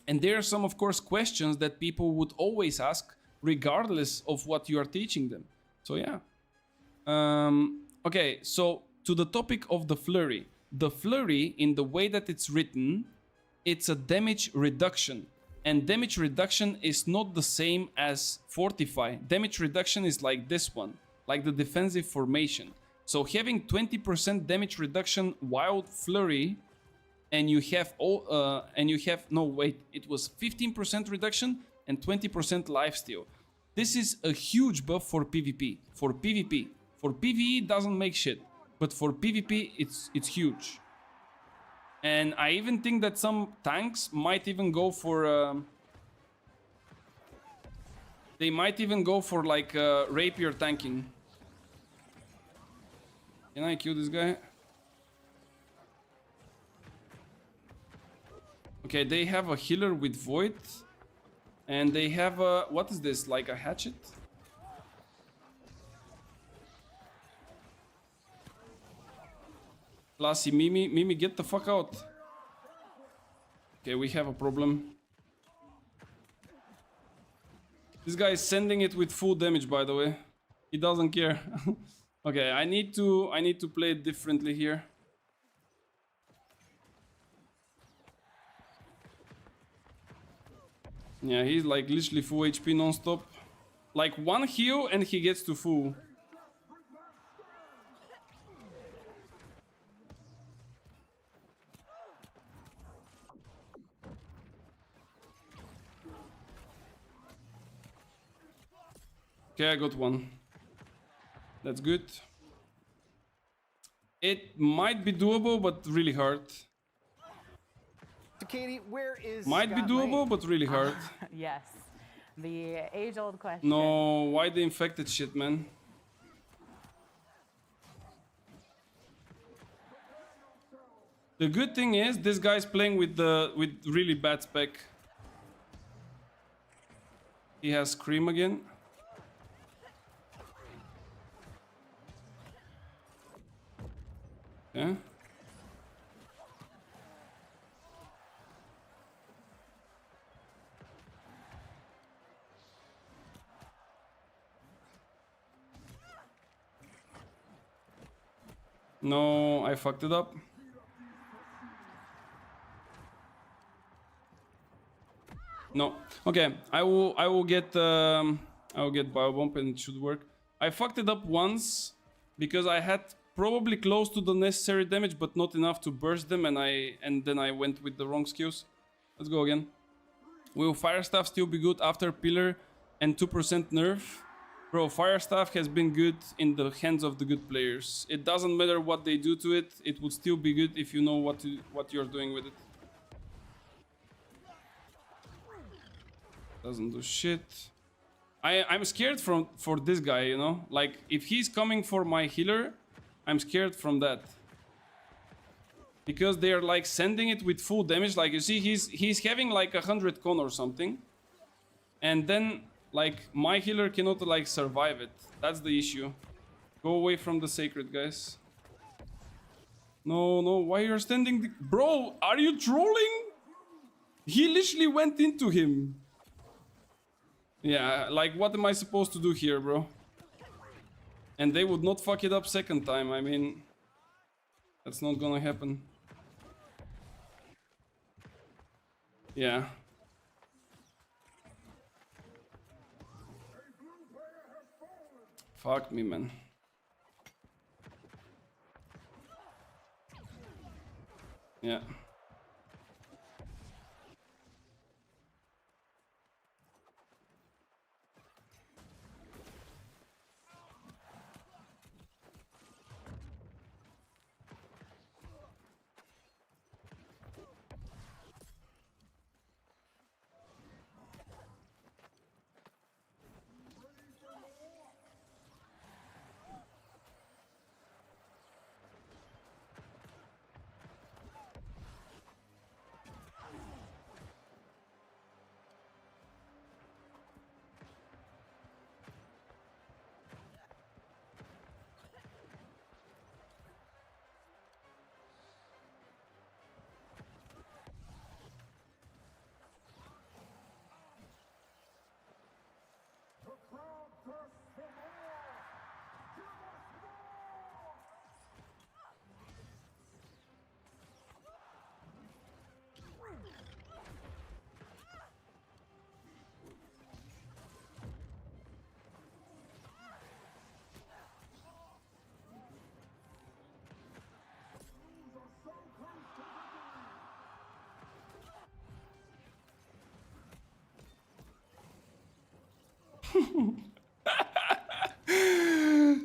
And there are some, of course, questions that people would always ask regardless of what you are teaching them. So yeah. Okay, so to the topic of the flurry. The flurry, in the way that it's written, it's a damage reduction. And damage reduction is not the same as fortify. Damage reduction is like this one, like the defensive formation. So having 20% damage reduction while flurry, and you have no wait, it was 15% reduction and 20% lifesteal. This is a huge buff for PvP. For PvP, for PvE doesn't make shit, but for PvP it's huge. And I even think that some tanks might even go for they might even go for like rapier tanking. Can I kill this guy? Okay, they have a healer with Void. And they have a... What is this? Like a hatchet? Classy Mimi. Mimi, get the fuck out. Okay, we have a problem. This guy is sending it with full damage, by the way. He doesn't care. Okay, I need to play it differently here. Yeah, he's like literally full HP non-stop. Like one heal and he gets to full. Okay, I got one. That's good. It might be doable, but really hard. So Katie, where is Might be Scott doable, Lane? but really hard. Yes. The age-old question. No, why the infected shit, man? The good thing is this guy's playing with really bad spec. He has Scream again. Yeah. No, I fucked it up. No. Okay, I will get Biobomb and it should work. I fucked it up once because I had probably close to the necessary damage but not enough to burst them, and then I went with the wrong skills. Let's go again. Will Fire Staff still be good after Pillar and 2% nerf? Bro, Fire Staff has been good in the hands of the good players. It doesn't matter what they do to it, it would still be good if you know what you're doing with it. Doesn't do shit. I'm scared for this guy, you know? Like, if he's coming for my healer, I'm scared from that. Because they're like sending it with full damage. Like, you see, he's having like 100 con or something. And then, like, my healer cannot like survive it. That's the issue. Go away from the sacred, guys. No, why you're standing... Bro, are you trolling? He literally went into him. Yeah, like, what am I supposed to do here, bro? And they would not fuck it up second time. I mean, that's not gonna happen. Yeah. Fuck me, man. Yeah.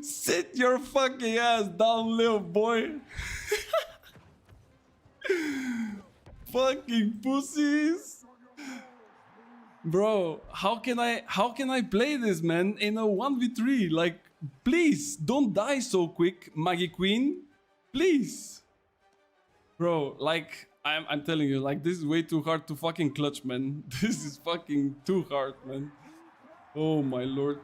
Sit your fucking ass down, little boy. Fucking pussies. Bro, how can I play this, man, in a 1v3? Like, please don't die so quick, Maggie Queen. Please. Bro, like, I'm telling you, like, this is way too hard to fucking clutch, man. This is fucking too hard, man. Oh my lord.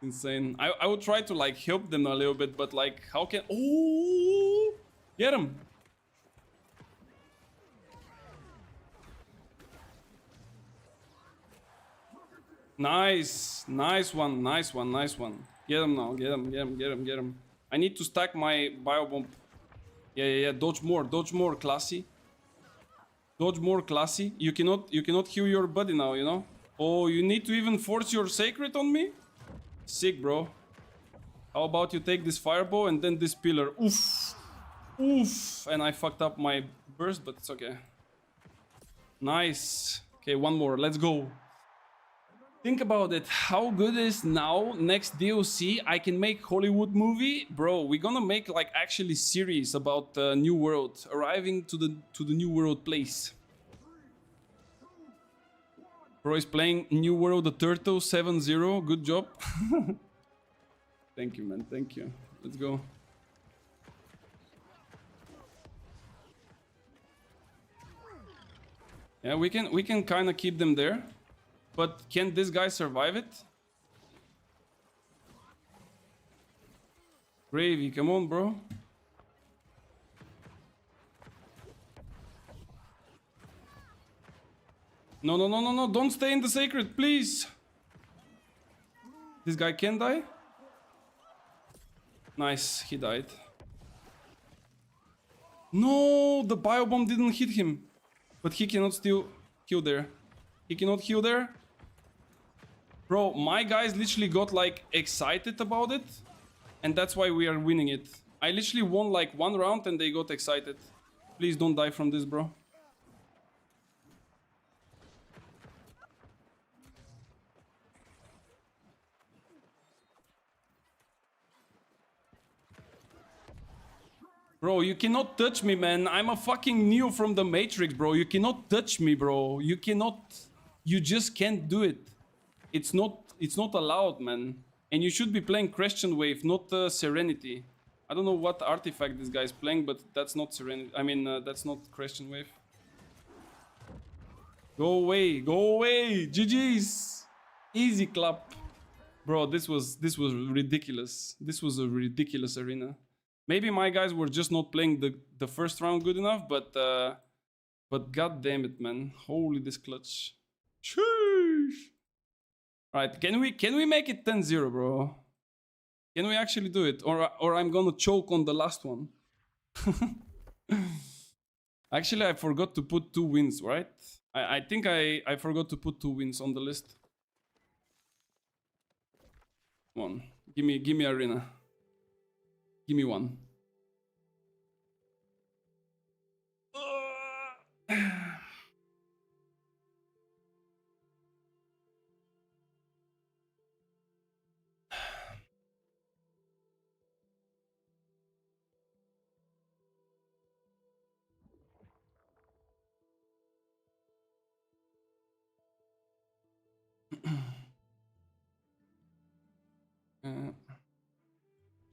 Insane. I would try to like help them a little bit, but like, how can... Oh! Get him! Nice. Nice one, nice one, nice one. Get him now, get him, get him, get him, get him. I need to stack my biobomb. Yeah. Dodge more, classy. Dodge more, classy. You cannot heal your buddy now, you know? Oh, you need to even force your sacred on me? Sick, bro. How about you take this fireball and then this pillar? Oof. Oof. And I fucked up my burst, but it's okay. Nice. Okay, one more. Let's go. Think about it. How good is now next DLC? I can make Hollywood movie, bro. We're gonna make like actually series about New World, arriving to the New World place. Bro is playing New World the Turtle 7-0. Good job. Thank you, man. Thank you. Let's go. Yeah, we can kind of keep them there. But can this guy survive it? Gravy, come on, bro. No. Don't stay in the sacred, please. This guy can die? Nice, he died. No, the biobomb didn't hit him. But he cannot still heal there. He cannot heal there. Bro, my guys literally got like excited about it. And that's why we are winning it. I literally won like one round and they got excited. Please don't die from this, bro. Bro, you cannot touch me, man. I'm a fucking Neo from the Matrix, bro. You cannot touch me, bro. You cannot... You just can't do it. It's not allowed, man. And you should be playing Christian Wave, not Serenity. I don't know what artifact this guy is playing, but that's not Serenity. I mean, that's not Christian Wave. Go away, go away. GG's. Easy clap. Bro, this was ridiculous. This was a ridiculous arena. Maybe my guys were just not playing the first round good enough, but god damn it, man. Holy this clutch. Sheesh. Right, can we make it 10-0, bro? Can we actually do it? Or I'm gonna choke on the last one. Actually, I forgot to put 2 wins, right? I think I forgot to put 2 wins on the list. Come on, give me arena. Give me one.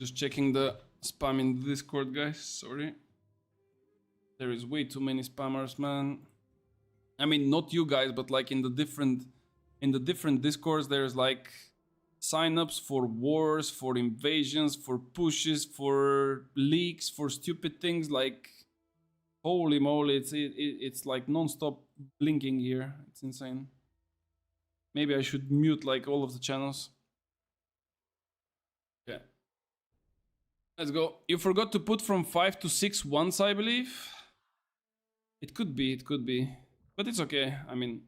Just checking the spam in the Discord, guys. Sorry. There is way too many spammers, man. I mean, not you guys, but like in the different Discords, there's like signups for wars, for invasions, for pushes, for leaks, for stupid things. Like, holy moly, it's like non-stop blinking here. It's insane. Maybe I should mute like all of the channels. Okay. Let's go. You forgot to put from 5 to 6 once, I believe. It could be. But it's okay. I mean,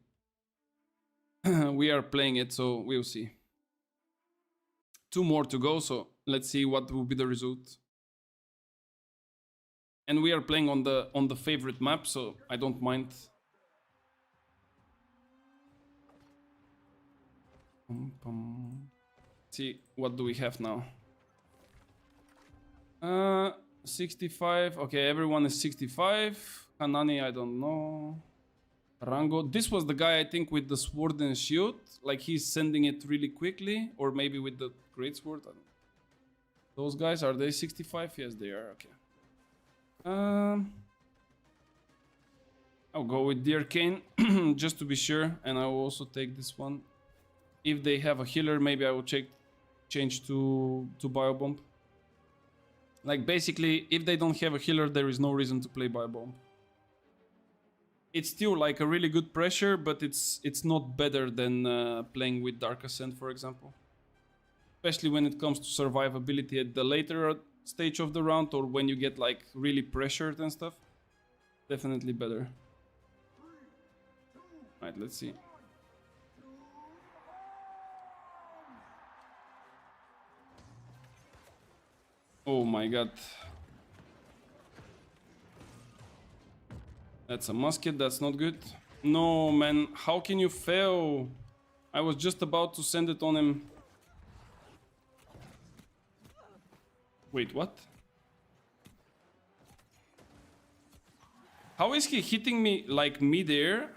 we are playing it, so we'll see. 2 more to go, so let's see what will be the result. And we are playing on the favorite map, so I don't mind. See, what do we have now? 65. Okay, everyone is 65. Hanani, I don't know. Rango. This was the guy, I think, with the sword and shield. Like, he's sending it really quickly. Or maybe with the great sword. I don't know. Those guys, are they 65? Yes, they are. Okay. I'll go with the arcane just to be sure, and I will also take this one. If they have a healer, maybe I will change to Biobomb. Like basically, if they don't have a healer, there is no reason to play Biobomb. It's still like a really good pressure, but it's not better than playing with Dark Ascent, for example. Especially when it comes to survivability at the later stage of the round, or when you get like really pressured and stuff. Definitely better. Alright, let's see. Oh my god. That's a musket, that's not good. No, man, how can you fail? I was just about to send it on him. Wait, what? How is he hitting me like mid-air?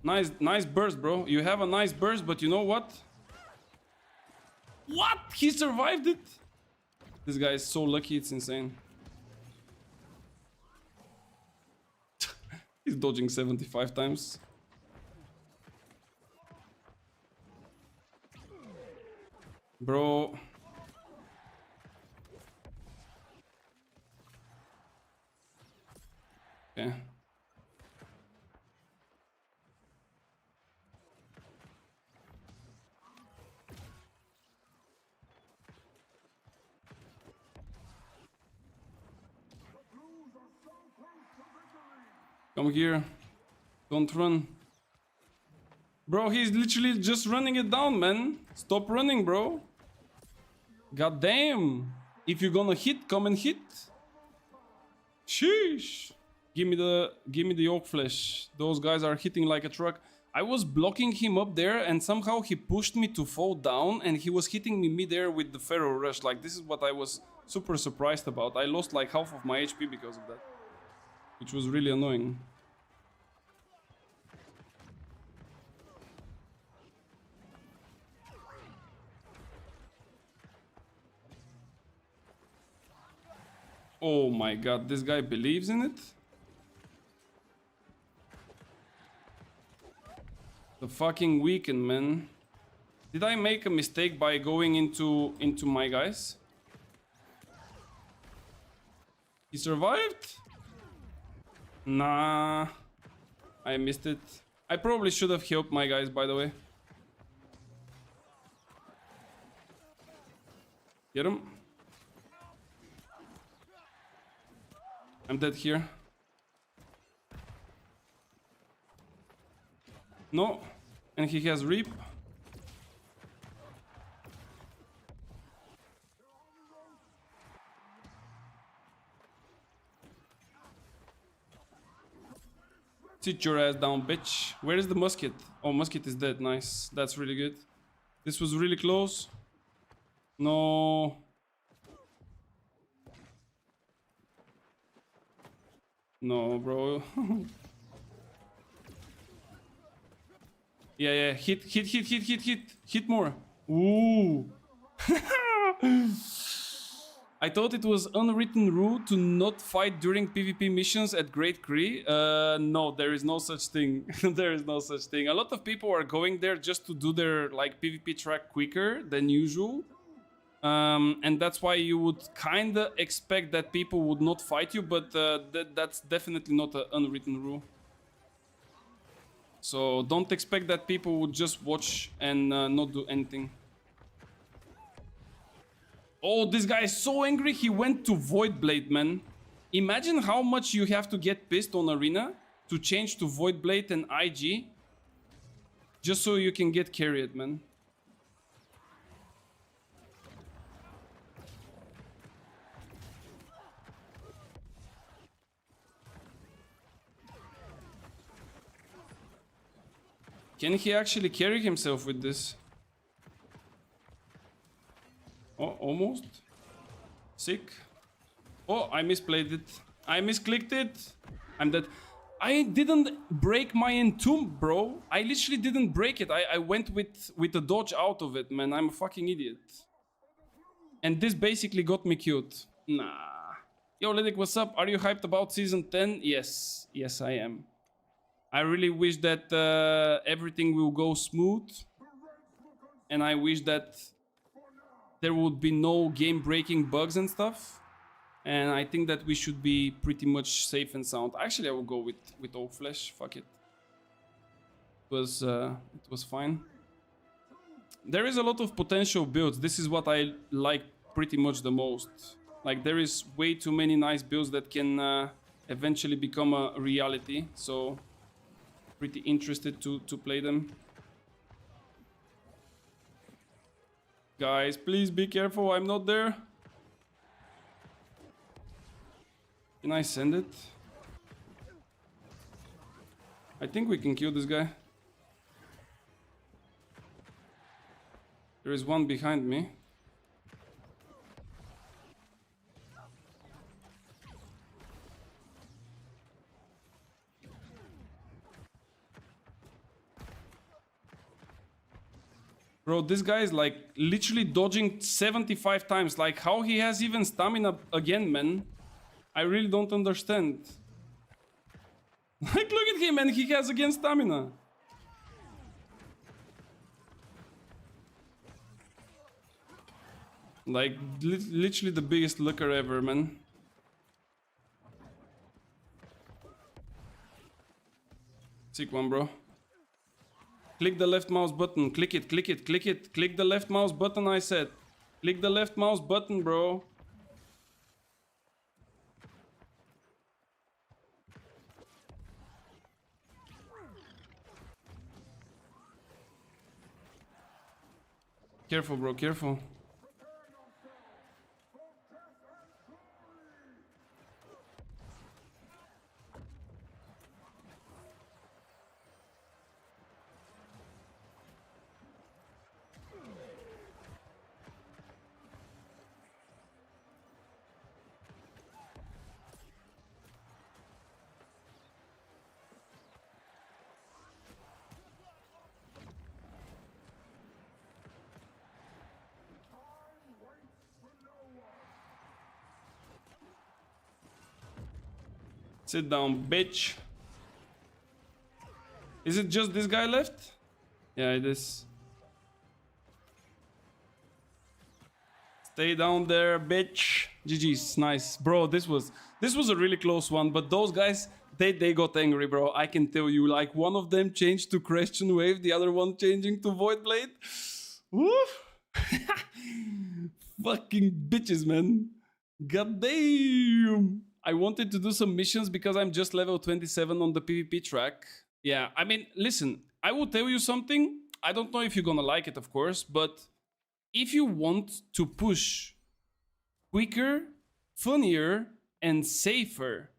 Nice burst, bro. You have a nice burst, but you know what? What? He survived it? This guy is so lucky, it's insane. He's dodging 75 times. Bro. Okay. Come here. Don't run. Bro, he's literally just running it down, man. Stop running, bro. God damn. If you're gonna hit, come and hit. Sheesh. Give me the Yoke Flesh. Those guys are hitting like a truck. I was blocking him up there and somehow he pushed me to fall down and he was hitting me mid-air with the Pharaoh Rush. Like, this is what I was super surprised about. I lost like half of my HP because of that, which was really annoying. Oh my god, this guy believes in it? The fucking weekend, man. Did I make a mistake by going into my guys? He survived? Nah. I missed it. I probably should have helped my guys, by the way. Get him. I'm dead here. No. And he has Reap. Sit your ass down, bitch. Where is the musket? Oh, musket is dead. Nice. That's really good. This was really close. No. No, bro. Yeah. Hit more. Ooh. I thought it was unwritten rule to not fight during PvP missions at Great Kree. No, there is no such thing. There is no such thing. A lot of people are going there just to do their like PvP track quicker than usual. And that's why you would kinda expect that people would not fight you, but that's definitely not an unwritten rule. So don't expect that people would just watch and not do anything. Oh, this guy is so angry, he went to Void Blade, man. Imagine how much you have to get pissed on Arena to change to Void Blade and IG just so you can get carried, man. Can he actually carry himself with this? Oh, almost. Sick. Oh, I misplayed it. I misclicked it. I'm dead. I didn't break my entomb, bro. I literally didn't break it. I went with a dodge out of it, man. I'm a fucking idiot. And this basically got me killed. Nah. Yo, Lidic, what's up? Are you hyped about season 10? Yes. Yes, I am. I really wish that everything will go smooth. And I wish that there would be no game-breaking bugs and stuff. And I think that we should be pretty much safe and sound. Actually, I will go with Oak Flesh. Fuck it. It was fine. There is a lot of potential builds. This is what I like pretty much the most. Like, there is way too many nice builds that can eventually become a reality. So, pretty interested to play them. Guys, please be careful. I'm not there. Can I send it? I think we can kill this guy. There is one behind me. Bro, this guy is like literally dodging 75 times. Like, how he has even stamina again, man? I really don't understand. Like, look at him, man. He has again stamina. Like, literally the biggest looker ever, man. Sick one, bro. Click the left mouse button. Click it, click it, click it. Click the left mouse button, I said. Click the left mouse button, bro. Careful, bro, careful. Sit down, bitch. Is it just this guy left? Yeah, it is. Stay down there, bitch. GG's, nice. Bro, this was a really close one, but those guys, they got angry, bro. I can tell you, like, one of them changed to Christian Wave, the other one changing to Void Blade. Woo! Fucking bitches, man. God damn. I wanted to do some missions because I'm just level 27 on the PvP track. Yeah, I mean, listen, I will tell you something. I don't know if you're gonna like it, of course, but if you want to push quicker, funnier, and safer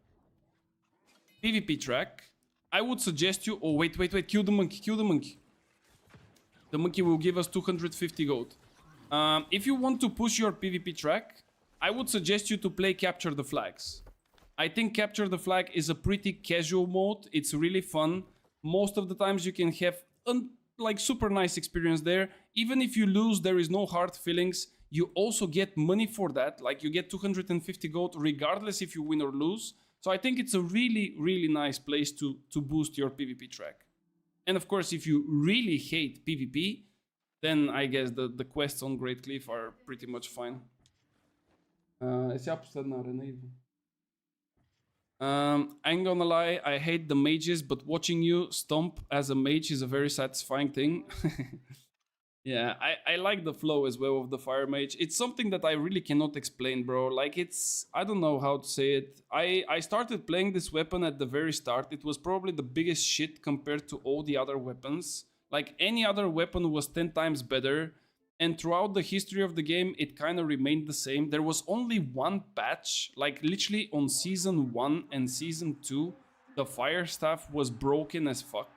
PvP track, I would suggest you... Oh, wait, kill the monkey, kill the monkey. The monkey will give us 250 gold. If you want to push your PvP track, I would suggest you to play Capture the Flags. I think Capture the Flag is a pretty casual mode. It's really fun. Most of the times you can have like super nice experience there. Even if you lose, there is no hard feelings. You also get money for that. Like, you get 250 gold regardless if you win or lose. So I think it's a really, really nice place to boost your PvP track. And of course, if you really hate PvP, then I guess the quests on Great Cliff are pretty much fine. I'm gonna lie, I hate the mages, but watching you stomp as a mage is a very satisfying thing. Yeah, I like the flow as well of the fire mage. It's something that I really cannot explain, bro. Like, it's... I don't know how to say it. I started playing this weapon at the very start. It was probably the biggest shit compared to all the other weapons. Like, any other weapon was 10 times better. And throughout the history of the game, it kind of remained the same. There was only one patch, like literally on Season 1 and Season 2, the fire staff was broken as fuck.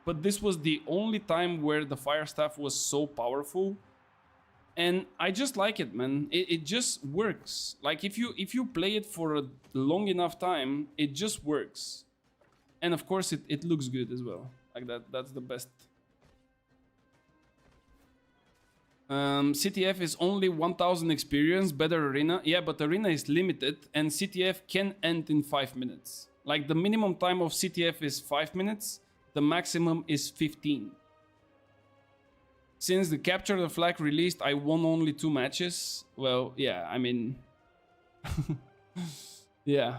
But this was the only time where the fire staff was so powerful. And I just like it, man. It just works. Like, if you play it for a long enough time, it just works. And of course, it looks good as well. Like, that's the best. CTF is only 1000 experience, better arena. Yeah, but arena is limited and CTF can end in 5 minutes. Like the minimum time of CTF is 5 minutes, the maximum is 15. Since the Capture the Flag released, I won only 2 matches. Well, yeah, I mean... yeah.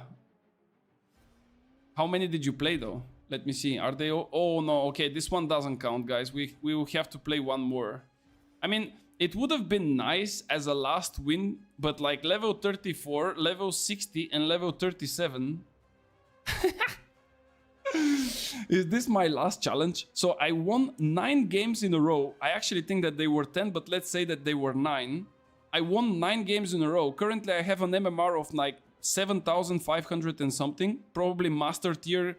How many did you play though? Let me see. Are they all... Oh no, okay, this one doesn't count, guys. We will have to play one more. I mean, it would have been nice as a last win, but like level 34, level 60, and level 37. Is this my last challenge? So I won 9 games in a row. I actually think that they were 10, but let's say that they were 9. I won 9 games in a row. Currently, I have an MMR of like 7,500 and something. Probably master tier,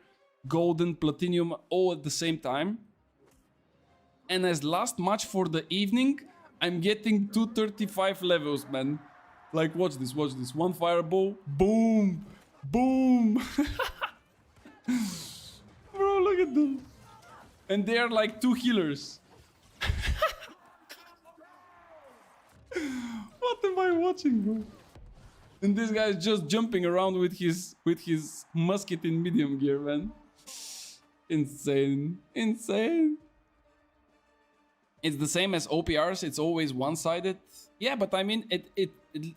golden, platinum, all at the same time. And as last match for the evening, I'm getting 235 levels, man. Like, watch this, watch this. One fireball, boom, boom. Bro, look at them. And they are like 2 healers. What am I watching, bro? And this guy is just jumping around with his musket in medium gear, man. Insane, insane. It's the same as OPRs, it's always one-sided. Yeah, but I mean,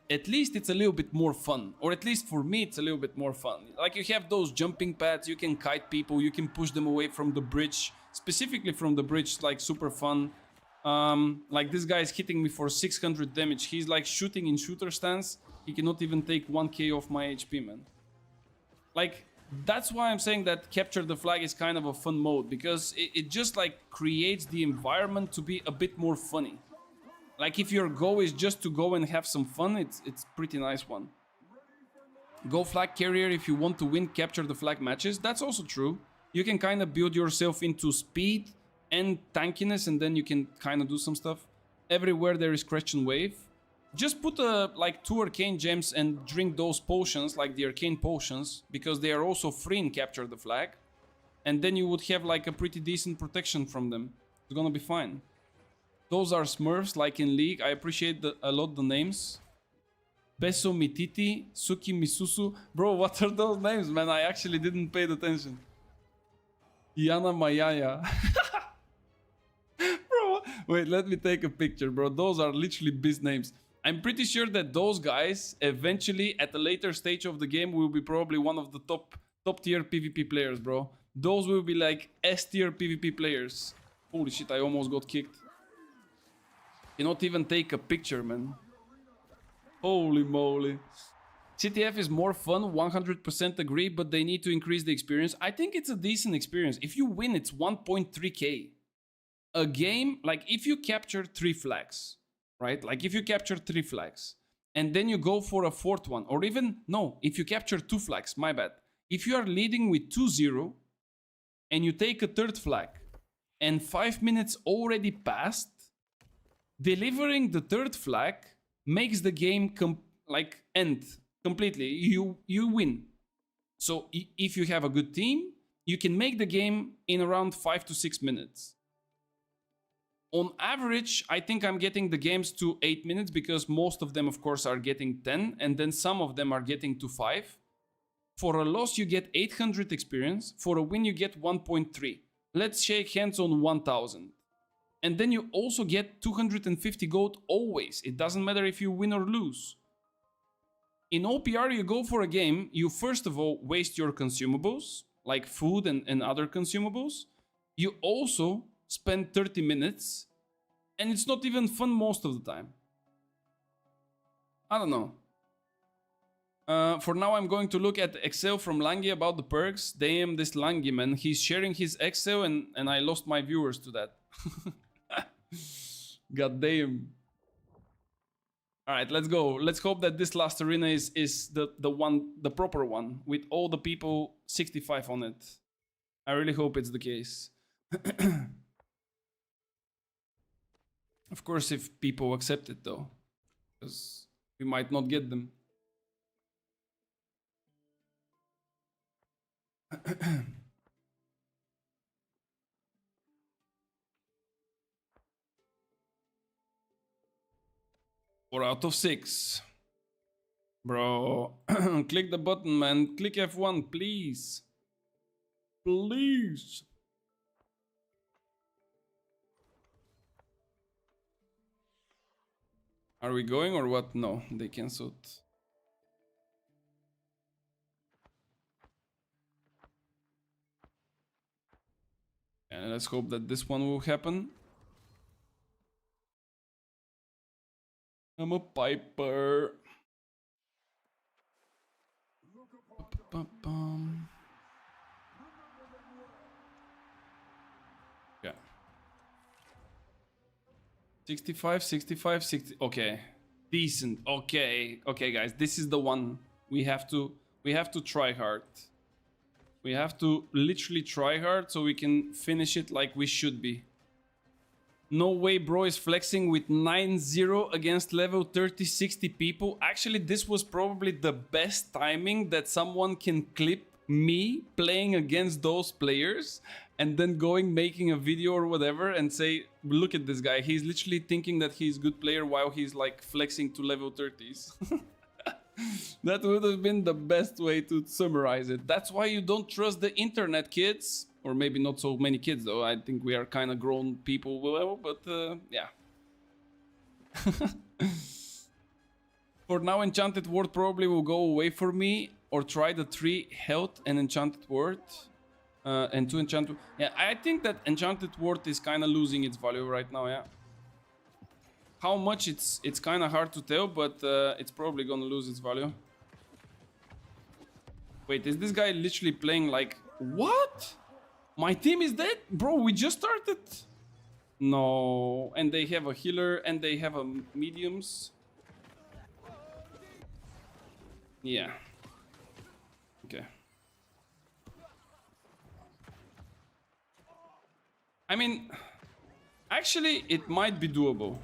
at least it's a little bit more fun. Or at least for me, it's a little bit more fun. Like you have those jumping pads, you can kite people, you can push them away from the bridge. Specifically from the bridge, like super fun. Like this guy is hitting me for 600 damage. He's like shooting in shooter stance. He cannot even take 1k off my HP, man. Like, that's why I'm saying that Capture the Flag is kind of a fun mode, because it just like creates the environment to be a bit more funny. Like if your goal is just to go and have some fun, it's pretty nice one. Go flag carrier if you want to win Capture the Flag matches. That's also true. You can kind of build yourself into speed and tankiness, and then you can kind of do some stuff. Everywhere there is Christian Wave. Just put like 2 arcane gems and drink those potions, like the arcane potions, because they are also free in Capture the Flag. And then you would have like a pretty decent protection from them. It's gonna be fine. Those are Smurfs, like in League. I appreciate a lot the names. Beso Mititi, Suki Misusu. Bro, what are those names, man? I actually didn't pay attention. Yana Mayaya. Bro, wait, let me take a picture, bro. Those are literally biz names. I'm pretty sure that those guys eventually at a later stage of the game will be probably one of the top tier PvP players, bro. Those will be like S tier PvP players. Holy shit, I almost got kicked. Cannot even take a picture, man. Holy moly. CTF is more fun, 100% agree, but they need to increase the experience. I think it's a decent experience. If you win, it's 1.3k. A game, like if you capture 3 flags, right? Like if you capture 3 flags and then you go for a 4th one, or even, no, if you capture 2 flags, my bad. If you are leading with 2-0 and you take a 3rd flag and 5 minutes already passed, delivering the 3rd flag makes the game end completely. You win. So if you have a good team, you can make the game in around 5 to 6 minutes. On average, I think I'm getting the games to 8 minutes, because most of them, of course, are getting 10, and then some of them are getting to 5. For a loss, you get 800 experience. For a win, you get 1.3. Let's shake hands on 1000. And then you also get 250 gold always. It doesn't matter if you win or lose. In OPR, you go for a game, you first of all waste your consumables, like food and other consumables. You also spend 30 minutes, and it's not even fun most of the time. I don't know. For now, I'm going to look at Excel from Langi about the perks. Damn, this Langi, man. He's sharing his Excel, and I lost my viewers to that. God damn. Alright, let's go. Let's hope that this last arena is the proper one, with all the people 65 on it. I really hope it's the case. Of course, if people accept it, though, because we might not get them. 4 out of 6. Bro, click the button, man. Click F1, please. Please. Are we going or what? No, they cancelled. And let's hope that this one will happen. I'm a piper. Yeah. 65, 65, 60. Okay. Decent. Okay. Okay, guys. This is the one. We have to try hard. We have to literally try hard so we can finish it like we should be. No way bro is flexing with 9-0 against level 30-60 people. Actually, this was probably the best timing that someone can clip me playing against those players and then going making a video or whatever and say, look at this guy. He's literally thinking that he's a good player while he's like flexing to level 30s. That would have been the best way to summarize it. That's why you don't trust the internet, kids. Or maybe not so many kids, though. I think we are kind of grown people, but yeah. For now, Enchanted Word probably will go away for me. Or try the 3 health and Enchanted Word. And 2 Enchanted... Yeah, I think that Enchanted Word is kind of losing its value right now, yeah. How much it's kind of hard to tell, but it's probably gonna lose its value. Wait, is this guy literally playing like... What? My team is dead? Bro, we just started. No. And they have a healer and they have a mediums. Yeah. Okay. I mean, actually, it might be doable.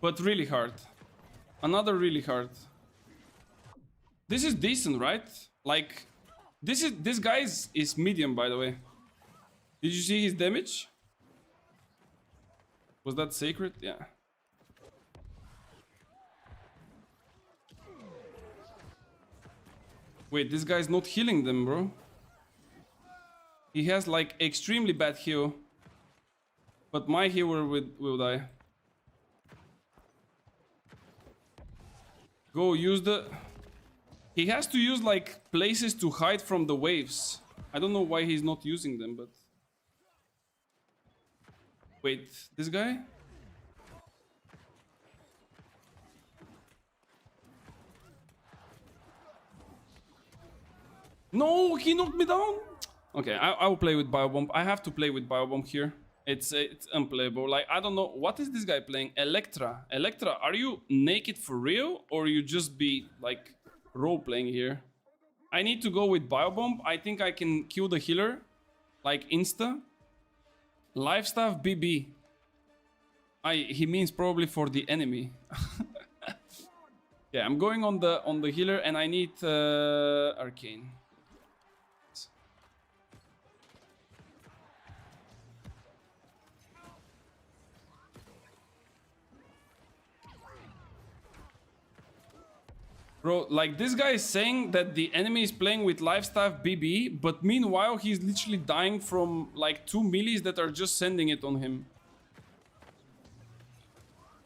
But really hard. Another really hard. This is decent, right? Like, this guy is medium, by the way. Did you see his damage? Was that sacred? Yeah. Wait, this guy's not healing them, bro. He has like extremely bad heal. But my healer will die. Go use the... He has to use like places to hide from the waves. I don't know why he's not using them, but... Wait, this guy? No, he knocked me down. Okay, I will play with Biobomb. I have to play with Biobomb here. It's unplayable. Like, I don't know. What is this guy playing? Electra. Electra, are you naked for real? Or you just be, like, role-playing here? I need to go with Biobomb. I think I can kill the healer. Like, insta. Lifestaff BB. He means probably for the enemy. Yeah, I'm going on the healer and I need Arcane. Bro, like this guy is saying that the enemy is playing with Lifestaff BB, but meanwhile he's literally dying from like 2 melees that are just sending it on him.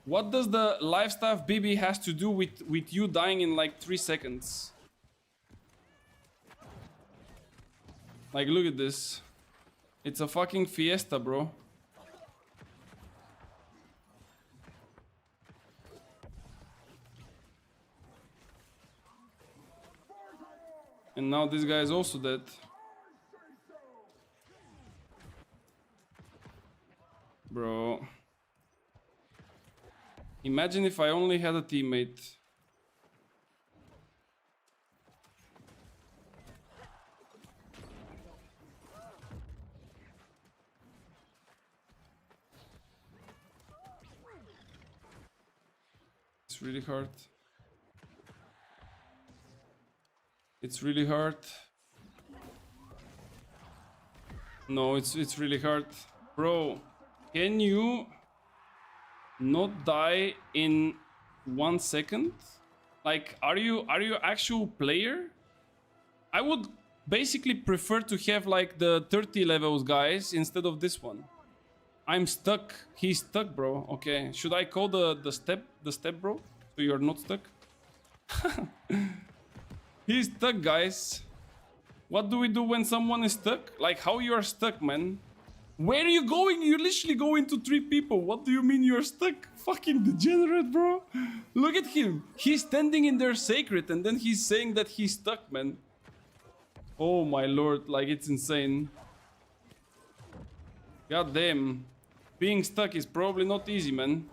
What does the Lifestaff BB has to do with you dying in like 3 seconds? Like, look at this. It's a fucking fiesta, bro. And now this guy is also dead. Bro. Imagine if I only had a teammate. It's really hard. It's really hard. No, it's really hard. Bro, can you not die in 1 second? Like, are you actual player? I would basically prefer to have like the 30 levels guys instead of this one. I'm stuck. He's stuck, bro. Okay. Should I call the step, bro? So you're not stuck? He's stuck, guys. What do we do when someone is stuck? Like, how you are stuck, man? Where are you going? You literally go into 3 people. What do you mean you're stuck? Fucking degenerate, bro. Look at him. He's standing in their sacred and then he's saying that he's stuck, man. Oh my lord, like it's insane. God damn. Being stuck is probably not easy, man.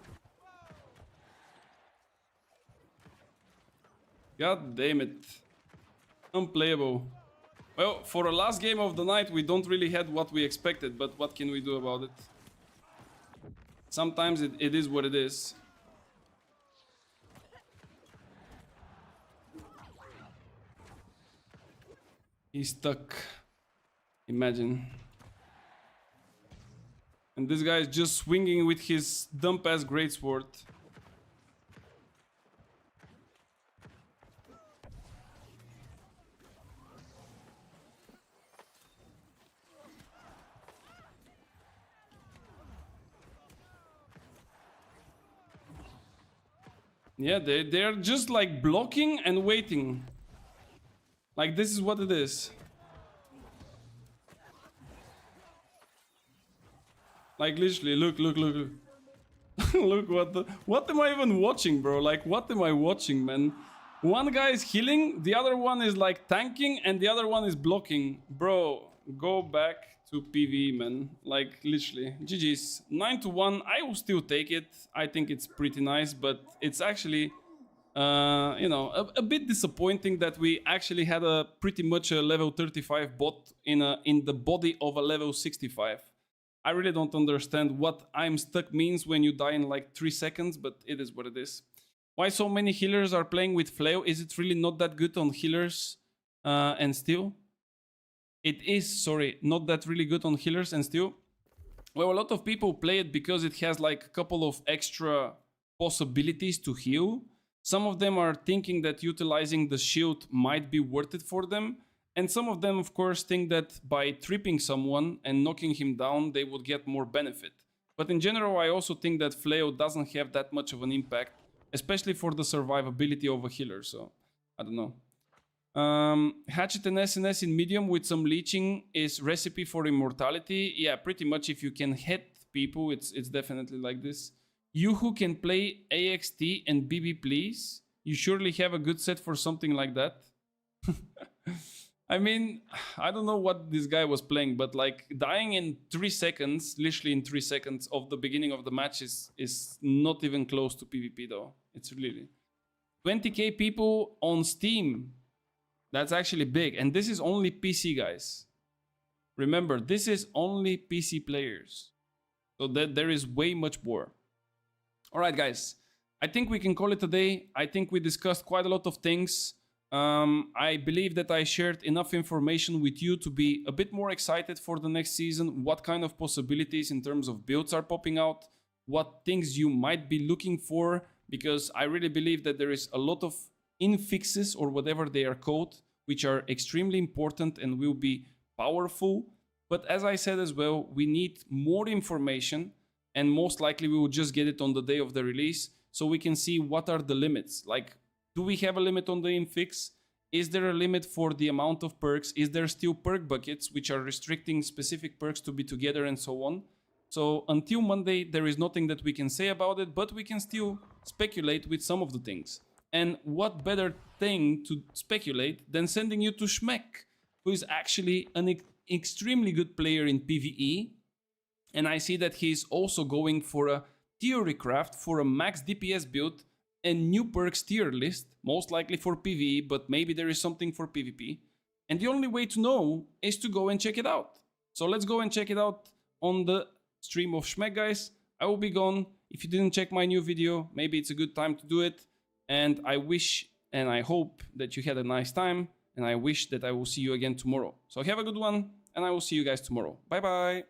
God damn it. Unplayable. Well, for the last game of the night, we don't really had what we expected, but what can we do about it? Sometimes it is what it is. He's stuck. Imagine. And this guy is just swinging with his dumb-ass greatsword. Yeah, they're just like blocking and waiting. Like this is what it is. Like literally, look. Look, what am I even watching, bro? Like, what am I watching, man? One guy is healing, the other one is like tanking, and the other one is blocking. Bro, go back to PvE, man. Like, literally. GG's. 9-1, I will still take it. I think it's pretty nice, but it's actually, you know, a bit disappointing that we actually had a pretty much a level 35 bot in the body of a level 65. I really don't understand what I'm stuck means when you die in like 3 seconds, but it is what it is. Why so many healers are playing with Flail? Is it really not that good on healers and steel? It is, sorry, not that really good on healers and steel. Well, a lot of people play it because it has like a couple of extra possibilities to heal. Some of them are thinking that utilizing the shield might be worth it for them. And some of them, of course, think that by tripping someone and knocking him down, they would get more benefit. But in general, I also think that Flail doesn't have that much of an impact, especially for the survivability of a healer, so I don't know. Hatchet and SNS in medium with some leeching is recipe for immortality. Yeah, pretty much if you can hit people, it's definitely like this. You who can play AXT and BB, please. You surely have a good set for something like that. I mean, I don't know what this guy was playing, but like dying in 3 seconds, literally in 3 seconds of the beginning of the match is not even close to PvP though. It's really 20k people on Steam. That's actually big. And this is only PC, guys. Remember, this is only PC players. So that there is way much more. All right, guys. I think we can call it a day. I think we discussed quite a lot of things. I believe that I shared enough information with you to be a bit more excited for the next season. What kind of possibilities in terms of builds are popping out. What things you might be looking for. Because I really believe that there is a lot of infixes or whatever they are called, which are extremely important and will be powerful. But as I said as well, we need more information, and most likely we will just get it on the day of the release so we can see what are the limits. Like, do we have a limit on the infix? Is there a limit for the amount of perks? Is there still perk buckets which are restricting specific perks to be together and so on? So until Monday, there is nothing that we can say about it, but we can still speculate with some of the things. And what better thing to speculate than sending you to Schmeck, who is actually an extremely good player in PvE. And I see that he's also going for a theory craft for a max DPS build and new perks tier list, most likely for PvE, but maybe there is something for PvP. And the only way to know is to go and check it out. So let's go and check it out on the stream of Schmeck, guys. I will be gone. If you didn't check my new video, maybe it's a good time to do it. And I wish and I hope that you had a nice time. And I wish that I will see you again tomorrow. So have a good one, and I will see you guys tomorrow. Bye bye.